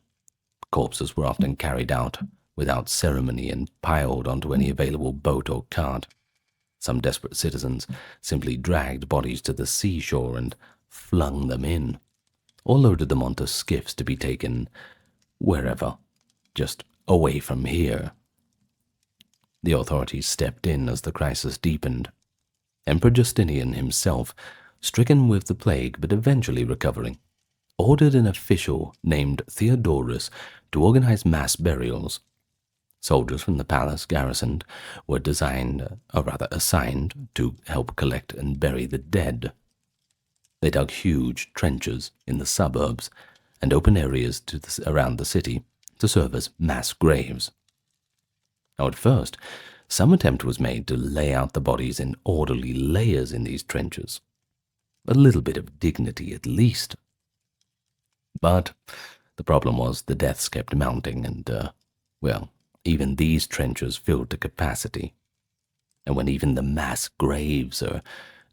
Corpses were often carried out without ceremony and piled onto any available boat or cart. Some desperate citizens simply dragged bodies to the seashore and flung them in, or loaded them onto skiffs to be taken wherever, just away from here. The authorities stepped in as the crisis deepened. Emperor Justinian himself, stricken with the plague but eventually recovering, ordered an official named Theodorus to organize mass burials. Soldiers from the palace garrisoned were assigned to help collect and bury the dead. They dug huge trenches in the suburbs and open areas around the city to serve as mass graves. Now, at first, some attempt was made to lay out the bodies in orderly layers in these trenches. A little bit of dignity at least. But the problem was the deaths kept mounting and, well, even these trenches filled to capacity. And when even the mass graves are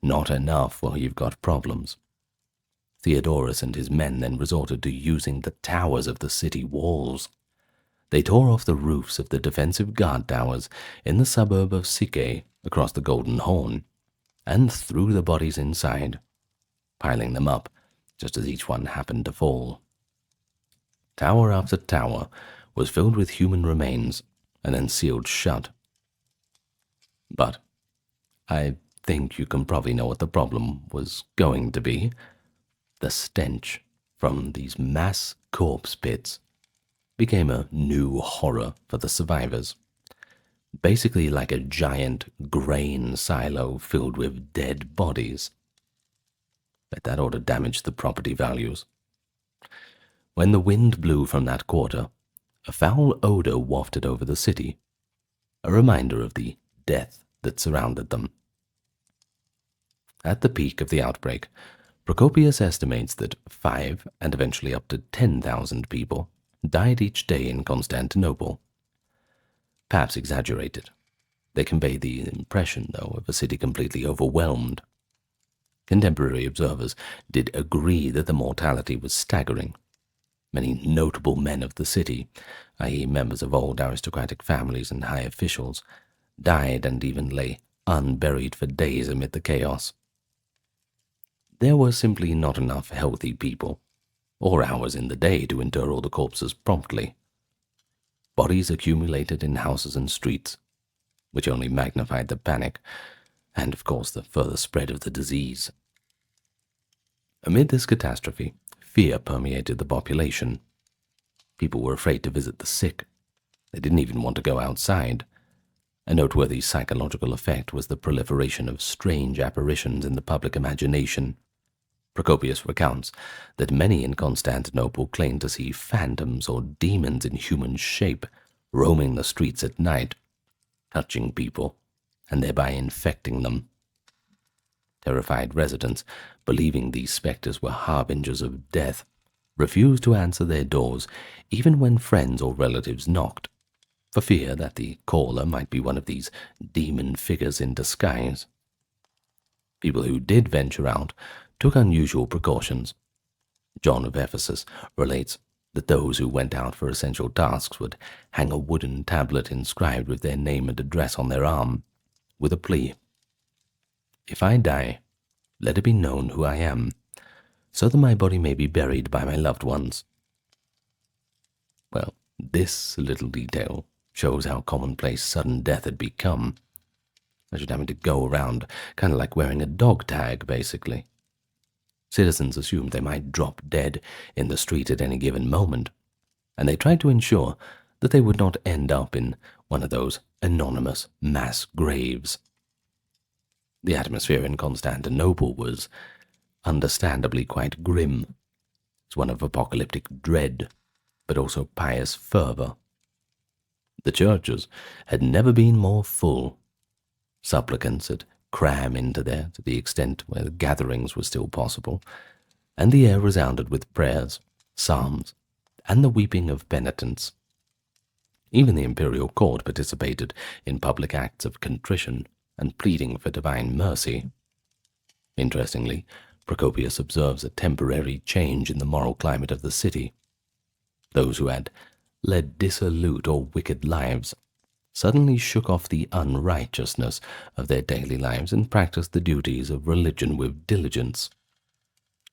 not enough, well, you've got problems. Theodorus and his men then resorted to using the towers of the city walls. They tore off the roofs of the defensive guard towers in the suburb of Psyche across the Golden Horn, and threw the bodies inside, piling them up just as each one happened to fall. Tower after tower was filled with human remains and then sealed shut. But I think you can probably know what the problem was going to be. The stench from these mass corpse pits became a new horror for the survivors. Basically like a giant grain silo filled with dead bodies. But that ought to damage the property values. When the wind blew from that quarter, a foul odor wafted over the city, a reminder of the death that surrounded them. At the peak of the outbreak, Procopius estimates that 5 and eventually up to 10,000 people died each day in Constantinople. Perhaps exaggerated. They convey the impression, though, of a city completely overwhelmed. Contemporary observers did agree that the mortality was staggering. Many notable men of the city, i.e. members of old aristocratic families and high officials, died and even lay unburied for days amid the chaos. There were simply not enough healthy people, or hours in the day to inter all the corpses promptly. Bodies accumulated in houses and streets, which only magnified the panic, and of course the further spread of the disease. Amid this catastrophe, fear permeated the population. People were afraid to visit the sick. They didn't even want to go outside. A noteworthy psychological effect was the proliferation of strange apparitions in the public imagination. Procopius recounts that many in Constantinople claimed to see phantoms or demons in human shape roaming the streets at night, touching people, and thereby infecting them. Terrified residents, believing these specters were harbingers of death, refused to answer their doors even when friends or relatives knocked, for fear that the caller might be one of these demon figures in disguise. People who did venture out took unusual precautions. John of Ephesus relates that those who went out for essential tasks would hang a wooden tablet inscribed with their name and address on their arm, with a plea. If I die, let it be known who I am, so that my body may be buried by my loved ones. Well, this little detail shows how commonplace sudden death had become. I should having to go around kind of like wearing a dog tag, basically. Citizens assumed they might drop dead in the street at any given moment, and they tried to ensure that they would not end up in one of those anonymous mass graves. The atmosphere in Constantinople was understandably quite grim. It's one of apocalyptic dread, but also pious fervor. The churches had never been more full. Supplicants had crammed into there to the extent where gatherings were still possible, and the air resounded with prayers, psalms, and the weeping of penitents. Even the imperial court participated in public acts of contrition and pleading for divine mercy. Interestingly, Procopius observes a temporary change in the moral climate of the city. Those who had led dissolute or wicked lives suddenly shook off the unrighteousness of their daily lives and practiced the duties of religion with diligence.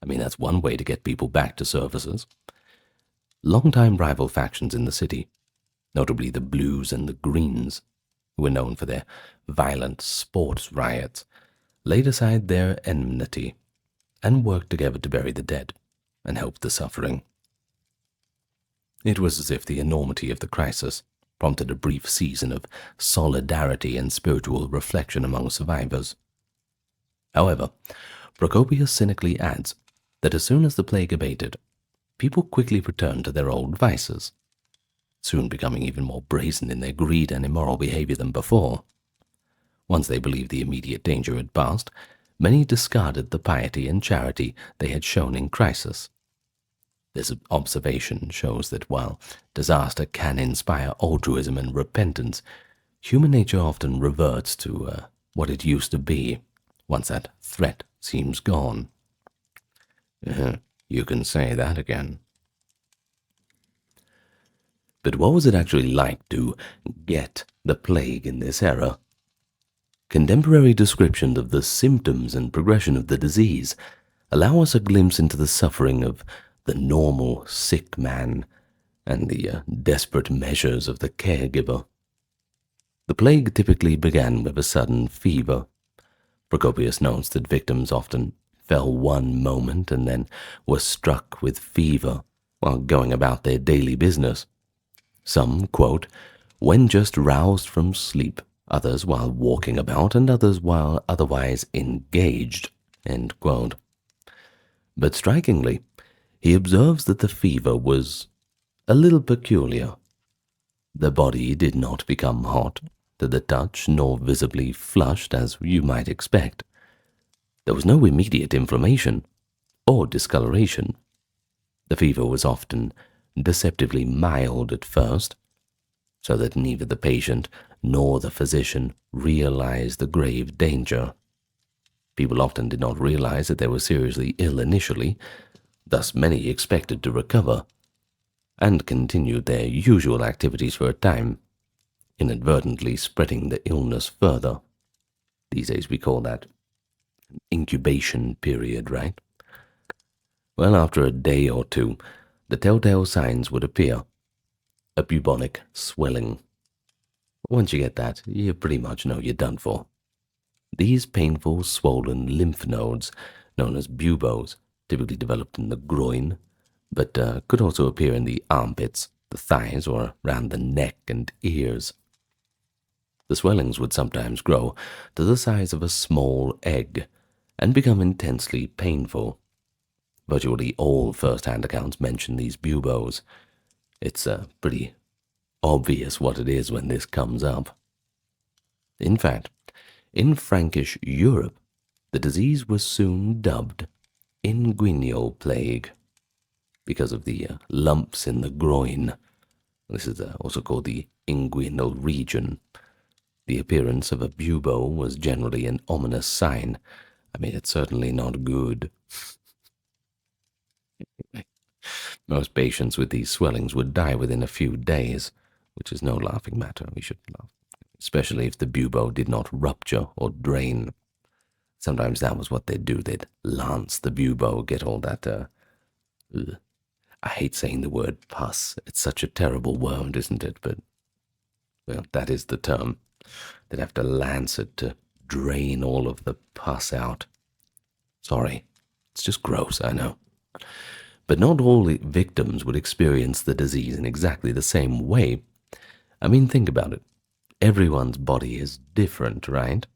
I mean, that's one way to get people back to services. Longtime rival factions in the city, notably the Blues and the Greens, who were known for their violent sports riots, laid aside their enmity and worked together to bury the dead and help the suffering. It was as if the enormity of the crisis prompted a brief season of solidarity and spiritual reflection among survivors. However, Procopius cynically adds that as soon as the plague abated, people quickly returned to their old vices. soon becoming even more brazen in their greed and immoral behavior than before. Once they believed the immediate danger had passed, many discarded the piety and charity they had shown in crisis. This observation shows that while disaster can inspire altruism and repentance, human nature often reverts to what it used to be once that threat seems gone. You can say that again. But what was it actually like to get the plague in this era? Contemporary descriptions of the symptoms and progression of the disease allow us a glimpse into the suffering of the normal sick man and the desperate measures of the caregiver. The plague typically began with a sudden fever. Procopius notes that victims often fell one moment and then were struck with fever while going about their daily business. Some, quote, when just roused from sleep, others while walking about, and others while otherwise engaged, end quote. But strikingly, he observes that the fever was a little peculiar. The body did not become hot to the touch, nor visibly flushed as you might expect. There was no immediate inflammation or discoloration. The fever was often deceptively mild at first, so that neither the patient nor the physician realized the grave danger. People often did not realize that they were seriously ill initially, thus many expected to recover, and continued their usual activities for a time, inadvertently spreading the illness further. These days we call that incubation period, right? Well, after a day or two, the telltale signs would appear. A bubonic swelling. Once you get that, you pretty much know you're done for. These painful, swollen lymph nodes, known as buboes, typically developed in the groin, but could also appear in the armpits, the thighs, or around the neck and ears. The swellings would sometimes grow to the size of a small egg and become intensely painful. Virtually all first-hand accounts mention these buboes. It's pretty obvious what it is when this comes up. In fact, in Frankish Europe, the disease was soon dubbed inguinal plague because of the lumps in the groin. This is also called the inguinal region. The appearance of a bubo was generally an ominous sign. I mean, it's certainly not good. Most patients with these swellings would die within a few days, which is no laughing matter. We should laugh, especially if the bubo did not rupture or drain. Sometimes that was what they'd do. They'd lance the bubo, get all that, I hate saying the word pus. It's such a terrible word, isn't it? But, well, that is the term. They'd have to lance it to drain all of the pus out. Sorry, it's just gross, I know. But not all the victims would experience the disease in exactly the same way. I mean, think about it. Everyone's body is different, right?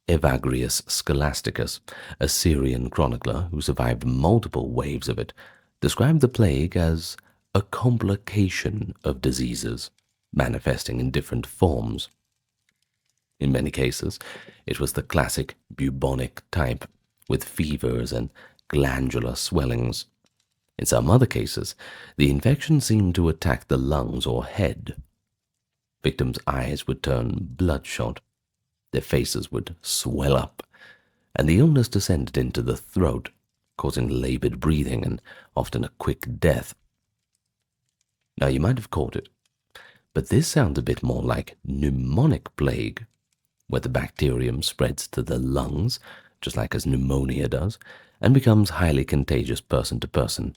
Evagrius Scholasticus, a Syrian chronicler who survived multiple waves of it, described the plague as a complication of diseases, manifesting in different forms. In many cases, it was the classic bubonic type, with fevers and glandular swellings. In some other cases, the infection seemed to attack the lungs or head. Victims' eyes would turn bloodshot, their faces would swell up, and the illness descended into the throat, causing labored breathing and often a quick death. Now, you might have caught it, but this sounds a bit more like pneumonic plague, where the bacterium spreads to the lungs, just like as pneumonia does, and becomes highly contagious person to person.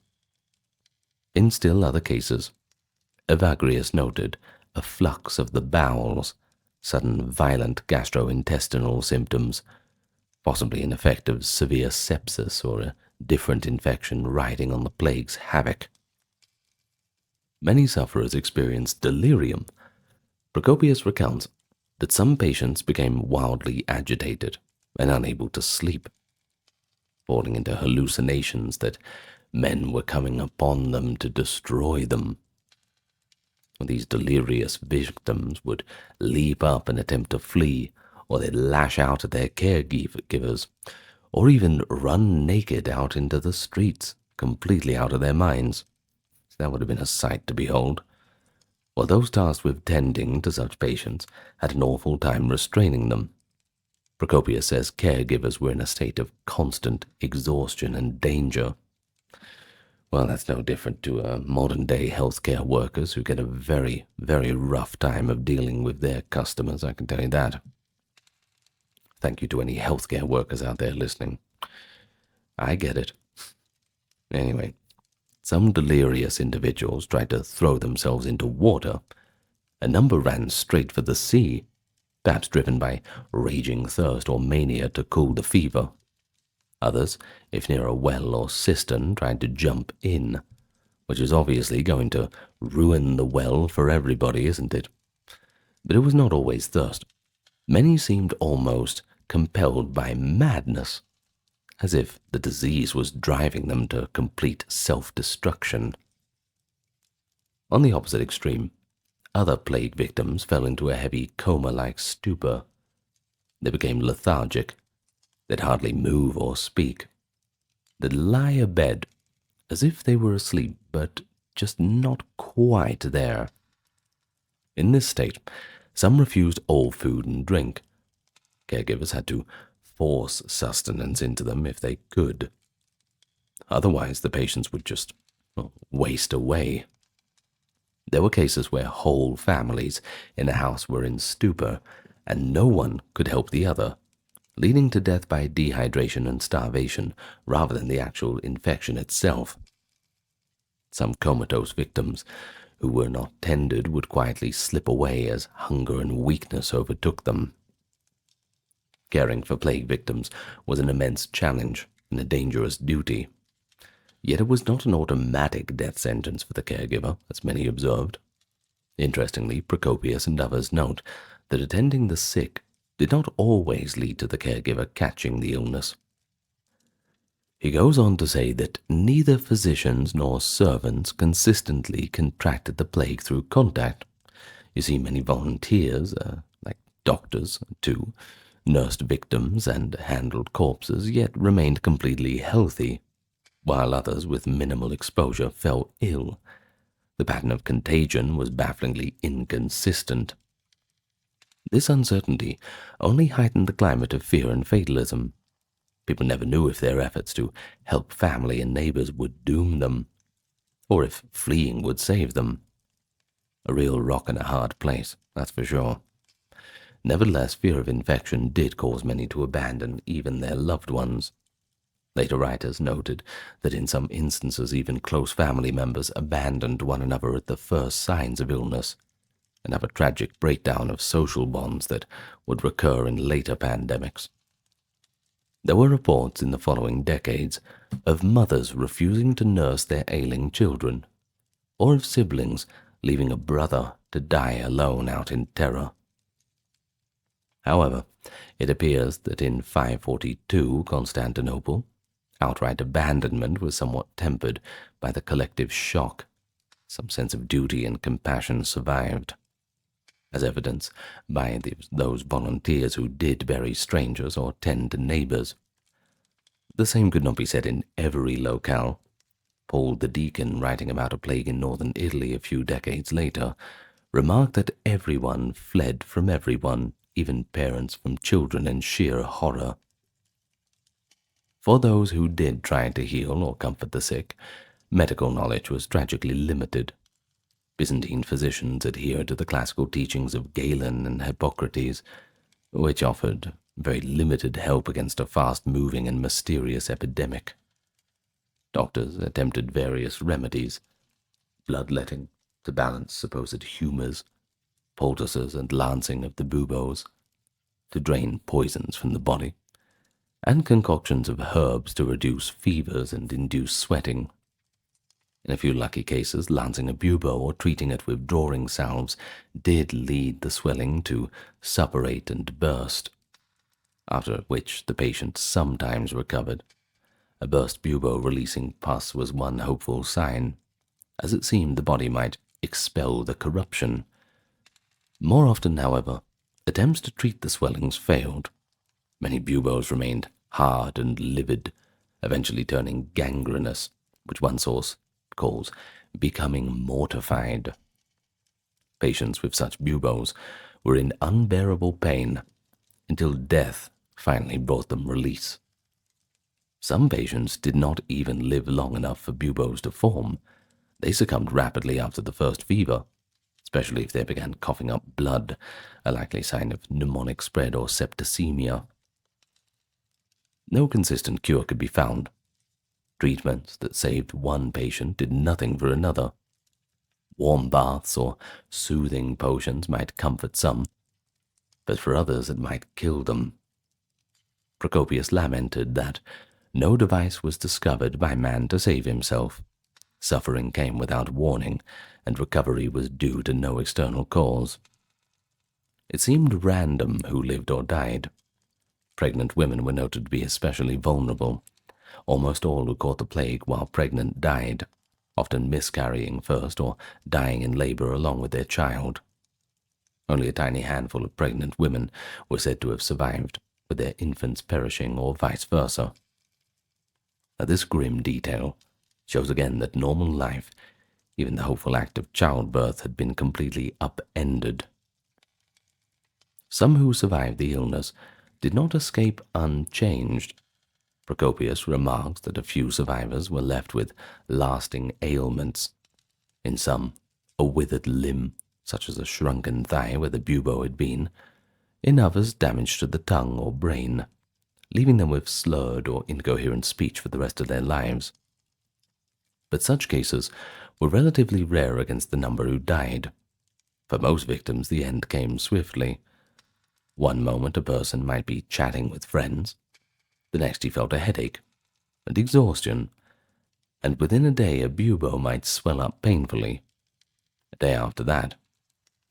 In still other cases, Evagrius noted a flux of the bowels, sudden violent gastrointestinal symptoms, possibly an effect of severe sepsis or a different infection riding on the plague's havoc. Many sufferers experienced delirium. Procopius recounts that some patients became wildly agitated and unable to sleep, falling into hallucinations that men were coming upon them to destroy them. These delirious victims would leap up and attempt to flee, or they'd lash out at their caregivers, or even run naked out into the streets, completely out of their minds. That would have been a sight to behold. While those tasked with tending to such patients had an awful time restraining them. Procopius says caregivers were in a state of constant exhaustion and danger. Well, that's no different to modern-day healthcare workers who get a very, very rough time of dealing with their customers, I can tell you that. Thank you to any healthcare workers out there listening. I get it. Anyway, some delirious individuals tried to throw themselves into water. A number ran straight for the sea, perhaps driven by raging thirst or mania to cool the fever. Others, if near a well or cistern, tried to jump in, which is obviously going to ruin the well for everybody, isn't it? But it was not always thirst. Many seemed almost compelled by madness, as if the disease was driving them to complete self-destruction. On the opposite extreme, other plague victims fell into a heavy coma-like stupor. They became lethargic. They'd hardly move or speak. They'd lie abed as if they were asleep, but just not quite there. In this state, some refused all food and drink. Caregivers had to force sustenance into them if they could. Otherwise, the patients would just waste away. There were cases where whole families in a house were in stupor, and no one could help the other, leading to death by dehydration and starvation rather than the actual infection itself. Some comatose victims who were not tended would quietly slip away as hunger and weakness overtook them. Caring for plague victims was an immense challenge and a dangerous duty. Yet it was not an automatic death sentence for the caregiver, as many observed. Interestingly, Procopius and others note that attending the sick did not always lead to the caregiver catching the illness. He goes on to say that neither physicians nor servants consistently contracted the plague through contact. You see, many volunteers, like doctors too, nursed victims and handled corpses, yet remained completely healthy, while others with minimal exposure fell ill. The pattern of contagion was bafflingly inconsistent. This uncertainty only heightened the climate of fear and fatalism. People never knew if their efforts to help family and neighbors would doom them, or if fleeing would save them. A real rock and a hard place, that's for sure. Nevertheless, fear of infection did cause many to abandon even their loved ones. Later writers noted that in some instances even close family members abandoned one another at the first signs of illness, and have a tragic breakdown of social bonds that would recur in later pandemics. There were reports in the following decades of mothers refusing to nurse their ailing children, or of siblings leaving a brother to die alone out in terror. However, it appears that in 542 Constantinople, outright abandonment was somewhat tempered by the collective shock. Some sense of duty and compassion survived, as evidenced by those volunteers who did bury strangers or tend to neighbors. The same could not be said in every locale. Paul the Deacon, writing about a plague in northern Italy a few decades later, remarked that everyone fled from everyone, even parents from children, in sheer horror. For those who did try to heal or comfort the sick, medical knowledge was tragically limited. Byzantine physicians adhered to the classical teachings of Galen and Hippocrates, which offered very limited help against a fast-moving and mysterious epidemic. Doctors attempted various remedies: bloodletting to balance supposed humors, poultices and lancing of the buboes to drain poisons from the body, and concoctions of herbs to reduce fevers and induce sweating. In a few lucky cases, lancing a bubo or treating it with drawing salves did lead the swelling to suppurate and burst, after which the patient sometimes recovered. A burst bubo releasing pus was one hopeful sign, as it seemed the body might expel the corruption. More often, however, attempts to treat the swellings failed. Many buboes remained hard and livid, eventually turning gangrenous, which one source calls becoming mortified. Patients with such buboes were in unbearable pain until death finally brought them release. Some patients did not even live long enough for buboes to form. They succumbed rapidly after the first fever, especially if they began coughing up blood, a likely sign of pneumonic spread or septicemia. No consistent cure could be found. Treatments that saved one patient did nothing for another. Warm baths or soothing potions might comfort some, but for others it might kill them. Procopius lamented that no device was discovered by man to save himself. Suffering came without warning, and recovery was due to no external cause. It seemed random who lived or died. Pregnant women were noted to be especially vulnerable. Almost all who caught the plague while pregnant died, often miscarrying first or dying in labor along with their child. Only a tiny handful of pregnant women were said to have survived, with their infants perishing or vice versa. Now, this grim detail shows again that normal life, even the hopeful act of childbirth, had been completely upended. Some who survived the illness did not escape unchanged. Procopius remarks that a few survivors were left with lasting ailments. In some, a withered limb, such as a shrunken thigh where the bubo had been. In others, damage to the tongue or brain, leaving them with slurred or incoherent speech for the rest of their lives. But such cases were relatively rare against the number who died. For most victims, the end came swiftly. One moment a person might be chatting with friends, the next he felt a headache and exhaustion, and within a day a bubo might swell up painfully. A day after that,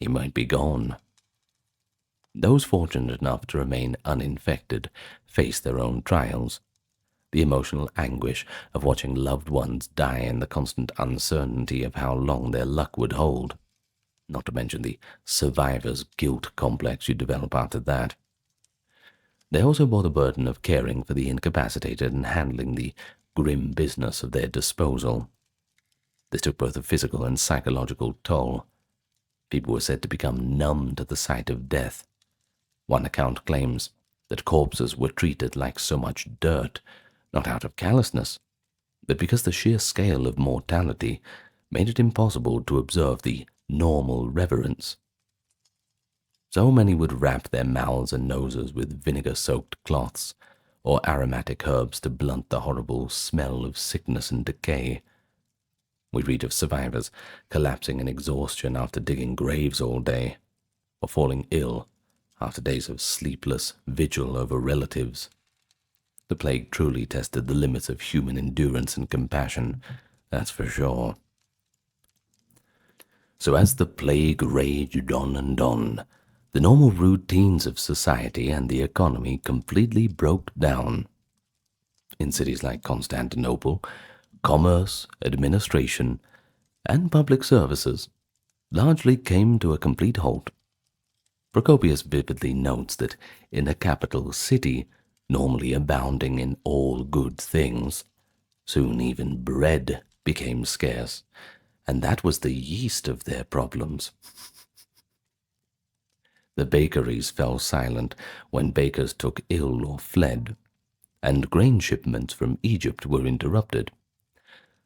he might be gone. Those fortunate enough to remain uninfected faced their own trials. The emotional anguish of watching loved ones die and the constant uncertainty of how long their luck would hold, not to mention the survivor's guilt complex you develop after that. They also bore the burden of caring for the incapacitated and handling the grim business of their disposal. This took both a physical and psychological toll. People were said to become numb to the sight of death. One account claims that corpses were treated like so much dirt, not out of callousness, but because the sheer scale of mortality made it impossible to observe the normal reverence. So many would wrap their mouths and noses with vinegar-soaked cloths or aromatic herbs to blunt the horrible smell of sickness and decay. We read of survivors collapsing in exhaustion after digging graves all day, or falling ill after days of sleepless vigil over relatives. The plague truly tested the limits of human endurance and compassion, that's for sure. So as the plague raged on and on, the normal routines of society and the economy completely broke down. In cities like Constantinople, commerce, administration, and public services largely came to a complete halt. Procopius vividly notes that in a capital city, normally abounding in all good things, soon even bread became scarce, and that was the yeast of their problems. The bakeries fell silent when bakers took ill or fled, and grain shipments from Egypt were interrupted.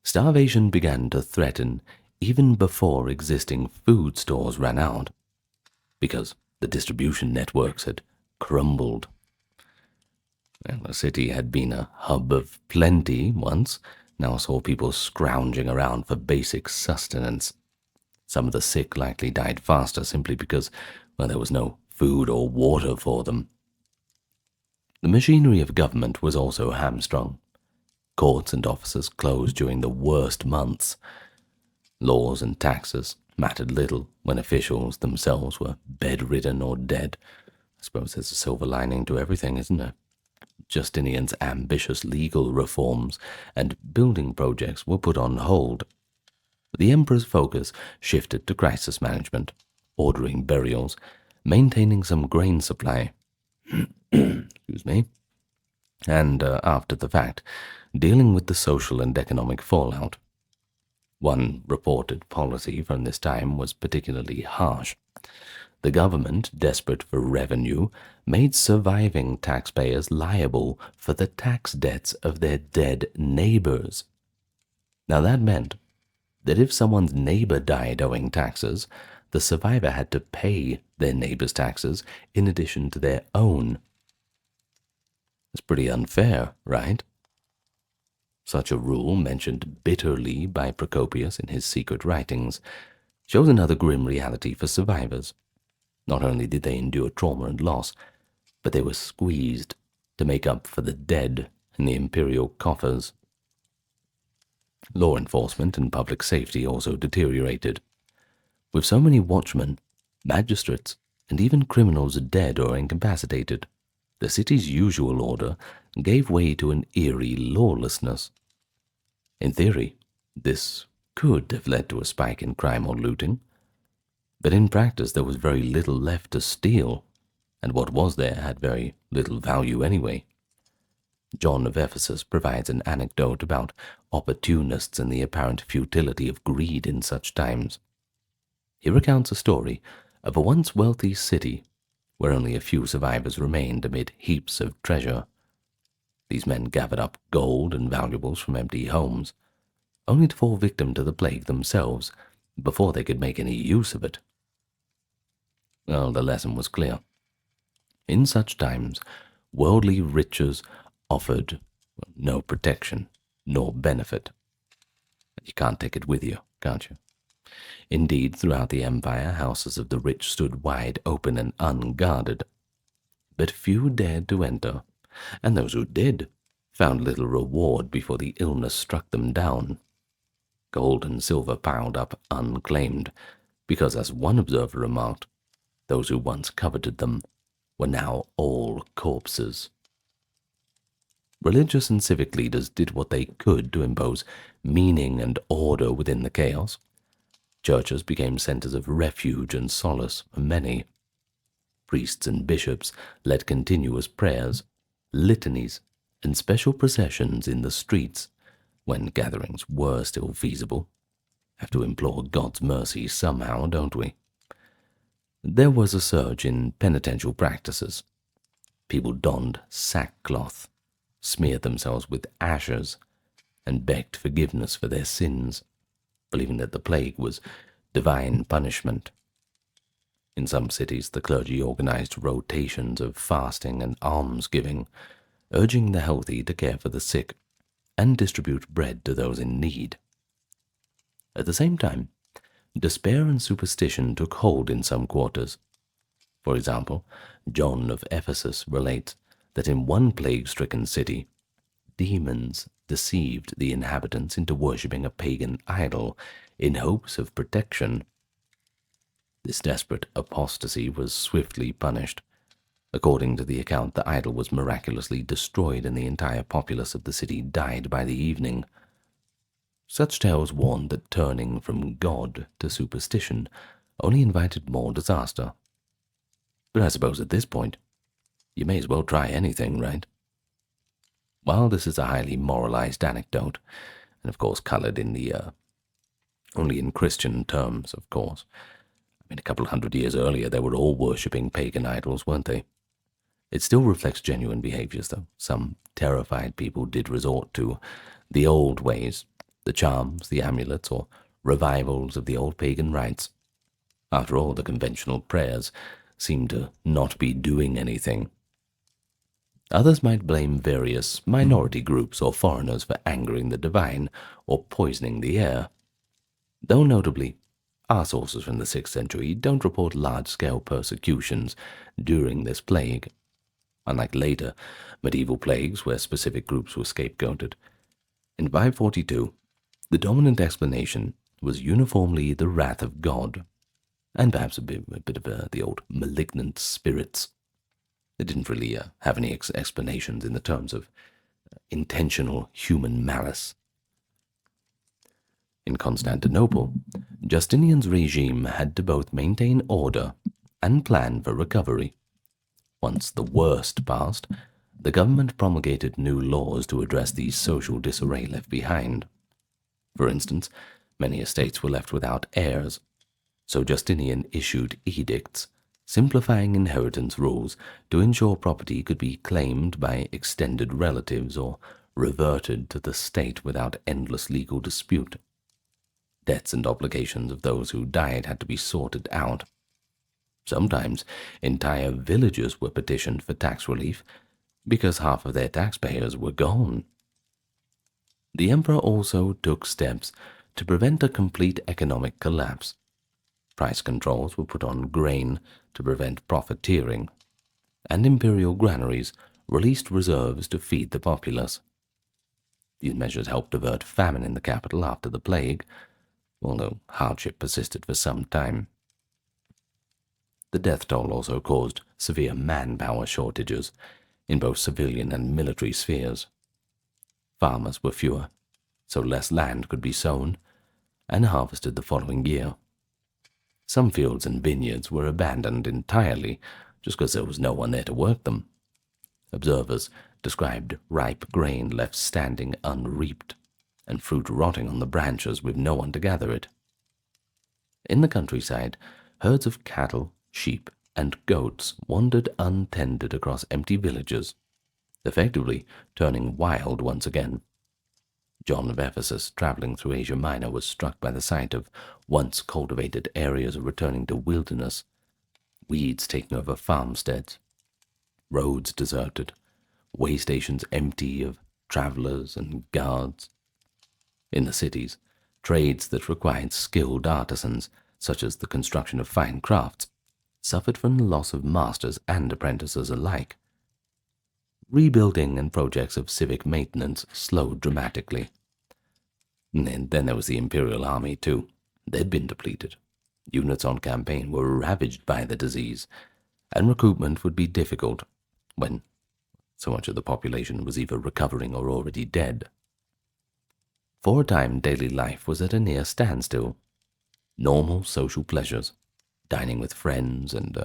Starvation began to threaten even before existing food stores ran out, because the distribution networks had crumbled. Well, the city had been a hub of plenty once, now saw people scrounging around for basic sustenance. Some of the sick likely died faster simply because, well, there was no food or water for them. The machinery of government was also hamstrung. Courts and offices closed during the worst months. Laws and taxes mattered little when officials themselves were bedridden or dead. I suppose there's a silver lining to everything, isn't there? Justinian's ambitious legal reforms and building projects were put on hold. The emperor's focus shifted to crisis management, ordering burials, maintaining some grain supply, excuse me, and after the fact, dealing with the social and economic fallout. One reported policy from this time was particularly harsh. The government, desperate for revenue, made surviving taxpayers liable for the tax debts of their dead neighbors. Now that meant that if someone's neighbor died owing taxes, the survivor had to pay their neighbor's taxes in addition to their own. It's pretty unfair, right? Such a rule, mentioned bitterly by Procopius in his secret writings, shows another grim reality for survivors. Not only did they endure trauma and loss, but they were squeezed to make up for the dead in the imperial coffers. Law enforcement and public safety also deteriorated. With so many watchmen, magistrates, and even criminals dead or incapacitated, the city's usual order gave way to an eerie lawlessness. In theory, this could have led to a spike in crime or looting, but in practice there was very little left to steal, and what was there had very little value anyway. John of Ephesus provides an anecdote about opportunists and the apparent futility of greed in such times. He recounts a story of a once wealthy city where only a few survivors remained amid heaps of treasure. These men gathered up gold and valuables from empty homes, only to fall victim to the plague themselves before they could make any use of it. Well, the lesson was clear. In such times, worldly riches offered no protection nor benefit. You can't take it with you, can't you? Indeed, throughout the empire, houses of the rich stood wide open and unguarded. But few dared to enter, and those who did found little reward before the illness struck them down. Gold and silver piled up unclaimed, because, as one observer remarked, those who once coveted them were now all corpses. Religious and civic leaders did what they could to impose meaning and order within the chaos. Churches became centers of refuge and solace for many. Priests and bishops led continuous prayers, litanies, and special processions in the streets when gatherings were still feasible. Have to implore God's mercy somehow, don't we? There was a surge in penitential practices. People donned sackcloth, smeared themselves with ashes, and begged forgiveness for their sins, believing that the plague was divine punishment. In some cities, the clergy organized rotations of fasting and almsgiving, urging the healthy to care for the sick and distribute bread to those in need. At the same time, despair and superstition took hold in some quarters. For example, John of Ephesus relates that in one plague-stricken city, demons deceived the inhabitants into worshipping a pagan idol in hopes of protection. This desperate apostasy was swiftly punished. According to the account, the idol was miraculously destroyed and the entire populace of the city died by the evening. Such tales warned that turning from God to superstition only invited more disaster. But I suppose at this point, you may as well try anything, right? While this is a highly moralized anecdote, and of course colored in the only in Christian terms, of course. I mean, a couple hundred years earlier, they were all worshipping pagan idols, weren't they? It still reflects genuine behaviors, though. Some terrified people did resort to the old ways, the charms, the amulets, or revivals of the old pagan rites. After all, the conventional prayers seemed to not be doing anything. Others might blame various minority groups or foreigners for angering the divine or poisoning the air. Though notably, our sources from the 6th century don't report large-scale persecutions during this plague. Unlike later medieval plagues where specific groups were scapegoated, in 542, the dominant explanation was uniformly the wrath of God, and perhaps a bit of the old malignant spirits. They didn't really have any explanations in the terms of intentional human malice. In Constantinople, Justinian's regime had to both maintain order and plan for recovery. Once the worst passed, the government promulgated new laws to address the social disarray left behind. For instance, many estates were left without heirs, so Justinian issued edicts simplifying inheritance rules to ensure property could be claimed by extended relatives or reverted to the state without endless legal dispute. Debts and obligations of those who died had to be sorted out. Sometimes entire villages were petitioned for tax relief because half of their taxpayers were gone. The emperor also took steps to prevent a complete economic collapse. Price controls were put on grain to prevent profiteering, and imperial granaries released reserves to feed the populace. These measures helped avert famine in the capital after the plague, although hardship persisted for some time. The death toll also caused severe manpower shortages in both civilian and military spheres. Farmers were fewer, so less land could be sown and harvested the following year. Some fields and vineyards were abandoned entirely just because there was no one there to work them. Observers described ripe grain left standing unreaped and fruit rotting on the branches with no one to gather it. In the countryside, herds of cattle, sheep, and goats wandered untended across empty villages, effectively turning wild once again. John of Ephesus, traveling through Asia Minor, was struck by the sight of once cultivated areas returning to wilderness, weeds taking over farmsteads, roads deserted, way stations empty of travelers and guards. In the cities, trades that required skilled artisans, such as the construction of fine crafts, suffered from the loss of masters and apprentices alike. Rebuilding and projects of civic maintenance slowed dramatically. And then there was the imperial army, too. They'd been depleted. Units on campaign were ravaged by the disease, and recruitment would be difficult when so much of the population was either recovering or already dead. For a time, daily life was at a near standstill. Normal social pleasures, dining with friends and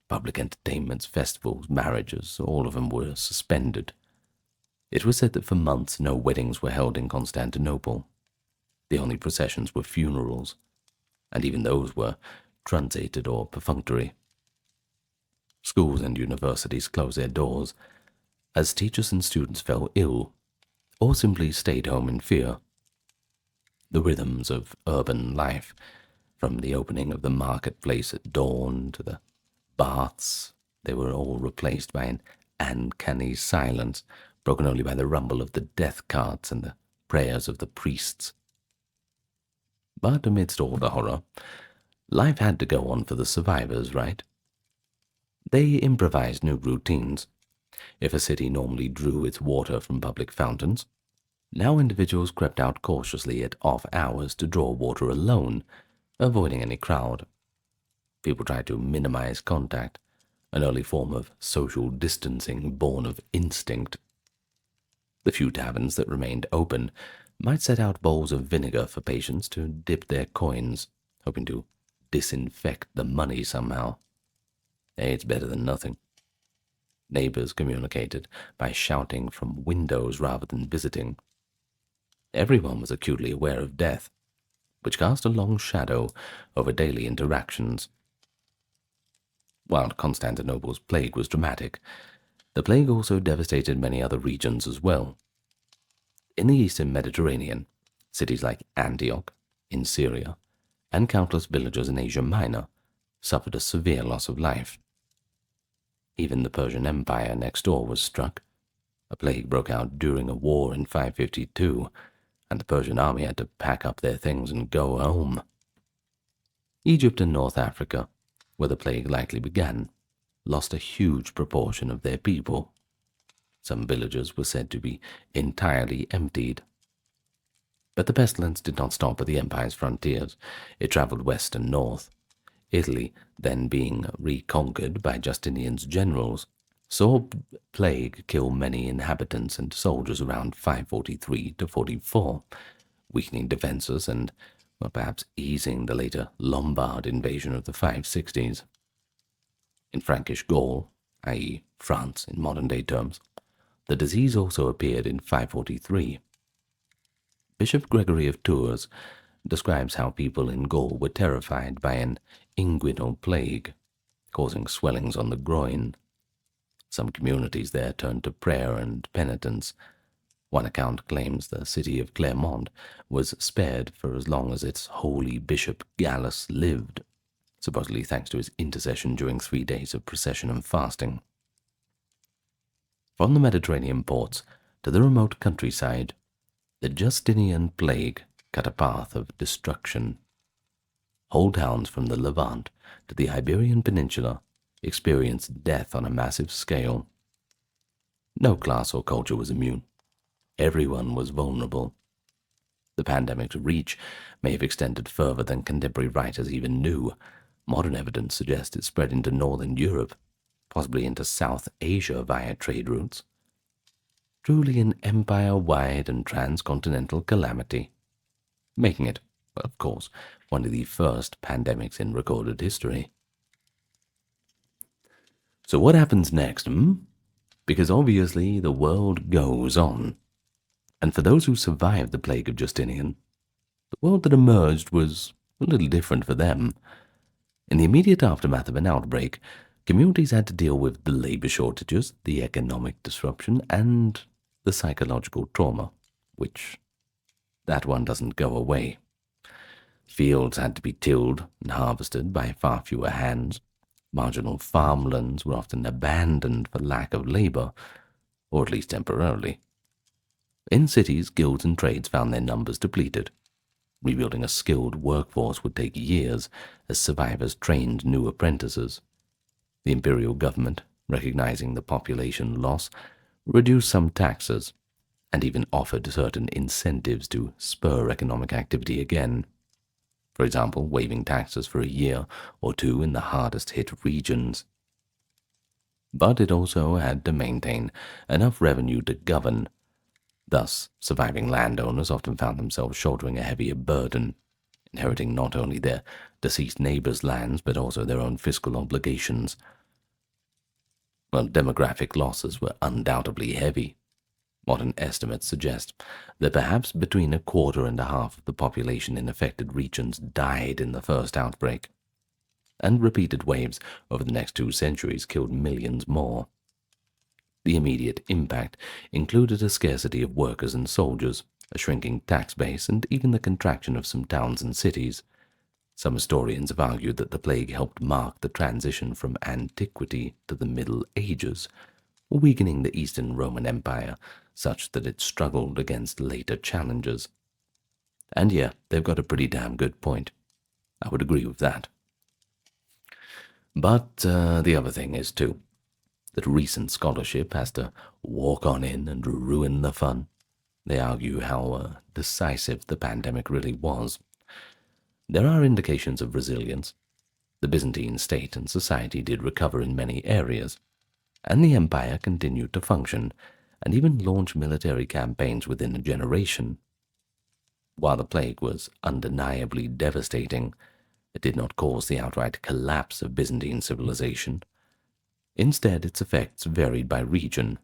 public entertainments, festivals, marriages, all of them were suspended. It was said that for months no weddings were held in Constantinople. The only processions were funerals, and even those were truncated or perfunctory. Schools and universities closed their doors as teachers and students fell ill or simply stayed home in fear. The rhythms of urban life, from the opening of the marketplace at dawn to the baths, they were all replaced by an uncanny silence, broken only by the rumble of the death carts and the prayers of the priests. But amidst all the horror, life had to go on for the survivors, right? They improvised new routines. If a city normally drew its water from public fountains, now individuals crept out cautiously at off hours to draw water alone, avoiding any crowd. People tried to minimize contact, an early form of social distancing born of instinct. The few taverns that remained open might set out bowls of vinegar for patients to dip their coins, hoping to disinfect the money somehow. Hey, it's better than nothing. Neighbors communicated by shouting from windows rather than visiting. Everyone was acutely aware of death, which cast a long shadow over daily interactions. While Constantinople's plague was dramatic, the plague also devastated many other regions as well. In the eastern Mediterranean, cities like Antioch, in Syria, and countless villages in Asia Minor suffered a severe loss of life. Even the Persian Empire next door was struck. A plague broke out during a war in 552, and the Persian army had to pack up their things and go home. Egypt and North Africa, where the plague likely began, lost a huge proportion of their people. Some villages were said to be entirely emptied. But the pestilence did not stop at the empire's frontiers. It traveled west and north. Italy, then being reconquered by Justinian's generals, saw plague kill many inhabitants and soldiers around 543 to 44, weakening defences and, well, perhaps easing the later Lombard invasion of the 560s. In Frankish Gaul, i.e. France in modern-day terms, the disease also appeared in 543. Bishop Gregory of Tours describes how people in Gaul were terrified by an inguinal plague, causing swellings on the groin. Some communities there turned to prayer and penitence. One account claims the city of Clermont was spared for as long as its holy bishop Gallus lived, supposedly thanks to his intercession during 3 days of procession and fasting. From the Mediterranean ports to the remote countryside, the Justinian plague cut a path of destruction. Whole towns from the Levant to the Iberian Peninsula experienced death on a massive scale. No class or culture was immune. Everyone was vulnerable. The pandemic's reach may have extended further than contemporary writers even knew. Modern evidence suggests it spread into northern Europe, possibly into South Asia via trade routes. Truly an empire-wide and transcontinental calamity, making it, of course, one of the first pandemics in recorded history. So what happens next, Because obviously the world goes on. And for those who survived the Plague of Justinian, the world that emerged was a little different for them. In the immediate aftermath of an outbreak, communities had to deal with the labor shortages, the economic disruption, and the psychological trauma, which that one doesn't go away. Fields had to be tilled and harvested by far fewer hands. Marginal farmlands were often abandoned for lack of labor, or at least temporarily. In cities, guilds and trades found their numbers depleted. Rebuilding a skilled workforce would take years as survivors trained new apprentices. The imperial government, recognizing the population loss, reduced some taxes and even offered certain incentives to spur economic activity again. For example, waiving taxes for a year or two in the hardest-hit regions. But it also had to maintain enough revenue to govern. Thus, surviving landowners often found themselves shouldering a heavier burden, inheriting not only their deceased neighbors' lands but also their own fiscal obligations. Well, demographic losses were undoubtedly heavy. Modern estimates suggest that perhaps between 1/4 and 1/2 of the population in affected regions died in the first outbreak, and repeated waves over the next 2 centuries killed millions more. The immediate impact included a scarcity of workers and soldiers, a shrinking tax base, and even the contraction of some towns and cities. Some historians have argued that the plague helped mark the transition from antiquity to the Middle Ages, weakening the Eastern Roman Empire such that it struggled against later challenges. And yeah, they've got a pretty damn good point. I would agree with that. But the other thing is, too, that recent scholarship has to walk on in and ruin the fun. They argue how decisive the pandemic really was. There are indications of resilience. The Byzantine state and society did recover in many areas, and the empire continued to function and even launch military campaigns within a generation. While the plague was undeniably devastating, it did not cause the outright collapse of Byzantine civilization. Instead, its effects varied by region,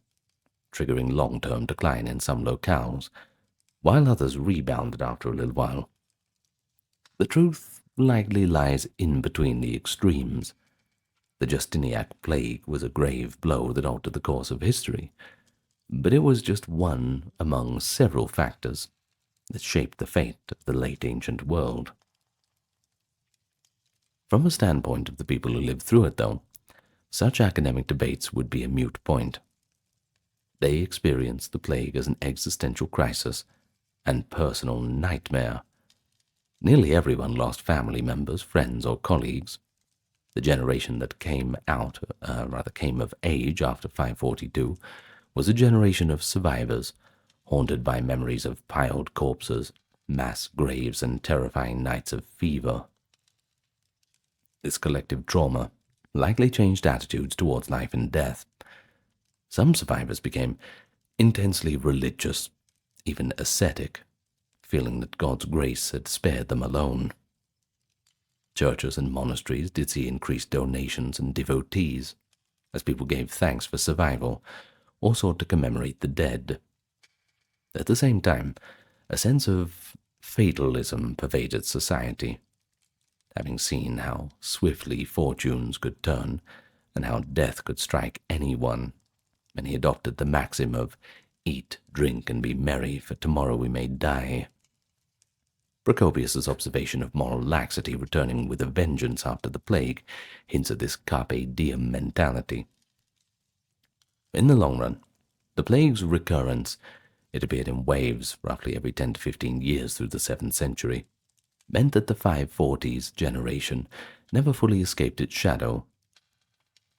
triggering long-term decline in some locales, while others rebounded after a little while. The truth likely lies in between the extremes. The Justinian plague was a grave blow that altered the course of history, but it was just one among several factors that shaped the fate of the late ancient world. From the standpoint of the people who lived through it, though, such academic debates would be a moot point. They experienced the plague as an existential crisis and personal nightmare. Nearly everyone lost family members, friends, or colleagues. The generation that came of age after 542 was a generation of survivors, haunted by memories of piled corpses, mass graves, and terrifying nights of fever. This collective trauma likely changed attitudes towards life and death. Some survivors became intensely religious, even ascetic, feeling that God's grace had spared them alone. Churches and monasteries did see increased donations and devotees, as people gave thanks for survival or sought to commemorate the dead. At the same time, a sense of fatalism pervaded society. Having seen how swiftly fortunes could turn and how death could strike anyone, many adopted the maxim of eat, drink, and be merry, for tomorrow we may die. Procopius's observation of moral laxity returning with a vengeance after the plague hints at this carpe diem mentality. In the long run, the plague's recurrence, it appeared in waves roughly every 10 to 15 years through the 7th century, meant that the 540s generation never fully escaped its shadow.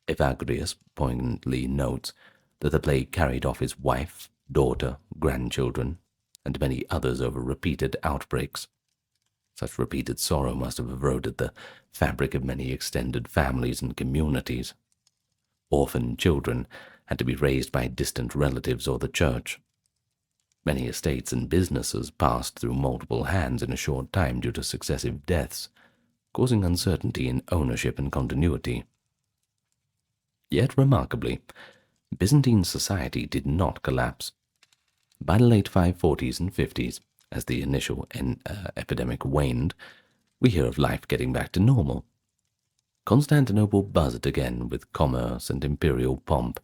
Evagrius poignantly notes that the plague carried off his wife, daughter, grandchildren, and many others over repeated outbreaks. Such repeated sorrow must have eroded the fabric of many extended families and communities. Orphan children had to be raised by distant relatives or the church. Many estates and businesses passed through multiple hands in a short time due to successive deaths, causing uncertainty in ownership and continuity. Yet, remarkably, Byzantine society did not collapse. By the late 540s and 50s, as the initial epidemic waned, we hear of life getting back to normal. Constantinople buzzed again with commerce and imperial pomp.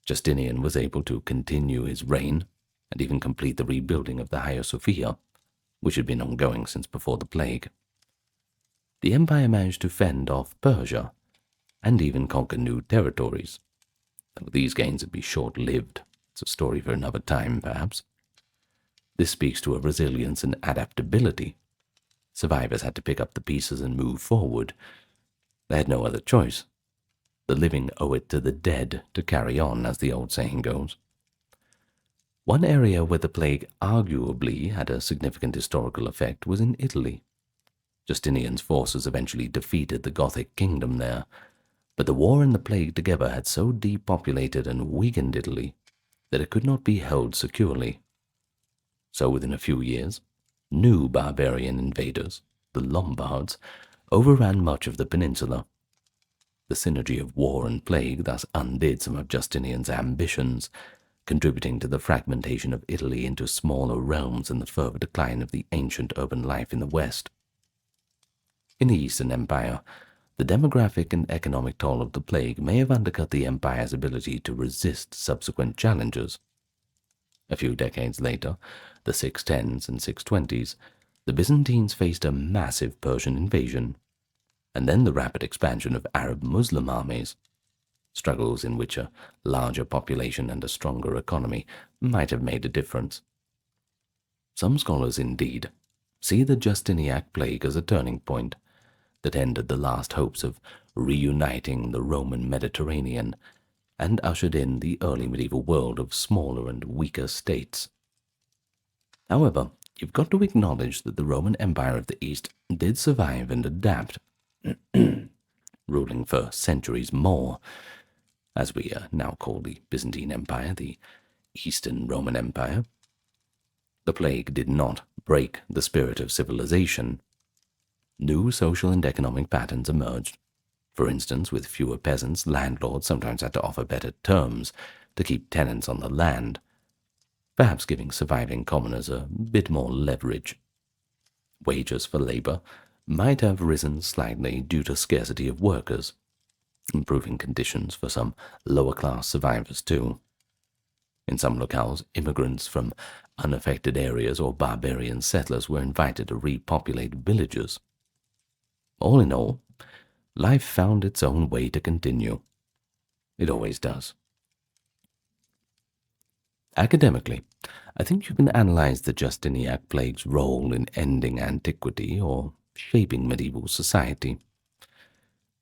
Justinian was able to continue his reign and even complete the rebuilding of the Hagia Sophia, which had been ongoing since before the plague. The empire managed to fend off Persia and even conquer new territories. Though these gains would be short-lived. It's a story for another time, perhaps. This speaks to a resilience and adaptability. Survivors had to pick up the pieces and move forward. They had no other choice. The living owe it to the dead to carry on, as the old saying goes. One area where the plague arguably had a significant historical effect was in Italy. Justinian's forces eventually defeated the Gothic kingdom there, but the war and the plague together had so depopulated and weakened Italy that it could not be held securely. So within a few years, new barbarian invaders, the Lombards, overran much of the peninsula. The synergy of war and plague thus undid some of Justinian's ambitions, contributing to the fragmentation of Italy into smaller realms and the further decline of the ancient urban life in the west. In the Eastern Empire, the demographic and economic toll of the plague may have undercut the empire's ability to resist subsequent challenges. A few decades later, the 610s and 620s, the Byzantines faced a massive Persian invasion, and then the rapid expansion of Arab Muslim armies, struggles in which a larger population and a stronger economy might have made a difference. Some scholars, indeed, see the Justinianic plague as a turning point that ended the last hopes of reuniting the Roman Mediterranean and ushered in the early medieval world of smaller and weaker states. However, you've got to acknowledge that the Roman Empire of the East did survive and adapt, ruling for centuries more, as we now call the Byzantine Empire, the Eastern Roman Empire. The plague did not break the spirit of civilization. New social and economic patterns emerged. For instance, with fewer peasants, landlords sometimes had to offer better terms to keep tenants on the land, perhaps giving surviving commoners a bit more leverage. Wages for labor might have risen slightly due to scarcity of workers, improving conditions for some lower-class survivors too. In some locales, immigrants from unaffected areas or barbarian settlers were invited to repopulate villages. All in all, life found its own way to continue. It always does. Academically, I think you can analyze the Justinianic plague's role in ending antiquity or shaping medieval society.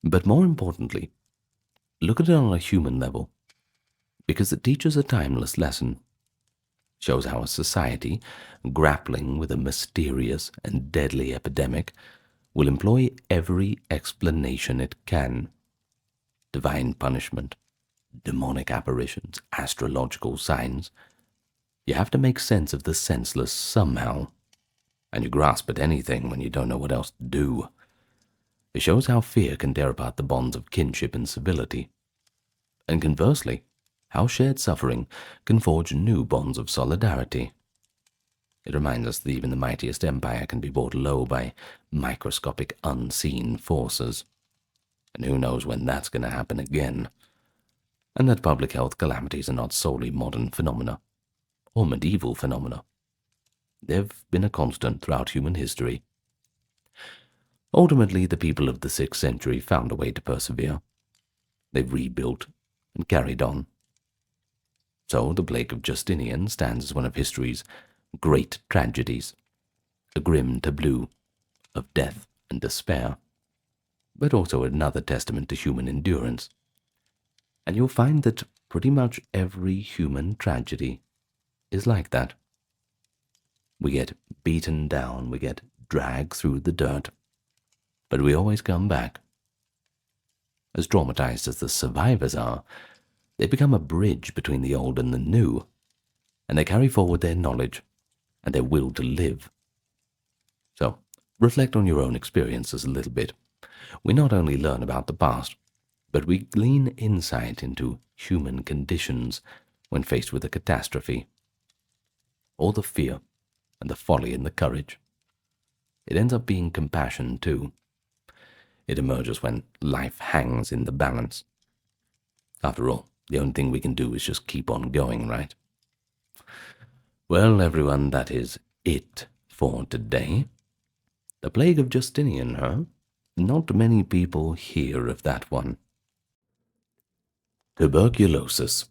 But more importantly, look at it on a human level, because it teaches a timeless lesson. Shows how a society, grappling with a mysterious and deadly epidemic, will employ every explanation it can. Divine punishment, demonic apparitions, astrological signs. You have to make sense of the senseless somehow. and you grasp at anything when you don't know what else to do. It shows how fear can tear apart the bonds of kinship and civility, and conversely, how shared suffering can forge new bonds of solidarity. It reminds us that even the mightiest empire can be brought low by microscopic unseen forces, and who knows when that's going to happen again, and that public health calamities are not solely modern phenomena, or medieval phenomena. They've been a constant throughout human history. Ultimately, the people of the 6th century found a way to persevere. They rebuilt and carried on. So the Plague of Justinian stands as one of history's great tragedies, a grim tableau of death and despair, but also another testament to human endurance. And you'll find that pretty much every human tragedy is like that. We get beaten down, we get dragged through the dirt, but we always come back. As traumatized as the survivors are, they become a bridge between the old and the new, and they carry forward their knowledge and their will to live. So, reflect on your own experiences a little bit. We not only learn about the past, but we glean insight into human conditions when faced with a catastrophe, or the fear and the folly and the courage. It ends up being compassion too. It emerges when life hangs in the balance. After all, the only thing we can do is just keep on going, right? Well, everyone, that is it for today. The Plague of Justinian, huh? Not many people hear of that one. Tuberculosis,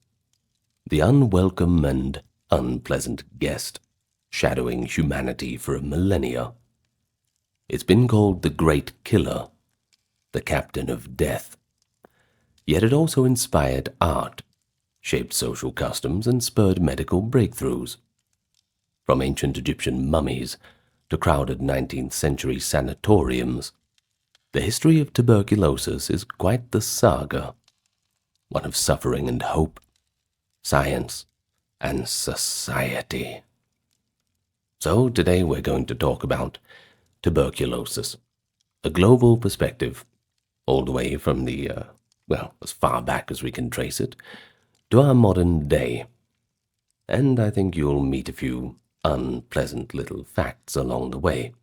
the unwelcome and unpleasant guest, shadowing humanity for a millennia. It's been called the Great Killer, the Captain of Death. Yet it also inspired art, shaped social customs, and spurred medical breakthroughs. From ancient Egyptian mummies to crowded 19th century sanatoriums, the history of tuberculosis is quite the saga, one of suffering and hope, science and society. So today we're going to talk about tuberculosis, a global perspective, all the way from the, as far back as we can trace it, to our modern day. And I think you'll meet a few unpleasant little facts along the way.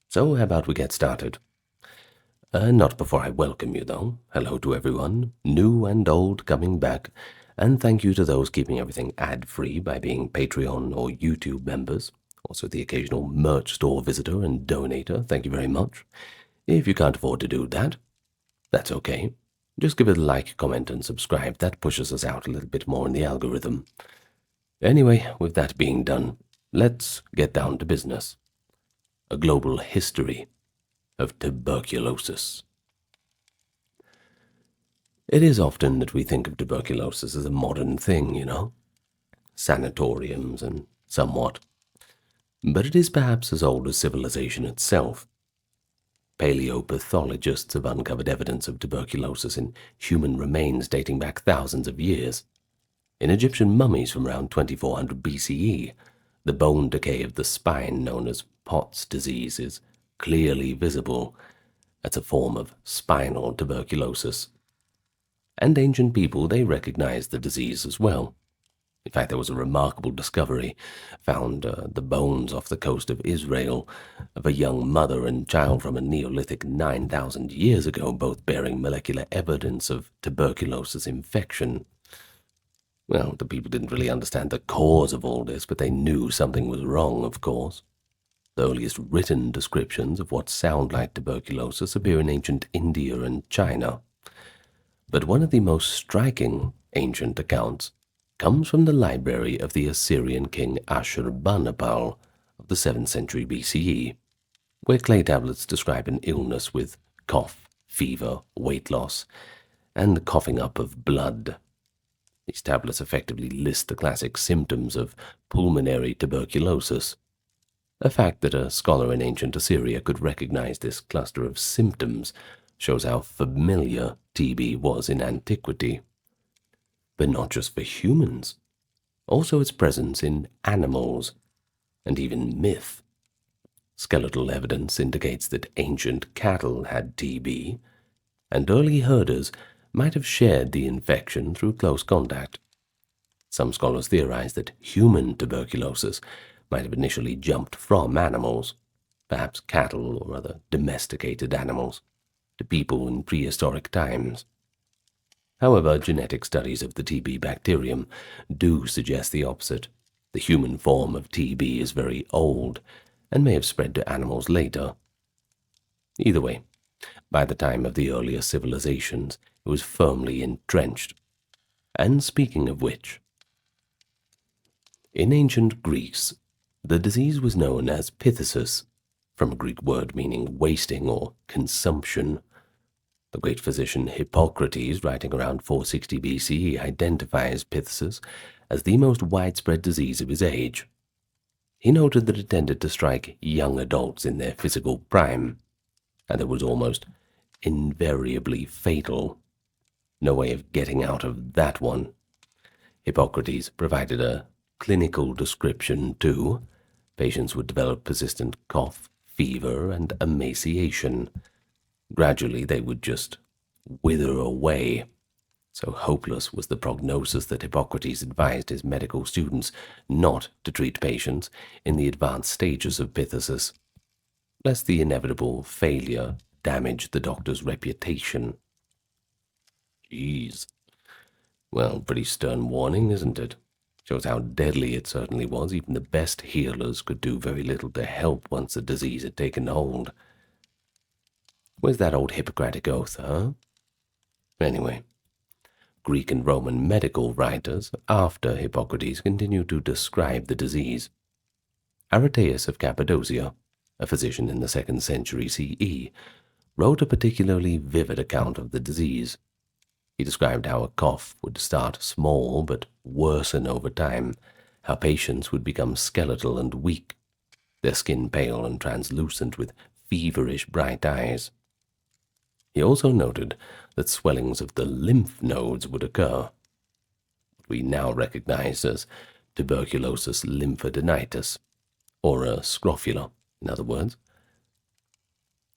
So how about we get started? Not before I welcome you, though. Hello to everyone, new and old, coming back, and thank you to those keeping everything ad-free by being Patreon or YouTube members. Also the occasional merch store visitor and donator, thank you very much. If you can't afford to do that, that's okay. Just give it a like, comment, and subscribe. That pushes us out a little bit more in the algorithm. Anyway, with that being done, let's get down to business. A global history of tuberculosis. It is often that we think of tuberculosis as a modern thing, you know, sanatoriums and somewhat. But it is perhaps as old as civilization itself. Paleopathologists have uncovered evidence of tuberculosis in human remains dating back thousands of years. In Egyptian mummies from around 2400 BCE, the bone decay of the spine known as Pott's disease is clearly visible. That's a form of spinal tuberculosis. And ancient people, they recognized the disease as well. In fact, there was a remarkable discovery found the bones off the coast of Israel of a young mother and child from a Neolithic 9,000 years ago, both bearing molecular evidence of tuberculosis infection. Well, the people didn't really understand the cause of all this, but they knew something was wrong, of course. The earliest written descriptions of what sound like tuberculosis appear in ancient India and China. But one of the most striking ancient accounts comes from the library of the Assyrian king Ashurbanipal of the 7th century BCE, where clay tablets describe an illness with cough, fever, weight loss, and the coughing up of blood. These tablets effectively list the classic symptoms of pulmonary tuberculosis. A fact that a scholar in ancient Assyria could recognize this cluster of symptoms shows how familiar TB was in antiquity. But not just for humans, also its presence in animals, and even myth. Skeletal evidence indicates that ancient cattle had TB, and early herders might have shared the infection through close contact. Some scholars theorize that human tuberculosis might have initially jumped from animals, perhaps cattle or other domesticated animals, to people in prehistoric times. However, genetic studies of the TB bacterium do suggest the opposite. The human form of TB is very old and may have spread to animals later. Either way, by the time of the earlier civilizations, it was firmly entrenched. And speaking of which, in ancient Greece, the disease was known as phthisis, from a Greek word meaning wasting or consumption. The great physician Hippocrates, writing around 460 BCE, identifies phthisis as the most widespread disease of his age. He noted that it tended to strike young adults in their physical prime, and it was almost invariably fatal. No way of getting out of that one. Hippocrates provided a clinical description too. Patients would develop persistent cough, fever, and emaciation. Gradually, they would just wither away. So hopeless was the prognosis that Hippocrates advised his medical students not to treat patients in the advanced stages of phthisis, lest the inevitable failure damage the doctor's reputation. Jeez. Well, pretty stern warning, isn't it? Shows how deadly it certainly was. Even the best healers could do very little to help once the disease had taken hold. Where's that old Hippocratic oath, huh? Anyway, Greek and Roman medical writers after Hippocrates continued to describe the disease. Aretaeus of Cappadocia, a physician in the 2nd century CE, wrote a particularly vivid account of the disease. He described how a cough would start small but worsen over time, how patients would become skeletal and weak, their skin pale and translucent with feverish bright eyes. He also noted that swellings of the lymph nodes would occur, what we now recognize as tuberculosis lymphadenitis, or a scrofula, in other words.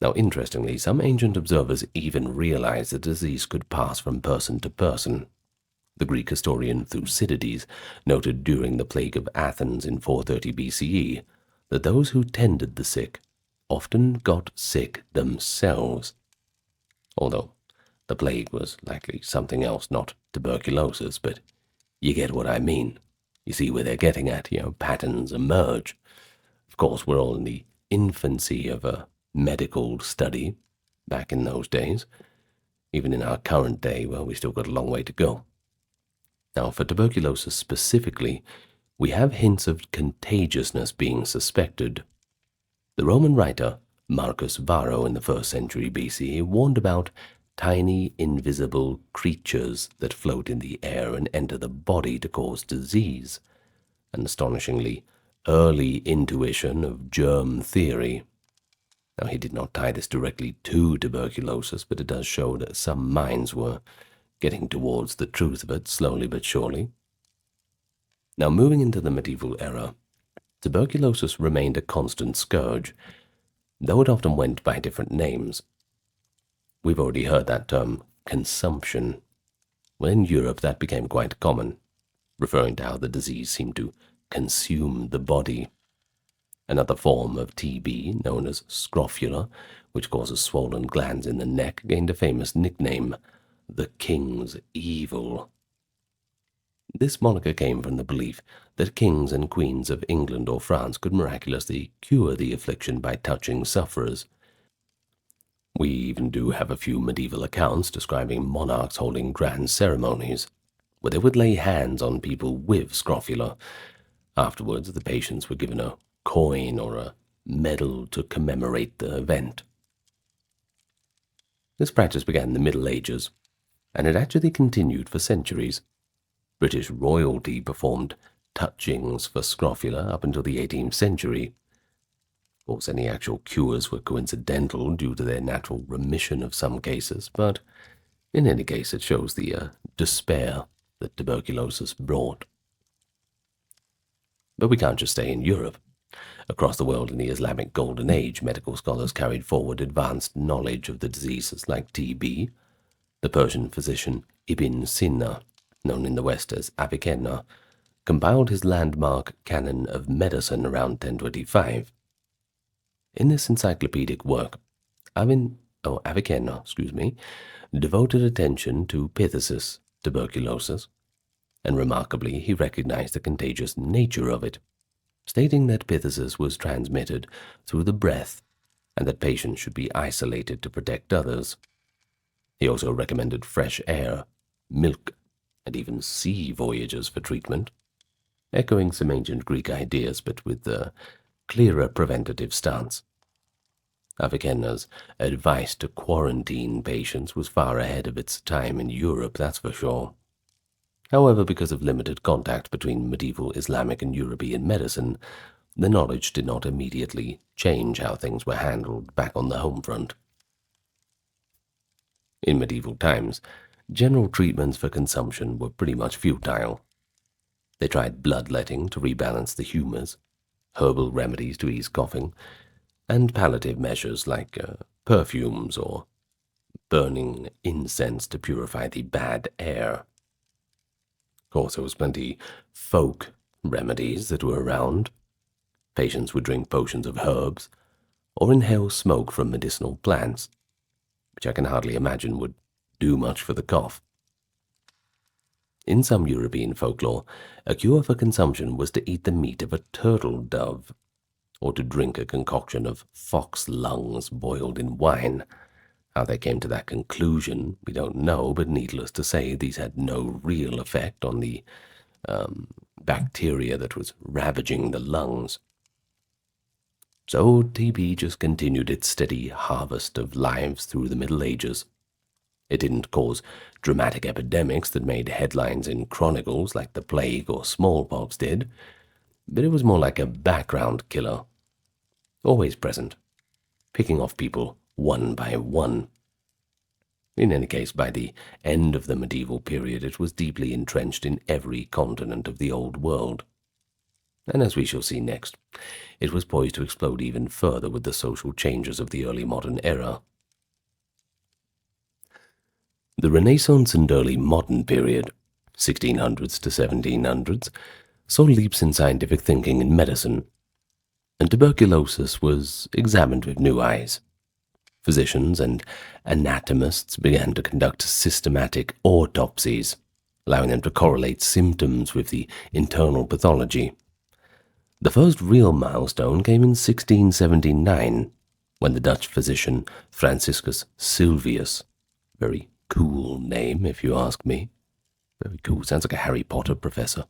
Now, interestingly, some ancient observers even realized the disease could pass from person to person. The Greek historian Thucydides noted during the Plague of Athens in 430 BCE that those who tended the sick often got sick themselves, although the plague was likely something else, not tuberculosis, but you get what I mean. You see where they're getting at, patterns emerge. Of course, we're all in the infancy of a medical study back in those days. Even in our current day, well, we still got a long way to go. Now, for tuberculosis specifically, we have hints of contagiousness being suspected. The Roman writer Marcus Varro in the 1st century BC warned about tiny invisible creatures that float in the air and enter the body to cause disease, an astonishingly early intuition of germ theory. Now, he did not tie this directly to tuberculosis, but it does show that some minds were getting towards the truth of it slowly but surely. Now, moving into the medieval era, tuberculosis remained a constant scourge, though it often went by different names. We've already heard that term, consumption. Well, in Europe, that became quite common, referring to how the disease seemed to consume the body. Another form of TB, known as scrofula, which causes swollen glands in the neck, gained a famous nickname, the King's Evil. This moniker came from the belief that kings and queens of England or France could miraculously cure the affliction by touching sufferers. We even do have a few medieval accounts describing monarchs holding grand ceremonies, where they would lay hands on people with scrofula. Afterwards, the patients were given a coin or a medal to commemorate the event. This practice began in the Middle Ages, and it actually continued for centuries. British royalty performed touchings for scrofula up until the 18th century. Of course, any actual cures were coincidental due to their natural remission of some cases, but in any case it shows the despair that tuberculosis brought. But we can't just stay in Europe. Across the world in the Islamic Golden Age, medical scholars carried forward advanced knowledge of the diseases like TB. The Persian physician Ibn Sina, known in the West as Avicenna, compiled his landmark Canon of Medicine around 1025. In this encyclopedic work, Avicenna, devoted attention to phthisis, tuberculosis, and remarkably he recognized the contagious nature of it, stating that phthisis was transmitted through the breath and that patients should be isolated to protect others. He also recommended fresh air, milk, and even sea voyages for treatment, echoing some ancient Greek ideas but with a clearer preventative stance. Avicenna's advice to quarantine patients was far ahead of its time in Europe, that's for sure. However, because of limited contact between medieval Islamic and European medicine, the knowledge did not immediately change how things were handled back on the home front. In medieval times, general treatments for consumption were pretty much futile. They tried bloodletting to rebalance the humors, herbal remedies to ease coughing, and palliative measures like perfumes or burning incense to purify the bad air. Of course, there was plenty folk remedies that were around. Patients would drink potions of herbs or inhale smoke from medicinal plants, which I can hardly imagine would do much for the cough. In some European folklore, a cure for consumption was to eat the meat of a turtle dove, or to drink a concoction of fox lungs boiled in wine. How they came to that conclusion, we don't know, but needless to say, these had no real effect on the bacteria that was ravaging the lungs. So TB just continued its steady harvest of lives through the Middle Ages. It didn't cause dramatic epidemics that made headlines in chronicles like the plague or smallpox did, but it was more like a background killer, always present, picking off people one by one. In any case, by the end of the medieval period, it was deeply entrenched in every continent of the Old World. And as we shall see next, it was poised to explode even further with the social changes of the early modern era. The Renaissance and early modern period, 1600s to 1700s, saw leaps in scientific thinking and medicine, and tuberculosis was examined with new eyes. Physicians and anatomists began to conduct systematic autopsies, allowing them to correlate symptoms with the internal pathology. The first real milestone came in 1679, when the Dutch physician Franciscus Sylvius, very cool name if you ask me, very cool, sounds like a Harry Potter professor,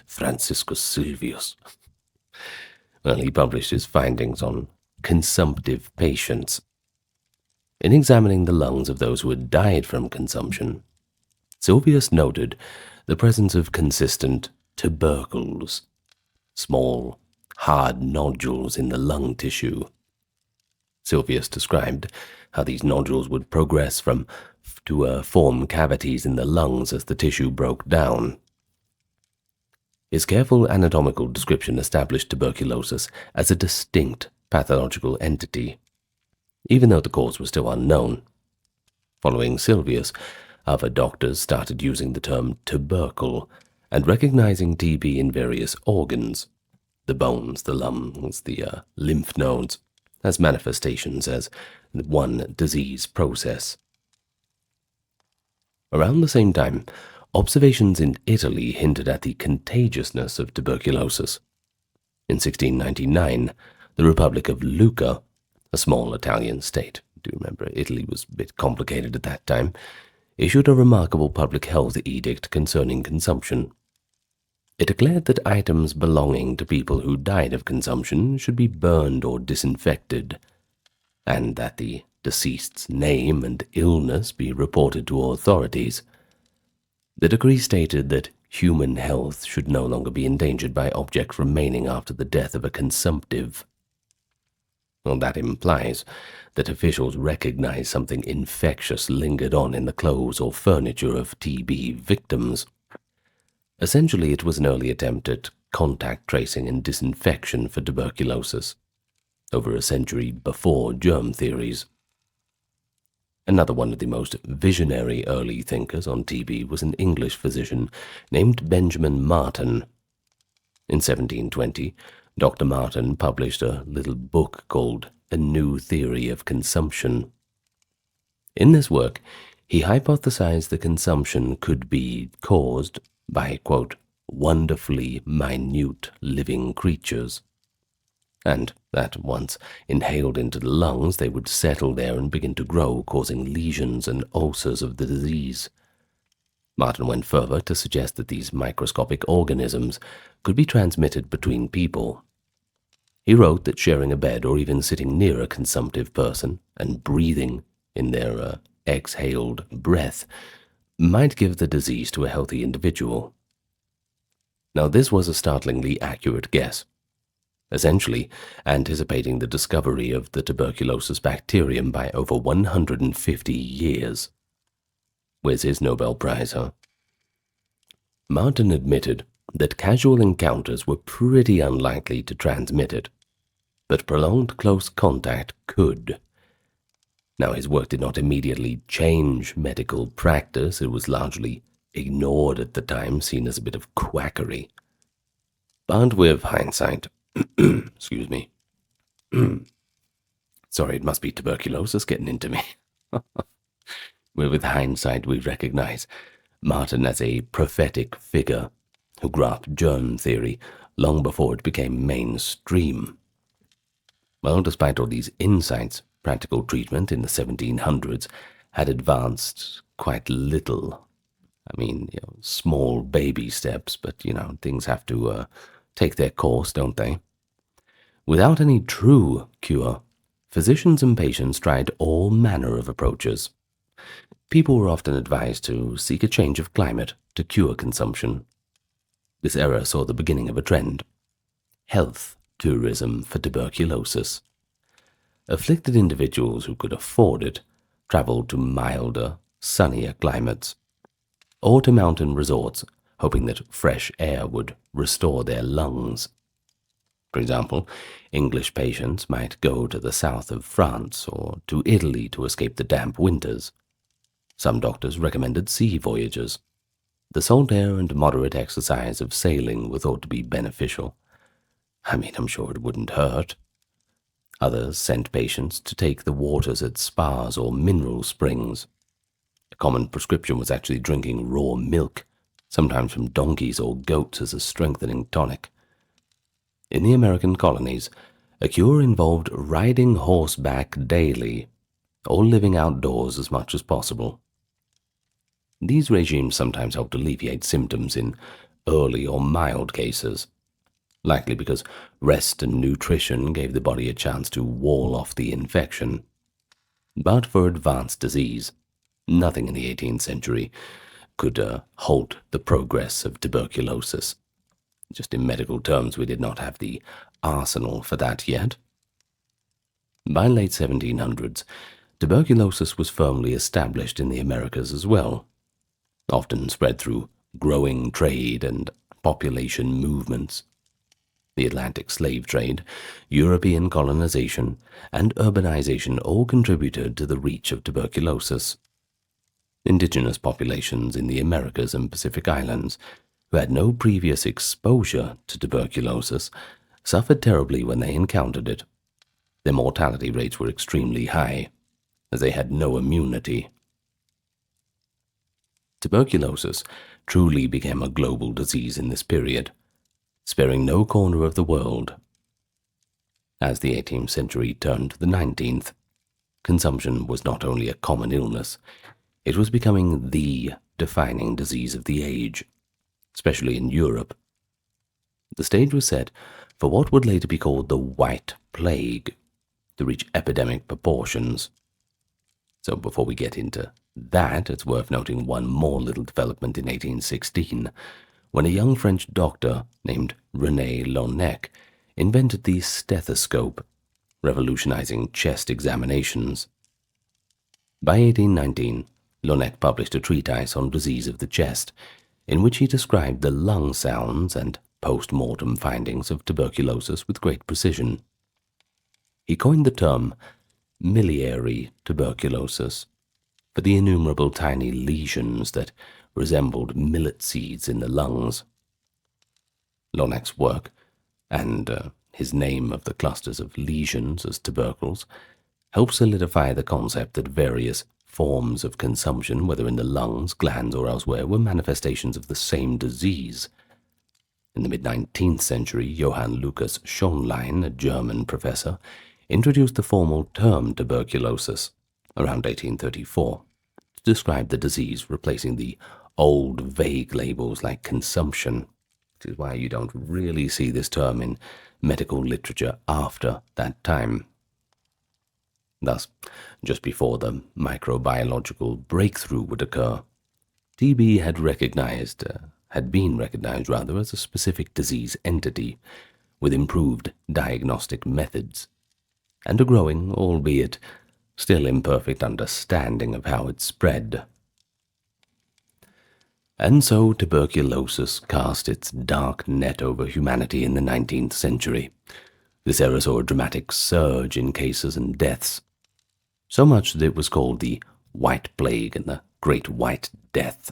Franciscus Sylvius. Well, he published his findings on consumptive patients. In examining the lungs of those who had died from consumption, Sylvius noted the presence of consistent tubercles, small, hard nodules in the lung tissue. Sylvius described how these nodules would progress to form cavities in the lungs as the tissue broke down. His careful anatomical description established tuberculosis as a distinct pathological entity, even though the cause was still unknown. Following Sylvius, other doctors started using the term tubercle and recognizing TB in various organs, the bones, the lungs, the lymph nodes, as manifestations as one disease process. Around the same time, observations in Italy hinted at the contagiousness of tuberculosis. In 1699, the Republic of Lucca, a small Italian state, do remember Italy was a bit complicated at that time, issued a remarkable public health edict concerning consumption. It declared that items belonging to people who died of consumption should be burned or disinfected, and that the deceased's name and illness be reported to authorities. The decree stated that human health should no longer be endangered by objects remaining after the death of a consumptive. Well, that implies that officials recognized something infectious lingered on in the clothes or furniture of TB victims. Essentially, it was an early attempt at contact tracing and disinfection for tuberculosis, over a century before germ theories. Another one of the most visionary early thinkers on TB was an English physician named Benjamin Martin. In 1720, Dr. Martin published a little book called A New Theory of Consumption. In this work, he hypothesized the consumption could be caused by, quote, wonderfully minute living creatures, and that once inhaled into the lungs, they would settle there and begin to grow, causing lesions and ulcers of the disease. Martin went further to suggest that these microscopic organisms could be transmitted between people. He wrote that sharing a bed or even sitting near a consumptive person and breathing in their exhaled breath might give the disease to a healthy individual. Now, this was a startlingly accurate guess, essentially anticipating the discovery of the tuberculosis bacterium by over 150 years. Where's his Nobel Prize, huh? Martin admitted that casual encounters were pretty unlikely to transmit it, but prolonged close contact could. Now, his work did not immediately change medical practice. It was largely ignored at the time, seen as a bit of quackery. But with hindsight, excuse me. Sorry, it must be tuberculosis getting into me. With hindsight, we recognize Martin as a prophetic figure who grasped germ theory long before it became mainstream. Well, despite all these insights, practical treatment in the 1700s had advanced quite little. I mean, small baby steps, but, things have to take their course, don't they? Without any true cure, physicians and patients tried all manner of approaches. People were often advised to seek a change of climate to cure consumption. This era saw the beginning of a trend: health tourism for tuberculosis. Afflicted individuals who could afford it traveled to milder, sunnier climates, or to mountain resorts, hoping that fresh air would restore their lungs. For example, English patients might go to the south of France or to Italy to escape the damp winters. Some doctors recommended sea voyages. The salt air and moderate exercise of sailing were thought to be beneficial. I mean, I'm sure it wouldn't hurt. Others sent patients to take the waters at spas or mineral springs. A common prescription was actually drinking raw milk, sometimes from donkeys or goats, as a strengthening tonic. In the American colonies, a cure involved riding horseback daily, or living outdoors as much as possible. These regimes sometimes helped alleviate symptoms in early or mild cases, likely because rest and nutrition gave the body a chance to wall off the infection. But for advanced disease, nothing in the 18th century could halt the progress of tuberculosis. Just in medical terms, we did not have the arsenal for that yet. By late 1700s, tuberculosis was firmly established in the Americas as well, often spread through growing trade and population movements. The Atlantic slave trade, European colonization, and urbanization all contributed to the reach of tuberculosis. Indigenous populations in the Americas and Pacific Islands, who had no previous exposure to tuberculosis, suffered terribly when they encountered it. Their mortality rates were extremely high, as they had no immunity. Tuberculosis truly became a global disease in this period, sparing no corner of the world. As the 18th century turned to the 19th, consumption was not only a common illness, it was becoming the defining disease of the age, especially in Europe. The stage was set for what would later be called the White Plague, to reach epidemic proportions. So before we get into that, it's worth noting one more little development in 1816, when a young French doctor named René Laennec invented the stethoscope, revolutionizing chest examinations. By 1819, Laennec published a treatise on disease of the chest, in which he described the lung sounds and post-mortem findings of tuberculosis with great precision. He coined the term miliary tuberculosis for the innumerable tiny lesions that resembled millet seeds in the lungs. Lonac's work, and his name of the clusters of lesions as tubercles, helped solidify the concept that various forms of consumption, whether in the lungs, glands, or elsewhere, were manifestations of the same disease. In the mid-19th century, Johann Lucas Schonlein, a German professor, introduced the formal term tuberculosis around 1834 to describe the disease, replacing the old vague labels like consumption, which is why you don't really see this term in medical literature after that time. Thus, just before the microbiological breakthrough would occur, TB had been recognized as a specific disease entity with improved diagnostic methods and a growing, albeit still imperfect, understanding of how it spread. And so tuberculosis cast its dark net over humanity in the 19th century. This era saw a dramatic surge in cases and deaths, so much that it was called the White Plague and the Great White Death.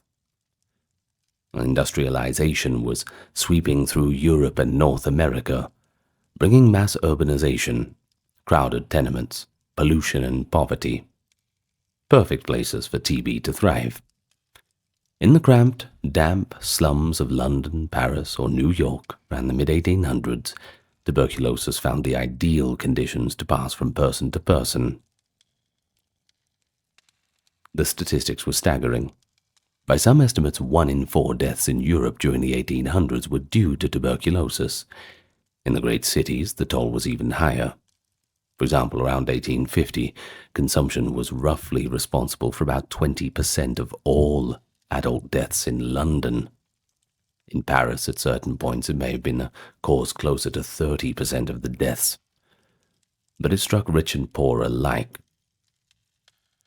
Industrialization was sweeping through Europe and North America, bringing mass urbanization, crowded tenements, pollution and poverty. Perfect places for TB to thrive. In the cramped, damp slums of London, Paris, or New York around the mid-1800s, tuberculosis found the ideal conditions to pass from person to person. The statistics were staggering. By some estimates, 1 in 4 deaths in Europe during the 1800s were due to tuberculosis. In the great cities, the toll was even higher. For example, around 1850, consumption was roughly responsible for about 20% of all adult deaths in London. In Paris, at certain points, it may have been a cause closer to 30% of the deaths. But it struck rich and poor alike.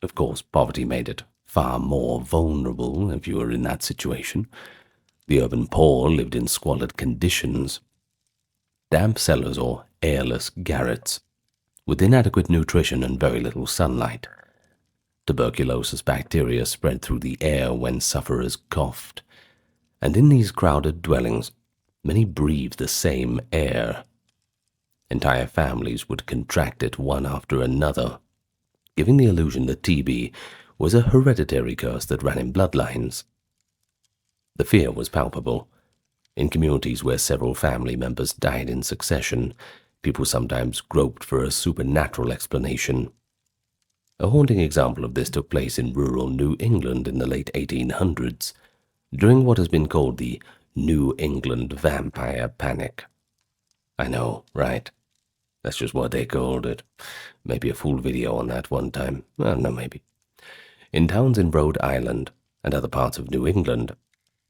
Of course, poverty made it far more vulnerable if you were in that situation. The urban poor lived in squalid conditions. Damp cellars or airless garrets, with inadequate nutrition and very little sunlight. Tuberculosis bacteria spread through the air when sufferers coughed, and in these crowded dwellings, many breathed the same air. Entire families would contract it one after another, giving the illusion that TB was a hereditary curse that ran in bloodlines. The fear was palpable. In communities where several family members died in succession, people sometimes groped for a supernatural explanation. A haunting example of this took place in rural New England in the late 1800s, during what has been called the New England Vampire Panic. I know, right? That's just what they called it. Maybe a full video on that one time. Well, no, maybe. In towns in Rhode Island and other parts of New England,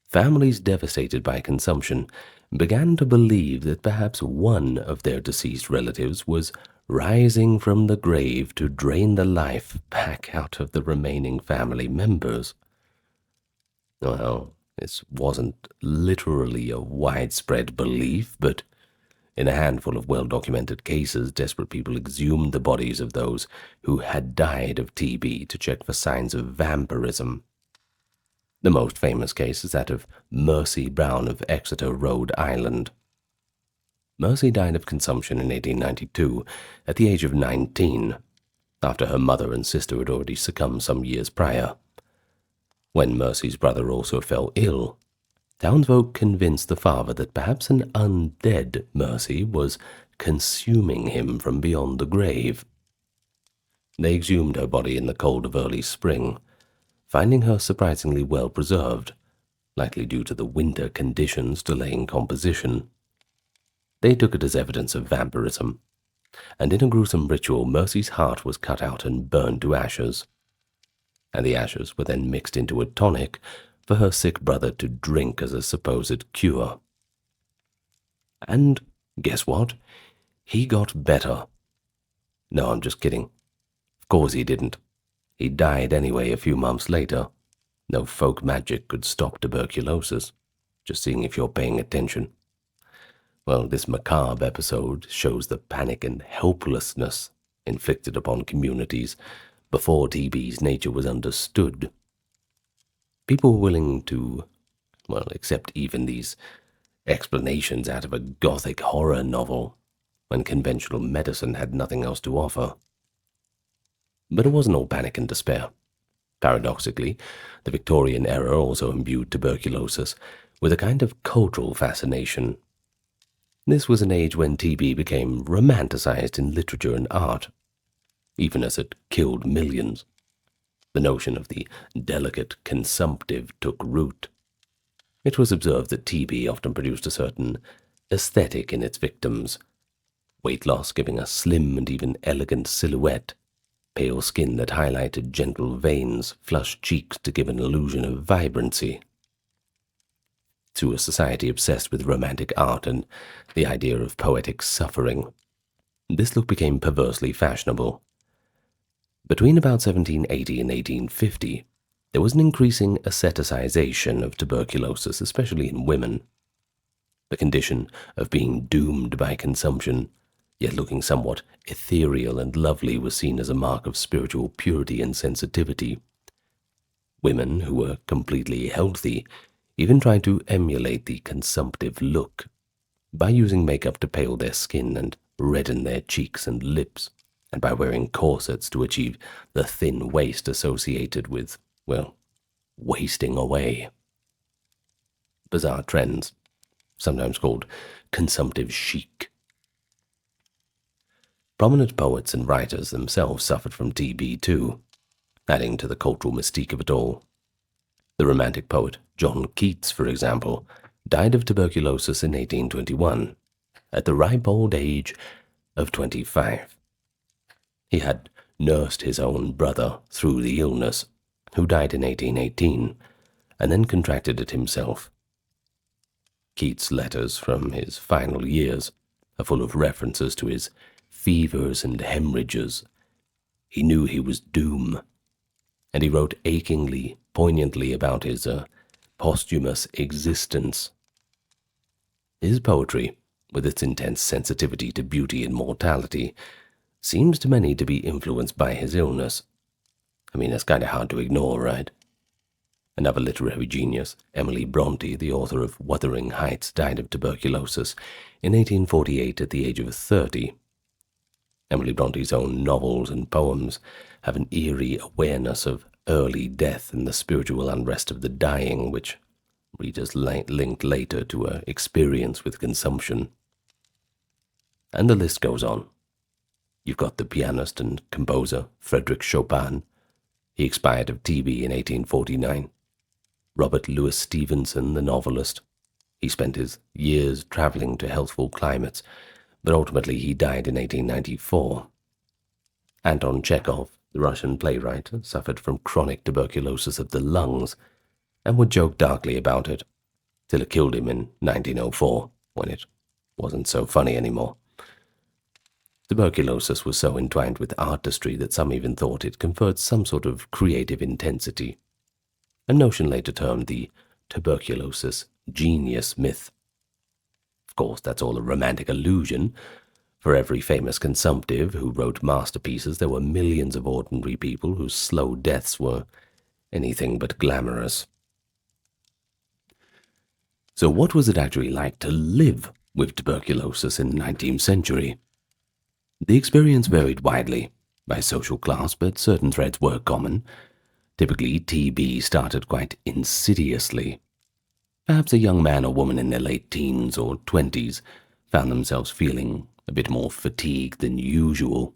families devastated by consumption began to believe that perhaps one of their deceased relatives was rising from the grave to drain the life back out of the remaining family members. Well, this wasn't literally a widespread belief, but in a handful of well-documented cases, desperate people exhumed the bodies of those who had died of TB to check for signs of vampirism. The most famous case is that of Mercy Brown of Exeter, Rhode Island. Mercy died of consumption in 1892 at the age of 19, after her mother and sister had already succumbed some years prior. When Mercy's brother also fell ill, townsfolk convinced the father that perhaps an undead Mercy was consuming him from beyond the grave. They exhumed her body in the cold of early spring, finding her surprisingly well preserved, likely due to the winter conditions delaying composition. They took it as evidence of vampirism, and in a gruesome ritual, Mercy's heart was cut out and burned to ashes, and the ashes were then mixed into a tonic for her sick brother to drink as a supposed cure. And guess what? He got better. No, I'm just kidding. Of course he didn't. He died anyway a few months later. No folk magic could stop tuberculosis. Just seeing if you're paying attention. Well, this macabre episode shows the panic and helplessness inflicted upon communities before TB's nature was understood. People were willing to, well, accept even these explanations out of a gothic horror novel when conventional medicine had nothing else to offer. But it wasn't all panic and despair. Paradoxically, the Victorian era also imbued tuberculosis with a kind of cultural fascination. This was an age when TB became romanticized in literature and art, even as it killed millions. The notion of the delicate consumptive took root. It was observed that TB often produced a certain aesthetic in its victims, weight loss giving a slim and even elegant silhouette, pale skin that highlighted gentle veins, flushed cheeks to give an illusion of vibrancy. To a society obsessed with romantic art and the idea of poetic suffering, this look became perversely fashionable. Between about 1780 and 1850, there was an increasing asceticization of tuberculosis, especially in women. The condition of being doomed by consumption, yet looking somewhat ethereal and lovely, was seen as a mark of spiritual purity and sensitivity. Women who were completely healthy even tried to emulate the consumptive look by using makeup to pale their skin and redden their cheeks and lips, and by wearing corsets to achieve the thin waist associated with, well, wasting away. Bizarre trends, sometimes called consumptive chic. Prominent poets and writers themselves suffered from TB too, adding to the cultural mystique of it all. The Romantic poet John Keats, for example, died of tuberculosis in 1821, at the ripe old age of 25. He had nursed his own brother through the illness, who died in 1818, and then contracted it himself. Keats' letters from his final years are full of references to his fevers and hemorrhages. He knew he was doom, and he wrote achingly, poignantly about his posthumous existence. His poetry, with its intense sensitivity to beauty and mortality, seems to many to be influenced by his illness. I mean, that's kind of hard to ignore, right? Another literary genius, Emily Bronte, the author of Wuthering Heights, died of tuberculosis in 1848 at the age of 30. Emily Bronte's own novels and poems have an eerie awareness of early death and the spiritual unrest of the dying, which readers linked later to her experience with consumption. And the list goes on. You've got the pianist and composer Frédéric Chopin. He expired of TB in 1849. Robert Louis Stevenson, the novelist. He spent his years traveling to healthful climates, but ultimately he died in 1894. Anton Chekhov, the Russian playwright, suffered from chronic tuberculosis of the lungs and would joke darkly about it, till it killed him in 1904, when it wasn't so funny anymore. Tuberculosis was so entwined with artistry that some even thought it conferred some sort of creative intensity, a notion later termed the tuberculosis genius myth. Of course, that's all a romantic illusion. For every famous consumptive who wrote masterpieces, there were millions of ordinary people whose slow deaths were anything but glamorous. So what was it actually like to live with tuberculosis in the 19th century? The experience varied widely by social class, but certain threads were common. Typically, TB started quite insidiously. Perhaps a young man or woman in their late teens or 20s found themselves feeling a bit more fatigued than usual,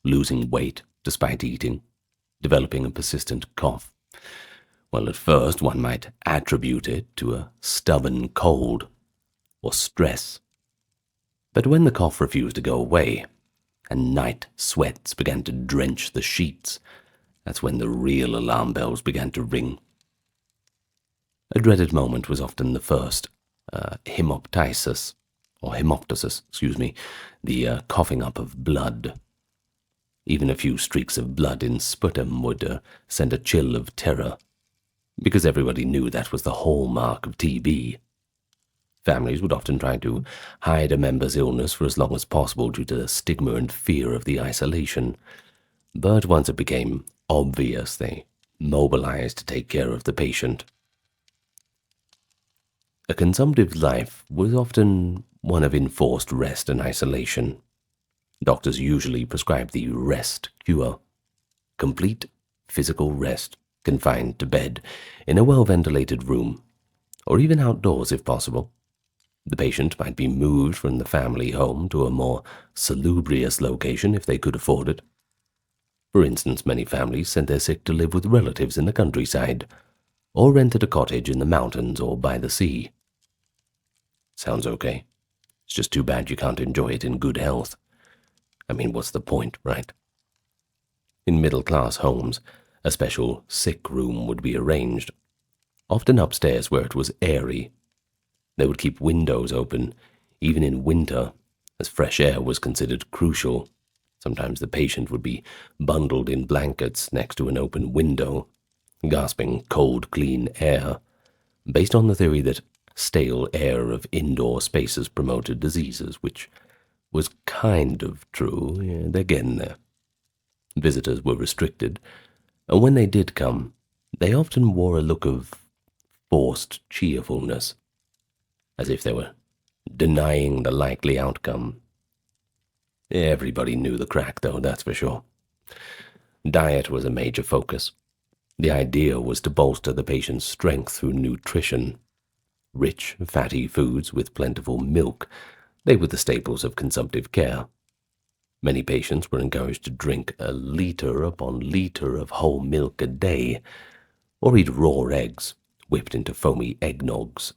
losing weight despite eating, developing a persistent cough. Well, at first one might attribute it to a stubborn cold or stress. But when the cough refused to go away, and night sweats began to drench the sheets, that's when the real alarm bells began to ring. A dreaded moment was often the first hemoptysis, the coughing up of blood. Even a few streaks of blood in sputum would send a chill of terror, because everybody knew that was the hallmark of TB. Families would often try to hide a member's illness for as long as possible due to the stigma and fear of the isolation. But once it became obvious, they mobilized to take care of the patient. A consumptive life was often one of enforced rest and isolation. Doctors usually prescribed the rest cure, complete physical rest, confined to bed, in a well-ventilated room, or even outdoors if possible. The patient might be moved from the family home to a more salubrious location if they could afford it. For instance, many families sent their sick to live with relatives in the countryside, or rented a cottage in the mountains or by the sea. Sounds okay. It's just too bad you can't enjoy it in good health. I mean, what's the point, right? In middle-class homes, a special sick room would be arranged, often upstairs where it was airy. They would keep windows open, even in winter, as fresh air was considered crucial. Sometimes the patient would be bundled in blankets next to an open window, gasping cold, clean air, based on the theory that stale air of indoor spaces promoted diseases, which was kind of true. Yeah, they're getting there. Visitors were restricted, and when they did come, they often wore a look of forced cheerfulness, as if they were denying the likely outcome. Everybody knew the crack, though, that's for sure. Diet was a major focus. The idea was to bolster the patient's strength through nutrition. Rich, fatty foods with plentiful milk, they were the staples of consumptive care. Many patients were encouraged to drink a liter upon liter of whole milk a day, or eat raw eggs, whipped into foamy eggnogs.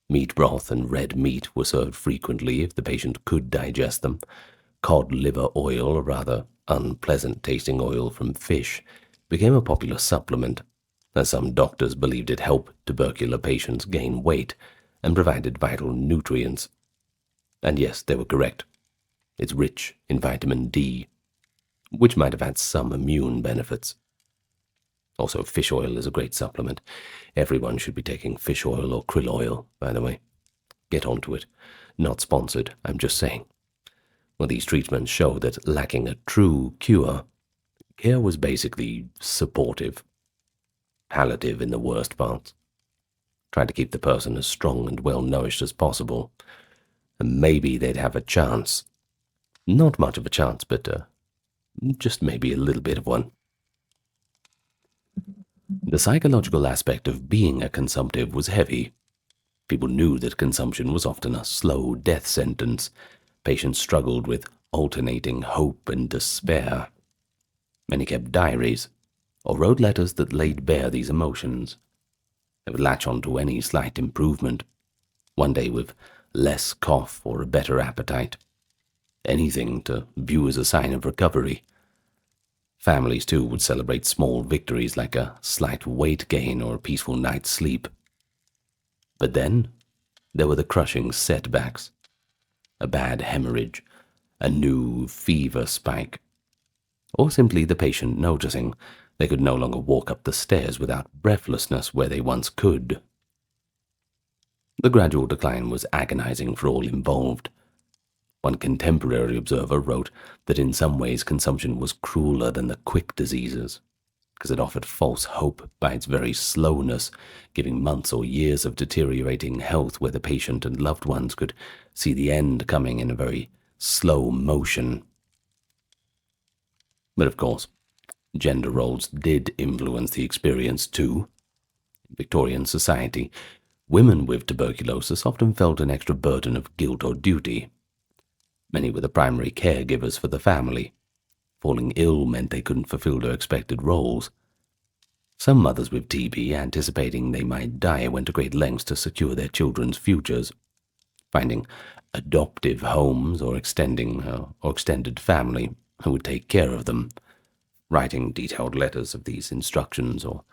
Meat broth and red meat were served frequently if the patient could digest them. Cod liver oil, a rather unpleasant-tasting oil from fish, became a popular supplement, as some doctors believed it helped tubercular patients gain weight and provided vital nutrients. And yes, they were correct. It's rich in vitamin D, which might have had some immune benefits. Also, fish oil is a great supplement. Everyone should be taking fish oil or krill oil, by the way. Get onto it. Not sponsored, I'm just saying. Well, these treatments show that lacking a true cure, care was basically supportive, palliative in the worst parts. Tried to keep the person as strong and well-nourished as possible, and maybe they'd have a chance. Not much of a chance, but just maybe a little bit of one. The psychological aspect of being a consumptive was heavy. People knew that consumption was often a slow death sentence. Patients struggled with alternating hope and despair. Many kept diaries, or wrote letters that laid bare these emotions. They would latch on to any slight improvement, one day with less cough or a better appetite. Anything to view as a sign of recovery. Families, too, would celebrate small victories like a slight weight gain or a peaceful night's sleep. But then, there were the crushing setbacks. A bad hemorrhage, a new fever spike, or simply the patient noticing they could no longer walk up the stairs without breathlessness where they once could. The gradual decline was agonizing for all involved. One contemporary observer wrote that in some ways consumption was crueler than the quick diseases, because it offered false hope by its very slowness, giving months or years of deteriorating health where the patient and loved ones could see the end coming in a very slow motion. But of course, gender roles did influence the experience too. In Victorian society, women with tuberculosis often felt an extra burden of guilt or duty. Many were the primary caregivers for the family. Falling ill meant they couldn't fulfill their expected roles. Some mothers with TB, anticipating they might die, went to great lengths to secure their children's futures, finding adoptive homes or extended family who would take care of them, writing detailed letters of these instructions or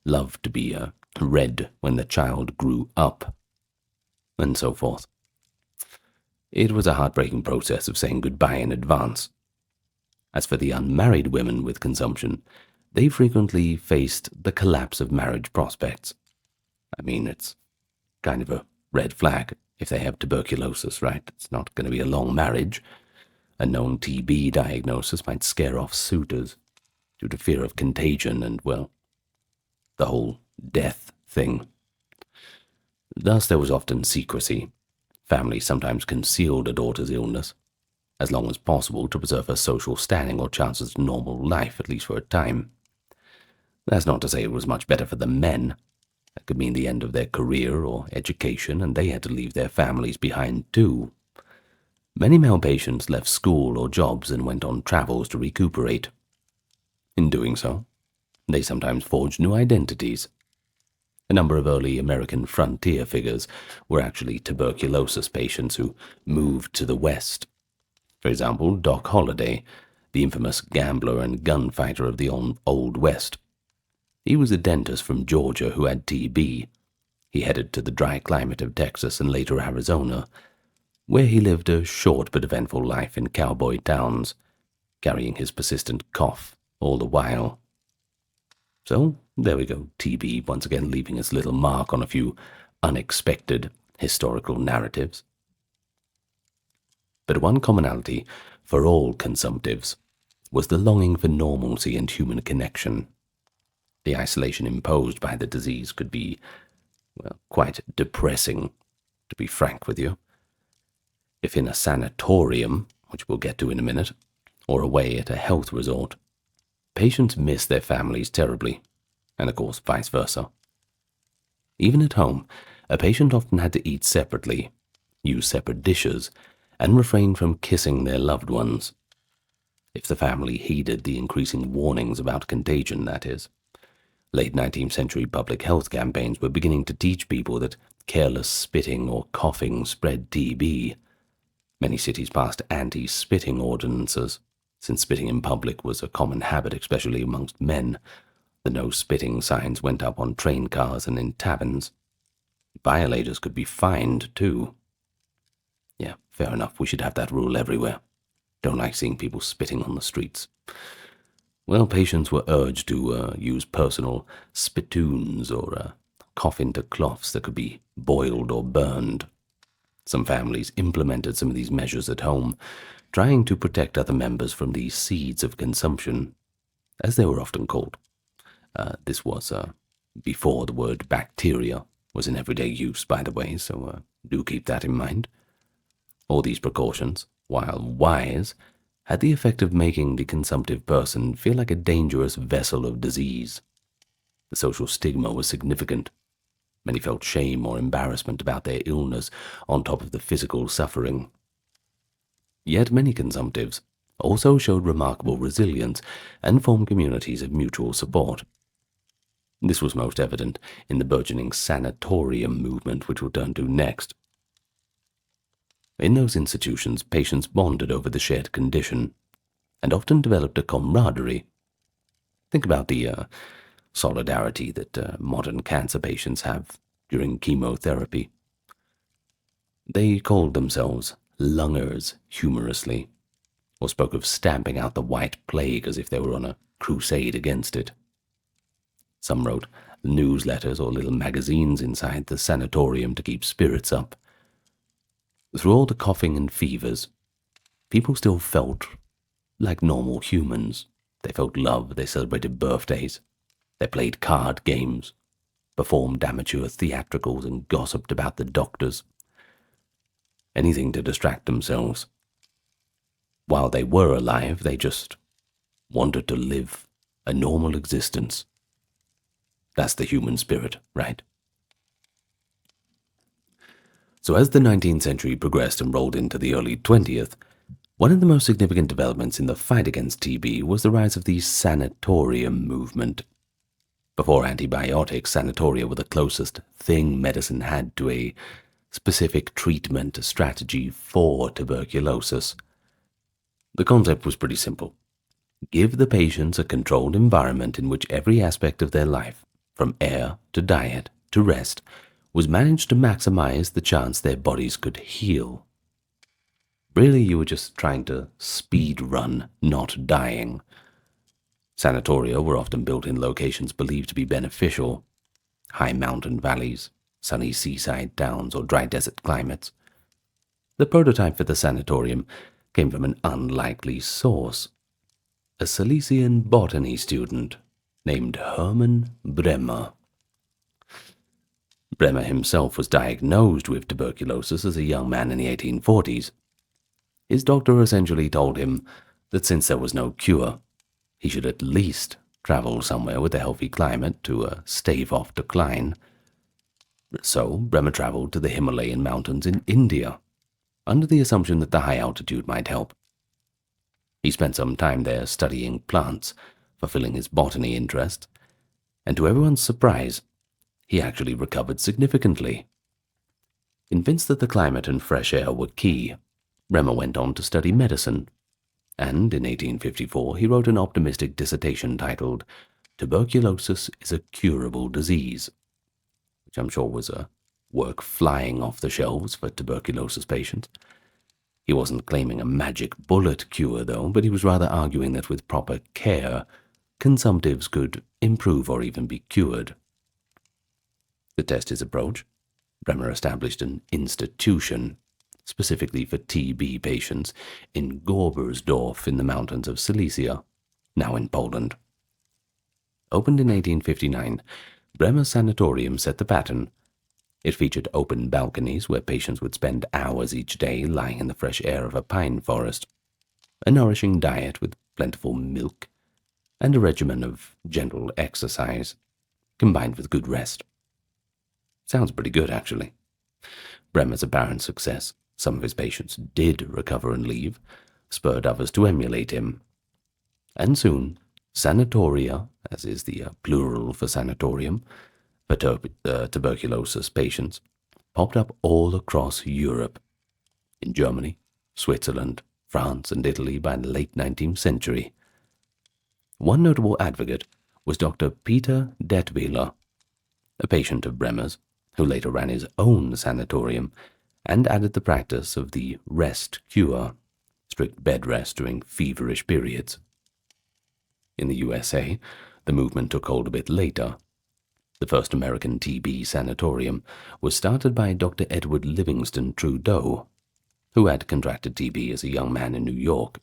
love to be read when the child grew up, and so forth. It was a heartbreaking process of saying goodbye in advance. As for the unmarried women with consumption, they frequently faced the collapse of marriage prospects. I mean, it's kind of a red flag if they have tuberculosis, right? It's not going to be a long marriage. A known TB diagnosis might scare off suitors due to fear of contagion and, well, the whole death thing. Thus, there was often secrecy. Families sometimes concealed a daughter's illness, as long as possible to preserve her social standing or chances of normal life, at least for a time. That's not to say it was much better for the men. That could mean the end of their career or education, and they had to leave their families behind too. Many male patients left school or jobs and went on travels to recuperate. In doing so, they sometimes forged new identities. A number of early American frontier figures were actually tuberculosis patients who moved to the West. For example, Doc Holliday, the infamous gambler and gunfighter of the Old West. He was a dentist from Georgia who had TB. He headed to the dry climate of Texas and later Arizona, where he lived a short but eventful life in cowboy towns, carrying his persistent cough all the while. So, there we go, TB once again leaving its little mark on a few unexpected historical narratives. But one commonality for all consumptives was the longing for normalcy and human connection. The isolation imposed by the disease could be, well, quite depressing, to be frank with you. If in a sanatorium, which we'll get to in a minute, or away at a health resort, patients miss their families terribly, and of course vice versa. Even at home, a patient often had to eat separately, use separate dishes, and refrain from kissing their loved ones. If the family heeded the increasing warnings about contagion, that is. Late 19th century public health campaigns were beginning to teach people that careless spitting or coughing spread TB. Many cities passed anti-spitting ordinances. Since spitting in public was a common habit, especially amongst men, the no spitting signs went up on train cars and in taverns. Violators could be fined, too. Yeah, fair enough, we should have that rule everywhere. Don't like seeing people spitting on the streets. Well, patients were urged to use personal spittoons or cough into cloths that could be boiled or burned. Some families implemented some of these measures at home, trying to protect other members from these seeds of consumption, as they were often called. This was before the word bacteria was in everyday use, by the way, so do keep that in mind. All these precautions, while wise, had the effect of making the consumptive person feel like a dangerous vessel of disease. The social stigma was significant. Many felt shame or embarrassment about their illness on top of the physical suffering. Yet many consumptives also showed remarkable resilience and formed communities of mutual support. This was most evident in the burgeoning sanatorium movement, which we'll turn to next. In those institutions, patients bonded over the shared condition and often developed a camaraderie. Think about the solidarity that modern cancer patients have during chemotherapy. They called themselves lungers humorously, or spoke of stamping out the white plague as if they were on a crusade against it. Some wrote newsletters or little magazines inside the sanatorium to keep spirits up. Through all the coughing and fevers, people still felt like normal humans. They felt love, they celebrated birthdays, they played card games, performed amateur theatricals and gossiped about the doctors. Anything to distract themselves. While they were alive, they just wanted to live a normal existence. That's the human spirit, right? So as the 19th century progressed and rolled into the early 20th, one of the most significant developments in the fight against TB was the rise of the sanatorium movement. Before antibiotics, sanatoria were the closest thing medicine had to a specific treatment strategy for tuberculosis. The concept was pretty simple. Give the patients a controlled environment in which every aspect of their life, from air to diet to rest, was managed to maximize the chance their bodies could heal. Really, you were just trying to speed run, not dying. Sanatoria were often built in locations believed to be beneficial, high mountain valleys, sunny seaside towns or dry desert climates. The prototype for the sanatorium came from an unlikely source, a Silesian botany student named Hermann Bremer. Bremer himself was diagnosed with tuberculosis as a young man in the 1840s. His doctor essentially told him that since there was no cure, he should at least travel somewhere with a healthy climate to stave off decline. So Bremer traveled to the Himalayan mountains in India, under the assumption that the high altitude might help. He spent some time there studying plants, fulfilling his botany interest, and to everyone's surprise, he actually recovered significantly. Convinced that the climate and fresh air were key, Bremer went on to study medicine, and in 1854 he wrote an optimistic dissertation titled "Tuberculosis is a Curable Disease," which I'm sure was a work flying off the shelves for tuberculosis patients. He wasn't claiming a magic bullet cure, though, but he was rather arguing that with proper care, consumptives could improve or even be cured. To test his approach, Bremer established an institution specifically for TB patients in Gorbersdorf in the mountains of Silesia, now in Poland. Opened in 1859, Bremer's sanatorium set the pattern. It featured open balconies where patients would spend hours each day lying in the fresh air of a pine forest, a nourishing diet with plentiful milk, and a regimen of gentle exercise, combined with good rest. Sounds pretty good, actually. Bremer's apparent success, some of his patients did recover and leave, spurred others to emulate him. And soon, sanatoria, as is the plural for sanatorium, for tuberculosis patients, popped up all across Europe, in Germany, Switzerland, France, and Italy by the late 19th century. One notable advocate was Dr. Peter Detwiler, a patient of Bremer's, who later ran his own sanatorium and added the practice of the rest cure, strict bed rest during feverish periods. In the USA, the movement took hold a bit later. The first American TB sanatorium was started by Dr. Edward Livingston Trudeau, who had contracted TB as a young man in New York.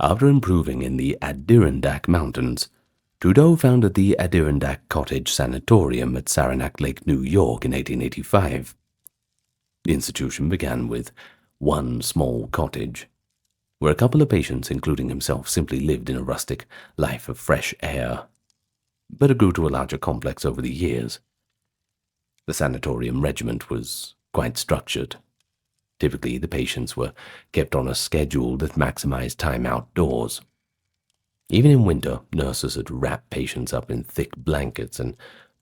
After improving in the Adirondack Mountains, Trudeau founded the Adirondack Cottage Sanatorium at Saranac Lake, New York in 1885. The institution began with one small cottage, where a couple of patients, including himself, simply lived in a rustic life of fresh air, but it grew to a larger complex over the years. The sanatorium regiment was quite structured. Typically, the patients were kept on a schedule that maximized time outdoors. Even in winter, nurses would wrap patients up in thick blankets and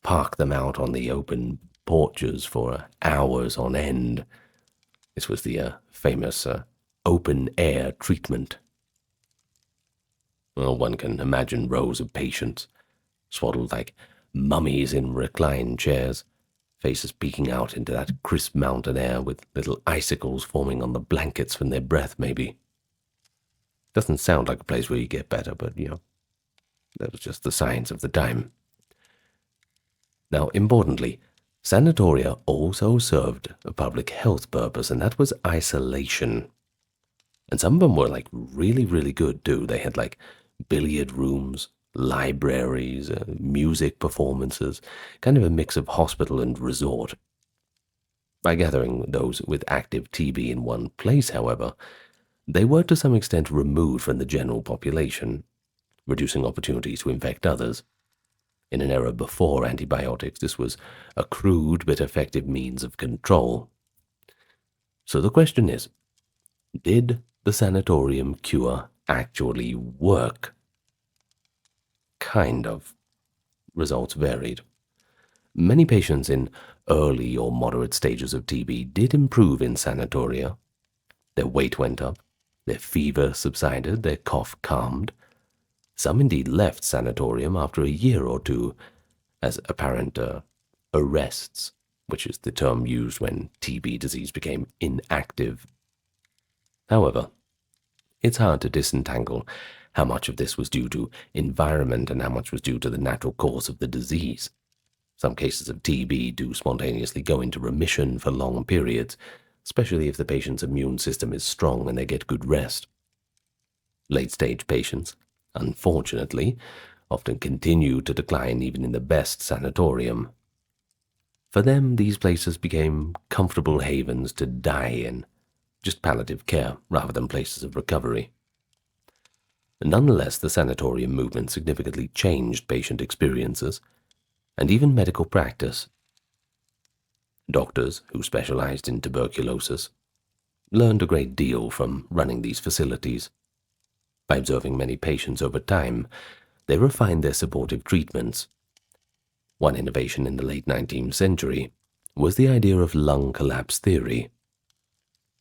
park them out on the open porches for hours on end. This was the famous open-air treatment. Well, one can imagine rows of patients, swaddled like mummies in reclined chairs, faces peeking out into that crisp mountain air with little icicles forming on the blankets from their breath, maybe. Doesn't sound like a place where you get better, but, that was just the science of the time. Now, importantly, sanatoria also served a public health purpose, and that was isolation. And some of them were, really, really good, too. They had, billiard rooms, libraries, music performances, kind of a mix of hospital and resort. By gathering those with active TB in one place, however, they were to some extent removed from the general population, reducing opportunities to infect others. In an era before antibiotics, this was a crude but effective means of control. So the question is, did the sanatorium cure actually work? Kind of. Results varied. Many patients in early or moderate stages of TB did improve in sanatoria. Their weight went up, their fever subsided, their cough calmed. Some indeed left sanatorium after a year or two as apparent arrests, which is the term used when TB disease became inactive. However, it's hard to disentangle how much of this was due to environment and how much was due to the natural course of the disease. Some cases of TB do spontaneously go into remission for long periods, especially if the patient's immune system is strong and they get good rest. Late-stage patients, unfortunately, often continue to decline even in the best sanatorium. For them, these places became comfortable havens to die in, just palliative care rather than places of recovery. Nonetheless, the sanatorium movement significantly changed patient experiences and even medical practice. Doctors who specialized in tuberculosis learned a great deal from running these facilities. By observing many patients over time, they refined their supportive treatments. One innovation in the late 19th century was the idea of lung collapse theory.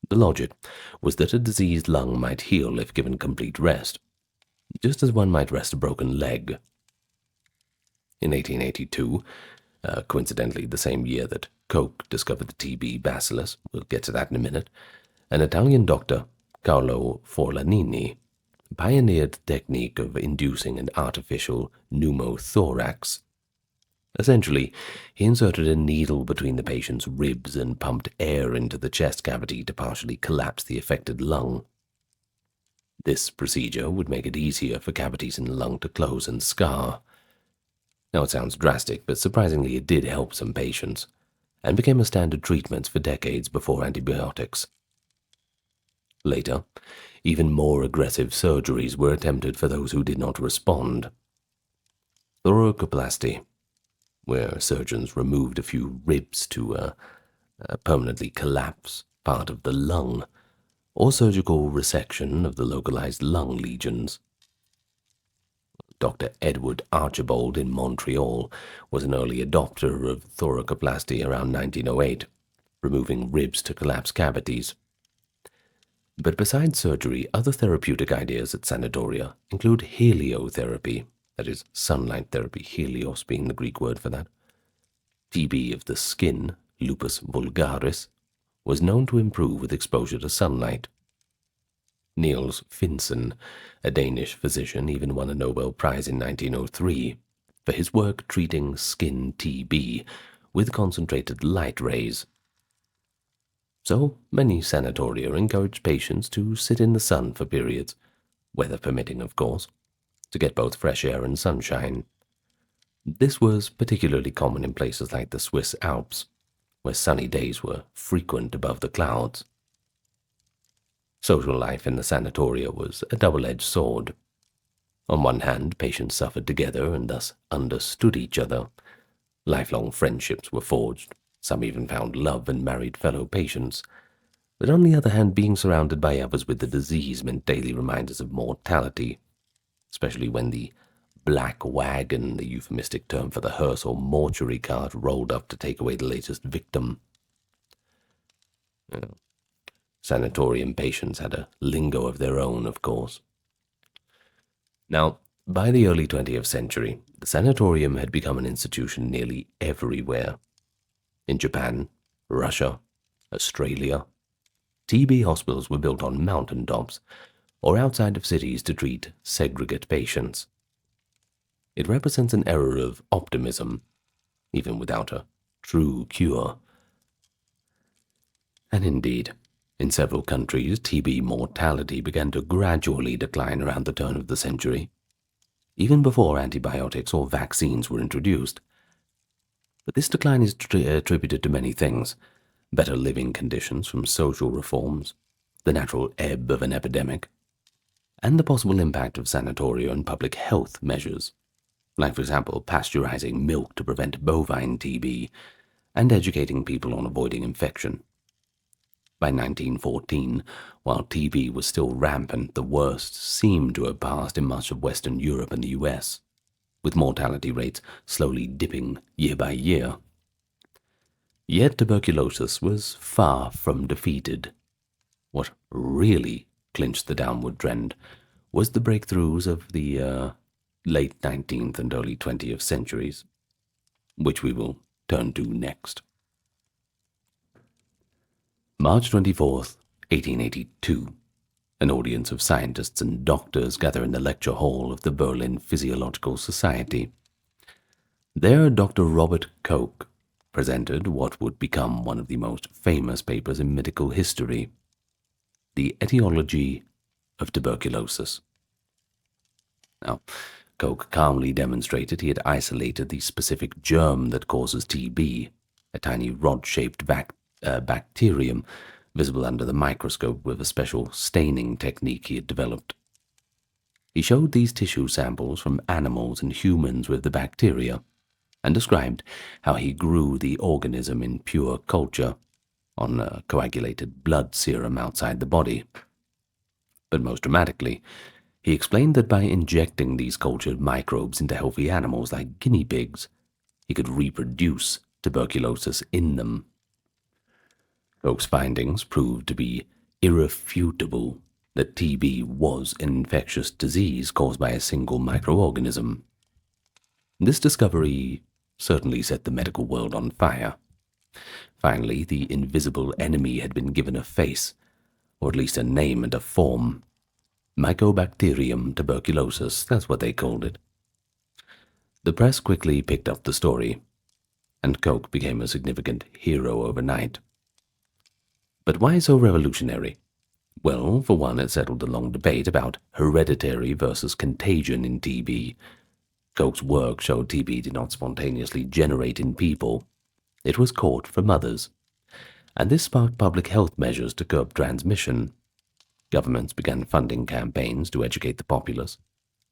The logic was that a diseased lung might heal if given complete rest, just as one might rest a broken leg. In 1882, coincidentally the same year that Koch discovered the TB bacillus, we'll get to that in a minute, an Italian doctor, Carlo Forlanini, pioneered the technique of inducing an artificial pneumothorax. Essentially, he inserted a needle between the patient's ribs and pumped air into the chest cavity to partially collapse the affected lung. This procedure would make it easier for cavities in the lung to close and scar. Now, it sounds drastic, but surprisingly it did help some patients, and became a standard treatment for decades before antibiotics. Later, even more aggressive surgeries were attempted for those who did not respond. Thoracoplasty, where surgeons removed a few ribs to permanently collapse part of the lung, or surgical resection of the localized lung lesions. Dr. Edward Archibald in Montreal was an early adopter of thoracoplasty around 1908, removing ribs to collapse cavities. But besides surgery, other therapeutic ideas at sanatoria include heliotherapy, that is, sunlight therapy, helios being the Greek word for that. TB of the skin, lupus vulgaris, was known to improve with exposure to sunlight. Niels Finsen, a Danish physician, even won a Nobel Prize in 1903 for his work treating skin TB with concentrated light rays. So many sanatoria encourage patients to sit in the sun for periods, weather permitting of course, to get both fresh air and sunshine. This was particularly common in places like the Swiss Alps, where sunny days were frequent above the clouds. Social life in the sanatoria was a double-edged sword. On one hand, patients suffered together and thus understood each other. Lifelong friendships were forged. Some even found love and married fellow patients. But on the other hand, being surrounded by others with the disease meant daily reminders of mortality, especially when the black wagon, the euphemistic term for the hearse or mortuary cart, rolled up to take away the latest victim. Sanatorium patients had a lingo of their own, of course. Now, by the early 20th century, the sanatorium had become an institution nearly everywhere. In Japan, Russia, Australia, TB hospitals were built on mountain tops or outside of cities to treat segregate patients. It represents an era of optimism, even without a true cure. And indeed, in several countries, TB mortality began to gradually decline around the turn of the century, even before antibiotics or vaccines were introduced. But this decline is attributed to many things: better living conditions from social reforms, the natural ebb of an epidemic, and the possible impact of sanatoria and public health measures, like, for example, pasteurizing milk to prevent bovine TB, and educating people on avoiding infection. By 1914, while TB was still rampant, the worst seemed to have passed in much of Western Europe and the US, with mortality rates slowly dipping year by year. Yet tuberculosis was far from defeated. What really clinched the downward trend was the breakthroughs of the late 19th and early 20th centuries, which we will turn to next. March 24th, 1882. An audience of scientists and doctors gather in the lecture hall of the Berlin Physiological Society. There, Dr. Robert Koch presented what would become one of the most famous papers in medical history, The Etiology of Tuberculosis. Now, Koch calmly demonstrated he had isolated the specific germ that causes TB, a tiny rod-shaped bacterium visible under the microscope with a special staining technique he had developed. He showed these tissue samples from animals and humans with the bacteria, and described how he grew the organism in pure culture, on coagulated blood serum outside the body. But most dramatically, he explained that by injecting these cultured microbes into healthy animals like guinea pigs, he could reproduce tuberculosis in them. Koch's findings proved to be irrefutable that TB was an infectious disease caused by a single microorganism. This discovery certainly set the medical world on fire. Finally, the invisible enemy had been given a face, or at least a name and a form. Mycobacterium tuberculosis, that's what they called it. The press quickly picked up the story, and Koch became a significant hero overnight. But why so revolutionary? Well, for one, it settled the long debate about hereditary versus contagion in TB. Koch's work showed TB did not spontaneously generate in people. It was caught from others, and this sparked public health measures to curb transmission. Governments began funding campaigns to educate the populace.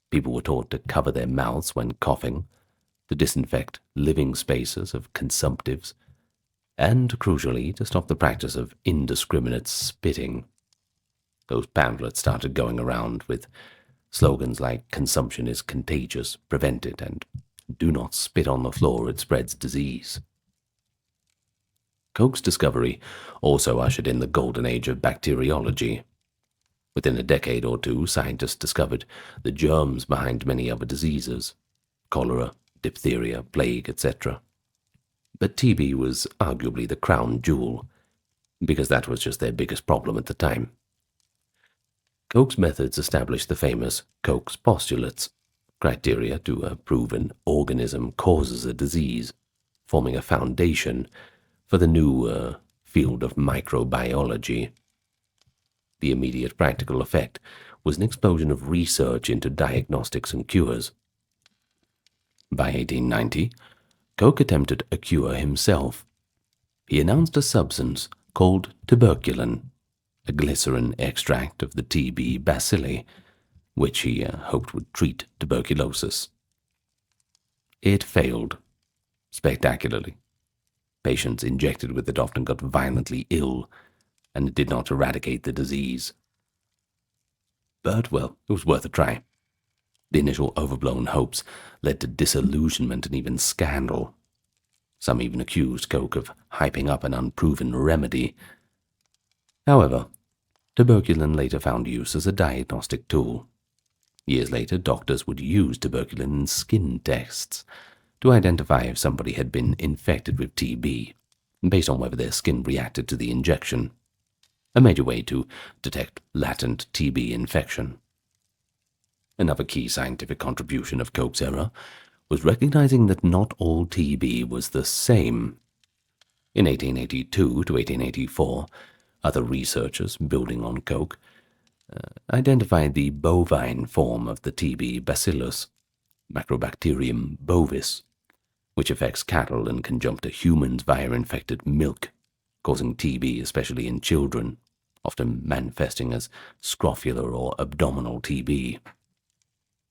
People were taught to cover their mouths when coughing, to disinfect living spaces of consumptives, and, crucially, to stop the practice of indiscriminate spitting. Those pamphlets started going around with slogans like "consumption is contagious, prevent it," and "do not spit on the floor, it spreads disease." Koch's discovery also ushered in the golden age of bacteriology. Within a decade or two, scientists discovered the germs behind many other diseases: cholera, diphtheria, plague, etc. But TB was arguably the crown jewel, because that was just their biggest problem at the time. Koch's methods established the famous Koch's postulates, criteria to prove an organism causes a disease, forming a foundation for the new field of microbiology. The immediate practical effect was an explosion of research into diagnostics and cures. By 1890, Koch attempted a cure himself. He announced a substance called tuberculin, a glycerin extract of the TB bacilli, which he hoped would treat tuberculosis. It failed spectacularly. Patients injected with it often got violently ill, and it did not eradicate the disease. But, well, it was worth a try. The initial overblown hopes led to disillusionment and even scandal. Some even accused Koch of hyping up an unproven remedy. However, tuberculin later found use as a diagnostic tool. Years later, doctors would use tuberculin in skin tests to identify if somebody had been infected with TB, based on whether their skin reacted to the injection, a major way to detect latent TB infection. Another key scientific contribution of Koch's era was recognizing that not all TB was the same. In 1882 to 1884, other researchers, building on Koch, identified the bovine form of the TB bacillus, Macrobacterium bovis, which affects cattle and can jump to humans via infected milk, causing TB especially in children, often manifesting as scrofular or abdominal TB.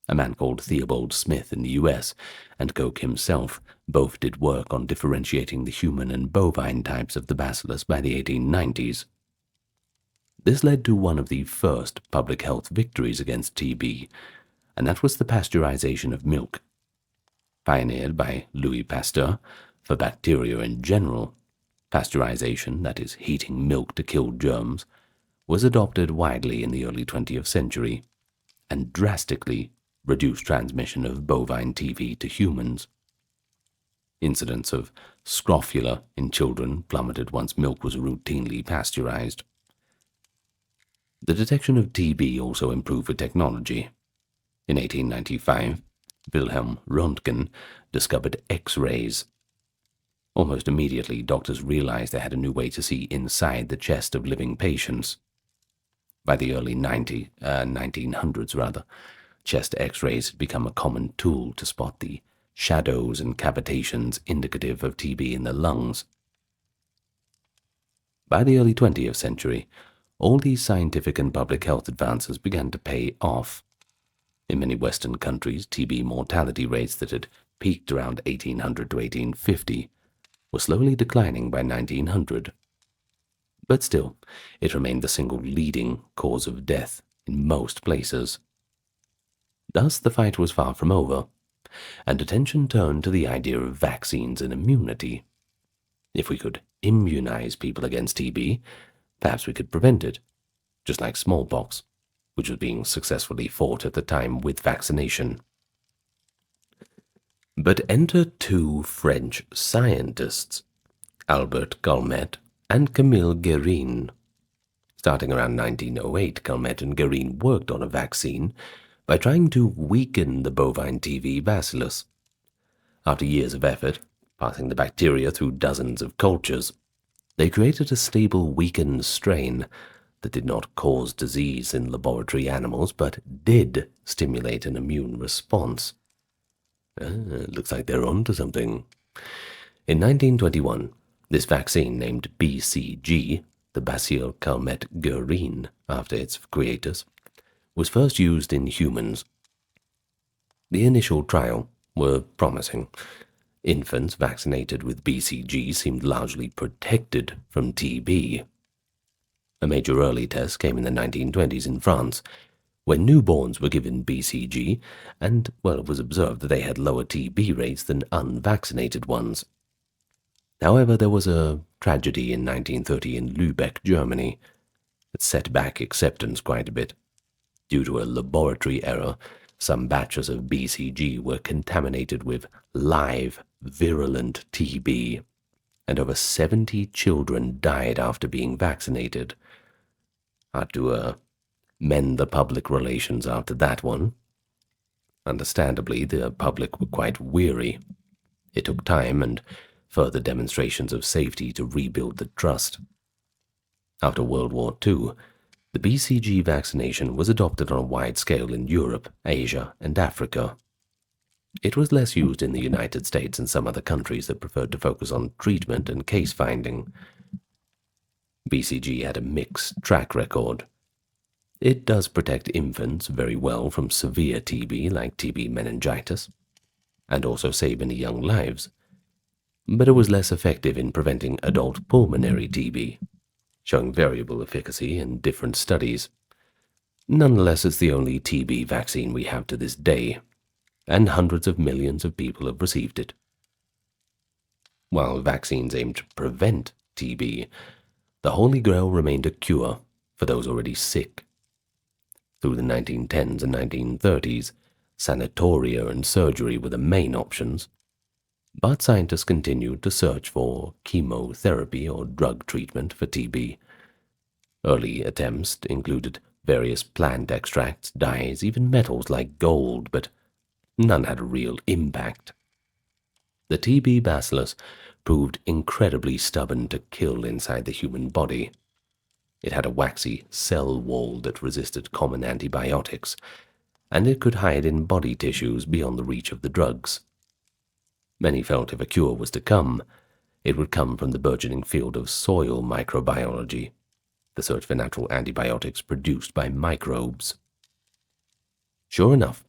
A man called Theobald Smith in the US and Koch himself both did work on differentiating the human and bovine types of the bacillus by the 1890s. This led to one of the first public health victories against TB, and that was the pasteurization of milk. Pioneered by Louis Pasteur, for bacteria in general, pasteurization, that is, heating milk to kill germs, was adopted widely in the early 20th century, and drastically reduced transmission of bovine TB to humans. Incidence of scrofula in children plummeted once milk was routinely pasteurized. The detection of TB also improved with technology. In 1895, Wilhelm Röntgen discovered X-rays. Almost immediately, doctors realized they had a new way to see inside the chest of living patients. By the early 1900s, chest X-rays had become a common tool to spot the shadows and cavitations indicative of TB in the lungs. By the early 20th century, all these scientific and public health advances began to pay off. In many Western countries, TB mortality rates that had peaked around 1800 to 1850 were slowly declining by 1900. But still, it remained the single leading cause of death in most places. Thus, the fight was far from over, and attention turned to the idea of vaccines and immunity. If we could immunize people against TB, perhaps we could prevent it, just like smallpox, which was being successfully fought at the time with vaccination. But enter two French scientists, Albert Calmette and Camille Guérin. Starting around 1908, Calmette and Guérin worked on a vaccine by trying to weaken the bovine TB bacillus. After years of effort, passing the bacteria through dozens of cultures, they created a stable weakened strain that did not cause disease in laboratory animals, but did stimulate an immune response. Looks like they're on to something. In 1921, this vaccine, named BCG, the Bacille Calmette-Guérin, after its creators, was first used in humans. The initial trial were promising. Infants vaccinated with BCG seemed largely protected from TB. A major early test came in the 1920s in France, when newborns were given BCG, and, well, it was observed that they had lower TB rates than unvaccinated ones. However, there was a tragedy in 1930 in Lübeck, Germany, that set back acceptance quite a bit. Due to a laboratory error, some batches of BCG were contaminated with live, virulent TB, and over 70 children died after being vaccinated. Had to mend the public relations after that one. Understandably, the public were quite weary. It took time and further demonstrations of safety to rebuild the trust. After World War II, the BCG vaccination was adopted on a wide scale in Europe, Asia, and Africa. It was less used in the United States and some other countries that preferred to focus on treatment and case finding. BCG had a mixed track record. It does protect infants very well from severe TB like TB meningitis, and also save many young lives, but it was less effective in preventing adult pulmonary TB, showing variable efficacy in different studies. Nonetheless, it's the only TB vaccine we have to this day, and hundreds of millions of people have received it. While vaccines aim to prevent TB, the Holy Grail remained a cure for those already sick. Through the 1910s and 1930s, sanatoria and surgery were the main options, but scientists continued to search for chemotherapy or drug treatment for TB. Early attempts included various plant extracts, dyes, even metals like gold, but none had a real impact. The TB bacillus proved incredibly stubborn to kill inside the human body. It had a waxy cell wall that resisted common antibiotics, and it could hide in body tissues beyond the reach of the drugs. Many felt if a cure was to come, it would come from the burgeoning field of soil microbiology, the search for natural antibiotics produced by microbes. Sure enough,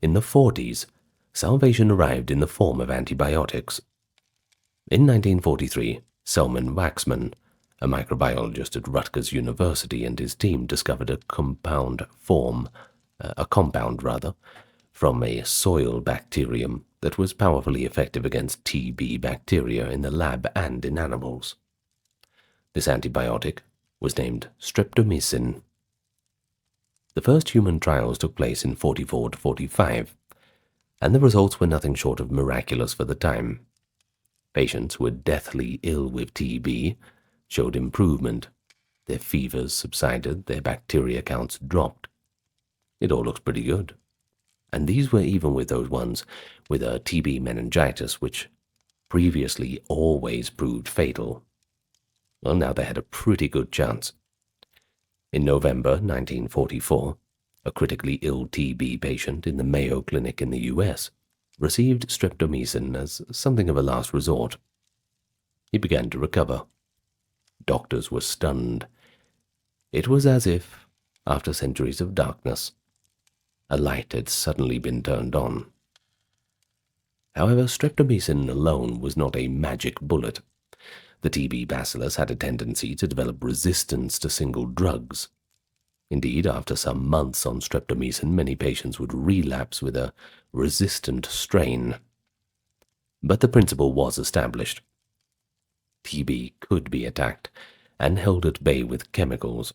in the 40s, salvation arrived in the form of antibiotics. In 1943, Selman Waxman, a microbiologist at Rutgers University, and his team discovered a compound from a soil bacterium that was powerfully effective against TB bacteria in the lab and in animals. This antibiotic was named streptomycin. The first human trials took place in 44 to 45, and the results were nothing short of miraculous for the time. Patients who were deathly ill with TB showed improvement. Their fevers subsided, their bacteria counts dropped. It all looks pretty good. And these were even with those ones with a TB meningitis, which previously always proved fatal. Well, now they had a pretty good chance. In November 1944, a critically ill TB patient in the Mayo Clinic in the US received streptomycin as something of a last resort. He began to recover. Doctors were stunned. It was as if, after centuries of darkness, a light had suddenly been turned on. However, streptomycin alone was not a magic bullet. The TB bacillus had a tendency to develop resistance to single drugs. Indeed, after some months on streptomycin, many patients would relapse with a resistant strain. But the principle was established. TB could be attacked and held at bay with chemicals.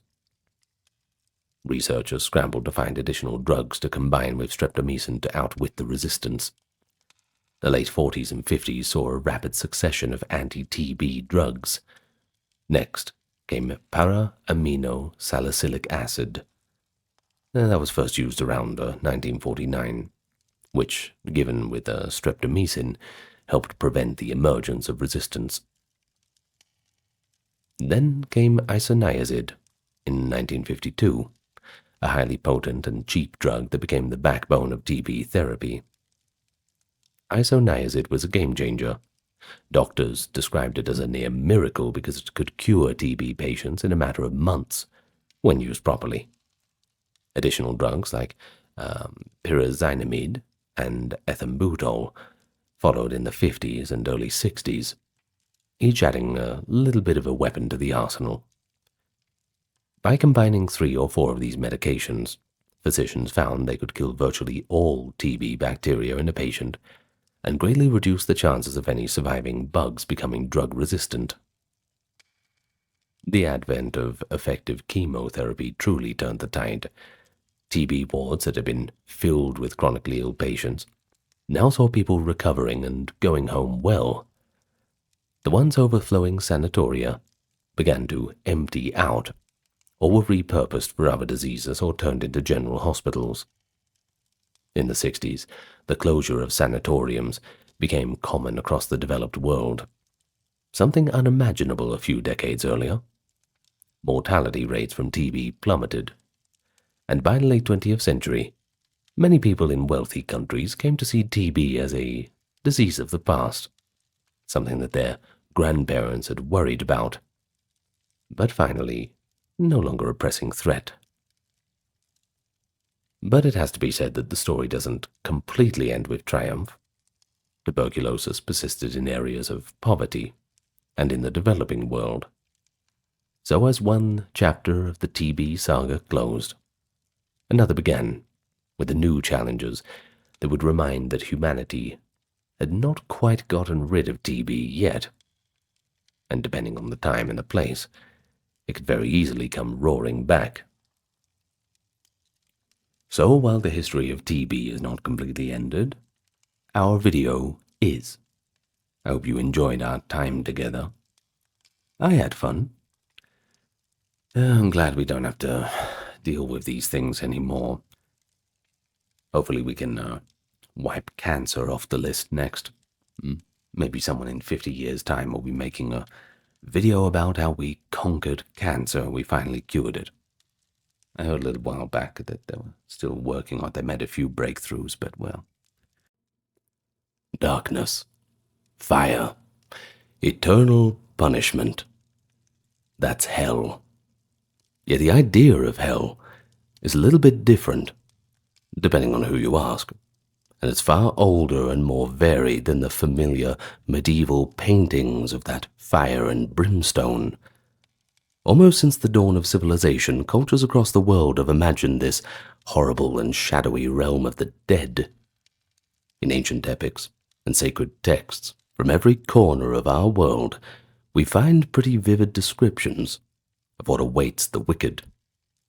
Researchers scrambled to find additional drugs to combine with streptomycin to outwit the resistance. The late 40s and 50s saw a rapid succession of anti-TB drugs. Next came para-amino-salicylic acid. That was first used around 1949, which, given with streptomycin, helped prevent the emergence of resistance. Then came isoniazid in 1952, a highly potent and cheap drug that became the backbone of TB therapy. Isoniazid was a game-changer. Doctors described it as a near miracle because it could cure TB patients in a matter of months, when used properly. Additional drugs like pyrazinamide and ethambutol followed in the 50s and early 60s, each adding a little bit of a weapon to the arsenal. By combining 3 or 4 of these medications, physicians found they could kill virtually all TB bacteria in a patient and greatly reduce the chances of any surviving bugs becoming drug-resistant. The advent of effective chemotherapy truly turned the tide. TB wards that had been filled with chronically ill patients now saw people recovering and going home well. The once overflowing sanatoria began to empty out, or were repurposed for other diseases or turned into general hospitals. In the 60s, the closure of sanatoriums became common across the developed world, something unimaginable a few decades earlier. Mortality rates from TB plummeted, and by the late 20th century, many people in wealthy countries came to see TB as a disease of the past, something that their grandparents had worried about, but finally, no longer a pressing threat. But it has to be said that the story doesn't completely end with triumph. Tuberculosis persisted in areas of poverty and in the developing world. So as one chapter of the TB saga closed, another began, with the new challenges that would remind that humanity had not quite gotten rid of TB yet, and depending on the time and the place, it could very easily come roaring back. So while the history of TB is not completely ended, our video is. I hope you enjoyed our time together. I had fun. I'm glad we don't have to deal with these things anymore. Hopefully we can wipe cancer off the list next. Maybe someone in 50 years' time will be making a video about how we conquered cancer. We finally cured it. I heard a little while back that they were still working on it. They made a few breakthroughs, but well. Darkness, fire, eternal punishment. That's hell. Yet the idea of hell is a little bit different, depending on who you ask, and it's far older and more varied than the familiar medieval paintings of that fire and brimstone. Almost since the dawn of civilization, cultures across the world have imagined this horrible and shadowy realm of the dead. In ancient epics and sacred texts from every corner of our world, we find pretty vivid descriptions of what awaits the wicked,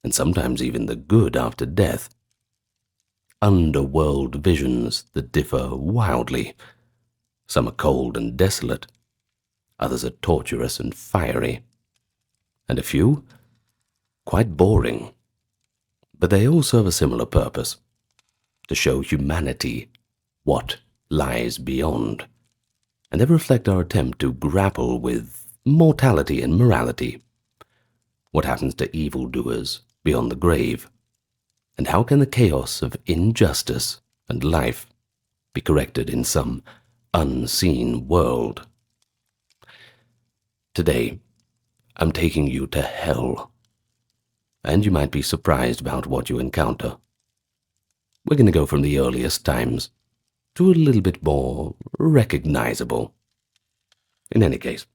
and sometimes even the good after death. Underworld visions that differ wildly. Some are cold and desolate, others are torturous and fiery, and a few quite boring. But they all serve a similar purpose: to show humanity what lies beyond, and they reflect our attempt to grapple with mortality and morality. What happens to evildoers beyond the grave? And how can the chaos of injustice and life be corrected in some unseen world? Today, I'm taking you to hell, and you might be surprised about what you encounter. We're going to go from the earliest times to a little bit more recognizable. In any case,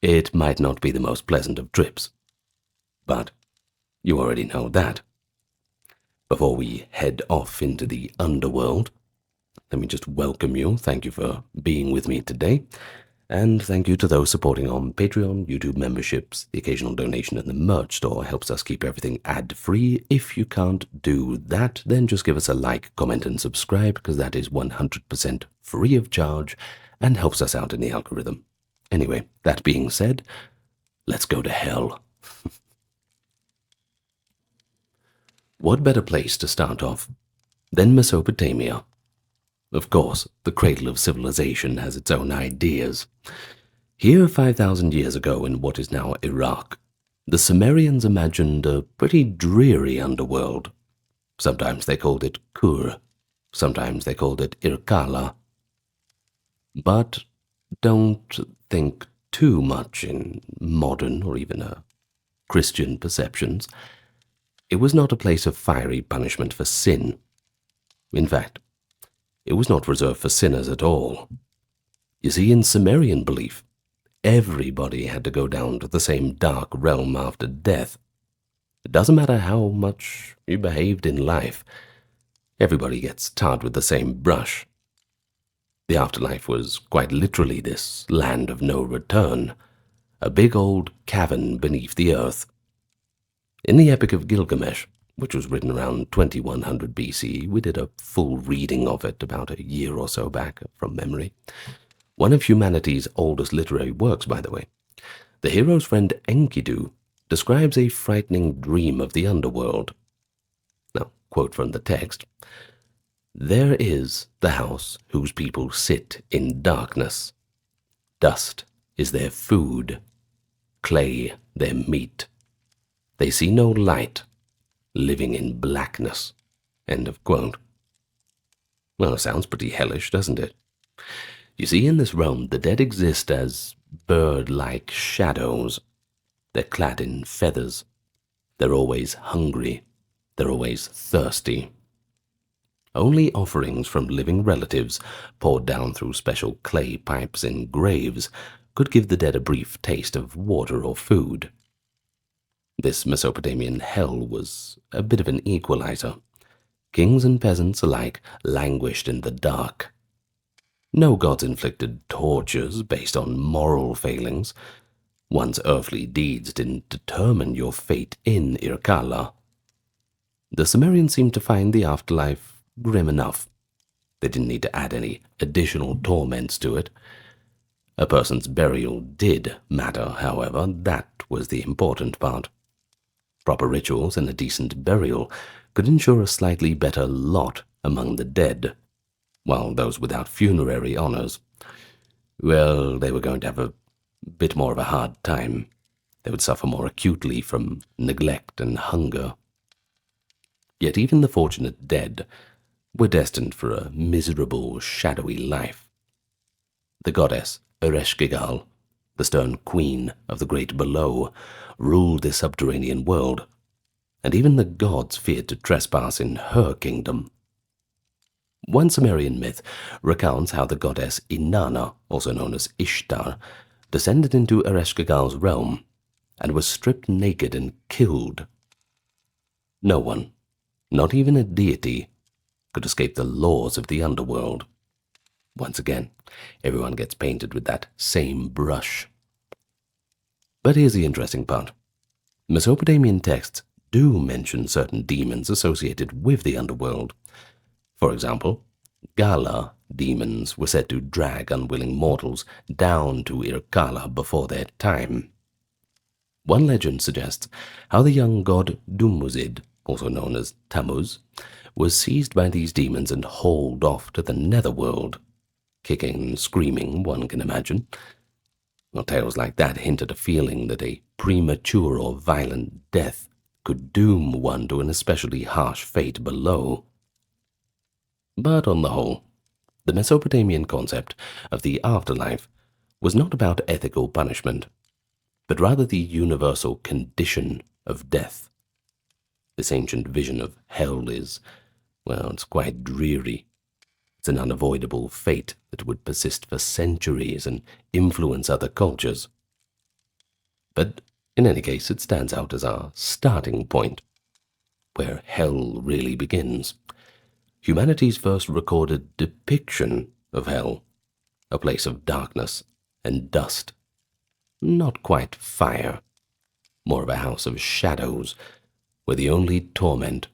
it might not be the most pleasant of trips, but you already know that. Before we head off into the underworld, let me just welcome you. Thank you for being with me today. And thank you to those supporting on Patreon, YouTube memberships. The occasional donation in the merch store helps us keep everything ad-free. If you can't do that, then just give us a like, comment, and subscribe, because that is 100% free of charge and helps us out in the algorithm. Anyway, that being said, let's go to hell. What better place to start off than Mesopotamia? Of course, the cradle of civilization has its own ideas. Here, 5,000 years ago in what is now Iraq, the Sumerians imagined a pretty dreary underworld. Sometimes they called it Kur, sometimes they called it Irkala. But don't think too much in modern or even Christian perceptions. It was not a place of fiery punishment for sin. In fact, it was not reserved for sinners at all. You see, in Sumerian belief, everybody had to go down to the same dark realm after death. It doesn't matter how much you behaved in life, everybody gets tarred with the same brush. The afterlife was quite literally this land of no return, a big old cavern beneath the earth. In the Epic of Gilgamesh, which was written around 2100 BC, we did a full reading of it about a year or so back from memory. One of humanity's oldest literary works, by the way. The hero's friend Enkidu describes a frightening dream of the underworld. Now, quote from the text, "There is the house whose people sit in darkness. Dust is their food, clay their meat. They see no light, living in blackness." End of quote. Well, it sounds pretty hellish, doesn't it? You see, in this realm, the dead exist as bird-like shadows. They're clad in feathers. They're always hungry. They're always thirsty. Only offerings from living relatives, poured down through special clay pipes in graves, could give the dead a brief taste of water or food. This Mesopotamian hell was a bit of an equalizer. Kings and peasants alike languished in the dark. No gods inflicted tortures based on moral failings. One's earthly deeds didn't determine your fate in Irkala. The Sumerians seemed to find the afterlife grim enough. They didn't need to add any additional torments to it. A person's burial did matter, however. That was the important part. Proper rituals and a decent burial could ensure a slightly better lot among the dead, while those without funerary honors, well, they were going to have a bit more of a hard time. They would suffer more acutely from neglect and hunger. Yet even the fortunate dead were destined for a miserable, shadowy life. The goddess Ereshkigal, the stern queen of the great below, ruled this subterranean world, and even the gods feared to trespass in her kingdom. One Sumerian myth recounts how the goddess Inanna, also known as Ishtar, descended into Ereshkigal's realm and was stripped naked and killed. No one, not even a deity, could escape the laws of the underworld. Once again, everyone gets painted with that same brush. But here's the interesting part. Mesopotamian texts do mention certain demons associated with the underworld. For example, Gala demons were said to drag unwilling mortals down to Irkala before their time. One legend suggests how the young god Dumuzid also known as Tammuz, was seized by these demons and hauled off to the netherworld, kicking and screaming, one can imagine. Well, tales like that hint at a feeling that a premature or violent death could doom one to an especially harsh fate below. But on the whole, the Mesopotamian concept of the afterlife was not about ethical punishment, but rather the universal condition of death. This ancient vision of hell is, well, it's quite dreary. It's an unavoidable fate that would persist for centuries and influence other cultures. But in any case, it stands out as our starting point, where hell really begins. Humanity's first recorded depiction of hell, a place of darkness and dust. Not quite fire, more of a house of shadows, where the only torment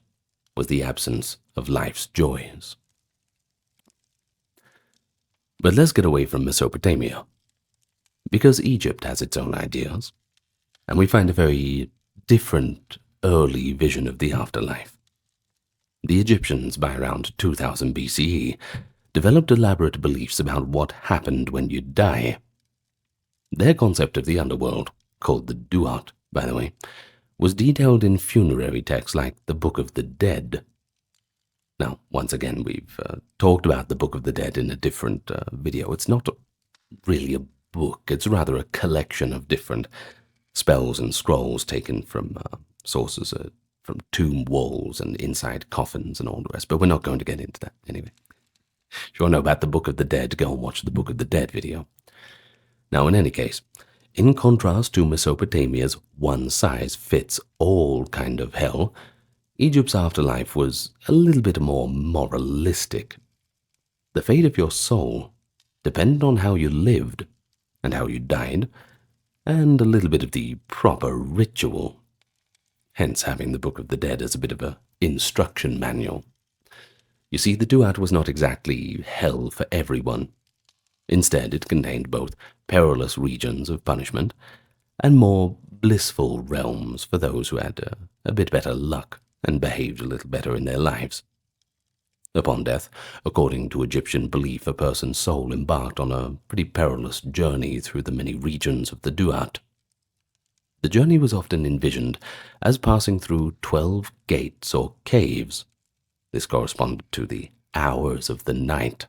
was the absence of life's joys. But let's get away from Mesopotamia, because Egypt has its own ideas, and we find a very different early vision of the afterlife. The Egyptians, by around 2000 BCE, developed elaborate beliefs about what happened when you die. Their concept of the underworld, called the Duat, by the way, was detailed in funerary texts like the Book of the Dead. Now, once again, we've talked about the Book of the Dead in a different video. It's not really a book, it's rather a collection of different spells and scrolls taken from sources from tomb walls and inside coffins and all the rest, but we're not going to get into that anyway. If you want to know about the Book of the Dead, go and watch the Book of the Dead video. Now, in any case, in contrast to Mesopotamia's one-size-fits-all kind of hell, Egypt's afterlife was a little bit more moralistic. The fate of your soul depended on how you lived and how you died, and a little bit of the proper ritual, hence having the Book of the Dead as a bit of an instruction manual. You see, the Duat was not exactly hell for everyone. Instead, it contained both perilous regions of punishment and more blissful realms for those who had a bit better luck and behaved a little better in their lives. Upon death, according to Egyptian belief, a person's soul embarked on a pretty perilous journey through the many regions of the Duat. The journey was often envisioned as passing through 12 gates or caves. This corresponded to the hours of the night.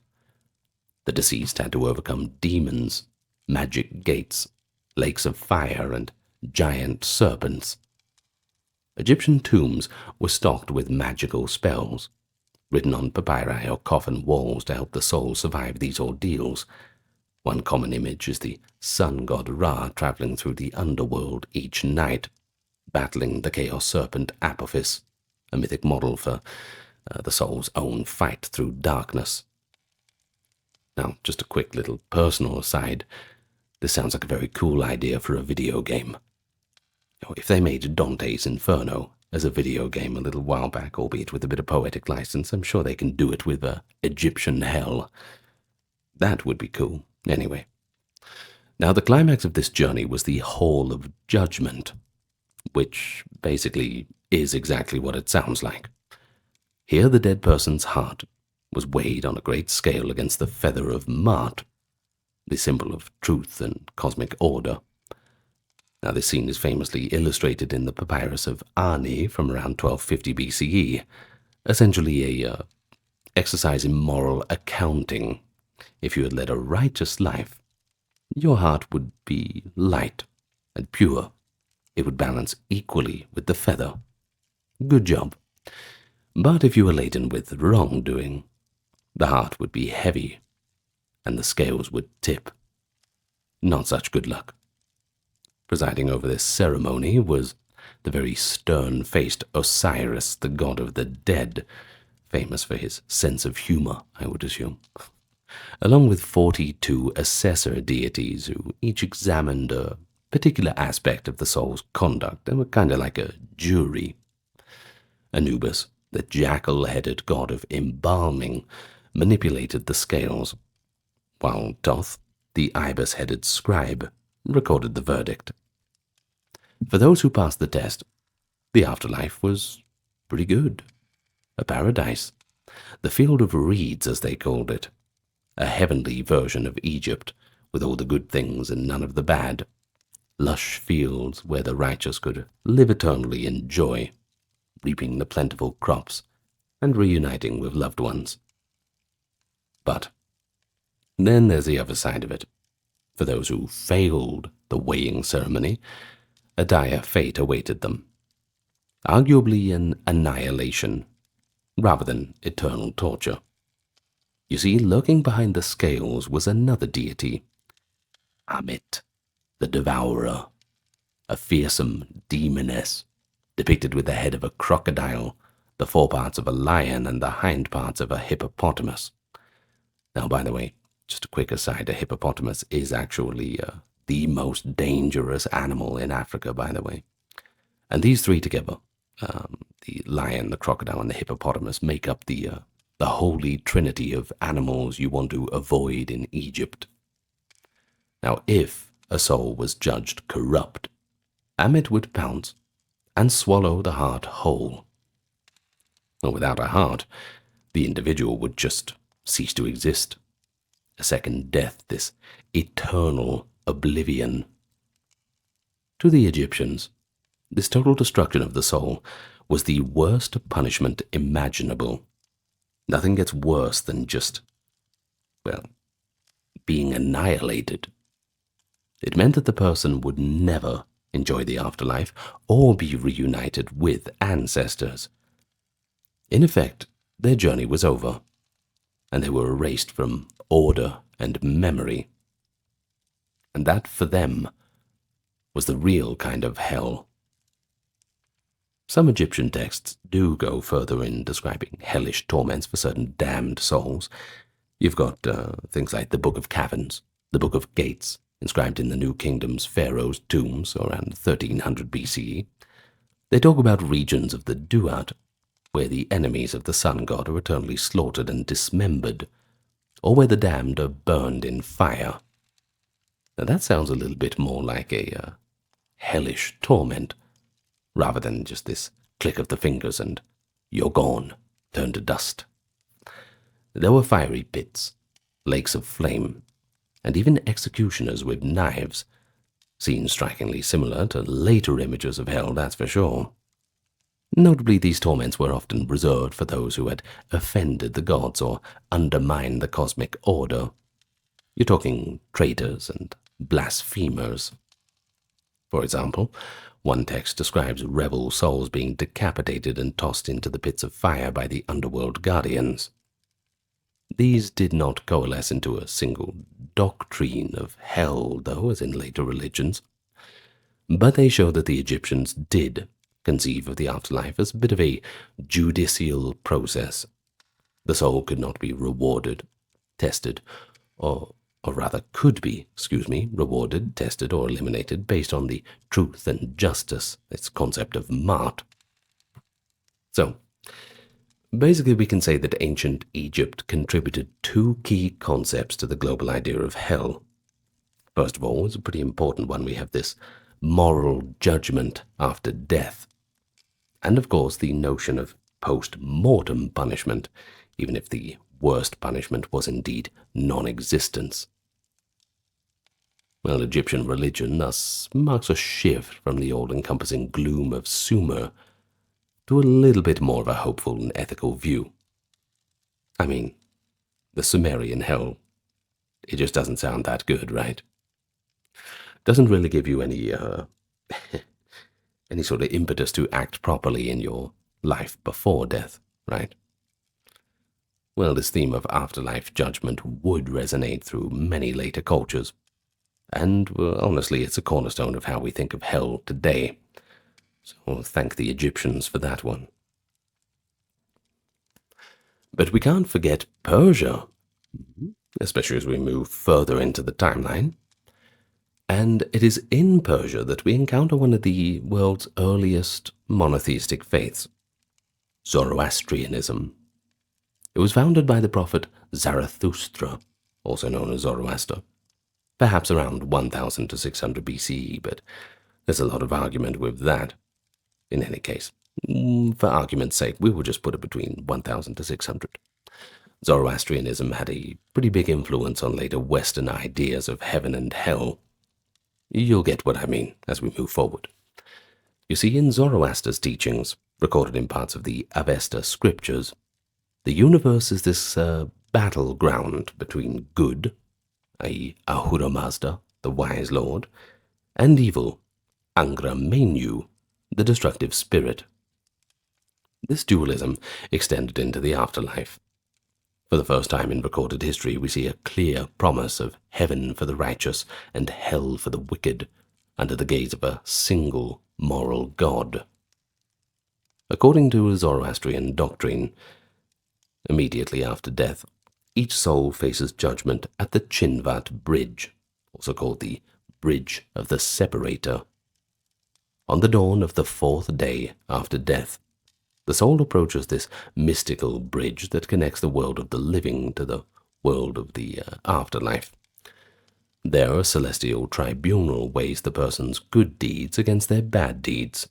The deceased had to overcome demons, magic gates, lakes of fire, and giant serpents. Egyptian tombs were stocked with magical spells, written on papyri or coffin walls to help the soul survive these ordeals. One common image is the sun god Ra traveling through the underworld each night, battling the chaos serpent Apophis, a mythic model for the soul's own fight through darkness. Now, just a quick little personal aside, this sounds like a very cool idea for a video game. If they made Dante's Inferno as a video game a little while back, albeit with a bit of poetic license, I'm sure they can do it with Egyptian hell. That would be cool. Anyway. Now, the climax of this journey was the Hall of Judgment, which basically is exactly what it sounds like. Here the dead person's heart was weighed on a great scale against the feather of Ma'at, the symbol of truth and cosmic order. Now, this scene is famously illustrated in the papyrus of Ani from around 1250 BCE, essentially a exercise in moral accounting. If you had led a righteous life, your heart would be light and pure. It would balance equally with the feather. Good job. But if you were laden with wrongdoing, the heart would be heavy, and the scales would tip. Not such good luck. Presiding over this ceremony was the very stern-faced Osiris, the god of the dead, famous for his sense of humor, I would assume, along with 42 assessor deities who each examined a particular aspect of the soul's conduct and were kind of like a jury. Anubis, the jackal-headed god of embalming, manipulated the scales, while Thoth, the ibis-headed scribe, recorded the verdict. For those who passed the test, the afterlife was pretty good. A paradise. The field of reeds, as they called it. A heavenly version of Egypt, with all the good things and none of the bad. Lush fields where the righteous could live eternally in joy, reaping the plentiful crops and reuniting with loved ones. But then there's the other side of it. For those who failed the weighing ceremony, a dire fate awaited them. Arguably an annihilation, rather than eternal torture. You see, lurking behind the scales was another deity, Amit, the Devourer, a fearsome demoness, depicted with the head of a crocodile, the foreparts of a lion, and the hind parts of a hippopotamus. Now, by the way, just a quick aside, a hippopotamus is actually the most dangerous animal in Africa, by the way. And these three together, the lion, the crocodile, and the hippopotamus, make up the holy trinity of animals you want to avoid in Egypt. Now, if a soul was judged corrupt, Amit would pounce and swallow the heart whole. Well, without a heart, the individual would just cease to exist. A second death, this eternal oblivion. To the Egyptians, this total destruction of the soul was the worst punishment imaginable. Nothing gets worse than just, well, being annihilated. It meant that the person would never enjoy the afterlife or be reunited with ancestors. In effect, their journey was over, and they were erased from order and memory. And that, for them, was the real kind of hell. Some Egyptian texts do go further in describing hellish torments for certain damned souls. You've got things like the Book of Caverns, the Book of Gates, inscribed in the New Kingdom's pharaoh's tombs around 1300 BCE. They talk about regions of the Duat, where the enemies of the sun god are eternally slaughtered and dismembered, or where the damned are burned in fire. Now that sounds a little bit more like a hellish torment, rather than just this click of the fingers and you're gone, turned to dust. There were fiery pits, lakes of flame, and even executioners with knives, scenes strikingly similar to later images of hell, that's for sure. Notably, these torments were often reserved for those who had offended the gods or undermined the cosmic order. You're talking traitors and blasphemers. For example, one text describes rebel souls being decapitated and tossed into the pits of fire by the underworld guardians. These did not coalesce into a single doctrine of hell, though, as in later religions, but they show that the Egyptians did conceive of the afterlife as a bit of a judicial process. The soul could not be rewarded, tested, or rather could be, rewarded, tested, or eliminated based on the truth and justice, its concept of Ma'at. So, basically we can say that ancient Egypt contributed two key concepts to the global idea of hell. First of all, it's a pretty important one. We have this moral judgment after death. And of course, the notion of post-mortem punishment, even if the worst punishment was indeed non-existence. Well, Egyptian religion thus marks a shift from the all-encompassing gloom of Sumer to a little bit more of a hopeful and ethical view. I mean, the Sumerian hell, it just doesn't sound that good, right? Doesn't really give you any any sort of impetus to act properly in your life before death, right? Well, this theme of afterlife judgment would resonate through many later cultures, and honestly, it's a cornerstone of how we think of hell today. So thank the Egyptians for that one. But we can't forget Persia, especially as we move further into the timeline. And it is in Persia that we encounter one of the world's earliest monotheistic faiths, Zoroastrianism. It was founded by the prophet Zarathustra, also known as Zoroaster, perhaps around 1000 to 600 BCE, but there's a lot of argument with that. In any case, For argument's sake, we will just put it between 1000 to 600. Zoroastrianism had a pretty big influence on later Western ideas of heaven and hell. You'll get what I mean as we move forward. You see, in Zoroaster's teachings, recorded in parts of the Avesta scriptures, the universe is this battleground between good, i.e. Ahura Mazda, the wise lord, and evil, Angra Mainyu, the destructive spirit. This dualism extended into the afterlife. For the first time in recorded history, we see a clear promise of heaven for the righteous and hell for the wicked, under the gaze of a single moral God. According to Zoroastrian doctrine, immediately after death, each soul faces judgment at the Chinvat Bridge, also called the Bridge of the Separator. On the dawn of the 4th day after death, the soul approaches this mystical bridge that connects the world of the living to the world of the afterlife. There, a celestial tribunal weighs the person's good deeds against their bad deeds.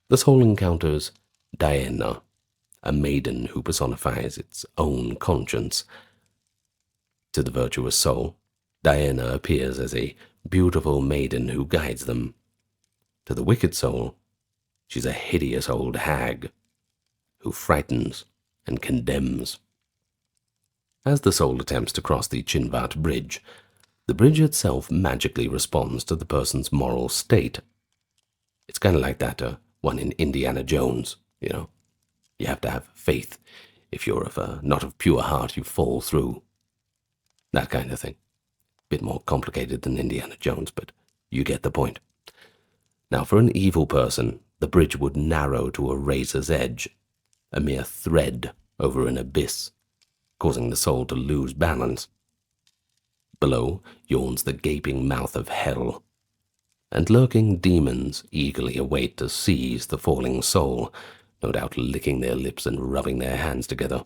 The soul encounters Diana, a maiden who personifies its own conscience. To the virtuous soul, Diana appears as a beautiful maiden who guides them. To the wicked soul, she's a hideous old hag who frightens and condemns. As the soul attempts to cross the Chinvat Bridge, the bridge itself magically responds to the person's moral state. It's kind of like that one in Indiana Jones, you know. You have to have faith. If you're not of pure heart, you fall through. That kind of thing. Bit more complicated than Indiana Jones, but you get the point. Now, for an evil person, the bridge would narrow to a razor's edge, a mere thread over an abyss, causing the soul to lose balance. Below yawns the gaping mouth of hell, and lurking demons eagerly await to seize the falling soul, no doubt licking their lips and rubbing their hands together.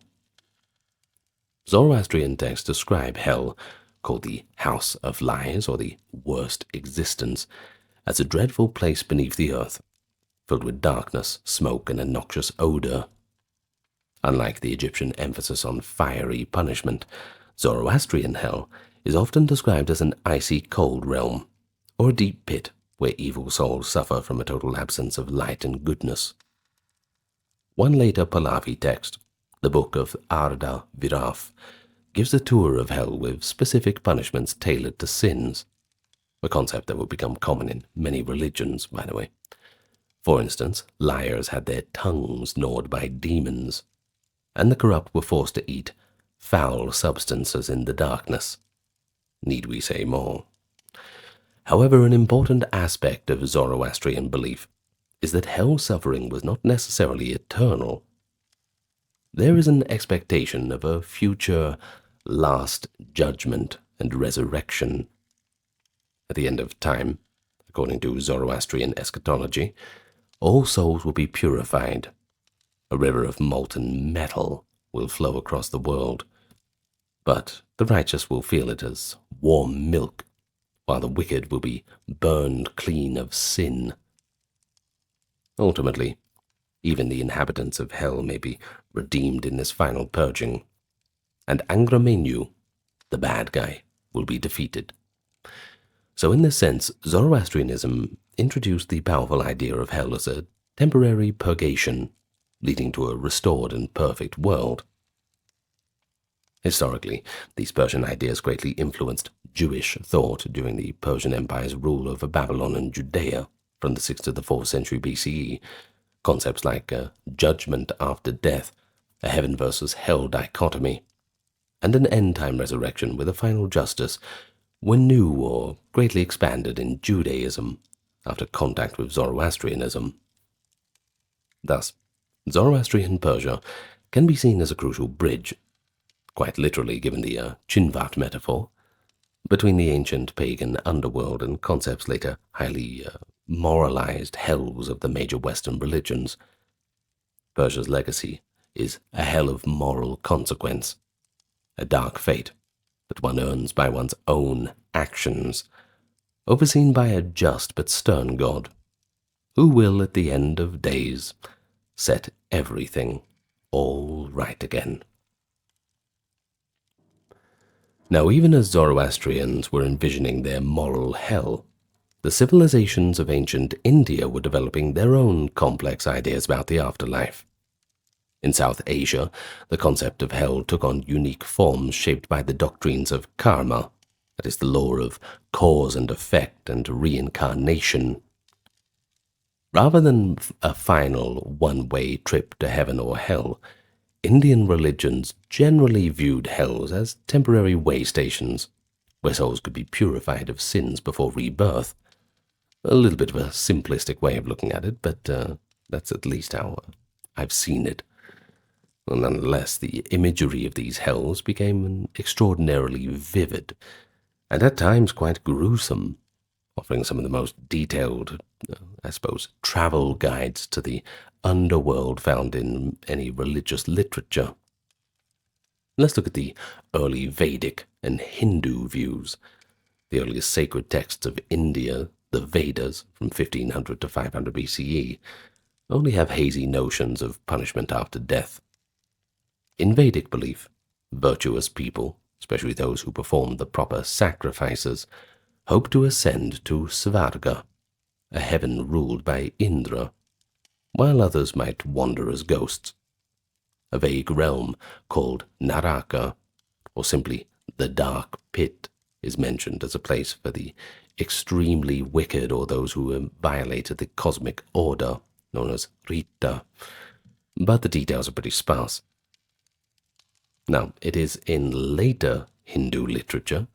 Zoroastrian texts describe hell, called the House of Lies, or the worst existence, as a dreadful place beneath the earth, filled with darkness, smoke, and a noxious odor. Unlike the Egyptian emphasis on fiery punishment, Zoroastrian hell is often described as an icy cold realm, or a deep pit where evil souls suffer from a total absence of light and goodness. One later Pahlavi text, the Book of Arda Viraf, gives a tour of hell with specific punishments tailored to sins, a concept that will become common in many religions, by the way. For instance, liars had their tongues gnawed by demons, and the corrupt were forced to eat foul substances in the darkness. Need we say more? However, an important aspect of Zoroastrian belief is that hell suffering was not necessarily eternal. There is an expectation of a future last judgment and resurrection. At the end of time, according to Zoroastrian eschatology, all souls will be purified. A river of molten metal will flow across the world, but the righteous will feel it as warm milk, while the wicked will be burned clean of sin. Ultimately, even the inhabitants of hell may be redeemed in this final purging, and Angra Mainyu, the bad guy, will be defeated. So in this sense, Zoroastrianism introduced the powerful idea of hell as a temporary purgation, leading to a restored and perfect world. Historically, these Persian ideas greatly influenced Jewish thought during the Persian Empire's rule over Babylon and Judea from the 6th to the 4th century BCE. Concepts like judgment after death, a heaven versus hell dichotomy, and an end-time resurrection with a final justice were new or greatly expanded in Judaism after contact with Zoroastrianism. Thus, Zoroastrian Persia can be seen as a crucial bridge, quite literally given the Chinvat metaphor, between the ancient pagan underworld and concepts later highly moralized hells of the major Western religions. Persia's legacy is a hell of moral consequence, a dark fate that one earns by one's own actions, overseen by a just but stern God, who will at the end of days set everything all right again. Now, even as Zoroastrians were envisioning their moral hell, the civilizations of ancient India were developing their own complex ideas about the afterlife. In South Asia, the concept of hell took on unique forms shaped by the doctrines of karma, that is, the law of cause and effect and reincarnation. Rather than a final one-way trip to heaven or hell, Indian religions generally viewed hells as temporary way stations, where souls could be purified of sins before rebirth. A little bit of a simplistic way of looking at it, but that's at least how I've seen it. Well, nonetheless, the imagery of these hells became extraordinarily vivid, and at times quite gruesome, offering some of the most detailed, travel guides to the underworld found in any religious literature. Let's look at the early Vedic and Hindu views. The earliest sacred texts of India, the Vedas, from 1500 to 500 BCE, only have hazy notions of punishment after death. In Vedic belief, virtuous people, especially those who perform the proper sacrifices, hope to ascend to Svarga, a heaven ruled by Indra, while others might wander as ghosts. A vague realm called Naraka, or simply the Dark Pit, is mentioned as a place for the extremely wicked or those who have violated the cosmic order, known as Rita, but the details are pretty sparse. Now, it is in later Hindu literature,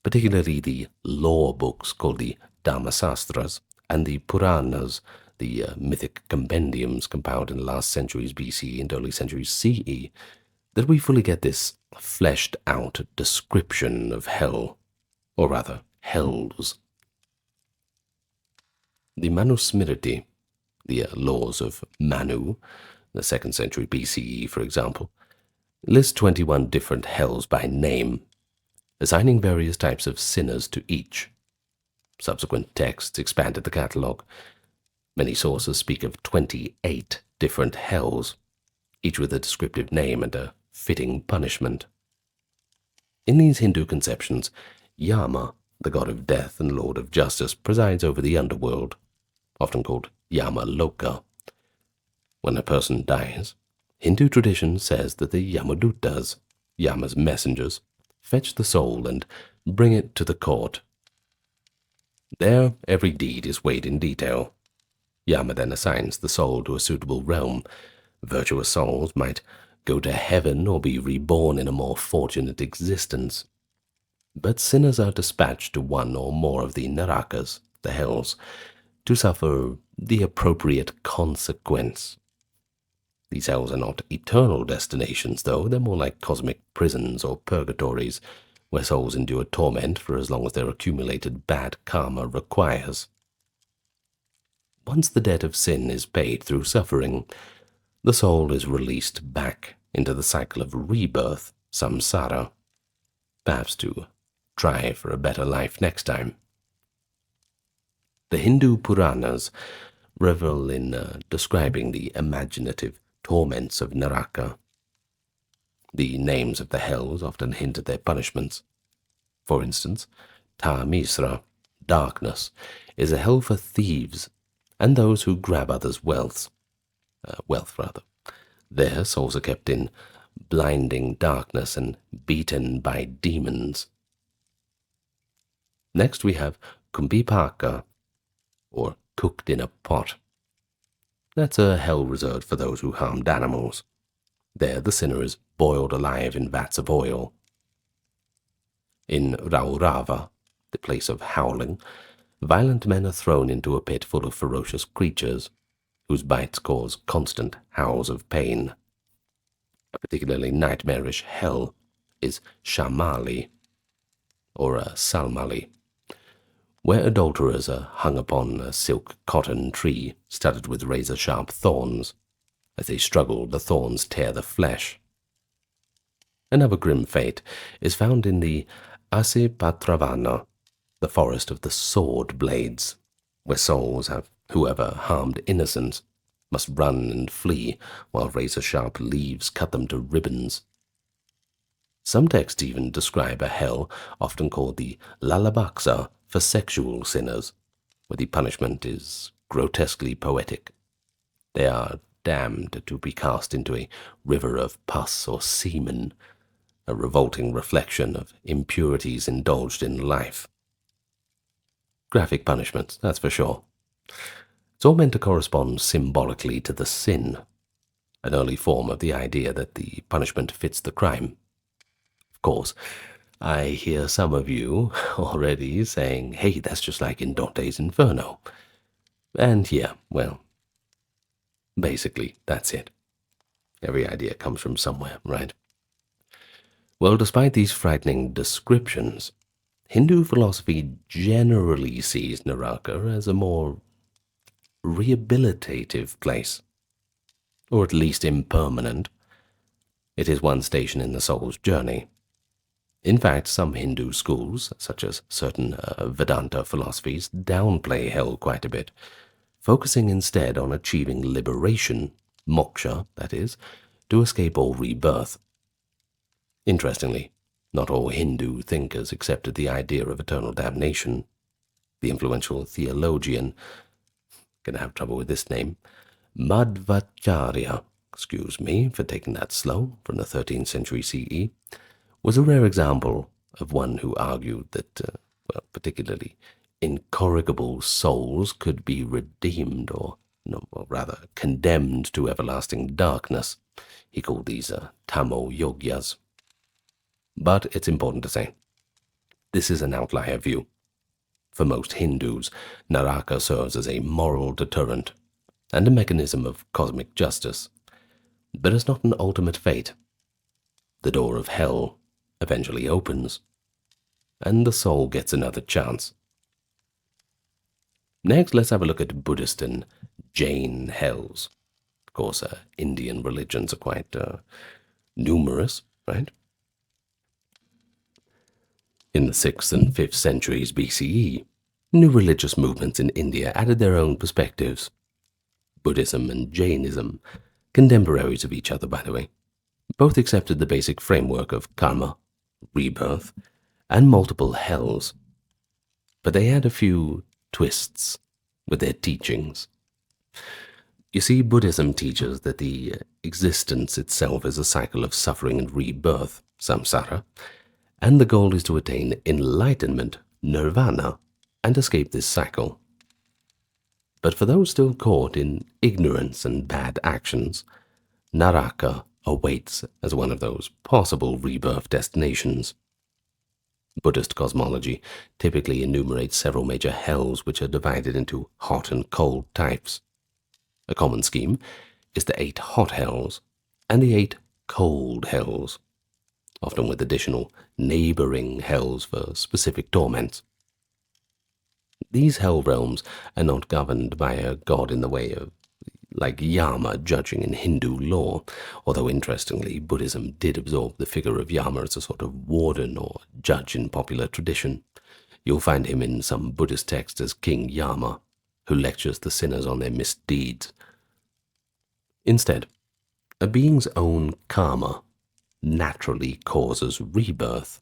particularly the law books called the Dharmasastras and the Puranas, the mythic compendiums compiled in the last centuries BC and early centuries CE, that we fully get this fleshed-out description of hell, or rather, hells. The Manusmriti, the laws of Manu, the 2nd century BCE, for example, list 21 different hells by name, assigning various types of sinners to each. Subsequent texts expanded the catalogue. Many sources speak of 28 different hells, each with a descriptive name and a fitting punishment. In these Hindu conceptions, Yama, the god of death and lord of justice, presides over the underworld, often called Yama Loka. When a person dies, Hindu tradition says that the Yamadutas, Yama's messengers, fetch the soul and bring it to the court. There, every deed is weighed in detail. Yama then assigns the soul to a suitable realm. Virtuous souls might go to heaven or be reborn in a more fortunate existence. But sinners are dispatched to one or more of the narakas, the hells, to suffer the appropriate consequence. These hells are not eternal destinations, though. They're more like cosmic prisons or purgatories, where souls endure torment for as long as their accumulated bad karma requires. Once the debt of sin is paid through suffering, the soul is released back into the cycle of rebirth, samsara, perhaps to try for a better life next time. The Hindu Puranas revel in describing the imaginative torments of Naraka. The names of the hells often hint at their punishments. For instance, Tamisra, darkness, is a hell for thieves and those who grab others' wealth. Their souls are kept in blinding darkness and beaten by demons. Next we have Kumbhipaka, or cooked in a pot. That's a hell reserved for those who harmed animals. There the sinner is boiled alive in vats of oil. In Raurava, the place of howling, violent men are thrown into a pit full of ferocious creatures, whose bites cause constant howls of pain. A particularly nightmarish hell is Shamali, or Salmali, where adulterers are hung upon a silk cotton tree studded with razor-sharp thorns. As they struggle, the thorns tear the flesh. Another grim fate is found in the Asipatravana, the forest of the sword blades, where souls have Whoever harmed innocents must run and flee while razor-sharp leaves cut them to ribbons. Some texts even describe a hell often called the Lalabaksa for sexual sinners, where the punishment is grotesquely poetic. They are damned to be cast into a river of pus or semen, a revolting reflection of impurities indulged in life. Graphic punishments, that's for sure. It's all meant to correspond symbolically to the sin, an early form of the idea that the punishment fits the crime. Of course, I hear some of you already saying, hey, that's just like in Dante's Inferno. And yeah, well, basically, that's it. Every idea comes from somewhere, right? Well, despite these frightening descriptions, Hindu philosophy generally sees Naraka as a more rehabilitative place, or at least impermanent. It is one station in the soul's journey. In fact, some Hindu schools, such as certain Vedanta philosophies, downplay hell quite a bit, focusing instead on achieving liberation, moksha, that is, to escape all rebirth. Interestingly, not all Hindu thinkers accepted the idea of eternal damnation. The influential theologian, gonna have trouble with this name, Madhvacharya, excuse me for taking that slow, from the 13th century CE, was a rare example of one who argued that, particularly incorrigible souls could be redeemed or rather condemned to everlasting darkness. He called these tamo yogyas. But it's important to say, this is an outlier view. For most Hindus, Naraka serves as a moral deterrent and a mechanism of cosmic justice. But it's not an ultimate fate. The door of hell eventually opens, and the soul gets another chance. Next, let's have a look at Buddhist and Jain hells. Of course, Indian religions are quite numerous, right? In the 6th and 5th centuries BCE, new religious movements in India added their own perspectives. Buddhism and Jainism, contemporaries of each other by the way, both accepted the basic framework of karma, rebirth, and multiple hells. But they had a few twists with their teachings. You see, Buddhism teaches that the existence itself is a cycle of suffering and rebirth, samsara, and the goal is to attain enlightenment, nirvana, and escape this cycle. But for those still caught in ignorance and bad actions, Naraka awaits as one of those possible rebirth destinations. Buddhist cosmology typically enumerates several major hells which are divided into hot and cold types. A common scheme is the 8 hot hells and the 8 cold hells, often with additional neighboring hells for specific torments. These hell realms are not governed by a god in the way of, like Yama judging in Hindu law, although interestingly, Buddhism did absorb the figure of Yama as a sort of warden or judge in popular tradition. You'll find him in some Buddhist texts as King Yama, who lectures the sinners on their misdeeds. Instead, a being's own karma naturally causes rebirth.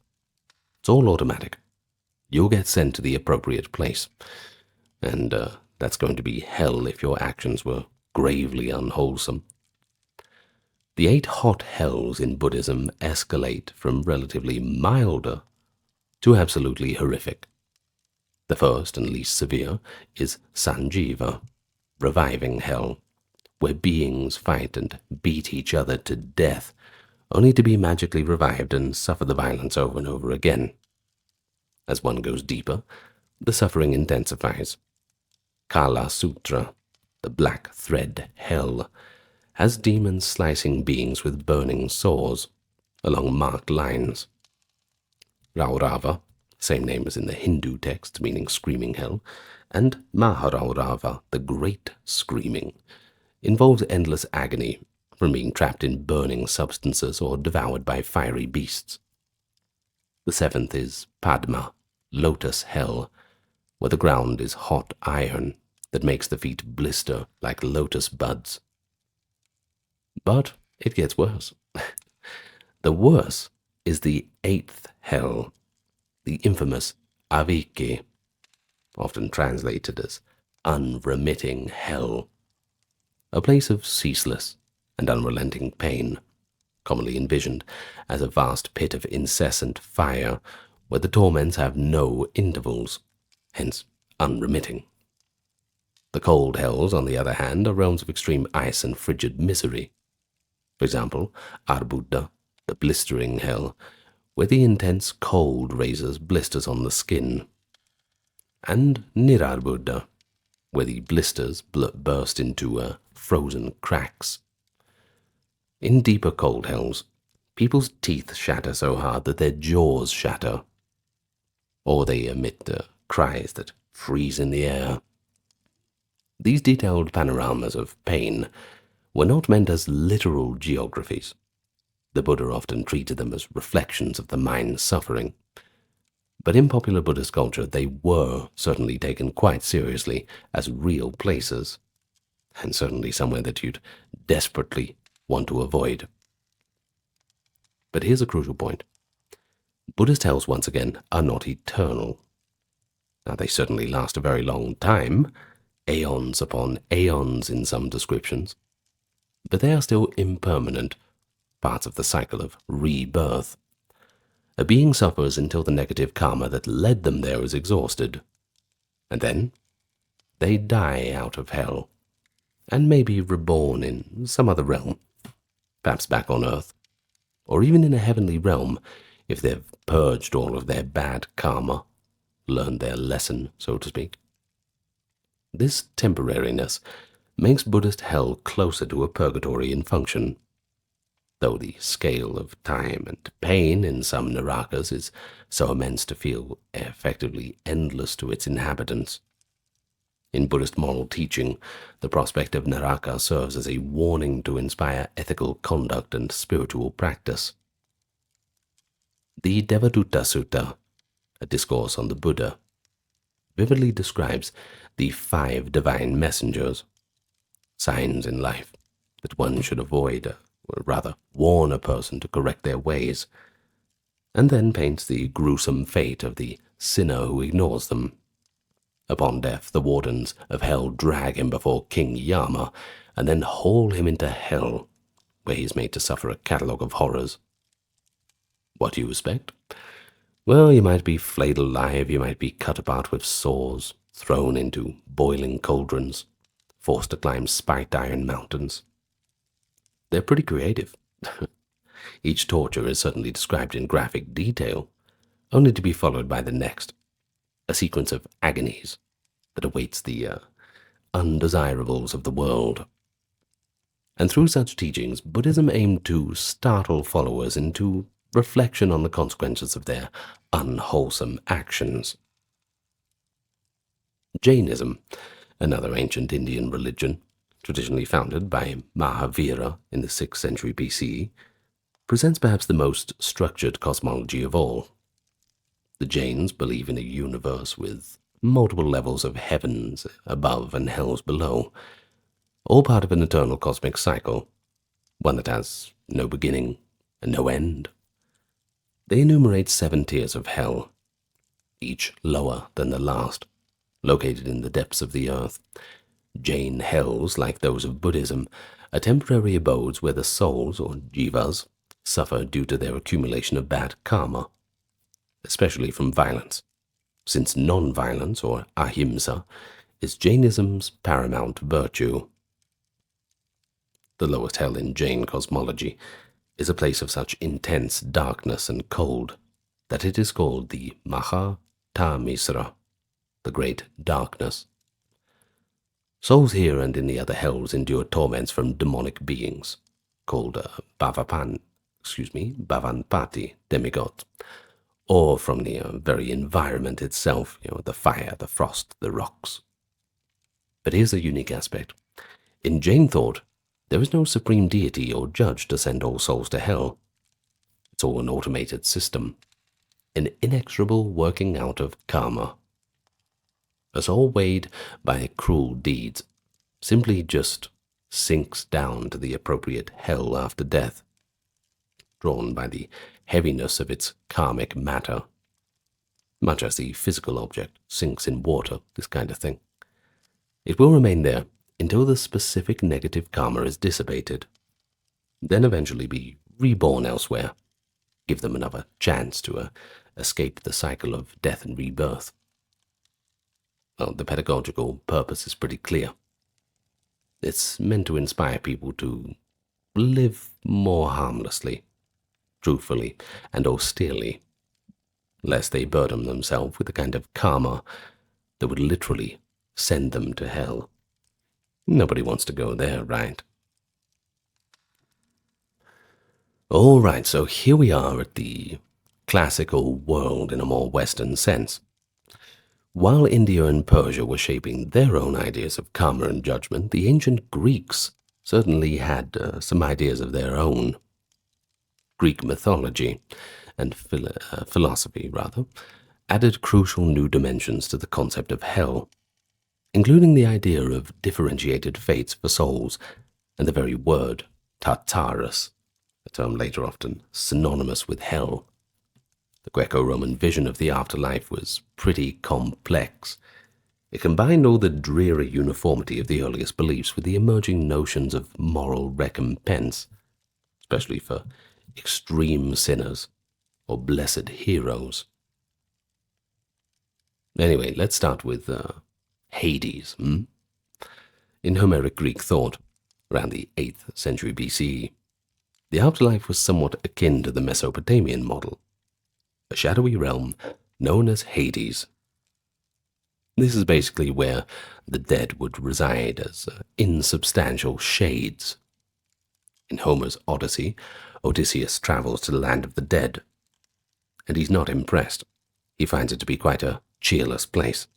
It's all automatic. You'll get sent to the appropriate place, and that's going to be hell if your actions were gravely unwholesome. The 8 hot hells in Buddhism escalate from relatively milder to absolutely horrific. The first and least severe is Sanjiva, reviving hell, where beings fight and beat each other to death, only to be magically revived and suffer the violence over and over again. As one goes deeper, the suffering intensifies. Kala Sutra, the black thread hell, has demons slicing beings with burning saws along marked lines. Raurava, same name as in the Hindu text meaning screaming hell, and Maharaurava, the great screaming, involves endless agony from being trapped in burning substances or devoured by fiery beasts. The 7th is Padma, lotus hell, where the ground is hot iron, that makes the feet blister like lotus buds. But it gets worse. The worst is the eighth hell, the infamous Wiki, often translated as unremitting hell, a place of ceaseless and unrelenting pain, commonly envisioned as a vast pit of incessant fire where the torments have no intervals, hence unremitting. The cold hells, on the other hand, are realms of extreme ice and frigid misery. For example, Arbuda, the blistering hell, where the intense cold raises blisters on the skin, and Nirarbuda, where the blisters burst into frozen cracks. In deeper cold hells, people's teeth shatter so hard that their jaws shatter, or they emit cries that freeze in the air. These detailed panoramas of pain were not meant as literal geographies. The Buddha often treated them as reflections of the mind's suffering. But in popular Buddhist culture, they were certainly taken quite seriously as real places, and certainly somewhere that you'd desperately want to avoid. But here's a crucial point. Buddhist hells, once again, are not eternal. Now, they certainly last a very long time, aeons upon aeons in some descriptions, but they are still impermanent, parts of the cycle of rebirth. A being suffers until the negative karma that led them there is exhausted, and then they die out of hell, and may be reborn in some other realm, perhaps back on earth, or even in a heavenly realm if they've purged all of their bad karma, learned their lesson, so to speak. This temporariness makes Buddhist hell closer to a purgatory in function, though the scale of time and pain in some narakas is so immense to feel effectively endless to its inhabitants. In Buddhist moral teaching, the prospect of naraka serves as a warning to inspire ethical conduct and spiritual practice. The Devadatta Sutta, a discourse on the Buddha, vividly describes the 5 divine messengers, signs in life that one should avoid, or rather warn a person to correct their ways, and then paints the gruesome fate of the sinner who ignores them. Upon death, the wardens of hell drag him before King Yama, and then haul him into hell, where he is made to suffer a catalogue of horrors. What do you expect? Well, you might be flayed alive, you might be cut apart with saws, thrown into boiling cauldrons, forced to climb spiked iron mountains. They're pretty creative. Each torture is certainly described in graphic detail, only to be followed by the next, a sequence of agonies that awaits the undesirables of the world. And through such teachings, Buddhism aimed to startle followers into reflection on the consequences of their unwholesome actions. Jainism, another ancient Indian religion, traditionally founded by Mahavira in the 6th century BCE, presents perhaps the most structured cosmology of all. The Jains believe in a universe with multiple levels of heavens above and hells below, all part of an eternal cosmic cycle, one that has no beginning and no end. They enumerate 7 tiers of hell, each lower than the last, located in the depths of the earth. Jain hells, like those of Buddhism, are temporary abodes where the souls, or jivas, suffer due to their accumulation of bad karma, especially from violence, since non-violence, or ahimsa, is Jainism's paramount virtue. The lowest hell in Jain cosmology is a place of such intense darkness and cold that it is called the Mahatamisra, the Great Darkness. Souls here and in the other hells endure torments from demonic beings, called Bhavanpati demigods, or from the very environment itself, the fire, the frost, the rocks. But here's a unique aspect. In Jain thought, there is no supreme deity or judge to send all souls to hell. It's all an automated system, an inexorable working out of karma. a soul weighed by cruel deeds simply just sinks down to the appropriate hell after death, drawn by the heaviness of its karmic matter, much as the physical object sinks in water, this kind of thing. It will remain there until the specific negative karma is dissipated, then eventually be reborn elsewhere, give them another chance to escape the cycle of death and rebirth. Well, the pedagogical purpose is pretty clear. It's meant to inspire people to live more harmlessly, truthfully, and austerely, lest they burden themselves with the kind of karma that would literally send them to hell. Nobody wants to go there, right? All right, so here we are at the classical world in a more Western sense. While India and Persia were shaping their own ideas of karma and judgment, the ancient Greeks certainly had some ideas of their own. Greek mythology and philosophy, added crucial new dimensions to the concept of hell, including the idea of differentiated fates for souls and the very word Tartarus, a term later often synonymous with hell. The Greco-Roman vision of the afterlife was pretty complex. It combined all the dreary uniformity of the earliest beliefs with the emerging notions of moral recompense, especially for extreme sinners or blessed heroes. Anyway, let's start with Hades. In Homeric Greek thought, around the 8th century BCE, the afterlife was somewhat akin to the Mesopotamian model, a shadowy realm known as Hades. This is basically where the dead would reside as insubstantial shades. In Homer's Odyssey, Odysseus travels to the land of the dead, and he's not impressed. He finds it to be quite a cheerless place.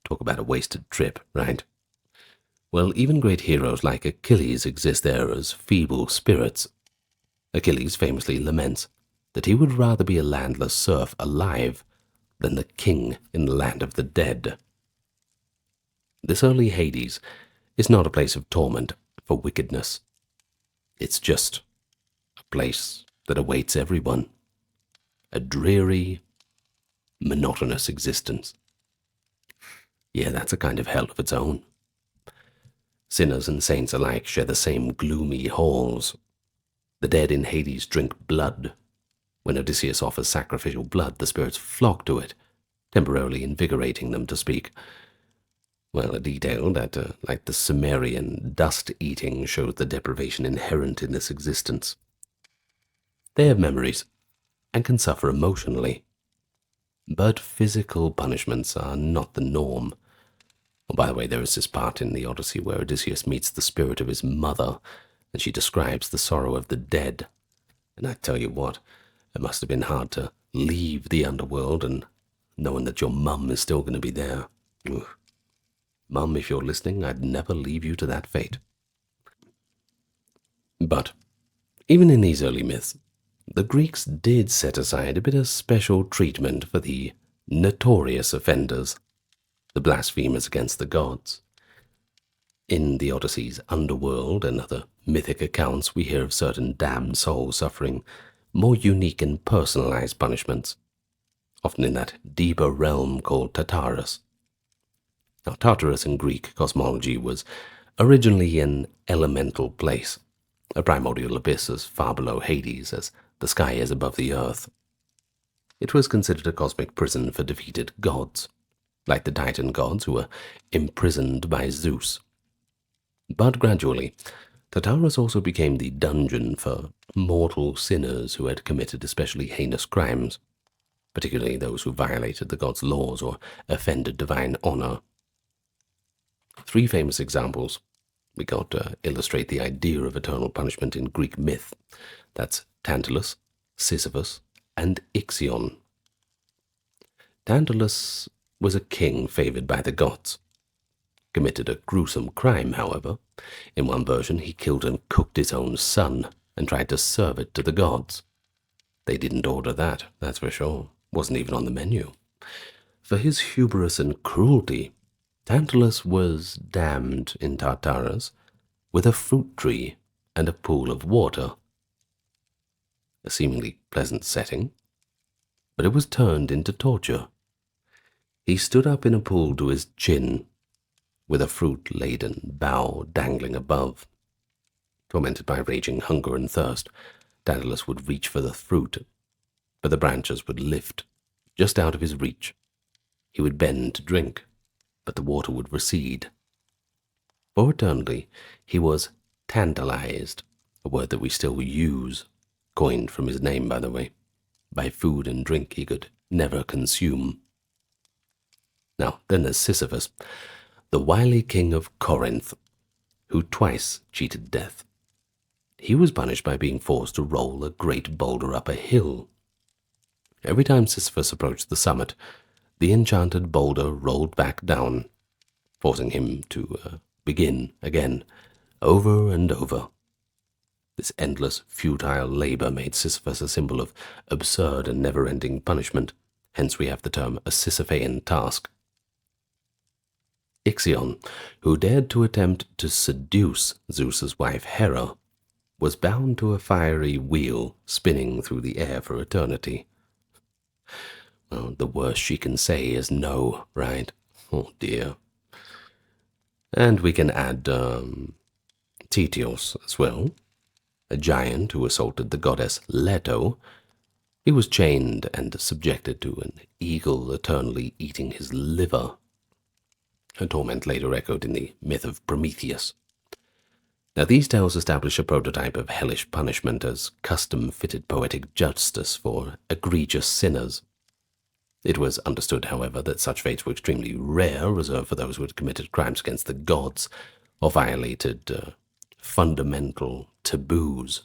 Talk about a wasted trip, right? Well, even great heroes like Achilles exist there as feeble spirits. Achilles famously laments that he would rather be a landless serf alive than the king in the land of the dead. This early Hades is not a place of torment for wickedness. It's just a place that awaits everyone. A dreary, monotonous existence. Yeah, that's a kind of hell of its own. Sinners and saints alike share the same gloomy halls. The dead in Hades drink blood. When Odysseus offers sacrificial blood, the spirits flock to it, temporarily invigorating them to speak. Well, a detail that, like the Sumerian dust-eating, shows the deprivation inherent in this existence. They have memories and can suffer emotionally. But physical punishments are not the norm. Oh, by the way, there is this part in the Odyssey where Odysseus meets the spirit of his mother, and she describes the sorrow of the dead. And I tell you what, it must have been hard to leave the underworld and knowing that your mum is still going to be there. Ugh. Mum, if you're listening, I'd never leave you to that fate. But even in these early myths, the Greeks did set aside a bit of special treatment for the notorious offenders, the blasphemers against the gods. In the Odyssey's underworld and other mythic accounts, we hear of certain damned souls suffering more unique and personalized punishments, often in that deeper realm called Tartarus. Now, Tartarus in Greek cosmology was originally an elemental place, a primordial abyss as far below Hades as the sky is above the earth. It was considered a cosmic prison for defeated gods, like the Titan gods who were imprisoned by Zeus. But gradually, Tartarus also became the dungeon for mortal sinners who had committed especially heinous crimes, particularly those who violated the gods' laws or offended divine honor. 3 famous examples we got to illustrate the idea of eternal punishment in Greek myth. That's Tantalus, Sisyphus, and Ixion. Tantalus was a king favored by the gods. Committed a gruesome crime, however. In one version, he killed and cooked his own son and tried to serve it to the gods. They didn't order that, that's for sure. Wasn't even on the menu. For his hubris and cruelty, Tantalus was damned in Tartarus with a fruit tree and a pool of water. A seemingly pleasant setting, but it was turned into torture. He stood up in a pool to his chin, with a fruit-laden bough dangling above. Tormented by raging hunger and thirst, Tantalus would reach for the fruit, but the branches would lift just out of his reach. He would bend to drink, but the water would recede. For eternally, he was tantalized, a word that we still use, coined from his name, by the way, by food and drink he could never consume. Now, then there's Sisyphus, the wily king of Corinth, who twice cheated death. He was punished by being forced to roll a great boulder up a hill. Every time Sisyphus approached the summit, the enchanted boulder rolled back down, forcing him to begin again, over and over. This endless, futile labor made Sisyphus a symbol of absurd and never-ending punishment, hence we have the term a Sisyphean task. Ixion, who dared to attempt to seduce Zeus's wife Hera, was bound to a fiery wheel spinning through the air for eternity. Well, the worst she can say is no, right? Oh dear. And we can add Tityos as well, a giant who assaulted the goddess Leto. He was chained and subjected to an eagle eternally eating his liver, a torment later echoed in the myth of Prometheus. Now these tales establish a prototype of hellish punishment as custom-fitted poetic justice for egregious sinners. It was understood, however, that such fates were extremely rare, reserved for those who had committed crimes against the gods or violated fundamental taboos.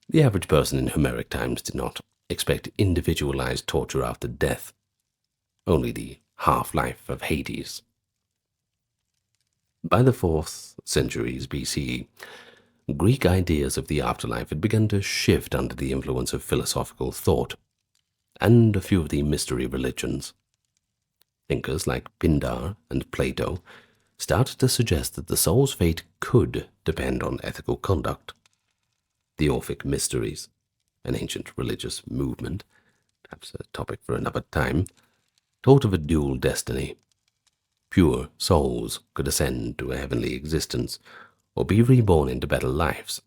The average person in Homeric times did not expect individualized torture after death, only the half-life of Hades. By the 4th centuries BCE, Greek ideas of the afterlife had begun to shift under the influence of philosophical thought and a few of the mystery religions. Thinkers like Pindar and Plato started to suggest that the soul's fate could depend on ethical conduct. The Orphic Mysteries, an ancient religious movement, perhaps a topic for another time, taught of a dual destiny. Pure souls could ascend to a heavenly existence or be reborn into better lives,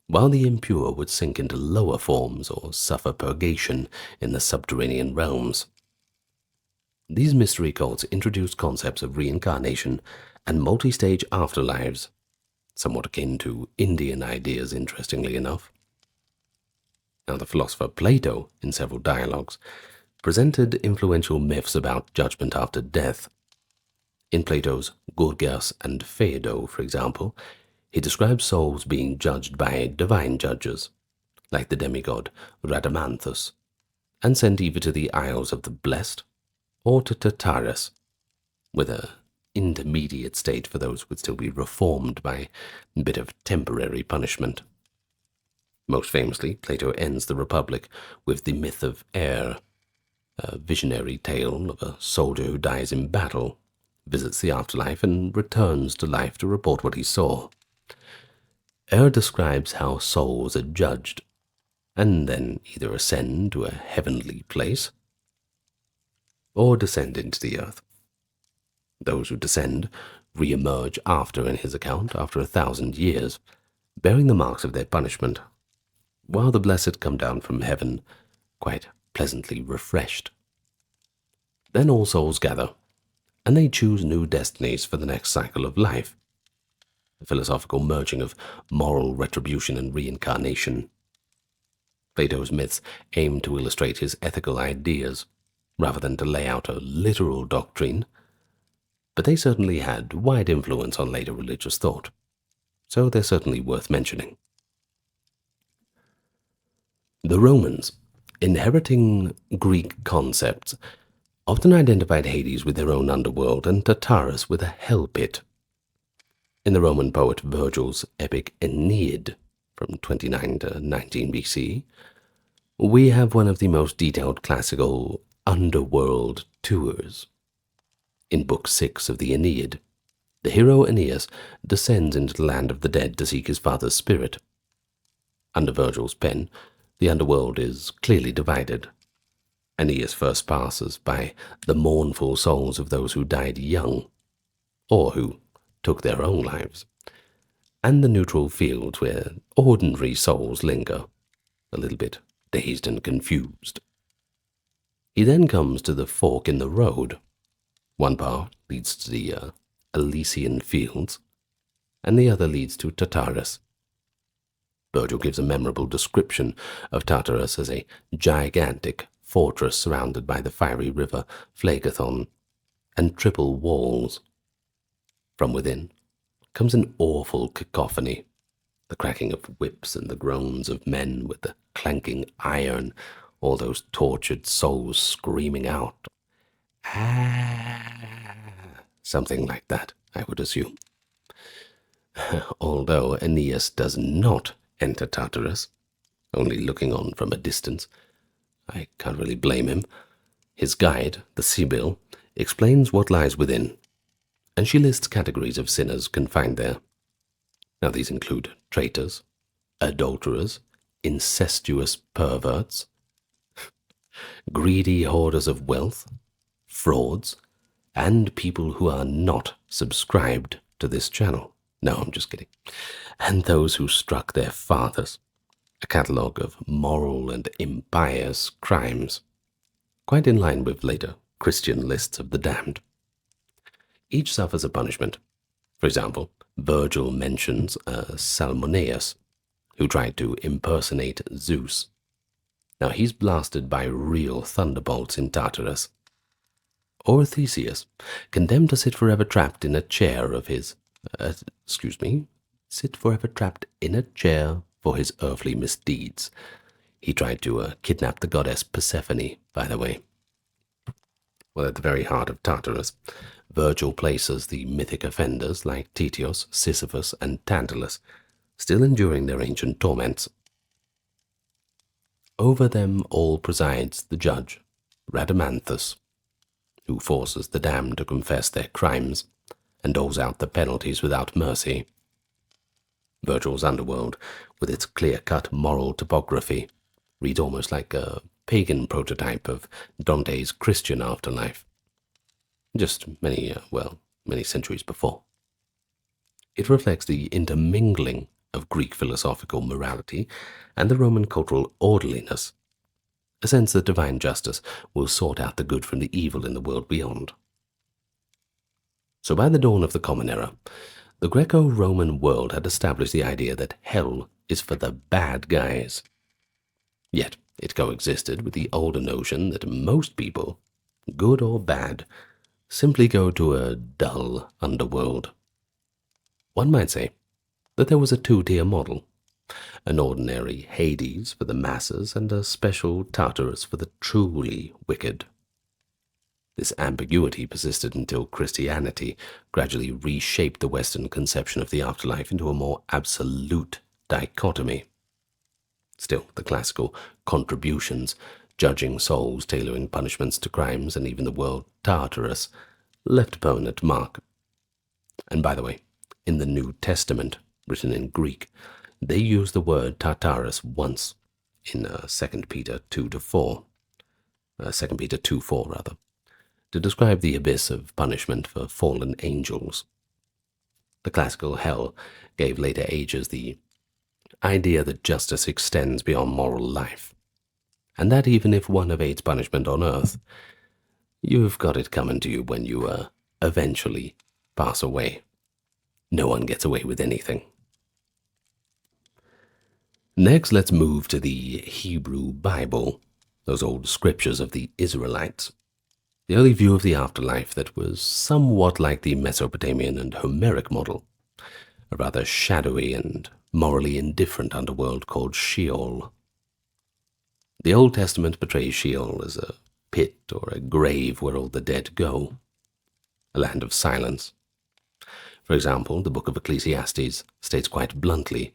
while the impure would sink into lower forms or suffer purgation in the subterranean realms. These mystery cults introduced concepts of reincarnation and multi-stage afterlives, somewhat akin to Indian ideas, interestingly enough. Now, the philosopher Plato, in several dialogues, presented influential myths about judgment after death. In Plato's Gorgias and Phaedo, for example, he describes souls being judged by divine judges, like the demigod Rhadamanthus, and sent either to the Isles of the Blessed or to Tartarus, with an intermediate state for those who would still be reformed by a bit of temporary punishment. Most famously, Plato ends the Republic with the myth of Aer, a visionary tale of a soldier who dies in battle, visits the afterlife, and returns to life to report what he saw. Aer describes how souls are judged, and then either ascend to a heavenly place or descend into the earth. Those who descend re-emerge in his account, after 1,000 years, bearing the marks of their punishment, while the blessed come down from heaven, quite pleasantly refreshed. Then all souls gather, and they choose new destinies for the next cycle of life, a philosophical merging of moral retribution and reincarnation. Plato's myths aim to illustrate his ethical ideas, rather than to lay out a literal doctrine, but they certainly had wide influence on later religious thought, so they're certainly worth mentioning. The Romans, inheriting Greek concepts, often identified Hades with their own underworld and Tartarus with a hell pit. In the Roman poet Virgil's epic Aeneid, from 29 to 19 BC, we have one of the most detailed classical underworld tours. In Book 6 of the Aeneid, the hero Aeneas descends into the land of the dead to seek his father's spirit. Under Virgil's pen, the underworld is clearly divided. Aeneas first passes by the mournful souls of those who died young, or who took their own lives, and the neutral fields where ordinary souls linger, a little bit dazed and confused. He then comes to the fork in the road. One path leads to the Elysian fields, and the other leads to Tartarus. Virgil gives a memorable description of Tartarus as a gigantic fortress surrounded by the fiery river Phlegethon and triple walls. From within comes an awful cacophony, the cracking of whips and the groans of men with the clanking iron, all those tortured souls screaming out. Ah, something like that, I would assume. Although Aeneas does not enter Tartarus, only looking on from a distance, I can't really blame him. His guide, the Sibyl, explains what lies within, and she lists categories of sinners confined there. Now these include traitors, adulterers, incestuous perverts, greedy hoarders of wealth, frauds, and people who are not subscribed to this channel. No, I'm just kidding. And those who struck their fathers. A catalogue of moral and impious crimes, quite in line with later Christian lists of the damned. Each suffers a punishment. For example, Virgil mentions Salmoneus, who tried to impersonate Zeus. Now he's blasted by real thunderbolts in Tartarus. Or Theseus, condemned to sit forever trapped in a chair of his... sit forever trapped in a chair for his earthly misdeeds. He tried to kidnap the goddess Persephone, by the way. Well, at the very heart of Tartarus, Virgil places the mythic offenders like Tityos, Sisyphus, and Tantalus, still enduring their ancient torments. Over them all presides the judge, Rhadamanthus, who forces the damned to confess their crimes and doles out the penalties without mercy. Virgil's underworld, with its clear-cut moral topography, reads almost like a pagan prototype of Dante's Christian afterlife, just many centuries before. It reflects the intermingling of Greek philosophical morality and the Roman cultural orderliness, a sense that divine justice will sort out the good from the evil in the world beyond. So by the dawn of the Common Era, the Greco-Roman world had established the idea that hell is for the bad guys. Yet it coexisted with the older notion that most people, good or bad, simply go to a dull underworld. One might say that there was a two-tier model, an ordinary Hades for the masses and a special Tartarus for the truly wicked. This ambiguity persisted until Christianity gradually reshaped the Western conception of the afterlife into a more absolute dichotomy. Still, the classical contributions, judging souls, tailoring punishments to crimes, and even the word Tartarus left a permanent mark. And by the way, in the New Testament, written in Greek, they use the word Tartarus once in 2 Peter 2:4, 2 Peter 2:4 rather, to describe the abyss of punishment for fallen angels. The classical hell gave later ages the idea that justice extends beyond moral life, and that even if one evades punishment on earth, you've got it coming to you when you eventually pass away. No one gets away with anything. Next, let's move to the Hebrew Bible, those old scriptures of the Israelites. The early view of the afterlife that was somewhat like the Mesopotamian and Homeric model, a rather shadowy and morally indifferent underworld called Sheol. The Old Testament portrays Sheol as a pit or a grave where all the dead go, a land of silence. For example, the book of Ecclesiastes states quite bluntly,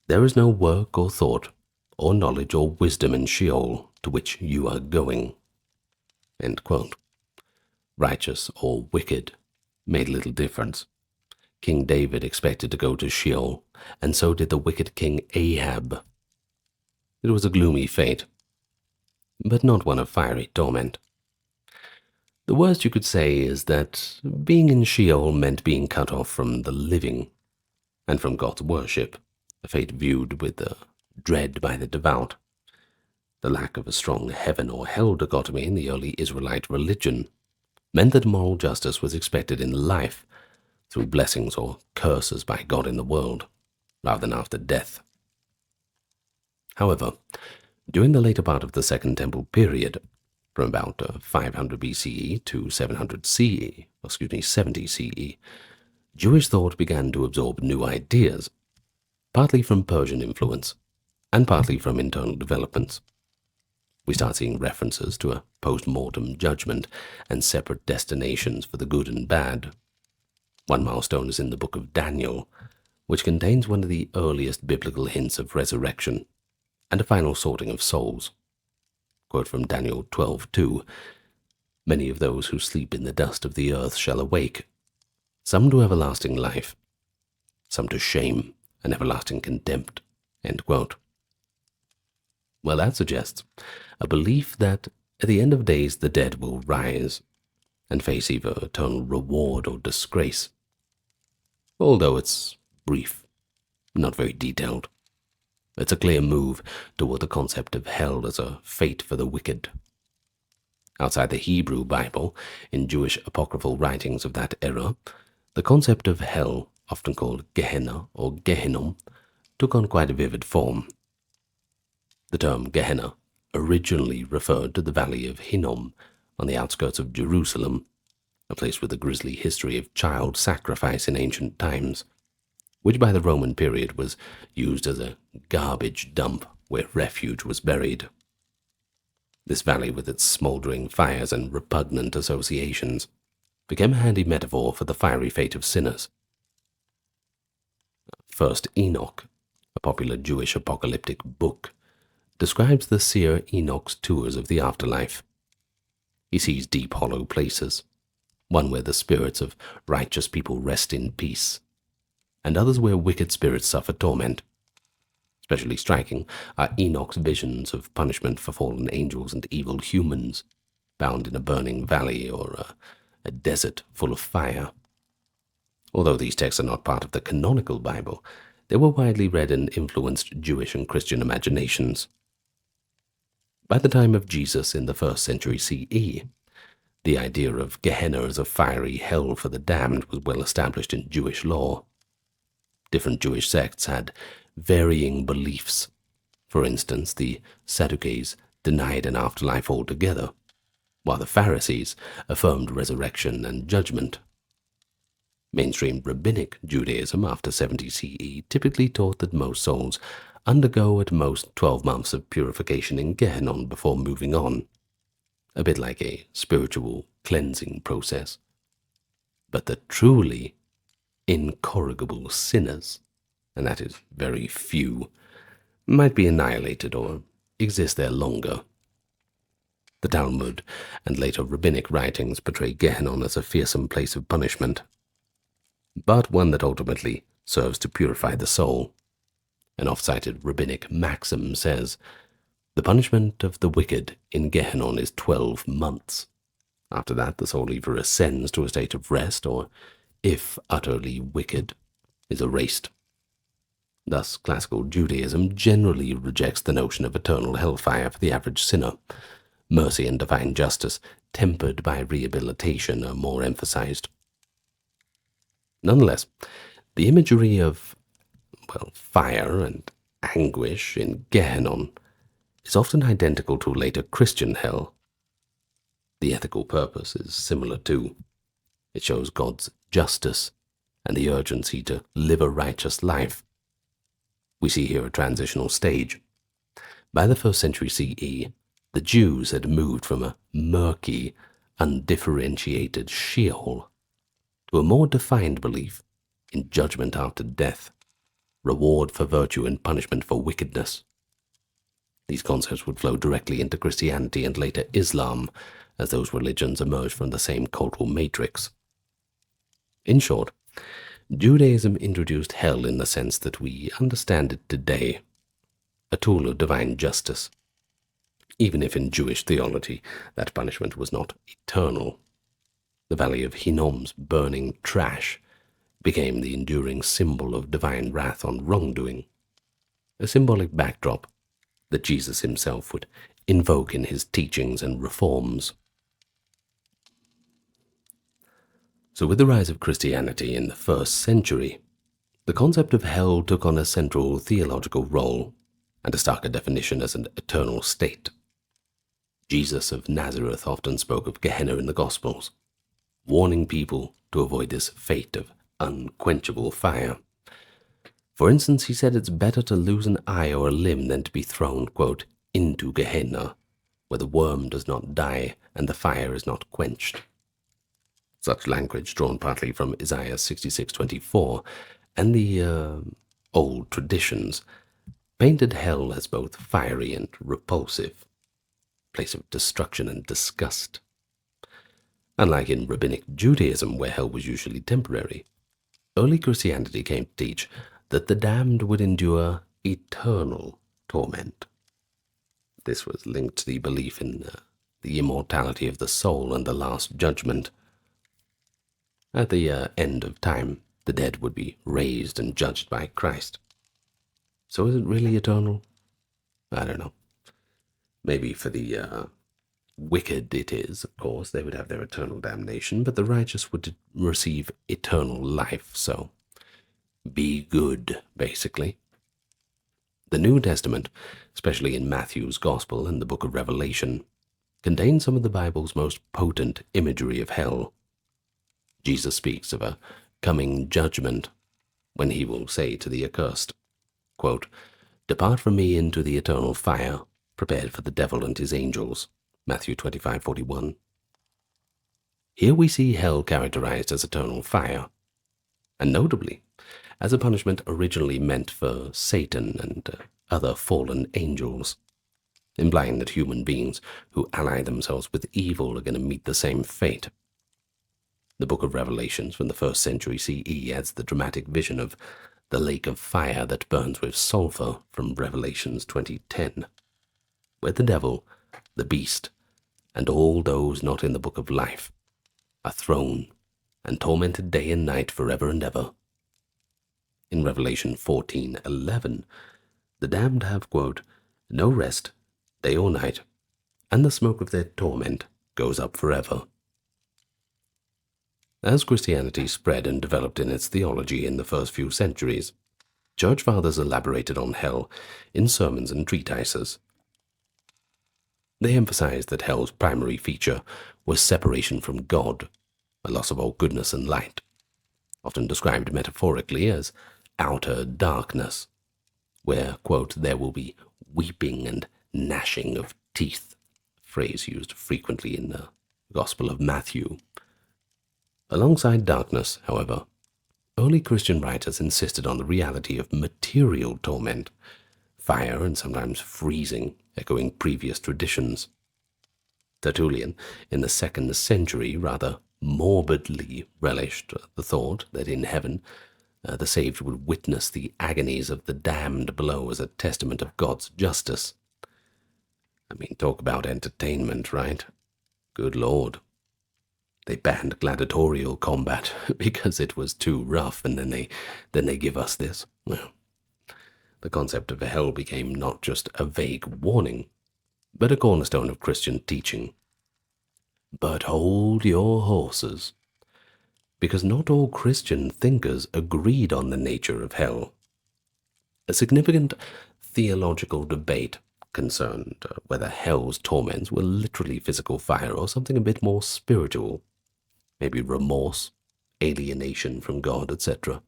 "There is no work or thought or knowledge or wisdom in Sheol to which you are going." End quote. Righteous or wicked made little difference. King David expected to go to Sheol, and so did the wicked King Ahab. It was a gloomy fate, but not one of fiery torment. The worst you could say is that being in Sheol meant being cut off from the living and from God's worship, a fate viewed with dread by the devout. The lack of a strong heaven or hell dichotomy in the early Israelite religion meant that moral justice was expected in life through blessings or curses by God in the world, rather than after death. However, during the later part of the Second Temple period, from about 500 BCE to 70 CE, Jewish thought began to absorb new ideas, partly from Persian influence and partly from internal developments. We start seeing references to a post-mortem judgment and separate destinations for the good and bad. One milestone is in the book of Daniel, which contains one of the earliest biblical hints of resurrection and a final sorting of souls. Quote from Daniel 12:2, "Many of those who sleep in the dust of the earth shall awake, some to everlasting life, some to shame and everlasting contempt." End quote. Well, that suggests a belief that at the end of days the dead will rise and face either eternal reward or disgrace, although it's brief, not very detailed. It's a clear move toward the concept of hell as a fate for the wicked. Outside the Hebrew Bible, in Jewish apocryphal writings of that era, the concept of hell, often called Gehenna or Gehinnom, took on quite a vivid form. The term Gehenna originally referred to the valley of Hinnom on the outskirts of Jerusalem, a place with a grisly history of child sacrifice in ancient times, which by the Roman period was used as a garbage dump where refuge was buried. This valley, with its smouldering fires and repugnant associations, became a handy metaphor for the fiery fate of sinners. First Enoch, a popular Jewish apocalyptic book, describes the seer Enoch's tours of the afterlife. He sees deep hollow places, one where the spirits of righteous people rest in peace, and others where wicked spirits suffer torment. Especially striking are Enoch's visions of punishment for fallen angels and evil humans, bound in a burning valley or a desert full of fire. Although these texts are not part of the canonical Bible, they were widely read and influenced Jewish and Christian imaginations. By the time of Jesus in the 1st century CE, the idea of Gehenna as a fiery hell for the damned was well established in Jewish law. Different Jewish sects had varying beliefs. For instance, the Sadducees denied an afterlife altogether, while the Pharisees affirmed resurrection and judgment. Mainstream rabbinic Judaism after 70 CE typically taught that most souls undergo at most 12 months of purification in Gehenna before moving on, a bit like a spiritual cleansing process. But the truly incorrigible sinners, and that is very few, might be annihilated or exist there longer. The Talmud and later rabbinic writings portray Gehenna as a fearsome place of punishment, but one that ultimately serves to purify the soul. An oft-cited rabbinic maxim says, "The punishment of the wicked in Gehenna is 12 months. After that, the soul either ascends to a state of rest or, if utterly wicked, is erased." Thus, classical Judaism generally rejects the notion of eternal hellfire for the average sinner. Mercy and divine justice, tempered by rehabilitation, are more emphasized. Nonetheless, the imagery of, fire and anguish in Gehenna is often identical to later Christian hell. The ethical purpose is similar too. It shows God's justice and the urgency to live a righteous life. We see here a transitional stage. By the 1st century CE, the Jews had moved from a murky, undifferentiated Sheol to a more defined belief in judgment after death, reward for virtue and punishment for wickedness. These concepts would flow directly into Christianity and later Islam as those religions emerged from the same cultural matrix. In short, Judaism introduced hell in the sense that we understand it today, a tool of divine justice, even if in Jewish theology that punishment was not eternal. The valley of Hinnom's burning trash became the enduring symbol of divine wrath on wrongdoing, a symbolic backdrop that Jesus himself would invoke in his teachings and reforms. So with the rise of Christianity in the 1st century, the concept of hell took on a central theological role and a starker definition as an eternal state. Jesus of Nazareth often spoke of Gehenna in the Gospels, warning people to avoid this fate of unquenchable fire. For instance, he said it's better to lose an eye or a limb than to be thrown, quote, into Gehenna, where the worm does not die and the fire is not quenched. Such language, drawn partly from Isaiah 66:24 and the old traditions, painted hell as both fiery and repulsive, a place of destruction and disgust. Unlike in Rabbinic Judaism, where hell was usually temporary, early Christianity came to teach that the damned would endure eternal torment. This was linked to the belief in the immortality of the soul and the last judgment. At the end of time, the dead would be raised and judged by Christ. So is it really eternal? I don't know. Maybe for the wicked it is, of course. They would have their eternal damnation, but the righteous would receive eternal life, so be good, basically. The New Testament, especially in Matthew's Gospel and the book of Revelation, contains some of the Bible's most potent imagery of hell. Jesus speaks of a coming judgment when he will say to the accursed, quote, "Depart from me into the eternal fire, prepared for the devil and his angels." Matthew 25:41. Here we see hell characterized as eternal fire, and notably as a punishment originally meant for Satan and other fallen angels, implying that human beings who ally themselves with evil are going to meet the same fate. The book of Revelations from the 1st century CE adds the dramatic vision of the lake of fire that burns with sulfur from Revelations 20:10, where the devil, the beast, and all those not in the book of life are thrown and tormented day and night forever and ever. In Revelation 14:11, the damned have, quote, "no rest, day or night, and the smoke of their torment goes up forever." As Christianity spread and developed in its theology in the first few centuries, Church Fathers elaborated on hell in sermons and treatises. They emphasized that hell's primary feature was separation from God, a loss of all goodness and light, often described metaphorically as outer darkness, where, quote, "there will be weeping and gnashing of teeth," a phrase used frequently in the Gospel of Matthew. Alongside darkness, however, early Christian writers insisted on the reality of material torment, fire and sometimes freezing, echoing previous traditions. Tertullian, in the 2nd century, rather morbidly relished the thought that in heaven the saved would witness the agonies of the damned below as a testament of God's justice. I mean, talk about entertainment, right? Good Lord. They banned gladiatorial combat because it was too rough, and then they give us this. Well, the concept of hell became not just a vague warning, but a cornerstone of Christian teaching. But hold your horses, because not all Christian thinkers agreed on the nature of hell. A significant theological debate concerned whether hell's torments were literally physical fire or something a bit more spiritual, maybe remorse, alienation from God, etc.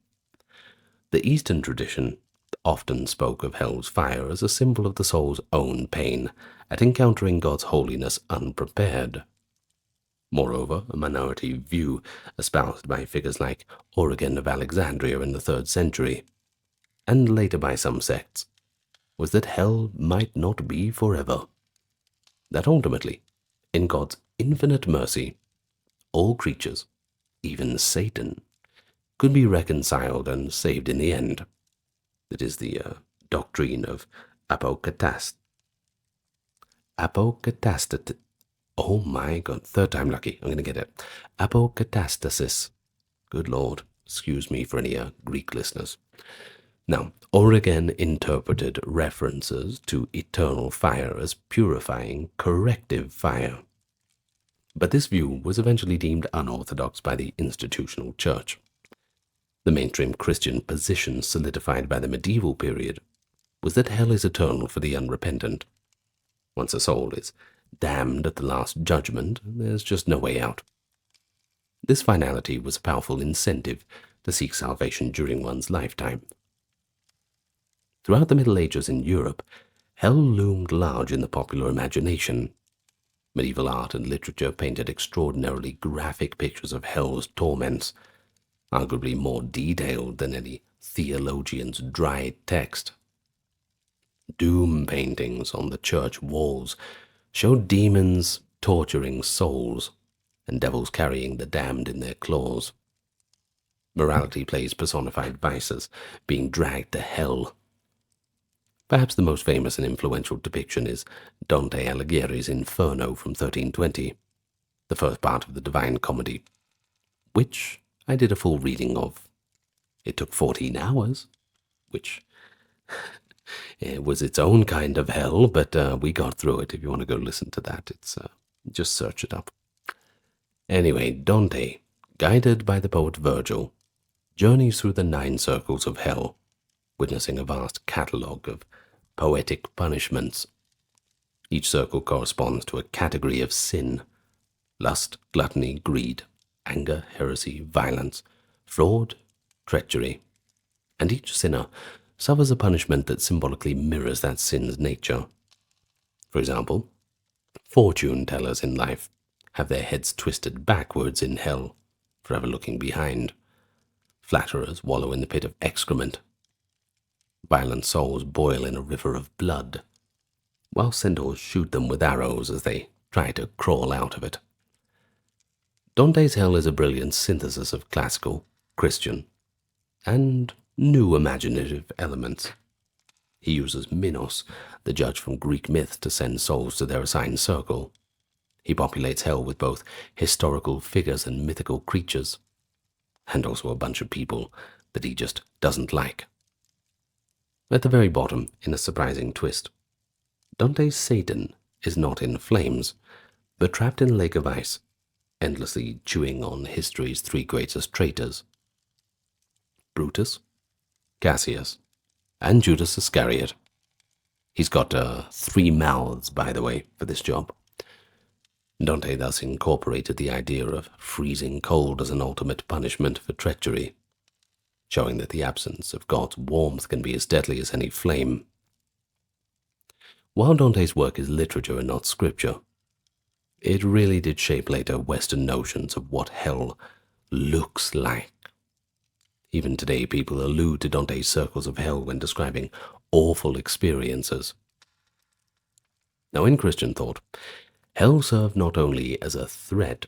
The Eastern tradition often spoke of hell's fire as a symbol of the soul's own pain at encountering God's holiness unprepared. Moreover, a minority view espoused by figures like Origen of Alexandria in the 3rd century, and later by some sects, was that hell might not be forever. That ultimately, in God's infinite mercy, all creatures, even Satan, could be reconciled and saved in the end. That is the doctrine of apocatastasis. Oh my God, third time lucky. I'm going to get it. Apocatastasis. Good Lord, excuse me for any Greek listeners. Now, Origen interpreted references to eternal fire as purifying, corrective fire. But this view was eventually deemed unorthodox by the institutional church. The mainstream Christian position solidified by the medieval period was that hell is eternal for the unrepentant. Once a soul is damned at the last judgment, there's just no way out. This finality was a powerful incentive to seek salvation during one's lifetime. Throughout the Middle Ages in Europe, hell loomed large in the popular imagination. Medieval art and literature painted extraordinarily graphic pictures of hell's torments, arguably more detailed than any theologian's dry text. Doom paintings on the church walls showed demons torturing souls and devils carrying the damned in their claws. Morality plays personified vices being dragged to hell. Perhaps the most famous and influential depiction is Dante Alighieri's Inferno from 1320, the first part of the Divine Comedy, which I did a full reading of. It took 14 hours, which it was its own kind of hell, but we got through it. If you want to go listen to that, it's just search it up. Anyway, Dante, guided by the poet Virgil, journeys through the 9 circles of hell, witnessing a vast catalogue of poetic punishments. Each circle corresponds to a category of sin: lust, gluttony, greed, anger, heresy, violence, fraud, treachery. And each sinner suffers a punishment that symbolically mirrors that sin's nature. For example, fortune-tellers in life have their heads twisted backwards in hell, forever looking behind. Flatterers wallow in the pit of excrement. Violent souls boil in a river of blood, while centaurs shoot them with arrows as they try to crawl out of it. Dante's hell is a brilliant synthesis of classical, Christian, and new imaginative elements. He uses Minos, the judge from Greek myth, to send souls to their assigned circle. He populates hell with both historical figures and mythical creatures, and also a bunch of people that he just doesn't like. At the very bottom, in a surprising twist, Dante's Satan is not in flames, but trapped in a lake of ice, endlessly chewing on history's 3 greatest traitors: Brutus, Cassius, and Judas Iscariot. He's got 3 mouths, by the way, for this job. Dante thus incorporated the idea of freezing cold as an ultimate punishment for treachery, showing that the absence of God's warmth can be as deadly as any flame. While Dante's work is literature and not scripture, it really did shape later Western notions of what hell looks like. Even today, people allude to Dante's circles of hell when describing awful experiences. Now, in Christian thought, hell served not only as a threat,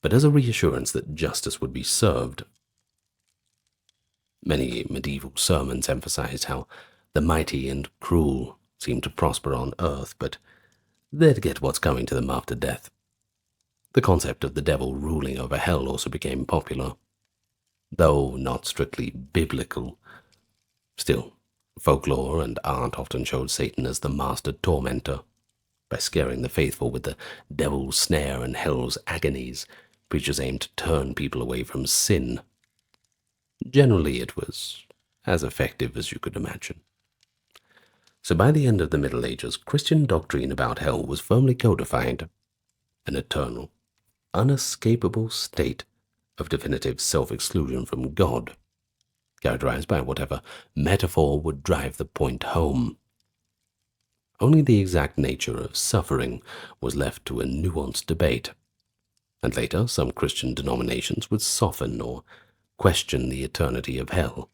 but as a reassurance that justice would be served. Many medieval sermons emphasized how the mighty and cruel seem to prosper on earth, but they'd get what's coming to them after death. The concept of the devil ruling over hell also became popular, though not strictly biblical. Still, folklore and art often showed Satan as the master tormentor. By scaring the faithful with the devil's snare and hell's agonies, preachers aimed to turn people away from sin. Generally, it was as effective as you could imagine. So by the end of the Middle Ages, Christian doctrine about hell was firmly codified: an eternal, unescapable state of definitive self-exclusion from God, characterized by whatever metaphor would drive the point home. Only the exact nature of suffering was left to a nuanced debate, and later some Christian denominations would soften or question the eternity of hell.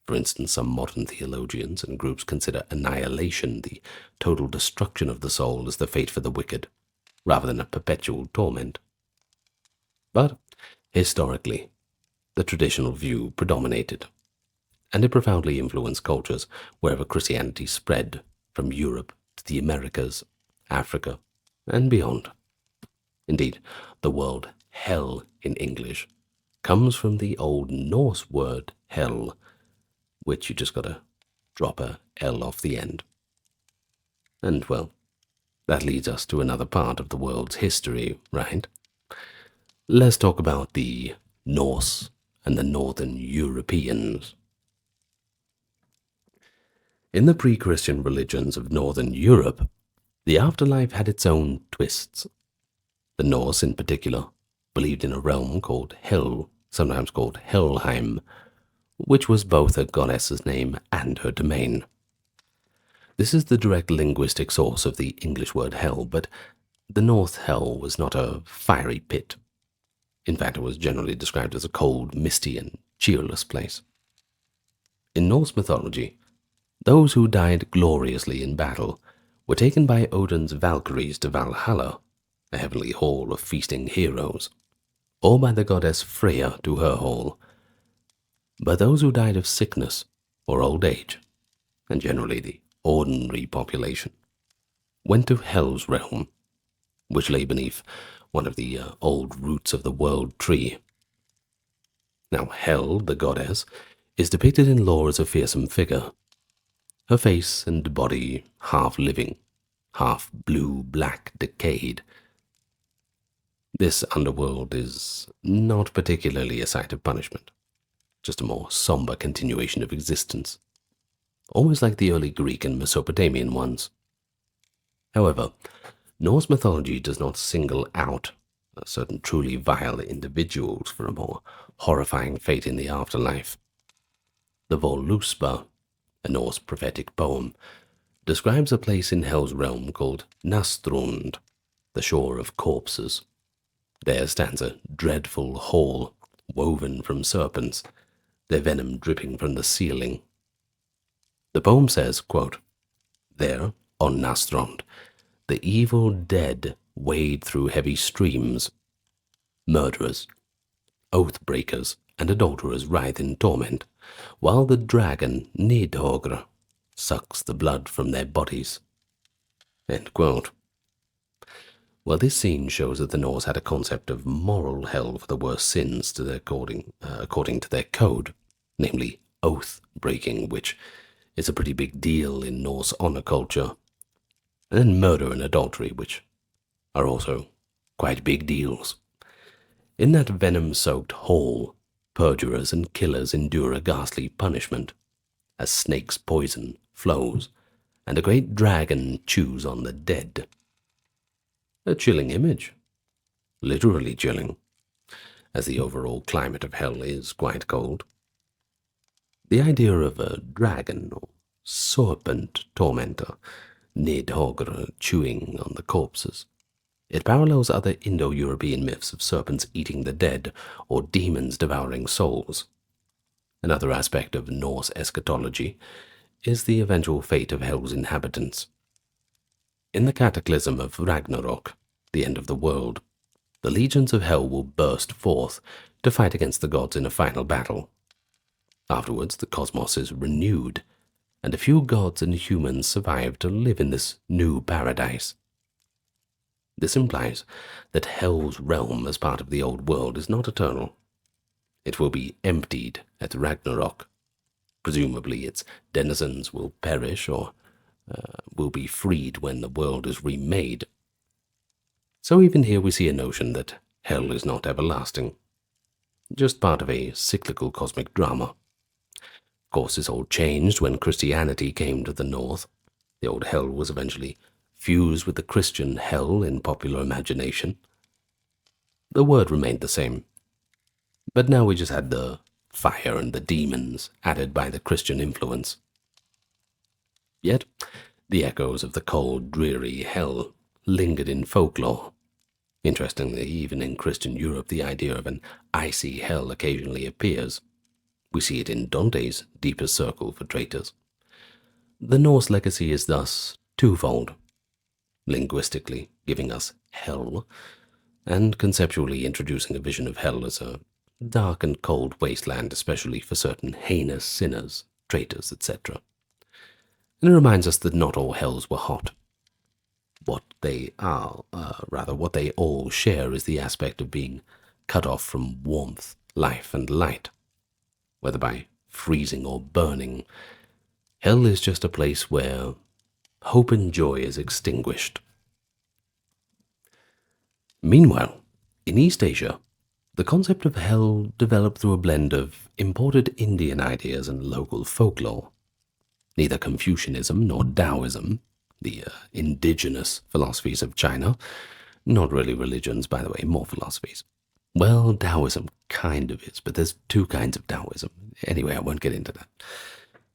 For instance, some modern theologians and groups consider annihilation, the total destruction of the soul, as the fate for the wicked. rather than a perpetual torment. But historically, the traditional view predominated, and it profoundly influenced cultures wherever Christianity spread, from Europe to the Americas, Africa, and beyond. Indeed, the word hell in English comes from the Old Norse word hell, which you just gotta drop a L off the end. And, well, that leads us to another part of the world's history, right? Let's talk about the Norse and the Northern Europeans. In the pre-Christian religions of Northern Europe, the afterlife had its own twists. The Norse, in particular, believed in a realm called Hel, sometimes called Helheim, which was both a goddess's name and her domain. This is the direct linguistic source of the English word hell, but the North Hell was not a fiery pit. In fact, it was generally described as a cold, misty, and cheerless place. In Norse mythology, those who died gloriously in battle were taken by Odin's Valkyries to Valhalla, a heavenly hall of feasting heroes, or by the goddess Freya to her hall. But those who died of sickness or old age, and generally the ordinary population, went to Hel's realm, which lay beneath one of the old roots of the world tree. Now, Hel, the goddess, is depicted in lore as a fearsome figure, her face and body half living, half blue-black decayed. This underworld is not particularly a site of punishment, just a more somber continuation of existence, almost like the early Greek and Mesopotamian ones. However, Norse mythology does not single out certain truly vile individuals for a more horrifying fate in the afterlife. The Voluspa, a Norse prophetic poem, describes a place in Hel's realm called Nastrund, the shore of corpses. There stands a dreadful hall woven from serpents, their venom dripping from the ceiling. The poem says, quote, "There, on Nastrond, the evil dead wade through heavy streams. Murderers, oath-breakers, and adulterers writhe in torment, while the dragon Nidhogr sucks the blood from their bodies." End quote. Well, this scene shows that the Norse had a concept of moral hell for the worst sins according to their code, namely oath-breaking, which is a pretty big deal in Norse honor culture, and then murder and adultery, which are also quite big deals. In that venom-soaked hole, perjurers and killers endure a ghastly punishment, as snake's poison flows, and a great dragon chews on the dead. A chilling image, literally chilling, as the overall climate of hell is quite cold. The idea of a dragon or serpent tormentor, Nidhogr, chewing on the corpses, it parallels other Indo-European myths of serpents eating the dead or demons devouring souls. Another aspect of Norse eschatology is the eventual fate of Hell's inhabitants. In the cataclysm of Ragnarok, the end of the world, the legions of Hell will burst forth to fight against the gods in a final battle. Afterwards, the cosmos is renewed, and a few gods and humans survive to live in this new paradise. This implies that Hell's realm as part of the old world is not eternal. It will be emptied at Ragnarok. Presumably its denizens will perish or will be freed when the world is remade. So even here we see a notion that Hell is not everlasting, just part of a cyclical cosmic drama. Of course, this all changed when Christianity came to the north. The old Hell was eventually fused with the Christian Hell in popular imagination. The word remained the same, but now we just had the fire and the demons added by the Christian influence. Yet, the echoes of the cold, dreary Hell lingered in folklore. Interestingly, even in Christian Europe, the idea of an icy Hell occasionally appears. We see it in Dante's deepest circle for traitors. The Norse legacy is thus twofold. Linguistically, giving us hell, and conceptually introducing a vision of hell as a dark and cold wasteland, especially for certain heinous sinners, traitors, etc. And it reminds us that not all hells were hot. What they all share is the aspect of being cut off from warmth, life, and light. Whether by freezing or burning, hell is just a place where hope and joy is extinguished. Meanwhile, in East Asia, the concept of hell developed through a blend of imported Indian ideas and local folklore. Neither Confucianism nor Taoism, the indigenous philosophies of China, not really religions, by the way, more philosophies. Well, Taoism kind of is, but there's two kinds of Taoism. Anyway, I won't get into that.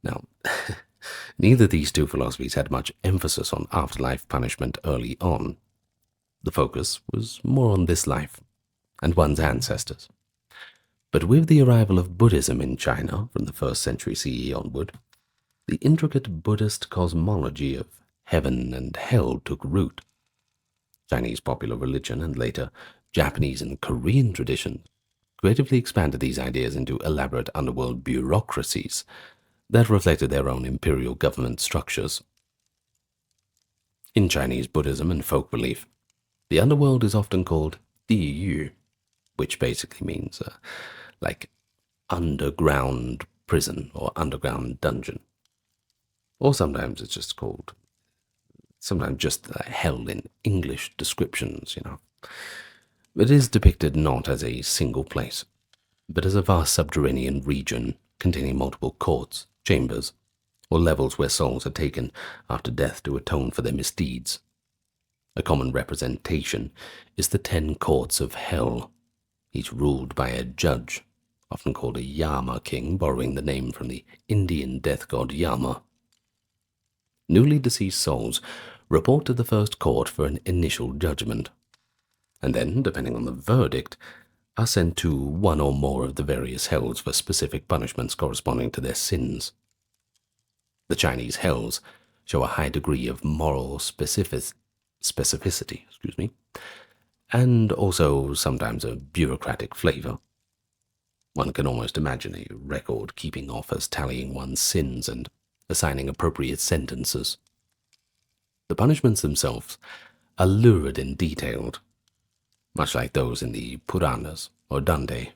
Now, neither of these two philosophies had much emphasis on afterlife punishment early on. The focus was more on this life and one's ancestors. But with the arrival of Buddhism in China from the 1st century CE onward, the intricate Buddhist cosmology of heaven and hell took root. Chinese popular religion and later Japanese and Korean traditions creatively expanded these ideas into elaborate underworld bureaucracies that reflected their own imperial government structures. In Chinese Buddhism and folk belief, the underworld is often called 地狱, which basically means like underground prison or underground dungeon. Or sometimes it's just called, sometimes just hell in English descriptions, It is depicted not as a single place, but as a vast subterranean region containing multiple courts, chambers, or levels where souls are taken after death to atone for their misdeeds. A common representation is the 10 courts of hell, each ruled by a judge, often called a Yama king, borrowing the name from the Indian death god Yama. Newly deceased souls report to the first court for an initial judgment, and then, depending on the verdict, are sent to one or more of the various hells for specific punishments corresponding to their sins. The Chinese hells show a high degree of moral specificity, and also sometimes a bureaucratic flavor. One can almost imagine a record-keeping office tallying one's sins and assigning appropriate sentences. The punishments themselves are lurid and detailed, much like those in the Puranas or Dante.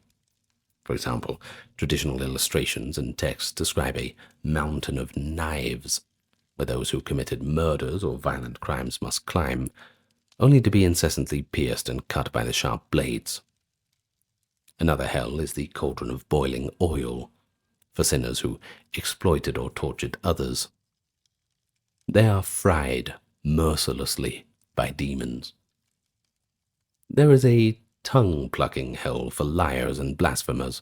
For example, traditional illustrations and texts describe a mountain of knives, where those who committed murders or violent crimes must climb, only to be incessantly pierced and cut by the sharp blades. Another hell is the cauldron of boiling oil, for sinners who exploited or tortured others. They are fried mercilessly by demons. There is a tongue-plucking hell for liars and blasphemers,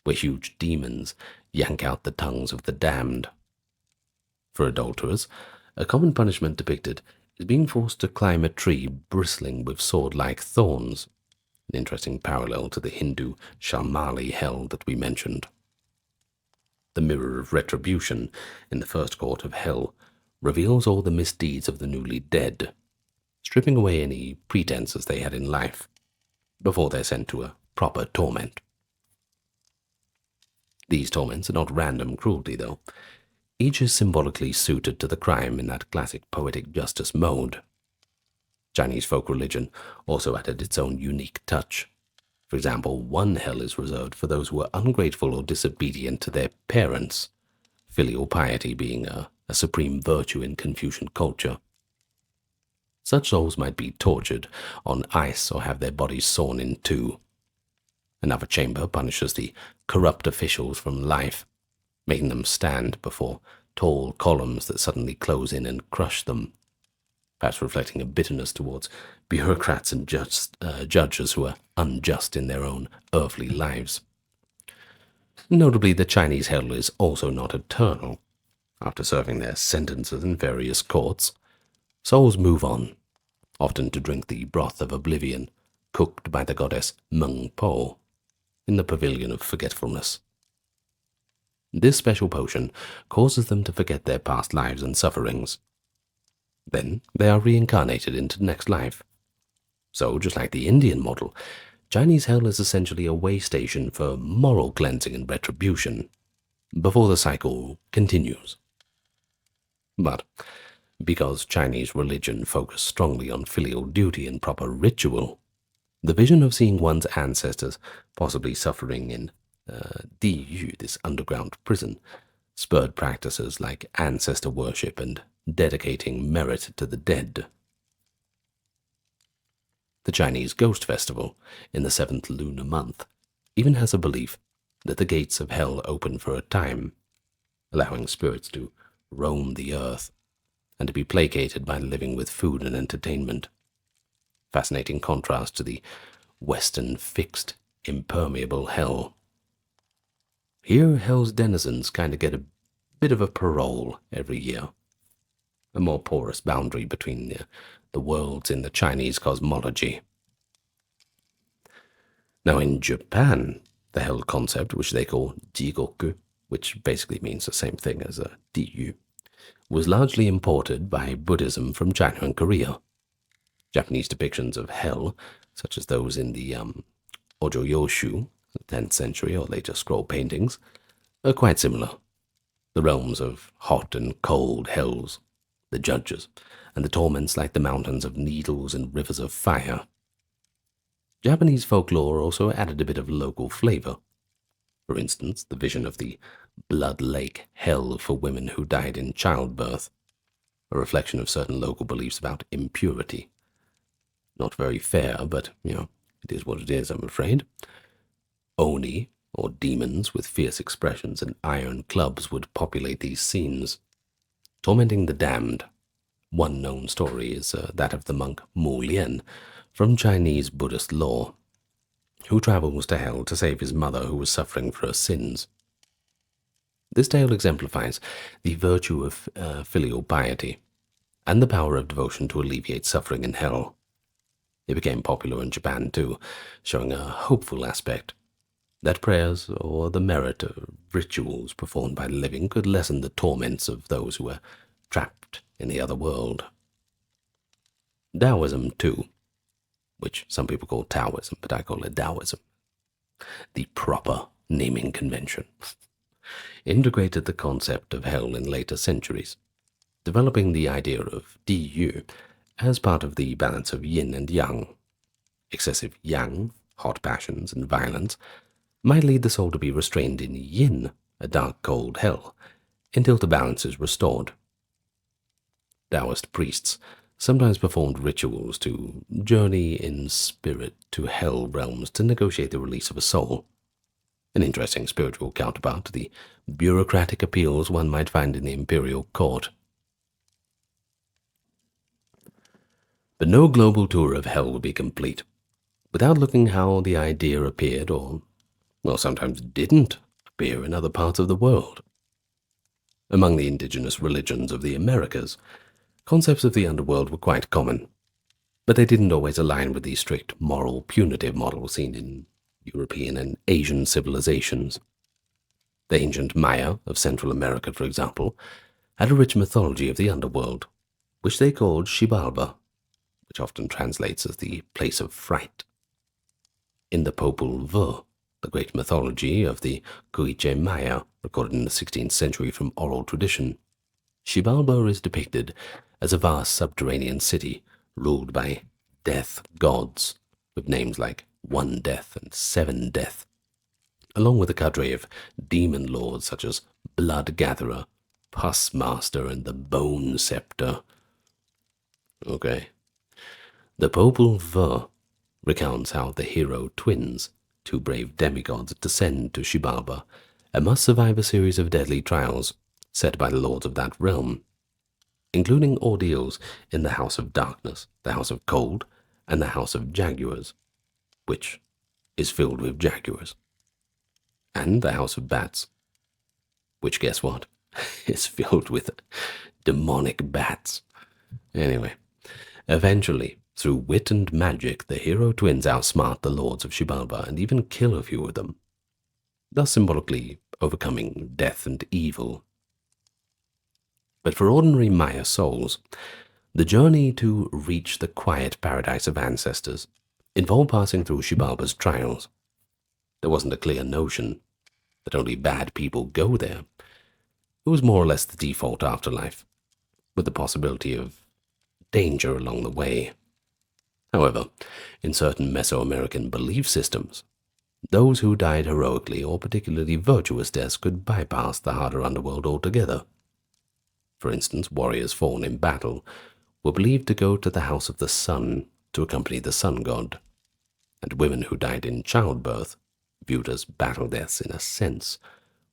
where huge demons yank out the tongues of the damned. For adulterers, a common punishment depicted is being forced to climb a tree bristling with sword-like thorns, an interesting parallel to the Hindu Shamali hell that we mentioned. The mirror of retribution in the first court of hell reveals all the misdeeds of the newly dead, stripping away any pretenses they had in life, before they're sent to a proper torment. These torments are not random cruelty, though. Each is symbolically suited to the crime in that classic poetic justice mode. Chinese folk religion also added its own unique touch. For example, one hell is reserved for those who are ungrateful or disobedient to their parents, filial piety being a supreme virtue in Confucian culture. Such souls might be tortured on ice or have their bodies sawn in two. Another chamber punishes the corrupt officials from life, making them stand before tall columns that suddenly close in and crush them, perhaps reflecting a bitterness towards bureaucrats and judges who are unjust in their own earthly lives. Notably, the Chinese hell is also not eternal. After serving their sentences in various courts, souls move on, often to drink the broth of oblivion, cooked by the goddess Meng Po, in the pavilion of forgetfulness. This special potion causes them to forget their past lives and sufferings. Then they are reincarnated into the next life, So, just like the Indian model, Chinese hell is essentially a way station for moral cleansing and retribution before the cycle continues. But because Chinese religion focused strongly on filial duty and proper ritual, the vision of seeing one's ancestors possibly suffering in Diyu, this underground prison, spurred practices like ancestor worship and dedicating merit to the dead. The Chinese Ghost Festival, in the 7th lunar month, even has a belief that the gates of hell open for a time, allowing spirits to roam the earth and to be placated by living with food and entertainment. Fascinating contrast to the Western fixed, impermeable hell. Here, hell's denizens kind of get a bit of a parole every year, a more porous boundary between the worlds in the Chinese cosmology. Now, in Japan, the hell concept, which they call jigoku, which basically means the same thing as a diyu, was largely imported by Buddhism from China and Korea. Japanese depictions of hell, such as those in the Ojoyoshu, the 10th century or later scroll paintings, are quite similar. The realms of hot and cold hells, the judges, and the torments like the mountains of needles and rivers of fire. Japanese folklore also added a bit of local flavor. For instance, the vision of the blood lake hell for women who died in childbirth, a reflection of certain local beliefs about impurity. Not very fair, but, it is what it is, I'm afraid. Oni, or demons with fierce expressions and iron clubs, would populate these scenes, tormenting the damned. One known story is that of the monk Mu Lian, from Chinese Buddhist lore, who travels to hell to save his mother who was suffering for her sins. This tale exemplifies the virtue of filial piety and the power of devotion to alleviate suffering in hell. It became popular in Japan too, showing a hopeful aspect, that prayers or the merit of rituals performed by the living could lessen the torments of those who were trapped in the other world. Taoism too, which some people call Taoism, but I call it Taoism, the proper naming convention, integrated the concept of hell in later centuries, developing the idea of Diyu as part of the balance of yin and yang. Excessive yang, hot passions and violence, might lead the soul to be restrained in yin, a dark, cold hell, until the balance is restored. Taoist priests sometimes performed rituals to journey in spirit to hell realms to negotiate the release of a soul, an interesting spiritual counterpart to the bureaucratic appeals one might find in the imperial court. But no global tour of hell would be complete without looking how the idea appeared or sometimes didn't appear in other parts of the world. Among the indigenous religions of the Americas, concepts of the underworld were quite common, but they didn't always align with the strict moral punitive model seen in European and Asian civilizations. The ancient Maya of Central America, for example, had a rich mythology of the underworld, which they called Xibalba, which often translates as the place of fright. In the Popol Vuh, the great mythology of the Quiche Maya, recorded in the 16th century from oral tradition, Xibalba is depicted as a vast subterranean city ruled by death gods, with names like One Death and Seven Death, along with a cadre of demon lords such as Blood Gatherer, Pus Master, and the Bone Scepter. Okay. The Popol Vuh recounts how the hero twins, two brave demigods, descend to Xibalba and must survive a series of deadly trials set by the lords of that realm, including ordeals in the House of Darkness, the House of Cold, and the House of Jaguars, which is filled with jaguars, and the House of Bats, which, guess what, is filled with demonic bats. Anyway, eventually, through wit and magic, the hero twins outsmart the lords of Xibalba and even kill a few of them, thus symbolically overcoming death and evil. But for ordinary Maya souls, The journey to reach the quiet paradise of ancestors involved passing through Xibalba's trials. There wasn't a clear notion that only bad people go there. It was more or less the default afterlife, with the possibility of danger along the way. However, in certain Mesoamerican belief systems, those who died heroically or particularly virtuous deaths could bypass the harder underworld altogether. For instance, warriors fallen in battle were believed to go to the House of the Sun to accompany the sun god, and women who died in childbirth, viewed as battle deaths in a sense,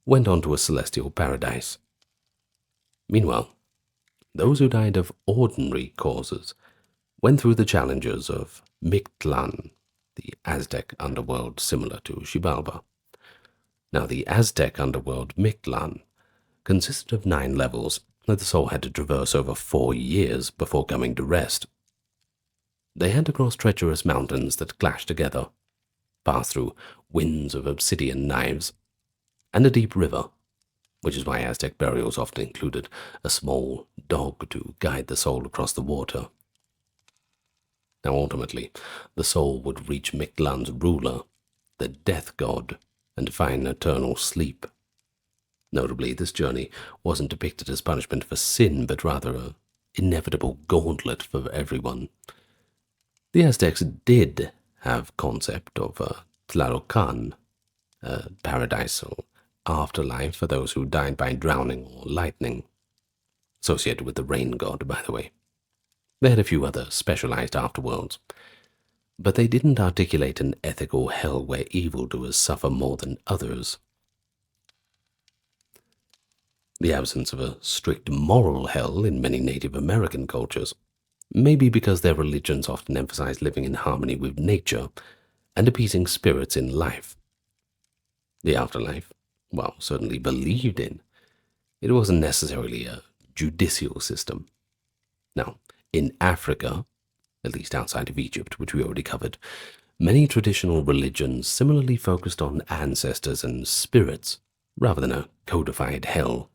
went on to a celestial paradise. Meanwhile, those who died of ordinary causes went through the challenges of Mictlan, the Aztec underworld similar to Xibalba. Now, the Aztec underworld Mictlan consisted of 9 levels that the soul had to traverse over 4 years before coming to rest. They had to cross treacherous mountains that clashed together, pass through winds of obsidian knives, and a deep river, which is why Aztec burials often included a small dog to guide the soul across the water. Now ultimately, the soul would reach Mictlan's ruler, the death god, and find eternal sleep. Notably, this journey wasn't depicted as punishment for sin, but rather an inevitable gauntlet for everyone. The Aztecs did have concept of Tlalocan, a paradise or afterlife for those who died by drowning or lightning, associated with the rain god, by the way. They had a few other specialized afterworlds, but they didn't articulate an ethical hell where evildoers suffer more than others. The absence of a strict moral hell in many Native American cultures, maybe because their religions often emphasize living in harmony with nature and appeasing spirits in life. The afterlife, while certainly believed in, it wasn't necessarily a judicial system. Now, in Africa, at least outside of Egypt, which we already covered, many traditional religions similarly focused on ancestors and spirits rather than a codified hell.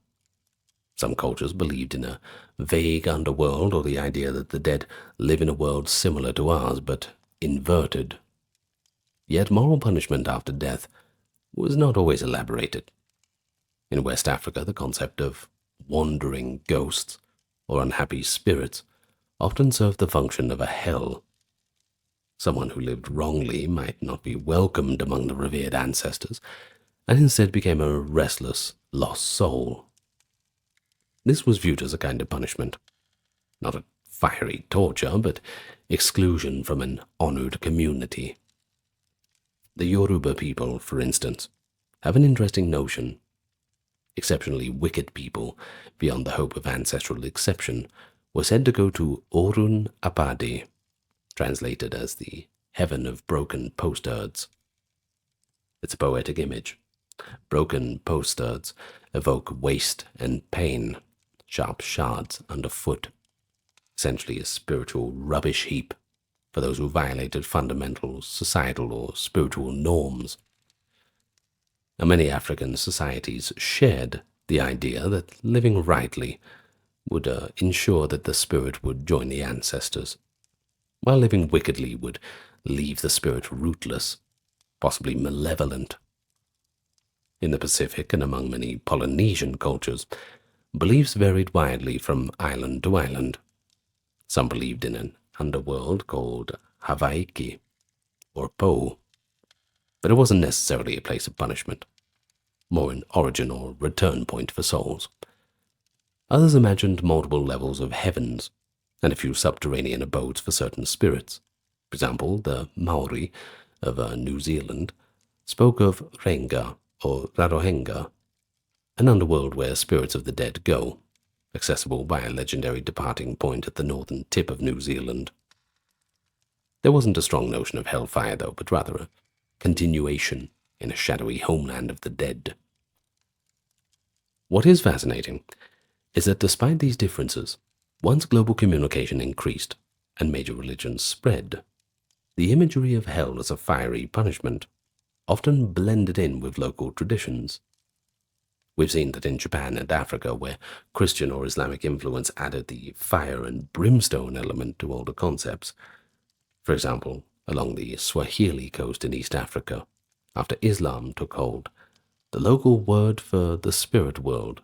Some cultures believed in a vague underworld or the idea that the dead live in a world similar to ours but inverted. Yet moral punishment after death was not always elaborated. In West Africa, the concept of wandering ghosts or unhappy spirits often served the function of a hell. Someone who lived wrongly might not be welcomed among the revered ancestors, and instead became a restless, lost soul. This was viewed as a kind of punishment, not a fiery torture, but exclusion from an honored community. The Yoruba people, for instance, have an interesting notion. Exceptionally wicked people, beyond the hope of ancestral exception, were said to go to Orun Apadi, translated as the heaven of broken potsherds. It's a poetic image. Broken potsherds evoke waste and pain, sharp shards underfoot, essentially a spiritual rubbish heap for those who violated fundamental societal or spiritual norms. Now, many African societies shared the idea that living rightly would ensure that the spirit would join the ancestors, while living wickedly would leave the spirit rootless, possibly malevolent. In the Pacific and among many Polynesian cultures, beliefs varied widely from island to island. Some believed in an underworld called Hawaiki, or Po, but it wasn't necessarily a place of punishment, more an origin or return point for souls. Others imagined multiple levels of heavens and a few subterranean abodes for certain spirits. For example, the Maori of New Zealand spoke of Renga or Rarohenga, an underworld where spirits of the dead go, accessible by a legendary departing point at the northern tip of New Zealand. There wasn't a strong notion of hellfire, though, but rather a continuation in a shadowy homeland of the dead. What is fascinating is that despite these differences, once global communication increased and major religions spread, the imagery of hell as a fiery punishment often blended in with local traditions. We've seen that in Japan and Africa, where Christian or Islamic influence added the fire and brimstone element to older concepts. For example, along the Swahili coast in East Africa, after Islam took hold, the local word for the spirit world,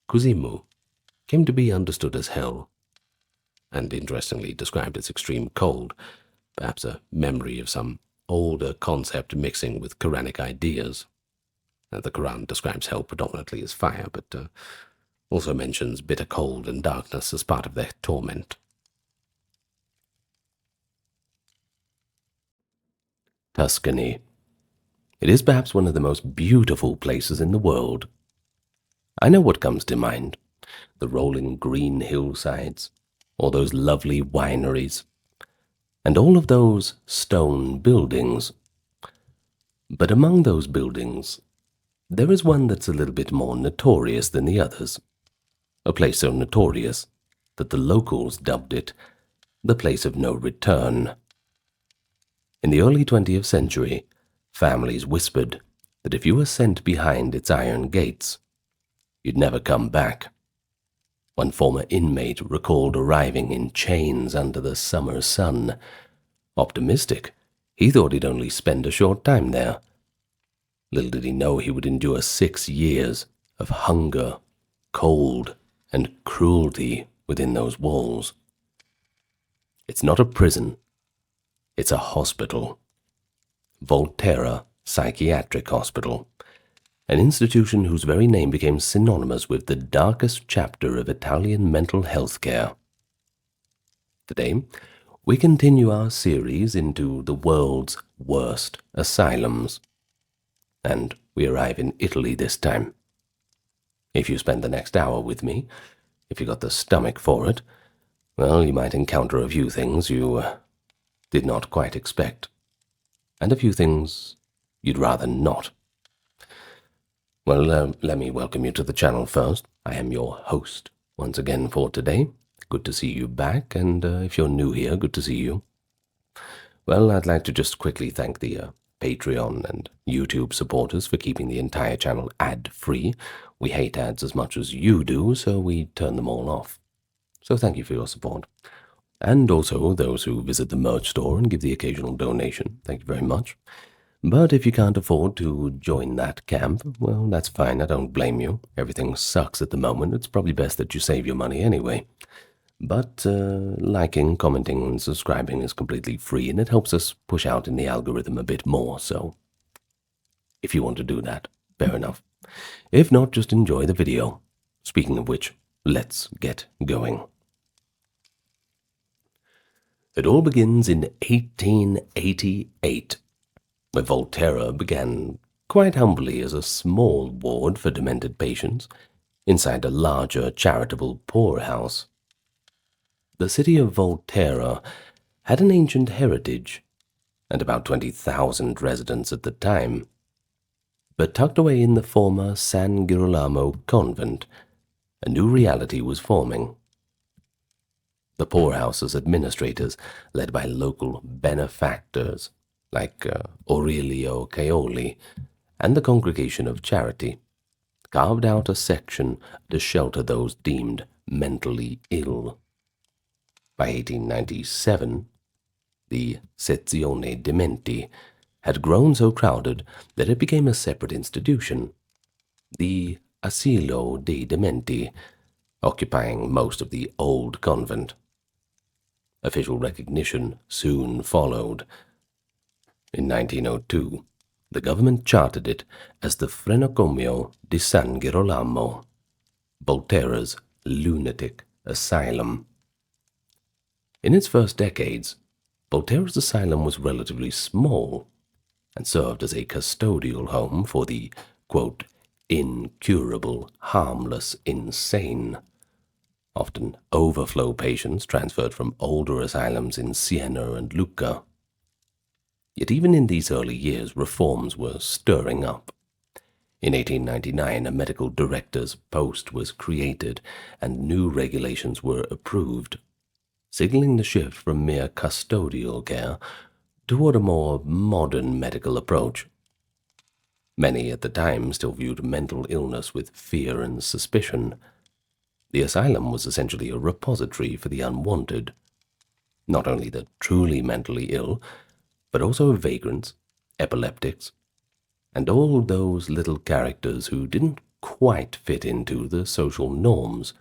kuzimu, came to be understood as hell, and interestingly described as extreme cold, perhaps a memory of some older concept mixing with Quranic ideas. The Quran describes hell predominantly as fire, but also mentions bitter cold and darkness as part of their torment. Tuscany. It is perhaps one of the most beautiful places in the world. I know what comes to mind: the rolling green hillsides, or those lovely wineries, and all of those stone buildings. But among those buildings, there is one that's a little bit more notorious than the others. A place so notorious that the locals dubbed it the place of no return. In the early 20th century, families whispered that if you were sent behind its iron gates, you'd never come back. One former inmate recalled arriving in chains under the summer sun. Optimistic, he thought he'd only spend a short time there. Little did he know he would endure 6 years of hunger, cold, and cruelty within those walls. It's not a prison, it's a hospital. Volterra Psychiatric Hospital, an institution whose very name became synonymous with the darkest chapter of Italian mental health care. Today, we continue our series into the world's worst asylums. And we arrive in Italy this time. If you spend the next hour with me, if you got the stomach for it, well, you might encounter a few things you did not quite expect, and a few things you'd rather not. Well, let me welcome you to the channel first. I am your host once again for today. Good to see you back, and if you're new here, good to see you. Well, I'd like to just quickly thank the Patreon and YouTube supporters for keeping the entire channel ad-free. We hate ads as much as you do, so we turn them all off. So thank you for your support. And also those who visit the merch store and give the occasional donation. Thank you very much. But if you can't afford to join that camp, well, that's fine. I don't blame you. Everything sucks at the moment. It's probably best that you save your money anyway. But liking, commenting, and subscribing is completely free, and it helps us push out in the algorithm a bit more, so if you want to do that, fair enough. If not, just enjoy the video. Speaking of which, let's get going. It all begins in 1888, where Volterra began quite humbly as a small ward for demented patients inside a larger charitable poorhouse. The city of Volterra had an ancient heritage and about 20,000 residents at the time, but tucked away in the former San Girolamo convent, a new reality was forming. The poorhouse's administrators, led by local benefactors like Aurelio Caoli and the Congregation of Charity, carved out a section to shelter those deemed mentally ill. By 1897, the Sezione Dementi had grown so crowded that it became a separate institution, the Asilo dei Dementi, occupying most of the old convent. Official recognition soon followed. In 1902, the government chartered it as the Frenocomio di San Girolamo, Volterra's lunatic asylum. In its first decades, Volterra's asylum was relatively small and served as a custodial home for the, quote, incurable, harmless, insane, often overflow patients transferred from older asylums in Siena and Lucca. Yet even in these early years, reforms were stirring up. In 1899, a medical director's post was created and new regulations were approved, signaling the shift from mere custodial care toward a more modern medical approach. Many at the time still viewed mental illness with fear and suspicion. The asylum was essentially a repository for the unwanted, not only the truly mentally ill, but also vagrants, epileptics, and all those little characters who didn't quite fit into the social norms.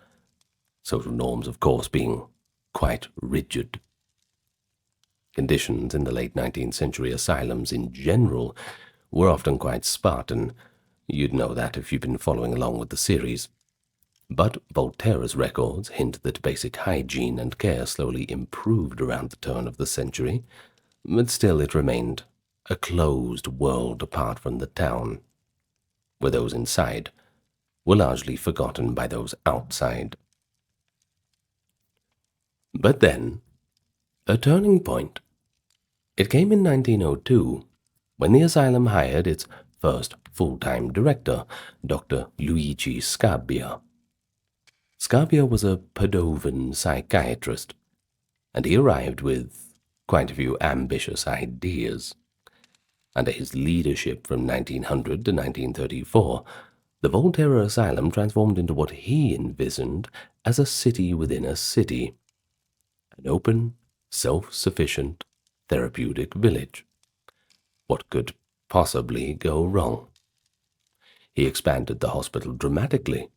Social norms, of course, being quite rigid. Conditions in the late 19th century asylums in general were often quite Spartan. You'd know that if you've been following along with the series. But Volterra's records hint that basic hygiene and care slowly improved around the turn of the century, but still it remained a closed world apart from the town, where those inside were largely forgotten by those outside. But then, a turning point. It came in 1902, when the asylum hired its first full-time director, Dr. Luigi Scabbia. Scabbia was a Padovan psychiatrist, and he arrived with quite a few ambitious ideas. Under his leadership from 1900 to 1934, the Volterra Asylum transformed into what he envisioned as a city within a city, an open, self-sufficient, therapeutic village. What could possibly go wrong? He expanded the hospital dramatically.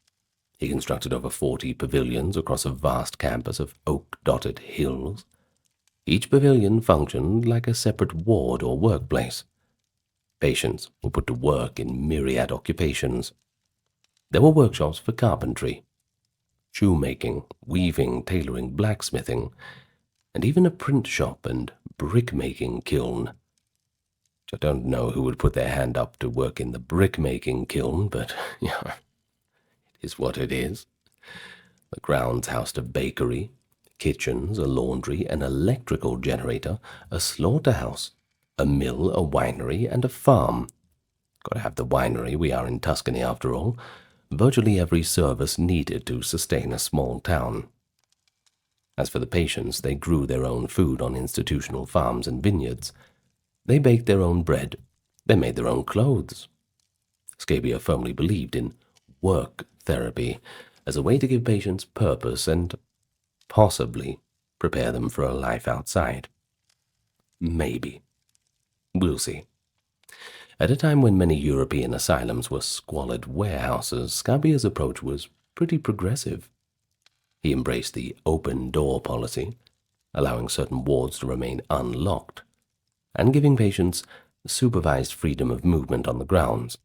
He constructed over 40 pavilions across a vast campus of oak-dotted hills. Each pavilion functioned like a separate ward or workplace. Patients were put to work in myriad occupations. There were workshops for carpentry, shoemaking, weaving, tailoring, blacksmithing, and even a print shop and brick-making kiln. I don't know who would put their hand up to work in the brick-making kiln, but yeah, it is what it is. The grounds housed a bakery, kitchens, a laundry, an electrical generator, a slaughterhouse, a mill, a winery, and a farm. Got to have the winery, we are in Tuscany after all. Virtually every service needed to sustain a small town. As for the patients, they grew their own food on institutional farms and vineyards. They baked their own bread. They made their own clothes. Scabbia firmly believed in work therapy as a way to give patients purpose and possibly prepare them for a life outside. Maybe. We'll see. At a time when many European asylums were squalid warehouses, Scabbia's approach was pretty progressive. He embraced the open-door policy, allowing certain wards to remain unlocked, and giving patients supervised freedom of movement on the grounds.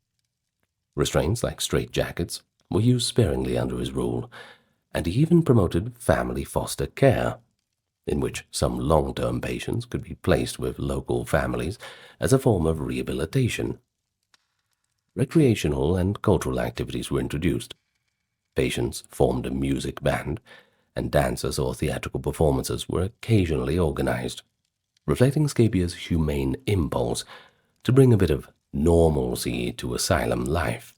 Restraints like straitjackets were used sparingly under his rule, and he even promoted family foster care, in which some long-term patients could be placed with local families as a form of rehabilitation. Recreational and cultural activities were introduced. Patients formed a music band, and dances or theatrical performances were occasionally organized, reflecting Scabbia's humane impulse to bring a bit of normalcy to asylum life.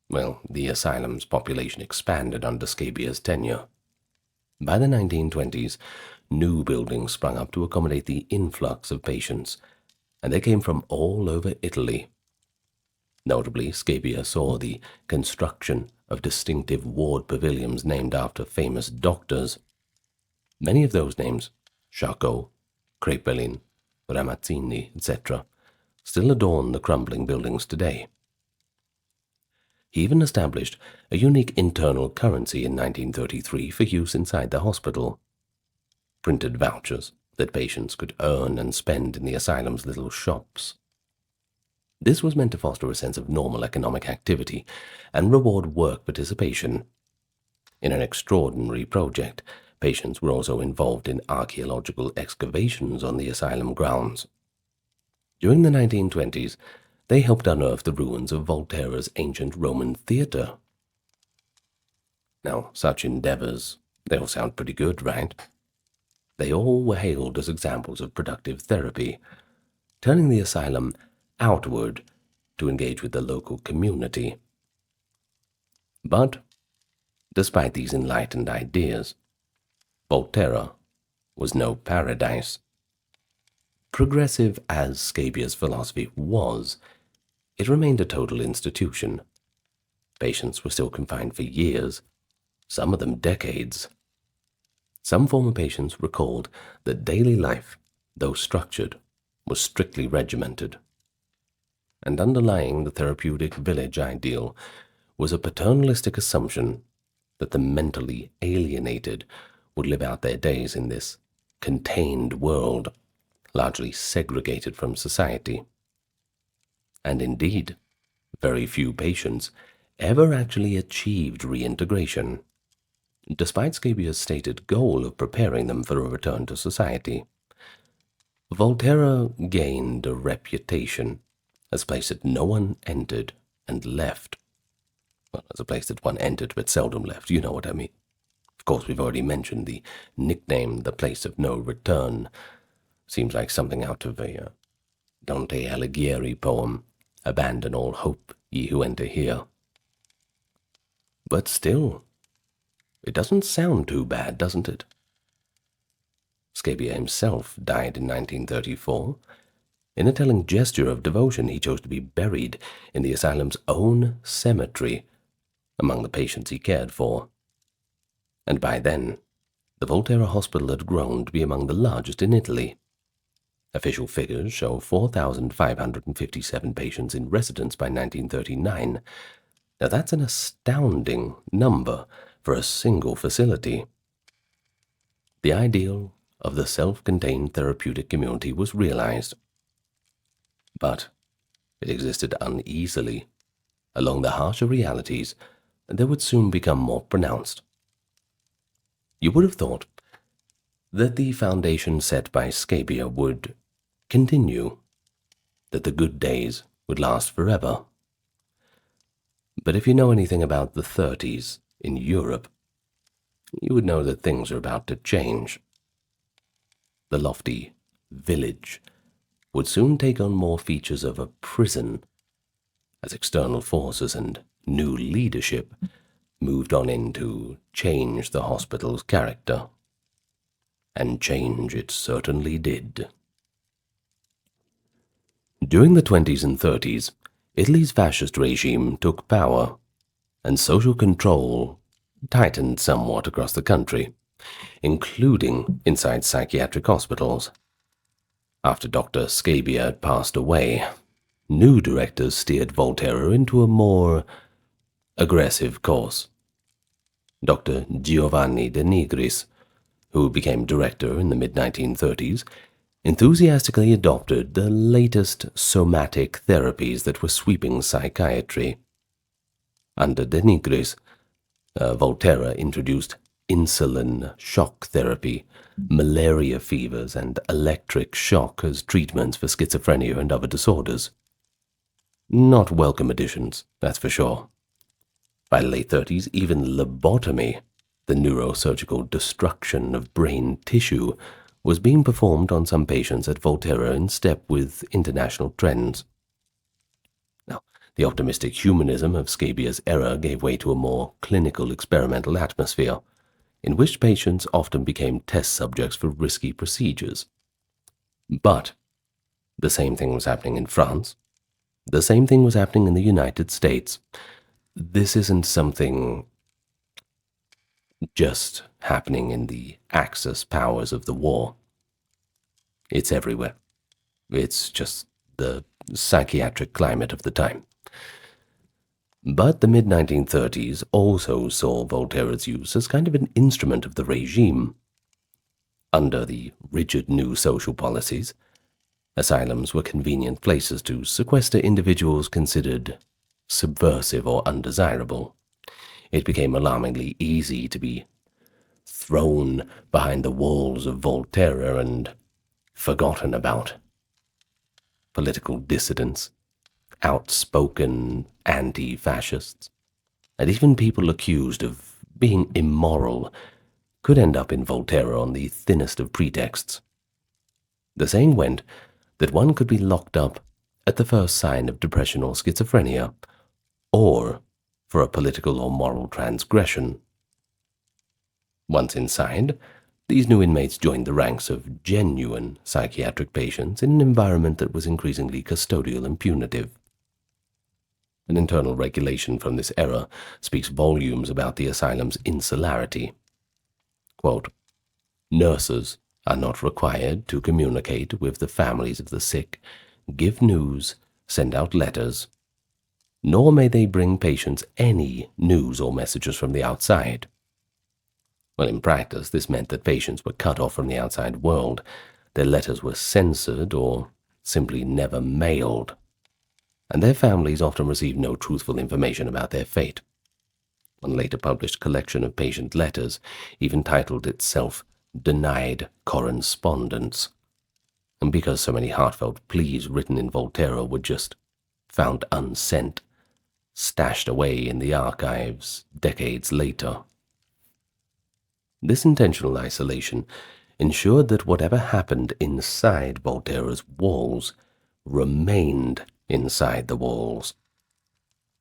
Well, the asylum's population expanded under Scabbia's tenure. By the 1920s, new buildings sprung up to accommodate the influx of patients, and they came from all over Italy. Notably, Scabbia saw the construction of distinctive ward pavilions named after famous doctors. Many of those names, Charcot, Crepelin, Ramazzini, etc., still adorn the crumbling buildings today. He even established a unique internal currency in 1933 for use inside the hospital. Printed vouchers that patients could earn and spend in the asylum's little shops. This was meant to foster a sense of normal economic activity and reward work participation. In an extraordinary project, patients were also involved in archaeological excavations on the asylum grounds. During the 1920s, they helped unearth the ruins of Volterra's ancient Roman theatre. Now, such endeavors, they all sound pretty good, right? They all were hailed as examples of productive therapy, turning the asylum outward to engage with the local community. But, despite these enlightened ideas, Volterra was no paradise. Progressive as Scabia's philosophy was, it remained a total institution. Patients were still confined for years, some of them decades. Some former patients recalled that daily life, though structured, was strictly regimented. And underlying the therapeutic village ideal was a paternalistic assumption that the mentally alienated would live out their days in this contained world, largely segregated from society. And indeed, very few patients ever actually achieved reintegration, despite Scabia's stated goal of preparing them for a return to society. Volterra gained a reputation as a place that no one entered and left. Well, as a place that one entered but seldom left, you know what I mean. Of course, we've already mentioned the nickname, the place of no return. Seems like something out of a Dante Alighieri poem, "Abandon all hope, ye who enter here." But still, it doesn't sound too bad, doesn't it? Scabia himself died in 1934. In a telling gesture of devotion, he chose to be buried in the asylum's own cemetery among the patients he cared for. And by then, the Volterra Hospital had grown to be among the largest in Italy. Official figures show 4,557 patients in residence by 1939. Now that's an astounding number for a single facility. The ideal of the self-contained therapeutic community was realized, but it existed uneasily along the harsher realities that would soon become more pronounced. You would have thought that the foundation set by Scabia would continue, that the good days would last forever. But if you know anything about the 30s in Europe, you would know that things are about to change. The lofty village would soon take on more features of a prison as external forces and new leadership moved on in to change the hospital's character. And change it certainly did. During the 20s and 30s, Italy's fascist regime took power, and social control tightened somewhat across the country, including inside psychiatric hospitals. After Dr. Scabia had passed away, new directors steered Volterra into a more aggressive course. Dr. Giovanni de Nigris, who became director in the mid-1930s, enthusiastically adopted the latest somatic therapies that were sweeping psychiatry. Under de Nigris, Volterra introduced insulin shock therapy, malaria fevers, and electric shock as treatments for schizophrenia and other disorders. Not welcome additions, that's for sure. By the late 30s, even lobotomy, the neurosurgical destruction of brain tissue, was being performed on some patients at Volterra in step with international trends. Now, the optimistic humanism of Scabia's era gave way to a more clinical experimental atmosphere, in which patients often became test subjects for risky procedures. But the same thing was happening in France. The same thing was happening in the United States. This isn't something just happening in the Axis powers of the war. It's everywhere. It's just the psychiatric climate of the time. But the mid-1930s also saw Volterra's use as kind of an instrument of the regime. Under the rigid new social policies, asylums were convenient places to sequester individuals considered subversive or undesirable. It became alarmingly easy to be thrown behind the walls of Volterra and forgotten about. Political dissidents, outspoken anti-fascists, and even people accused of being immoral could end up in Volterra on the thinnest of pretexts. The saying went that one could be locked up at the first sign of depression or schizophrenia, or for a political or moral transgression. Once inside, These new inmates joined the ranks of genuine psychiatric patients in an environment that was increasingly custodial and punitive. An internal regulation from this era speaks volumes about the asylum's insularity. Quote, "Nurses are not required to communicate with the families of the sick, give news, send out letters, nor may they bring patients any news or messages from the outside." Well, in practice, this meant that patients were cut off from the outside world, their letters were censored or simply never mailed, and their families often received no truthful information about their fate. One later published collection of patient letters even titled itself Denied Correspondence, and because so many heartfelt pleas written in Volterra were just found unsent, stashed away in the archives decades later. This intentional isolation ensured that whatever happened inside Volterra's walls remained inside the walls.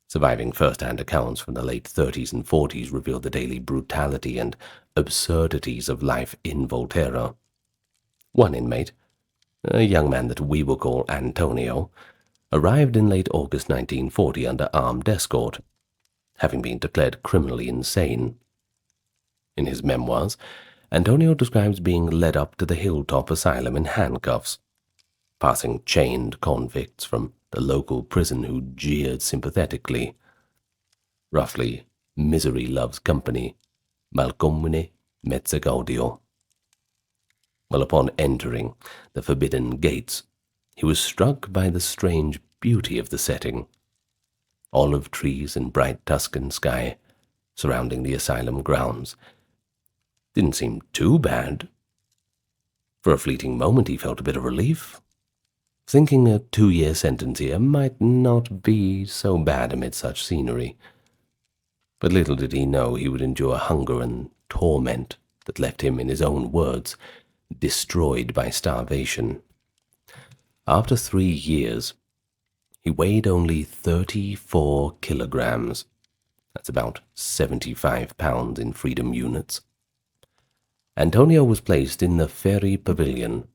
Surviving first-hand accounts from the late 30s and 40s revealed the daily brutality and absurdities of life in Volterra. One inmate, a young man that we will call Antonio, arrived in late August 1940 under armed escort, having been declared criminally insane. In his memoirs, Antonio describes being led up to the hilltop asylum in handcuffs, passing chained convicts from the local prison who jeered sympathetically. Roughly, misery loves company, malcomune mezza gaudio. Well, upon entering the forbidden gates, he was struck by the strange beauty of the setting. Olive trees and bright Tuscan sky surrounding the asylum grounds didn't seem too bad. For a fleeting moment he felt a bit of relief, thinking a 2-year sentence here might not be so bad amid such scenery. But little did he know he would endure hunger and torment that left him, in his own words, destroyed by starvation. After 3 years, he weighed only 34 kilograms. That's about 75 pounds in freedom units. Antonio was placed in the Ferry Pavilion,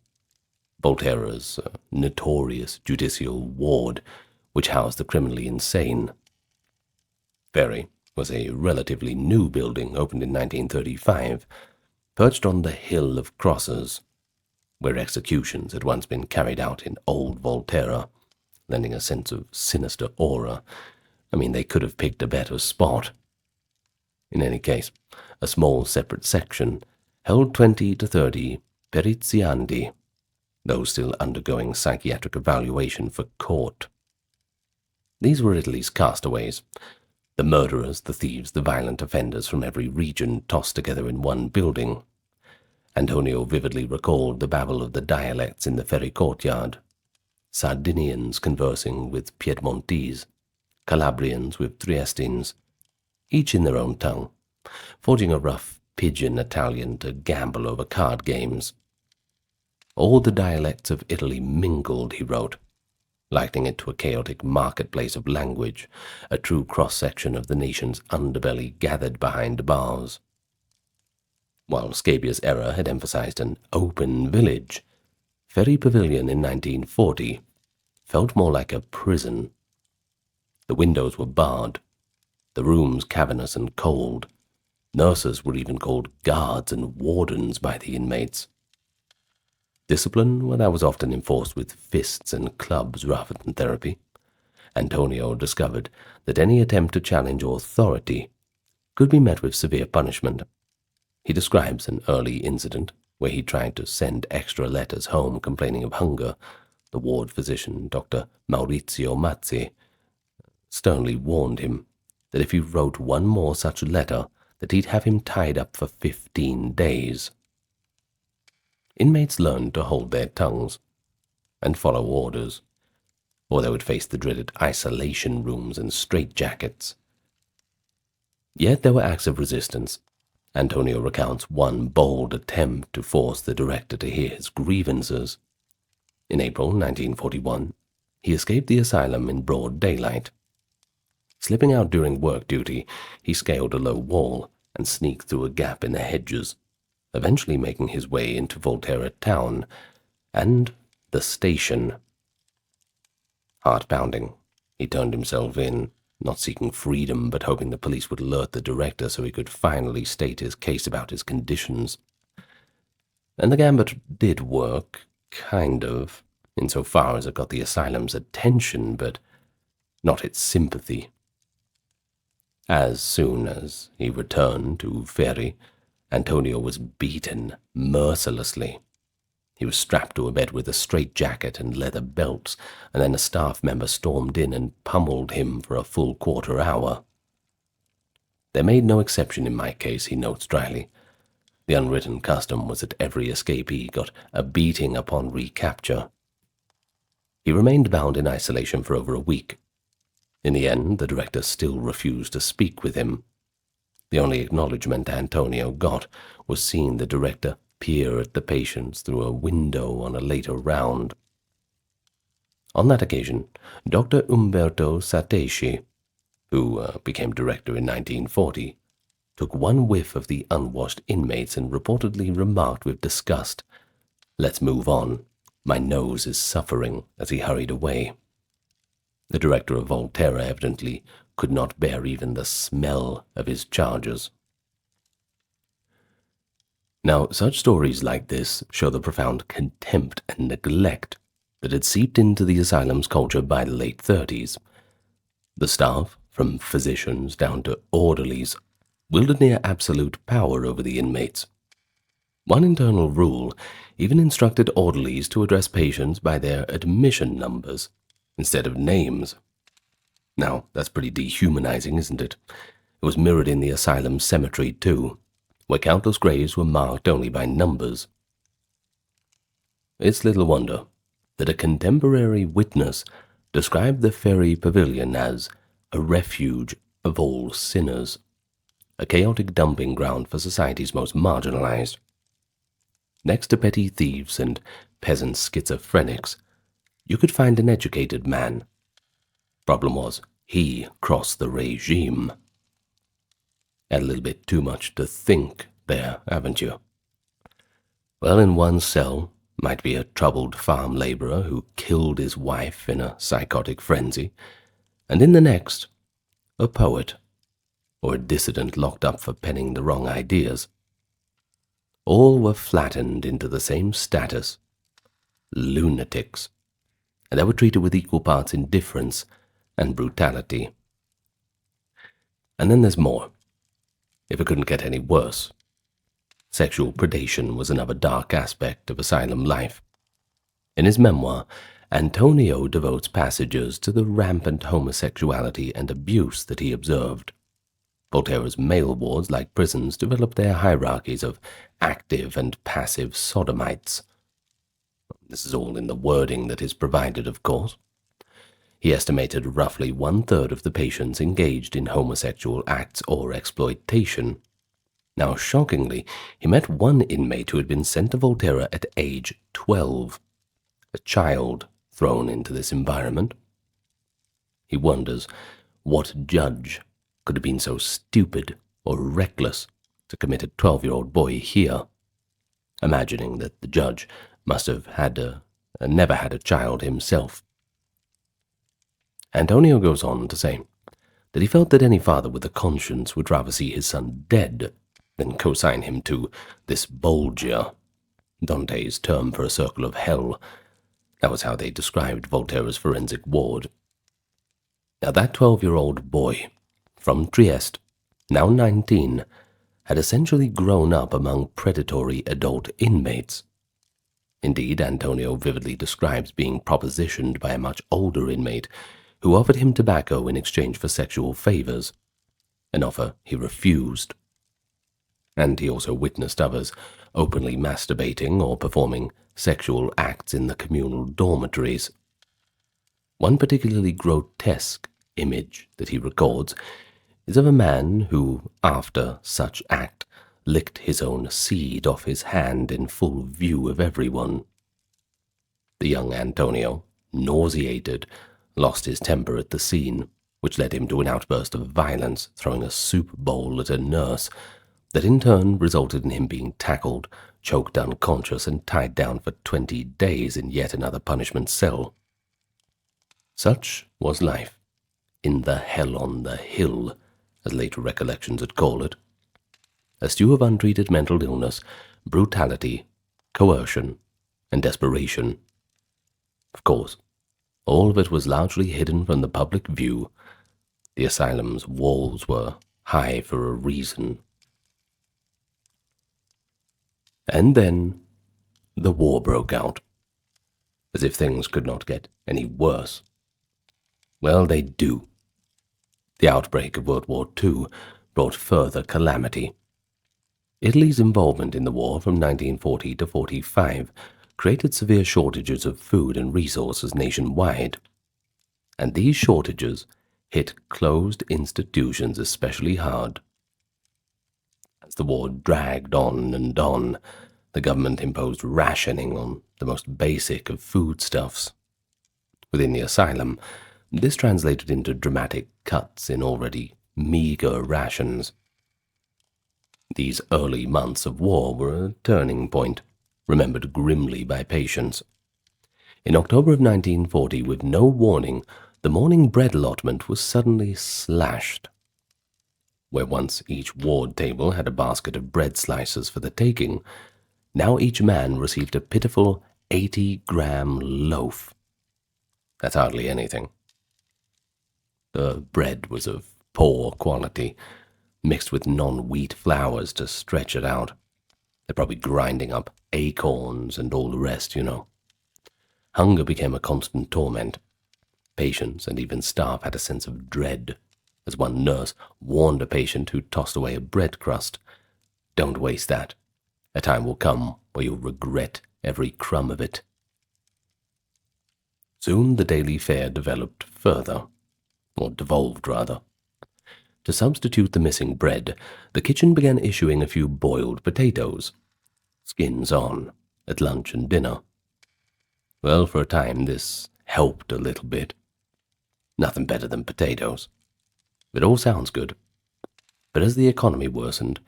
Volterra's notorious judicial ward, which housed the criminally insane. Ferry was a relatively new building opened in 1935, perched on the Hill of Crosses, where executions had once been carried out in old Volterra, lending a sense of sinister aura. I mean, they could have picked a better spot. In any case, a small separate section held 20 to 30 periziandi, those still undergoing psychiatric evaluation for court. These were Italy's castaways, the murderers, the thieves, the violent offenders from every region tossed together in one building. Antonio vividly recalled the babble of the dialects in the ferry courtyard, Sardinians conversing with Piedmontese, Calabrians with Triestines, each in their own tongue, forging a rough pidgin Italian to gamble over card games. All the dialects of Italy mingled, he wrote, likening it to a chaotic marketplace of language, a true cross-section of the nation's underbelly gathered behind bars. While Scabia's era had emphasized an open village, Ferry Pavilion in 1940 felt more like a prison. The windows were barred, the rooms cavernous and cold. Nurses were even called guards and wardens by the inmates. Discipline, well, that was often enforced with fists and clubs rather than therapy. Antonio discovered that any attempt to challenge authority could be met with severe punishment. He describes an early incident where he tried to send extra letters home complaining of hunger. The ward physician, Dr. Maurizio Mazzi, sternly warned him that if he wrote one more such letter, that he'd have him tied up for 15 days. Inmates learned to hold their tongues and follow orders, or they would face the dreaded isolation rooms and straitjackets. Yet there were acts of resistance. Antonio recounts one bold attempt to force the director to hear his grievances. In April 1941, he escaped the asylum in broad daylight. Slipping out during work duty, he scaled a low wall and sneaked through a gap in the hedges. eventually making his way into Volterra town and the station. Heart-pounding, he turned himself in, not seeking freedom but hoping the police would alert the director so he could finally state his case about his conditions. And the gambit did work, kind of, insofar as it got the asylum's attention, but not its sympathy. As soon as he returned to Ferry, Antonio was beaten mercilessly. He was strapped to a bed with a straitjacket and leather belts, and then a staff member stormed in and pummeled him for a full quarter-hour. They made no exception in my case, he notes dryly. The unwritten custom was that every escapee got a beating upon recapture. He remained bound in isolation for over a week. In the end, the director still refused to speak with him. The only acknowledgement Antonio got was seeing the director peer at the patients through a window on a later round. On that occasion, Dr. Umberto Satesci, who became director in 1940, took one whiff of the unwashed inmates and reportedly remarked with disgust, "Let's move on. My nose is suffering," as he hurried away. The director of Volterra evidently could not bear even the smell of his charges. Now, such stories like this show the profound contempt and neglect that had seeped into the asylum's culture by the late 30s. The staff, from physicians down to orderlies, wielded near absolute power over the inmates. One internal rule even instructed orderlies to address patients by their admission numbers instead of names. Now, that's pretty dehumanizing, isn't it? It was mirrored in the asylum cemetery, too, where countless graves were marked only by numbers. It's little wonder that a contemporary witness described the Ferry Pavilion as a refuge of all sinners, a chaotic dumping ground for society's most marginalized. Next to petty thieves and peasant schizophrenics, you could find an educated man. Problem was, he crossed the regime. Had a little bit too much to think there, haven't you? Well, in one cell might be a troubled farm laborer who killed his wife in a psychotic frenzy, and in the next, a poet, or a dissident locked up for penning the wrong ideas. All were flattened into the same status, lunatics, and they were treated with equal parts indifference and brutality. And then there's more. If it couldn't get any worse, sexual predation was another dark aspect of asylum life. In his memoir, Antonio devotes passages to the rampant homosexuality and abuse that he observed. Volterra's male wards, like prisons, developed their hierarchies of active and passive sodomites. This is all in the wording that is provided, of course. He estimated roughly 1/3 of the patients engaged in homosexual acts or exploitation. Now, shockingly, he met one inmate who had been sent to Volterra at age 12, a child thrown into this environment. He wonders what judge could have been so stupid or reckless to commit a 12-year-old boy here, imagining that the judge must have never had a child himself. Antonio goes on to say that he felt that any father with a conscience would rather see his son dead than co-sign him to this Bolgia, Dante's term for a circle of hell. That was how they described Volterra's forensic ward. Now that 12-year-old boy, from Trieste, now 19, had essentially grown up among predatory adult inmates. Indeed, Antonio vividly describes being propositioned by a much older inmate who offered him tobacco in exchange for sexual favors, an offer he refused. And he also witnessed others openly masturbating or performing sexual acts in the communal dormitories. One particularly grotesque image that he records is of a man who, after such act, licked his own seed off his hand in full view of everyone. The young Antonio, nauseated, lost his temper at the scene, which led him to an outburst of violence, throwing a soup bowl at a nurse, that in turn resulted in him being tackled, choked unconscious, and tied down for 20 days in yet another punishment cell. Such was life in the hell on the hill, as later recollections would call it. A stew of untreated mental illness, brutality, coercion, and desperation. Of course, all of it was largely hidden from the public view. The asylum's walls were high for a reason. And then the war broke out, as if things could not get any worse. Well, they do. The outbreak of World War II brought further calamity. Italy's involvement in the war from 1940 to 45 created severe shortages of food and resources nationwide, and these shortages hit closed institutions especially hard. As the war dragged on and on, the government imposed rationing on the most basic of foodstuffs. Within the asylum, this translated into dramatic cuts in already meager rations. These early months of war were a turning point, remembered grimly by patients. In October of 1940, with no warning, the morning bread allotment was suddenly slashed. Where once each ward table had a basket of bread slices for the taking, now each man received a pitiful 80-gram loaf. That's hardly anything. The bread was of poor quality, mixed with non-wheat flours to stretch it out. They're probably grinding up acorns and all the rest, you know. Hunger became a constant torment. Patients and even staff had a sense of dread, as one nurse warned a patient who tossed away a bread crust. Don't waste that. A time will come where you'll regret every crumb of it. Soon the daily fare developed further, or devolved rather. To substitute the missing bread, the kitchen began issuing a few boiled potatoes, skins on, at lunch and dinner. Well, for a time this helped a little bit. Nothing better than potatoes. It all sounds good. But as the economy worsened,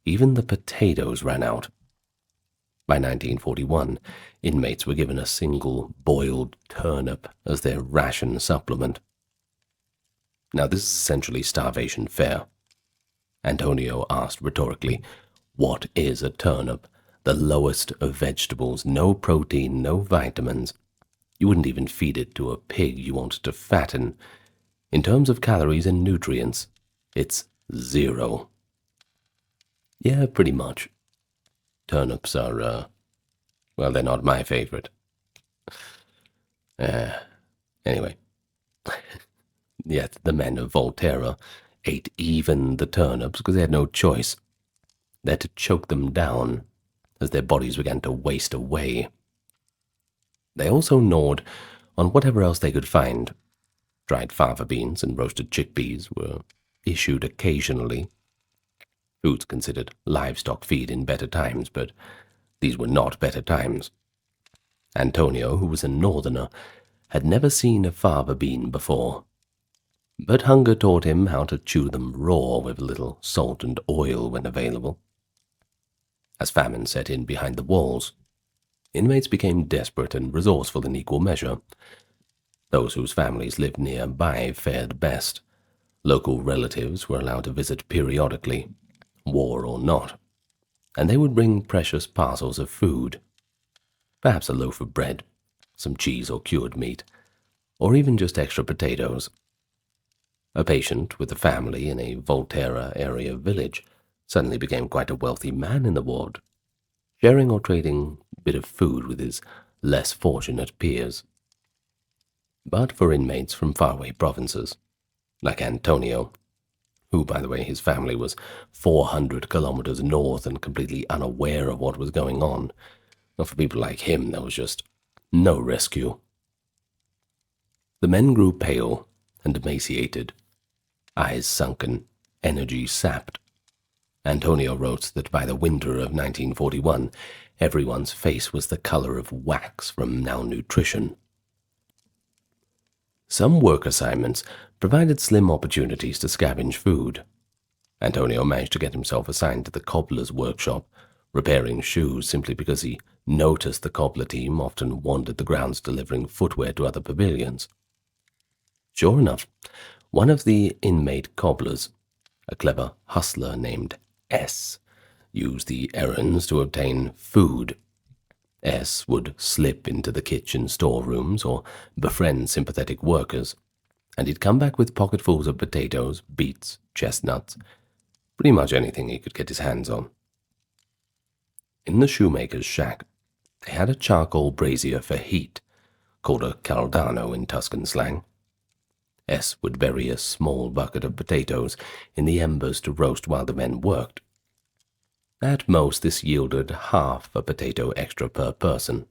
even the potatoes ran out. By 1941, inmates were given a single boiled turnip as their ration supplement. Now this is essentially starvation fare. Antonio asked rhetorically, what is a turnip? The lowest of vegetables, no protein, no vitamins. You wouldn't even feed it to a pig you wanted to fatten. In terms of calories and nutrients, it's 0. Yeah, pretty much. Turnips are, well, they're not my favorite. Anyway. Yet the men of Volterra ate even the turnips because they had no choice. They had to choke them down as their bodies began to waste away. They also gnawed on whatever else they could find. Dried fava beans and roasted chickpeas were issued occasionally. Foods considered livestock feed in better times, but these were not better times. Antonio, who was a northerner, had never seen a fava bean before. But hunger taught him how to chew them raw with a little salt and oil when available. As famine set in behind the walls, inmates became desperate and resourceful in equal measure. Those whose families lived nearby fared best. Local relatives were allowed to visit periodically, war or not, and they would bring precious parcels of food, perhaps a loaf of bread, some cheese or cured meat, or even just extra potatoes. A patient with a family in a Volterra area village suddenly became quite a wealthy man in the ward, sharing or trading a bit of food with his less fortunate peers. But for inmates from faraway provinces, like Antonio, who, by the way, his family was 400 kilometers north and completely unaware of what was going on, well, for people like him, there was just no rescue. The men grew pale and emaciated, eyes sunken, energy sapped. Antonio wrote that by the winter of 1941, everyone's face was the color of wax from malnutrition. Some work assignments provided slim opportunities to scavenge food. Antonio managed to get himself assigned to the cobbler's workshop, repairing shoes simply because he noticed the cobbler team often wandered the grounds delivering footwear to other pavilions. Sure enough, one of the inmate cobblers, a clever hustler named S, used the errands to obtain food. S would slip into the kitchen storerooms or befriend sympathetic workers, and he'd come back with pocketfuls of potatoes, beets, chestnuts, pretty much anything he could get his hands on. In the shoemaker's shack, they had a charcoal brazier for heat, called a caldano in Tuscan slang. S would bury a small bucket of potatoes in the embers to roast while the men worked. At most, this yielded half a potato extra per person.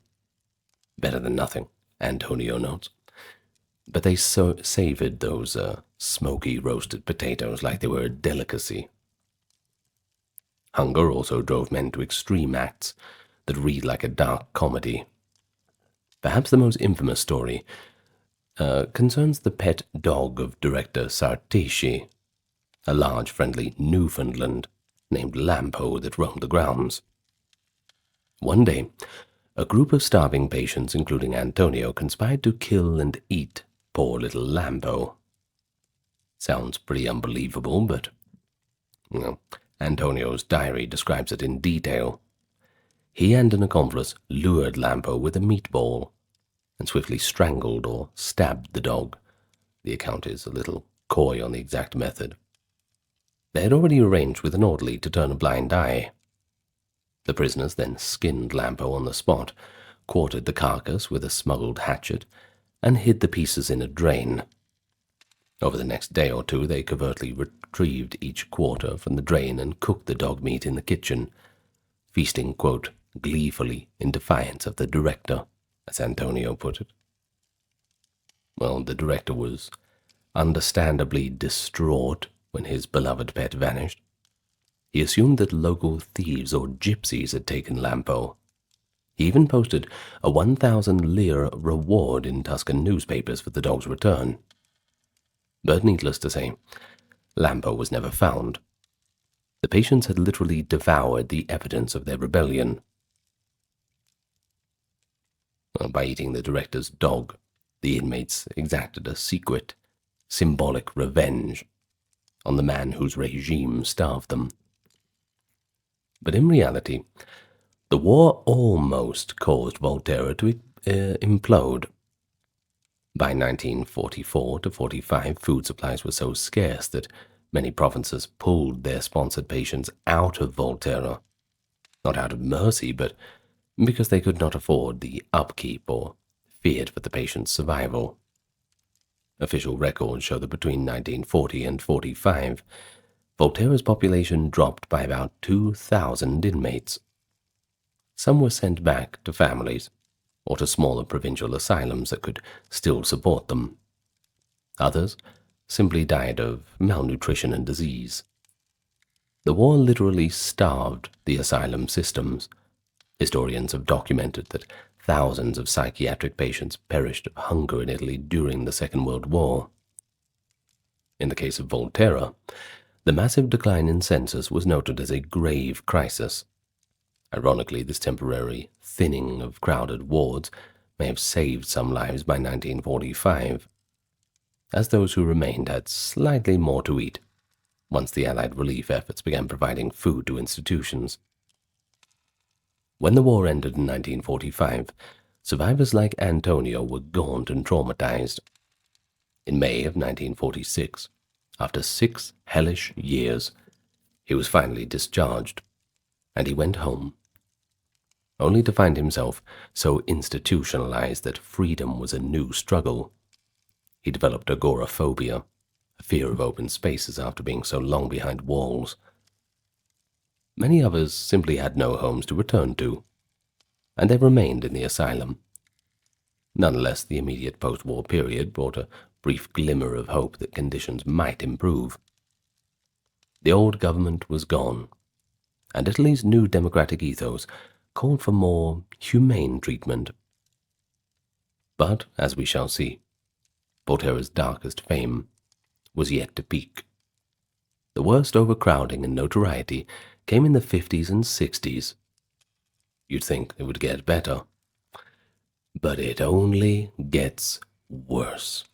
Better than nothing, Antonio notes. But they savored those smoky roasted potatoes like they were a delicacy. Hunger also drove men to extreme acts that read like a dark comedy. Perhaps the most infamous story concerns the pet dog of director Sarteschi, a large friendly Newfoundland named Lampo that roamed the grounds. One day, a group of starving patients, including Antonio, conspired to kill and eat poor little Lampo. Sounds pretty unbelievable, but Antonio's diary describes it in detail. He and an accomplice lured Lampo with a meatball and swiftly strangled or stabbed the dog. The account is a little coy on the exact method. They had already arranged with an orderly to turn a blind eye. The prisoners then skinned Lampo on the spot, quartered the carcass with a smuggled hatchet, and hid the pieces in a drain. Over the next day or two, they covertly retrieved each quarter from the drain and cooked the dog meat in the kitchen, feasting, quote, gleefully in defiance of the director, as Antonio put it. Well, the director was understandably distraught when his beloved pet vanished. He assumed that local thieves or gypsies had taken Lampo. He even posted a 1,000 lire reward in Tuscan newspapers for the dog's return. But needless to say, Lampo was never found. The patients had literally devoured the evidence of their rebellion. By eating the director's dog, the inmates exacted a secret, symbolic revenge on the man whose regime starved them. But in reality, the war almost caused Volterra to implode. By 1944 to 45, food supplies were so scarce that many provinces pulled their sponsored patients out of Volterra, not out of mercy, but because they could not afford the upkeep or feared for the patient's survival. Official records show that between 1940 and 45, Volterra's population dropped by about 2,000 inmates. Some were sent back to families or to smaller provincial asylums that could still support them. Others simply died of malnutrition and disease. The war literally starved the asylum systems. Historians have documented that thousands of psychiatric patients perished of hunger in Italy during the Second World War. In the case of Volterra, the massive decline in census was noted as a grave crisis. Ironically, this temporary thinning of crowded wards may have saved some lives by 1945, as those who remained had slightly more to eat once the Allied relief efforts began providing food to institutions. When the war ended in 1945, survivors like Antonio were gaunt and traumatized. In May of 1946, after 6 hellish years, he was finally discharged, and he went home, only to find himself so institutionalized that freedom was a new struggle. He developed agoraphobia, a fear of open spaces after being so long behind walls. Many others simply had no homes to return to, and they remained in the asylum. Nonetheless, the immediate post-war period brought a brief glimmer of hope that conditions might improve. The old government was gone, and Italy's new democratic ethos called for more humane treatment. But, as we shall see, Volterra's darkest fame was yet to peak. The worst overcrowding and notoriety came in the 50s and 60s. You'd think it would get better, but it only gets worse.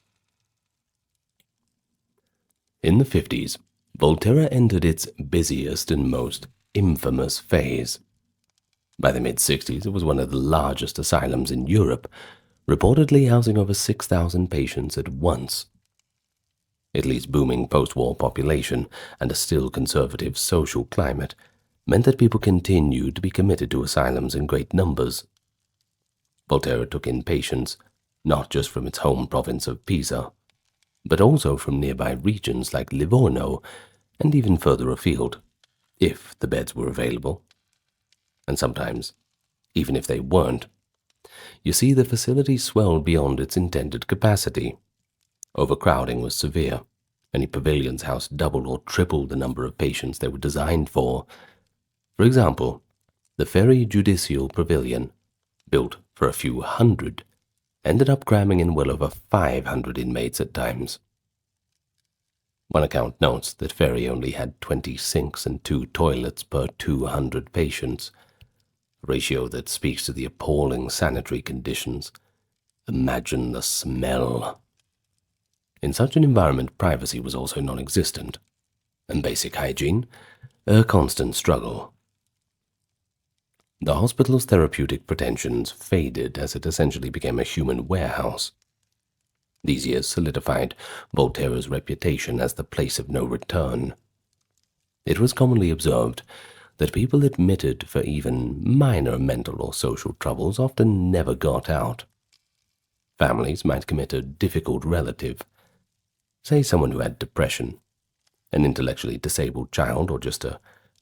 In the 50s, Volterra entered its busiest and most infamous phase. By the mid-60s, it was one of the largest asylums in Europe, reportedly housing over 6,000 patients at once. Italy's booming post-war population and a still conservative social climate meant that people continued to be committed to asylums in great numbers. Volterra took in patients not just from its home province of Pisa, but also from nearby regions like Livorno and even further afield, if the beds were available. And sometimes, even if they weren't. You see, the facility swelled beyond its intended capacity. Overcrowding was severe. Many pavilions housed double or triple the number of patients they were designed for. For example, the Ferry Judicial Pavilion, built for a few hundred, ended up cramming in well over 500 inmates at times. One account notes that Ferry only had 20 sinks and 2 toilets per 200 patients, a ratio that speaks to the appalling sanitary conditions. Imagine the smell. In such an environment, privacy was also non-existent, and basic hygiene a constant struggle. The hospital's therapeutic pretensions faded as it essentially became a human warehouse. These years solidified Volterra's reputation as the place of no return. It was commonly observed that people admitted for even minor mental or social troubles often never got out. Families might commit a difficult relative, say someone who had depression, an intellectually disabled child, or just an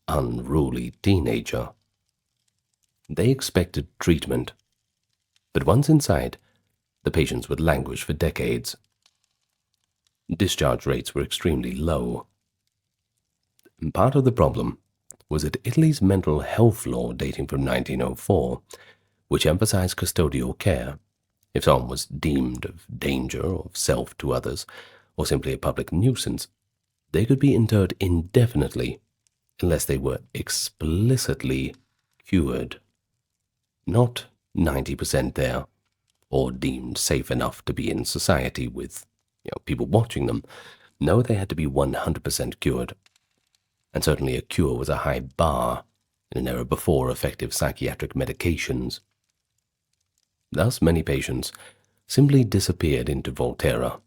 unruly teenager. They expected treatment, but once inside, the patients would languish for decades. Discharge rates were extremely low. And part of the problem was that Italy's mental health law dating from 1904, which emphasized custodial care. If someone was deemed of danger or of self to others, or simply a public nuisance, they could be interred indefinitely unless they were explicitly cured. Not 90% there, or deemed safe enough to be in society with people watching them. No, they had to be 100% cured. And certainly a cure was a high bar in an era before effective psychiatric medications. Thus, many patients simply disappeared into Volterra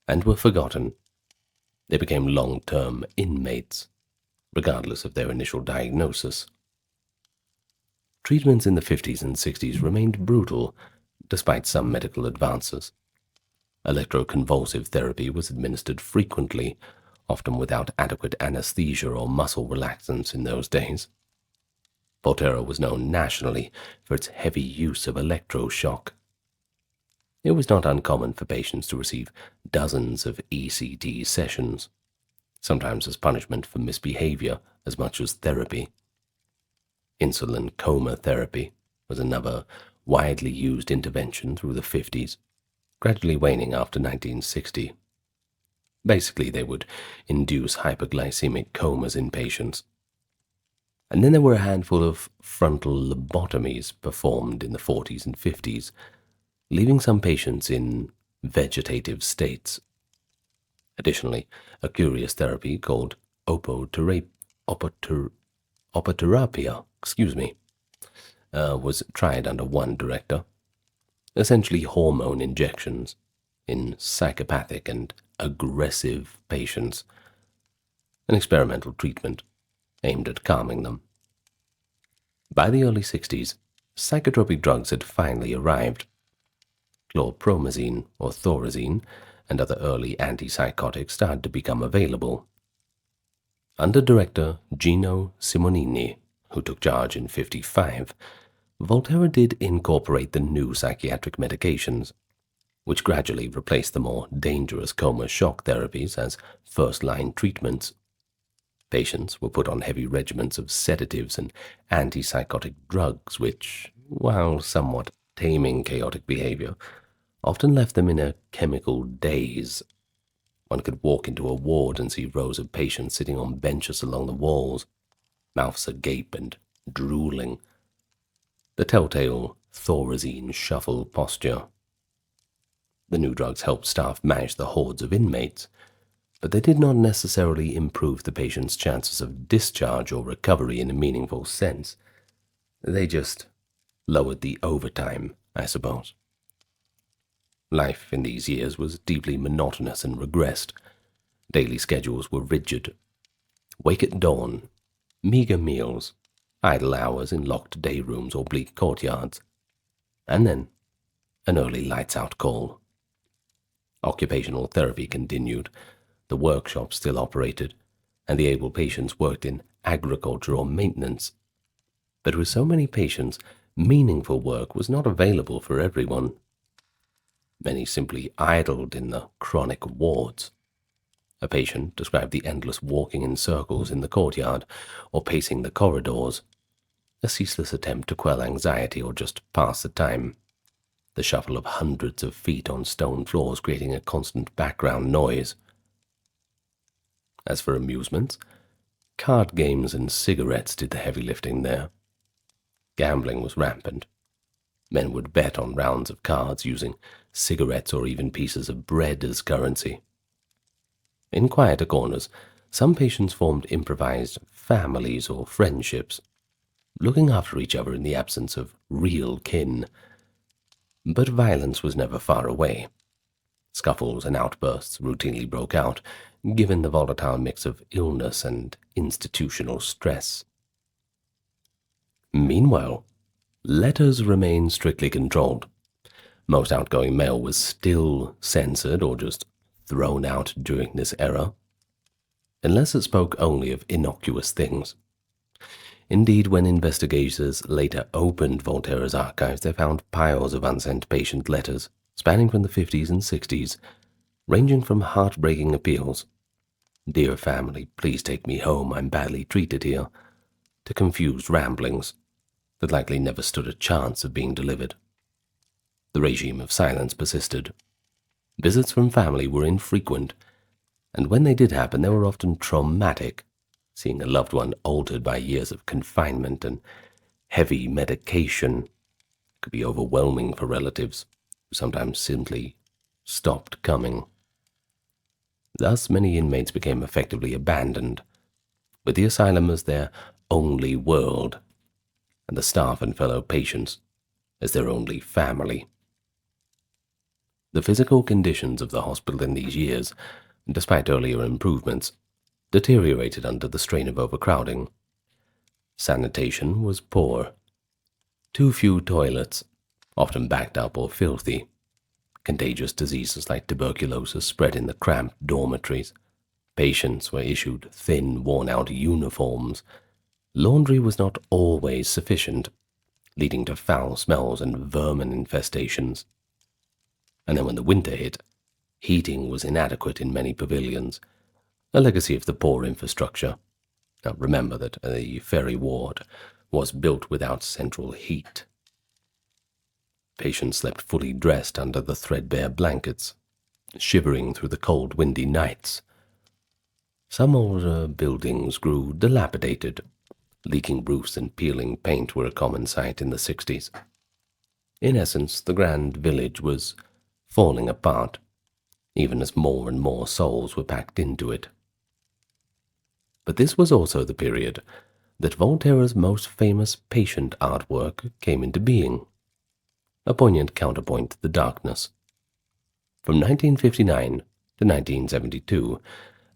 and were forgotten. They became long-term inmates, regardless of their initial diagnosis. Treatments in the 50s and 60s remained brutal, despite some medical advances. Electroconvulsive therapy was administered frequently, often without adequate anesthesia or muscle relaxants in those days. Volterra was known nationally for its heavy use of electroshock. It was not uncommon for patients to receive dozens of ECT sessions, sometimes as punishment for misbehavior as much as therapy. Insulin coma therapy was another widely used intervention through the 50s, gradually waning after 1960. Basically, they would induce hyperglycemic comas in patients. And then there were a handful of frontal lobotomies performed in the 40s and 50s, leaving some patients in vegetative states. Additionally, a curious therapy called opoterapia, was tried under one director, essentially hormone injections in psychopathic and aggressive patients, an experimental treatment aimed at calming them. By the early 60s, psychotropic drugs had finally arrived. Chlorpromazine or thorazine and other early antipsychotics started to become available. Under director Gino Simonini, who took charge in 1955, Volterra did incorporate the new psychiatric medications, which gradually replaced the more dangerous coma shock therapies as first-line treatments. Patients were put on heavy regimens of sedatives and antipsychotic drugs, which, while somewhat taming chaotic behavior, often left them in a chemical daze. One could walk into a ward and see rows of patients sitting on benches along the walls, mouths agape and drooling, the telltale Thorazine shuffle posture. The new drugs helped staff manage the hordes of inmates, but they did not necessarily improve the patient's chances of discharge or recovery in a meaningful sense. They just lowered the overtime, I suppose. Life in these years was deeply monotonous and regressed. Daily schedules were rigid. Wake at dawn, meager meals, idle hours in locked day rooms or bleak courtyards, and then an early lights-out call. Occupational therapy continued, the workshop still operated, and the able patients worked in agriculture or maintenance. But with so many patients, meaningful work was not available for everyone. Many simply idled in the chronic wards. A patient described the endless walking in circles in the courtyard or pacing the corridors, a ceaseless attempt to quell anxiety or just pass the time, the shuffle of hundreds of feet on stone floors creating a constant background noise. As for amusements, card games and cigarettes did the heavy lifting there. Gambling was rampant. Men would bet on rounds of cards using cigarettes or even pieces of bread as currency. In quieter corners, some patients formed improvised families or friendships, looking after each other in the absence of real kin. But violence was never far away. Scuffles and outbursts routinely broke out, given the volatile mix of illness and institutional stress. Meanwhile, letters remained strictly controlled. Most outgoing mail was still censored or just thrown out during this era, unless it spoke only of innocuous things. Indeed, when investigators later opened Volterra's archives, they found piles of unsent patient letters spanning from the 50s and 60s, ranging from heartbreaking appeals, "Dear family, please take me home, I'm badly treated here," to confused ramblings that likely never stood a chance of being delivered. The regime of silence persisted. Visits from family were infrequent, and when they did happen, they were often traumatic. Seeing a loved one altered by years of confinement and heavy medication could be overwhelming for relatives, who sometimes simply stopped coming. Thus, many inmates became effectively abandoned, with the asylum as their only world, and the staff and fellow patients as their only family. The physical conditions of the hospital in these years, despite earlier improvements, deteriorated under the strain of overcrowding. Sanitation was poor. Too few toilets, often backed up or filthy. Contagious diseases like tuberculosis spread in the cramped dormitories. Patients were issued thin, worn-out uniforms. Laundry was not always sufficient, leading to foul smells and vermin infestations. And then when the winter hit, heating was inadequate in many pavilions, a legacy of the poor infrastructure. Now remember that the ferry ward was built without central heat. Patients slept fully dressed under the threadbare blankets, shivering through the cold, windy nights. Some older buildings grew dilapidated. Leaking roofs and peeling paint were a common sight in the 60s. In essence, the grand village was falling apart, even as more and more souls were packed into it. But this was also the period that Volterra's most famous patient artwork came into being, a poignant counterpoint to the darkness. From 1959 to 1972,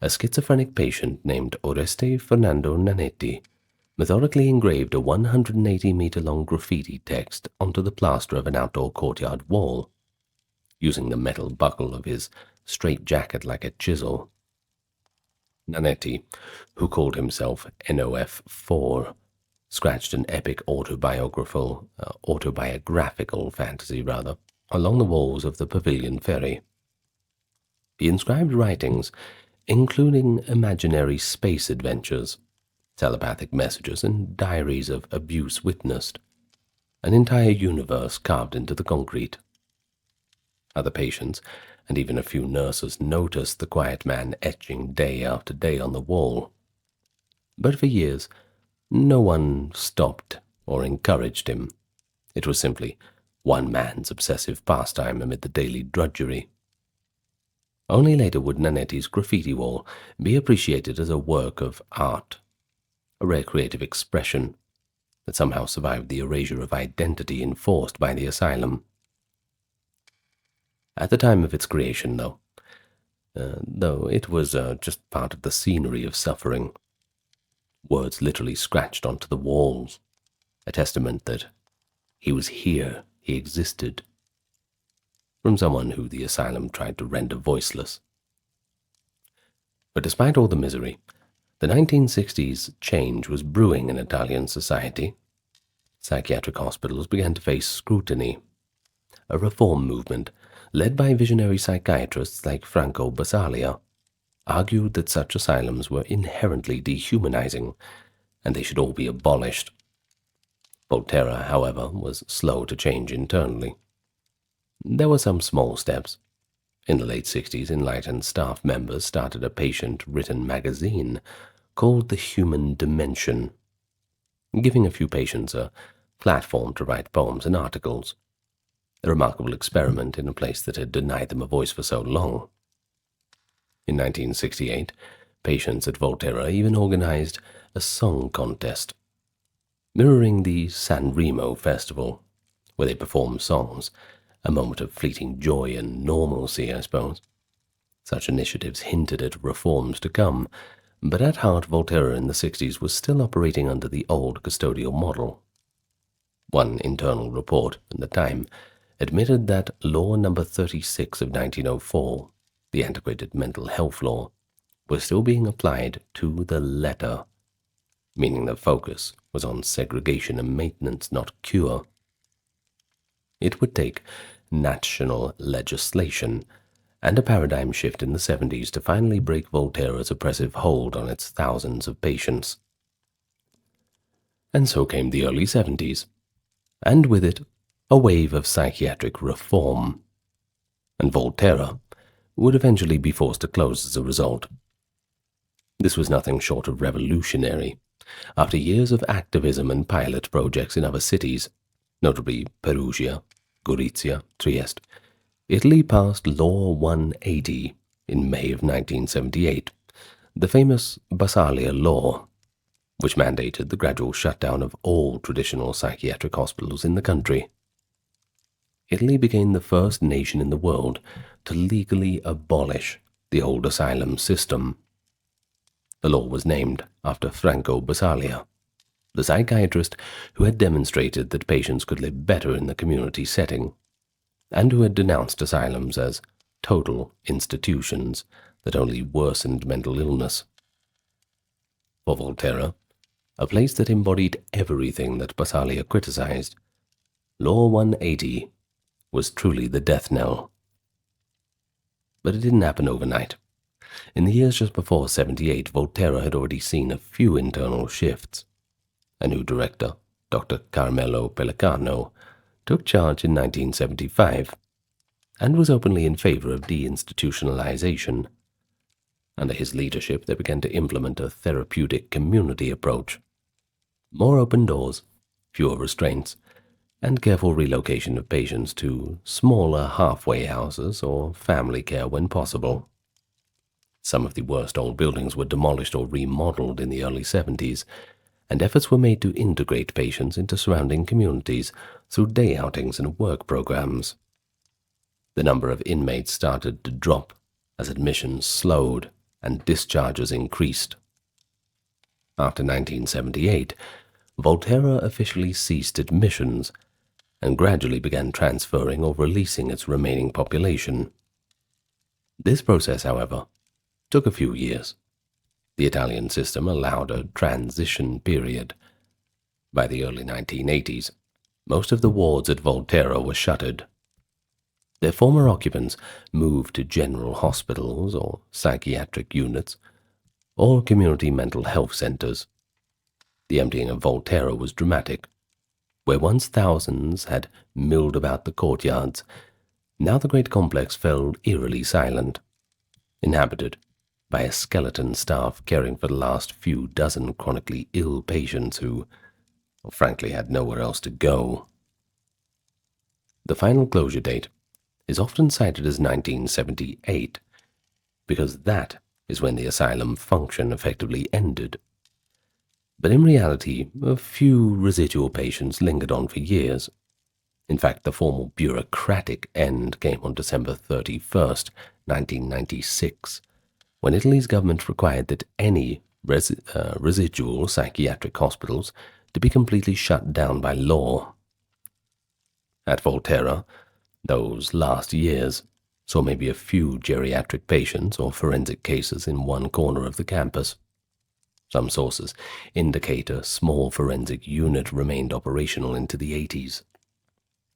a schizophrenic patient named Oreste Fernando Nanetti methodically engraved a 180-meter-long graffiti text onto the plaster of an outdoor courtyard wall, using the metal buckle of his straitjacket like a chisel. Nanetti, who called himself NOF4, scratched an epic autobiographical fantasy along the walls of the Pavilion Ferry. He inscribed writings, including imaginary space adventures, telepathic messages, and diaries of abuse witnessed, an entire universe carved into the concrete. Other patients, and even a few nurses noticed the quiet man etching day after day on the wall. But for years, no one stopped or encouraged him. It was simply one man's obsessive pastime amid the daily drudgery. Only later would Nanetti's graffiti wall be appreciated as a work of art, a rare creative expression that somehow survived the erasure of identity enforced by the asylum. At the time of its creation, though it was just part of the scenery of suffering, words literally scratched onto the walls, a testament that he was here, he existed, from someone who the asylum tried to render voiceless. But despite all the misery, the 1960s change was brewing in Italian society. Psychiatric hospitals began to face scrutiny. A reform movement, led by visionary psychiatrists like Franco Basaglia, argued that such asylums were inherently dehumanizing, and they should all be abolished. Volterra, however, was slow to change internally. There were some small steps. In the late 60s, enlightened staff members started a patient-written magazine called The Human Dimension, giving a few patients a platform to write poems and articles, a remarkable experiment in a place that had denied them a voice for so long. In 1968, patients at Volterra even organized a song contest, mirroring the San Remo festival, where they performed songs, a moment of fleeting joy and normalcy, I suppose. Such initiatives hinted at reforms to come, but at heart Volterra in the 60s was still operating under the old custodial model. One internal report at the time admitted that Law No. 36 of 1904, the antiquated mental health law, was still being applied to the letter, meaning the focus was on segregation and maintenance, not cure. It would take national legislation and a paradigm shift in the 70s to finally break Volterra's oppressive hold on its thousands of patients. And so came the early 70s, and with it, a wave of psychiatric reform. And Volterra would eventually be forced to close as a result. This was nothing short of revolutionary. After years of activism and pilot projects in other cities, notably Perugia, Gorizia, Trieste, Italy passed Law 180 in May of 1978, the famous Basaglia Law, which mandated the gradual shutdown of all traditional psychiatric hospitals in the country. Italy became the first nation in the world to legally abolish the old asylum system. The law was named after Franco Basaglia, the psychiatrist who had demonstrated that patients could live better in the community setting, and who had denounced asylums as total institutions that only worsened mental illness. For Volterra, a place that embodied everything that Basaglia criticized, Law 180 was truly the death knell. But it didn't happen overnight. In the years just before 78, Volterra had already seen a few internal shifts. A new director, Dr. Carmelo Pellicano, took charge in 1975 and was openly in favor of deinstitutionalization. Under his leadership, they began to implement a therapeutic community approach. More open doors, fewer restraints, and careful relocation of patients to smaller halfway houses or family care when possible. Some of the worst old buildings were demolished or remodeled in the early 70s, and efforts were made to integrate patients into surrounding communities through day outings and work programs. The number of inmates started to drop as admissions slowed and discharges increased. After 1978, Volterra officially ceased admissions and gradually began transferring or releasing its remaining population. This process, however, took a few years. The Italian system allowed a transition period. By the early 1980s, most of the wards at Volterra were shuttered. Their former occupants moved to general hospitals or psychiatric units or community mental health centers. The emptying of Volterra was dramatic. Where once thousands had milled about the courtyards, Now the great complex fell eerily silent, inhabited by a skeleton staff caring for the last few dozen chronically ill patients who, well, frankly, had nowhere else to go. The final closure date is often cited as 1978, because that is when the asylum function effectively ended. But in reality, a few residual patients lingered on for years. In fact, the formal bureaucratic end came on December 31st, 1996, when Italy's government required that any residual psychiatric hospitals to be completely shut down by law. At Volterra, those last years saw maybe a few geriatric patients or forensic cases in one corner of the campus. Some sources indicate a small forensic unit remained operational into the 80s.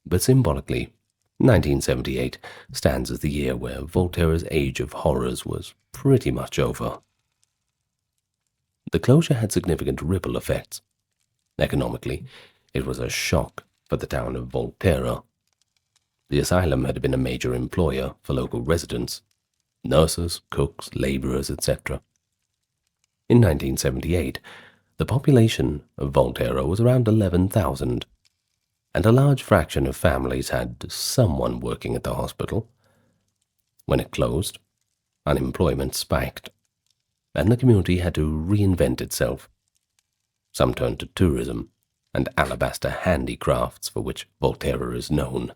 But symbolically, 1978 stands as the year where Volterra's age of horrors was pretty much over. The closure had significant ripple effects. Economically, it was a shock for the town of Volterra. The asylum had been a major employer for local residents, nurses, cooks, laborers, etc. In 1978, the population of Volterra was around 11,000, and a large fraction of families had someone working at the hospital. When it closed, unemployment spiked, and the community had to reinvent itself. Some turned to tourism and alabaster handicrafts, for which Volterra is known.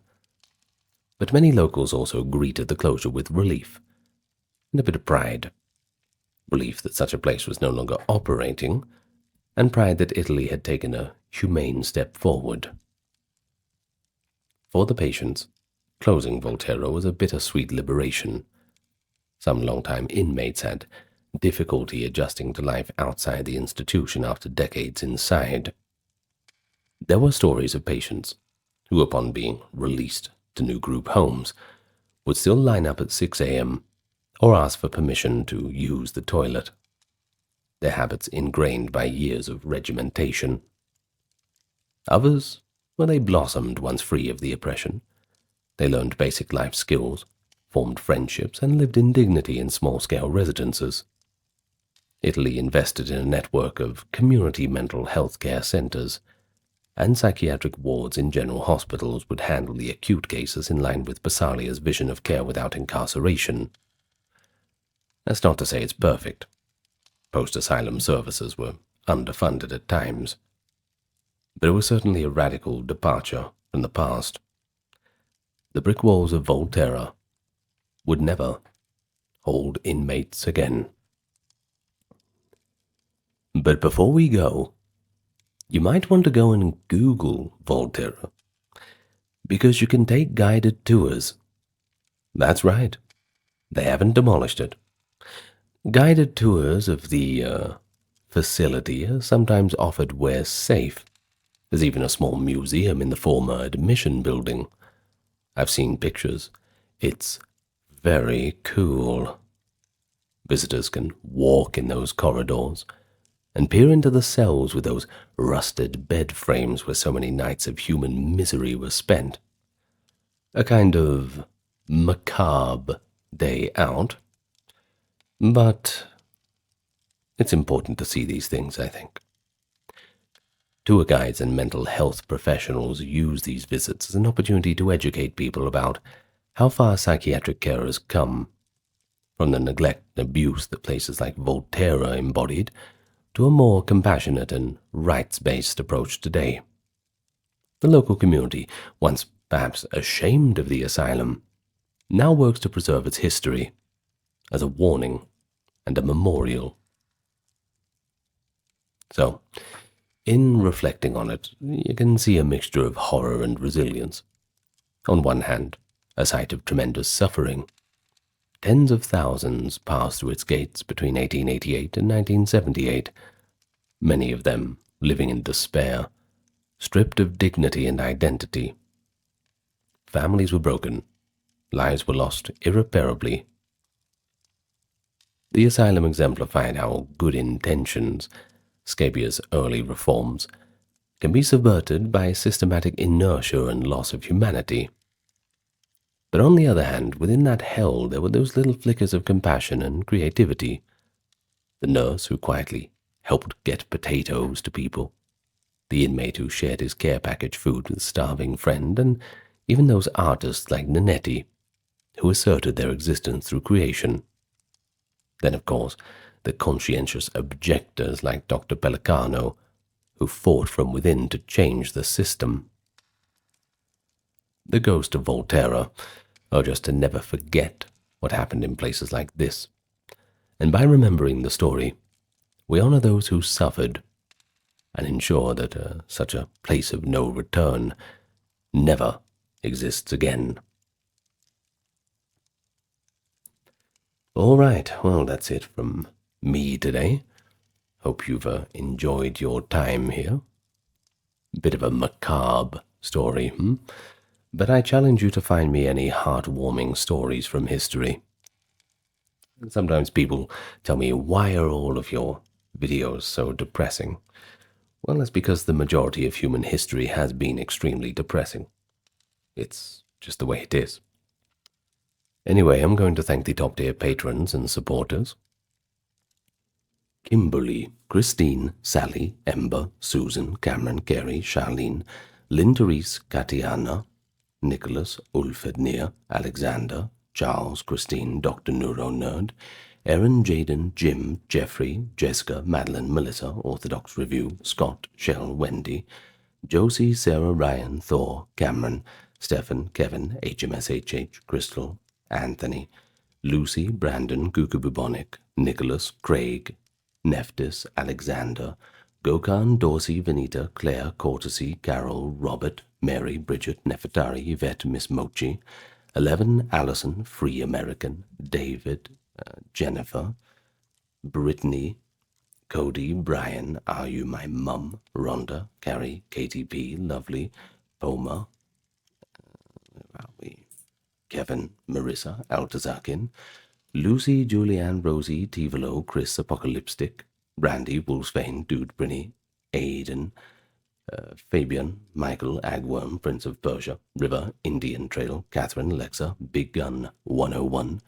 But many locals also greeted the closure with relief and a bit of pride. Relief that such a place was no longer operating, and pride that Italy had taken a humane step forward. For the patients, closing Volterra was a bittersweet liberation. Some long-time inmates had difficulty adjusting to life outside the institution after decades inside. There were stories of patients who, upon being released to new group homes, would still line up at 6 a.m. or ask for permission to use the toilet, their habits ingrained by years of regimentation. Others, well, they blossomed once free of the oppression. They learned basic life skills, formed friendships, and lived in dignity in small-scale residences. Italy invested in a network of community mental health care centers, and psychiatric wards in general hospitals would handle the acute cases in line with Basalia's vision of care without incarceration. That's not to say it's perfect. Post-asylum services were underfunded at times, but it was certainly a radical departure from the past. The brick walls of Volterra would never hold inmates again. But before we go, you might want to go and Google Volterra, because you can take guided tours. That's right, they haven't demolished it. Guided tours of the facility are sometimes offered where safe. There's even a small museum in the former admission building. I've seen pictures. It's very cool. Visitors can walk in those corridors and peer into the cells with those rusted bed frames where so many nights of human misery were spent. A kind of macabre day out. But it's important to see these things, I think. Tour guides and mental health professionals use these visits as an opportunity to educate people about how far psychiatric care has come, from the neglect and abuse that places like Volterra embodied, to a more compassionate and rights-based approach today. The local community, once perhaps ashamed of the asylum, now works to preserve its history as a warning and a memorial. So, in reflecting on it, you can see a mixture of horror and resilience. On one hand, a site of tremendous suffering. Tens of thousands passed through its gates between 1888 and 1978, many of them living in despair, stripped of dignity and identity. Families were broken, lives were lost irreparably. The asylum exemplified how good intentions, Scabia's early reforms, can be subverted by systematic inertia and loss of humanity. But on the other hand, within that hell there were those little flickers of compassion and creativity. The nurse who quietly helped get potatoes to people, the inmate who shared his care package food with a starving friend, and even those artists like Nanetti, who asserted their existence through creation. Then, of course, the conscientious objectors like Dr. Pellicano, who fought from within to change the system. The ghost of Volterra, or just to never forget what happened in places like this. And by remembering the story, we honor those who suffered and ensure that such a place of no return never exists again. All right, well, that's it from me today. Hope you've enjoyed your time here. Bit of a macabre story, But I challenge you to find me any heartwarming stories from history. Sometimes people tell me, why are all of your videos so depressing? Well, that's because the majority of human history has been extremely depressing. It's just the way it is. Anyway, I'm going to thank the top-tier patrons and supporters. Kimberly, Christine, Sally, Ember, Susan, Cameron, Carrie, Charlene, Lynn, Therese, Katiana, Nicholas, Ulfednir, Alexander, Charles, Christine, Dr. Neuro Nerd, Aaron, Jaden, Jim, Jeffrey, Jessica, Madeline, Melissa, Orthodox Review, Scott, Shell, Wendy, Josie, Sarah, Ryan, Thor, Cameron, Stefan, Kevin, HMSHH, Crystal, Anthony, Lucy, Brandon, Gugu Bubonic, Nicholas, Craig, Nephthys, Alexander, Gokhan, Dorsey, Venita, Claire, Courtesy, Carol, Robert, Mary, Bridget, Nefertari, Yvette, Miss Mochi, 11, Allison, Free American, David, Jennifer, Brittany, Cody, Brian, Are You My Mum, Rhonda, Carrie, KTP, Lovely, Poma, Kevin, Marissa, Altazakin, Lucy, Julianne, Rosie, Tivolo, Chris, Apocalyptic, Brandy, Wolfsbane, Dude, Brinny, Aiden, Fabian, Michael, Agworm, Prince of Persia, River, Indian Trail, Catherine, Alexa, Big Gun 101,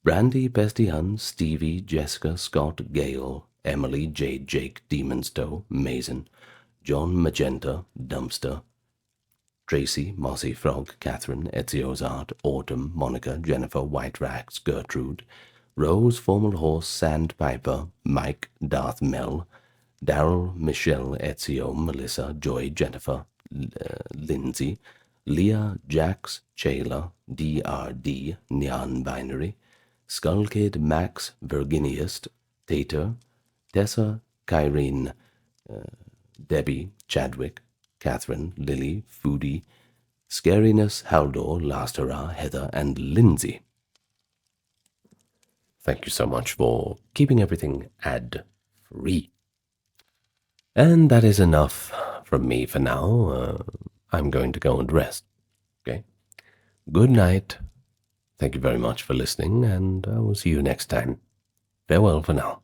Brandy, Bestian, Stevie, Jessica, Scott, Gail, Emily, Jade, Jake, Demonstow, Mason, John, Magenta, Dumpster, Tracy, Mossy Frog, Catherine, Ezio's Art, Autumn, Monica, Jennifer, White Rags, Gertrude, Rose, Formal Horse, Sandpiper, Mike, Darth Mel, Daryl, Michelle, Ezio, Melissa, Joy, Jennifer, Lindsay, Leah, Jax, Chayla, DRD, Neon Binary, Skull Kid, Max, Virginiast, Tater, Tessa, Kyrene, Debbie, Chadwick, Catherine, Lily, Foodie, Scariness, Haldor, Last Hurrah, Heather, and Lindsay. Thank you so much for keeping everything ad-free. And that is enough from me for now. I'm going to go and rest. Okay? Good night. Thank you very much for listening, and I will see you next time. Farewell for now.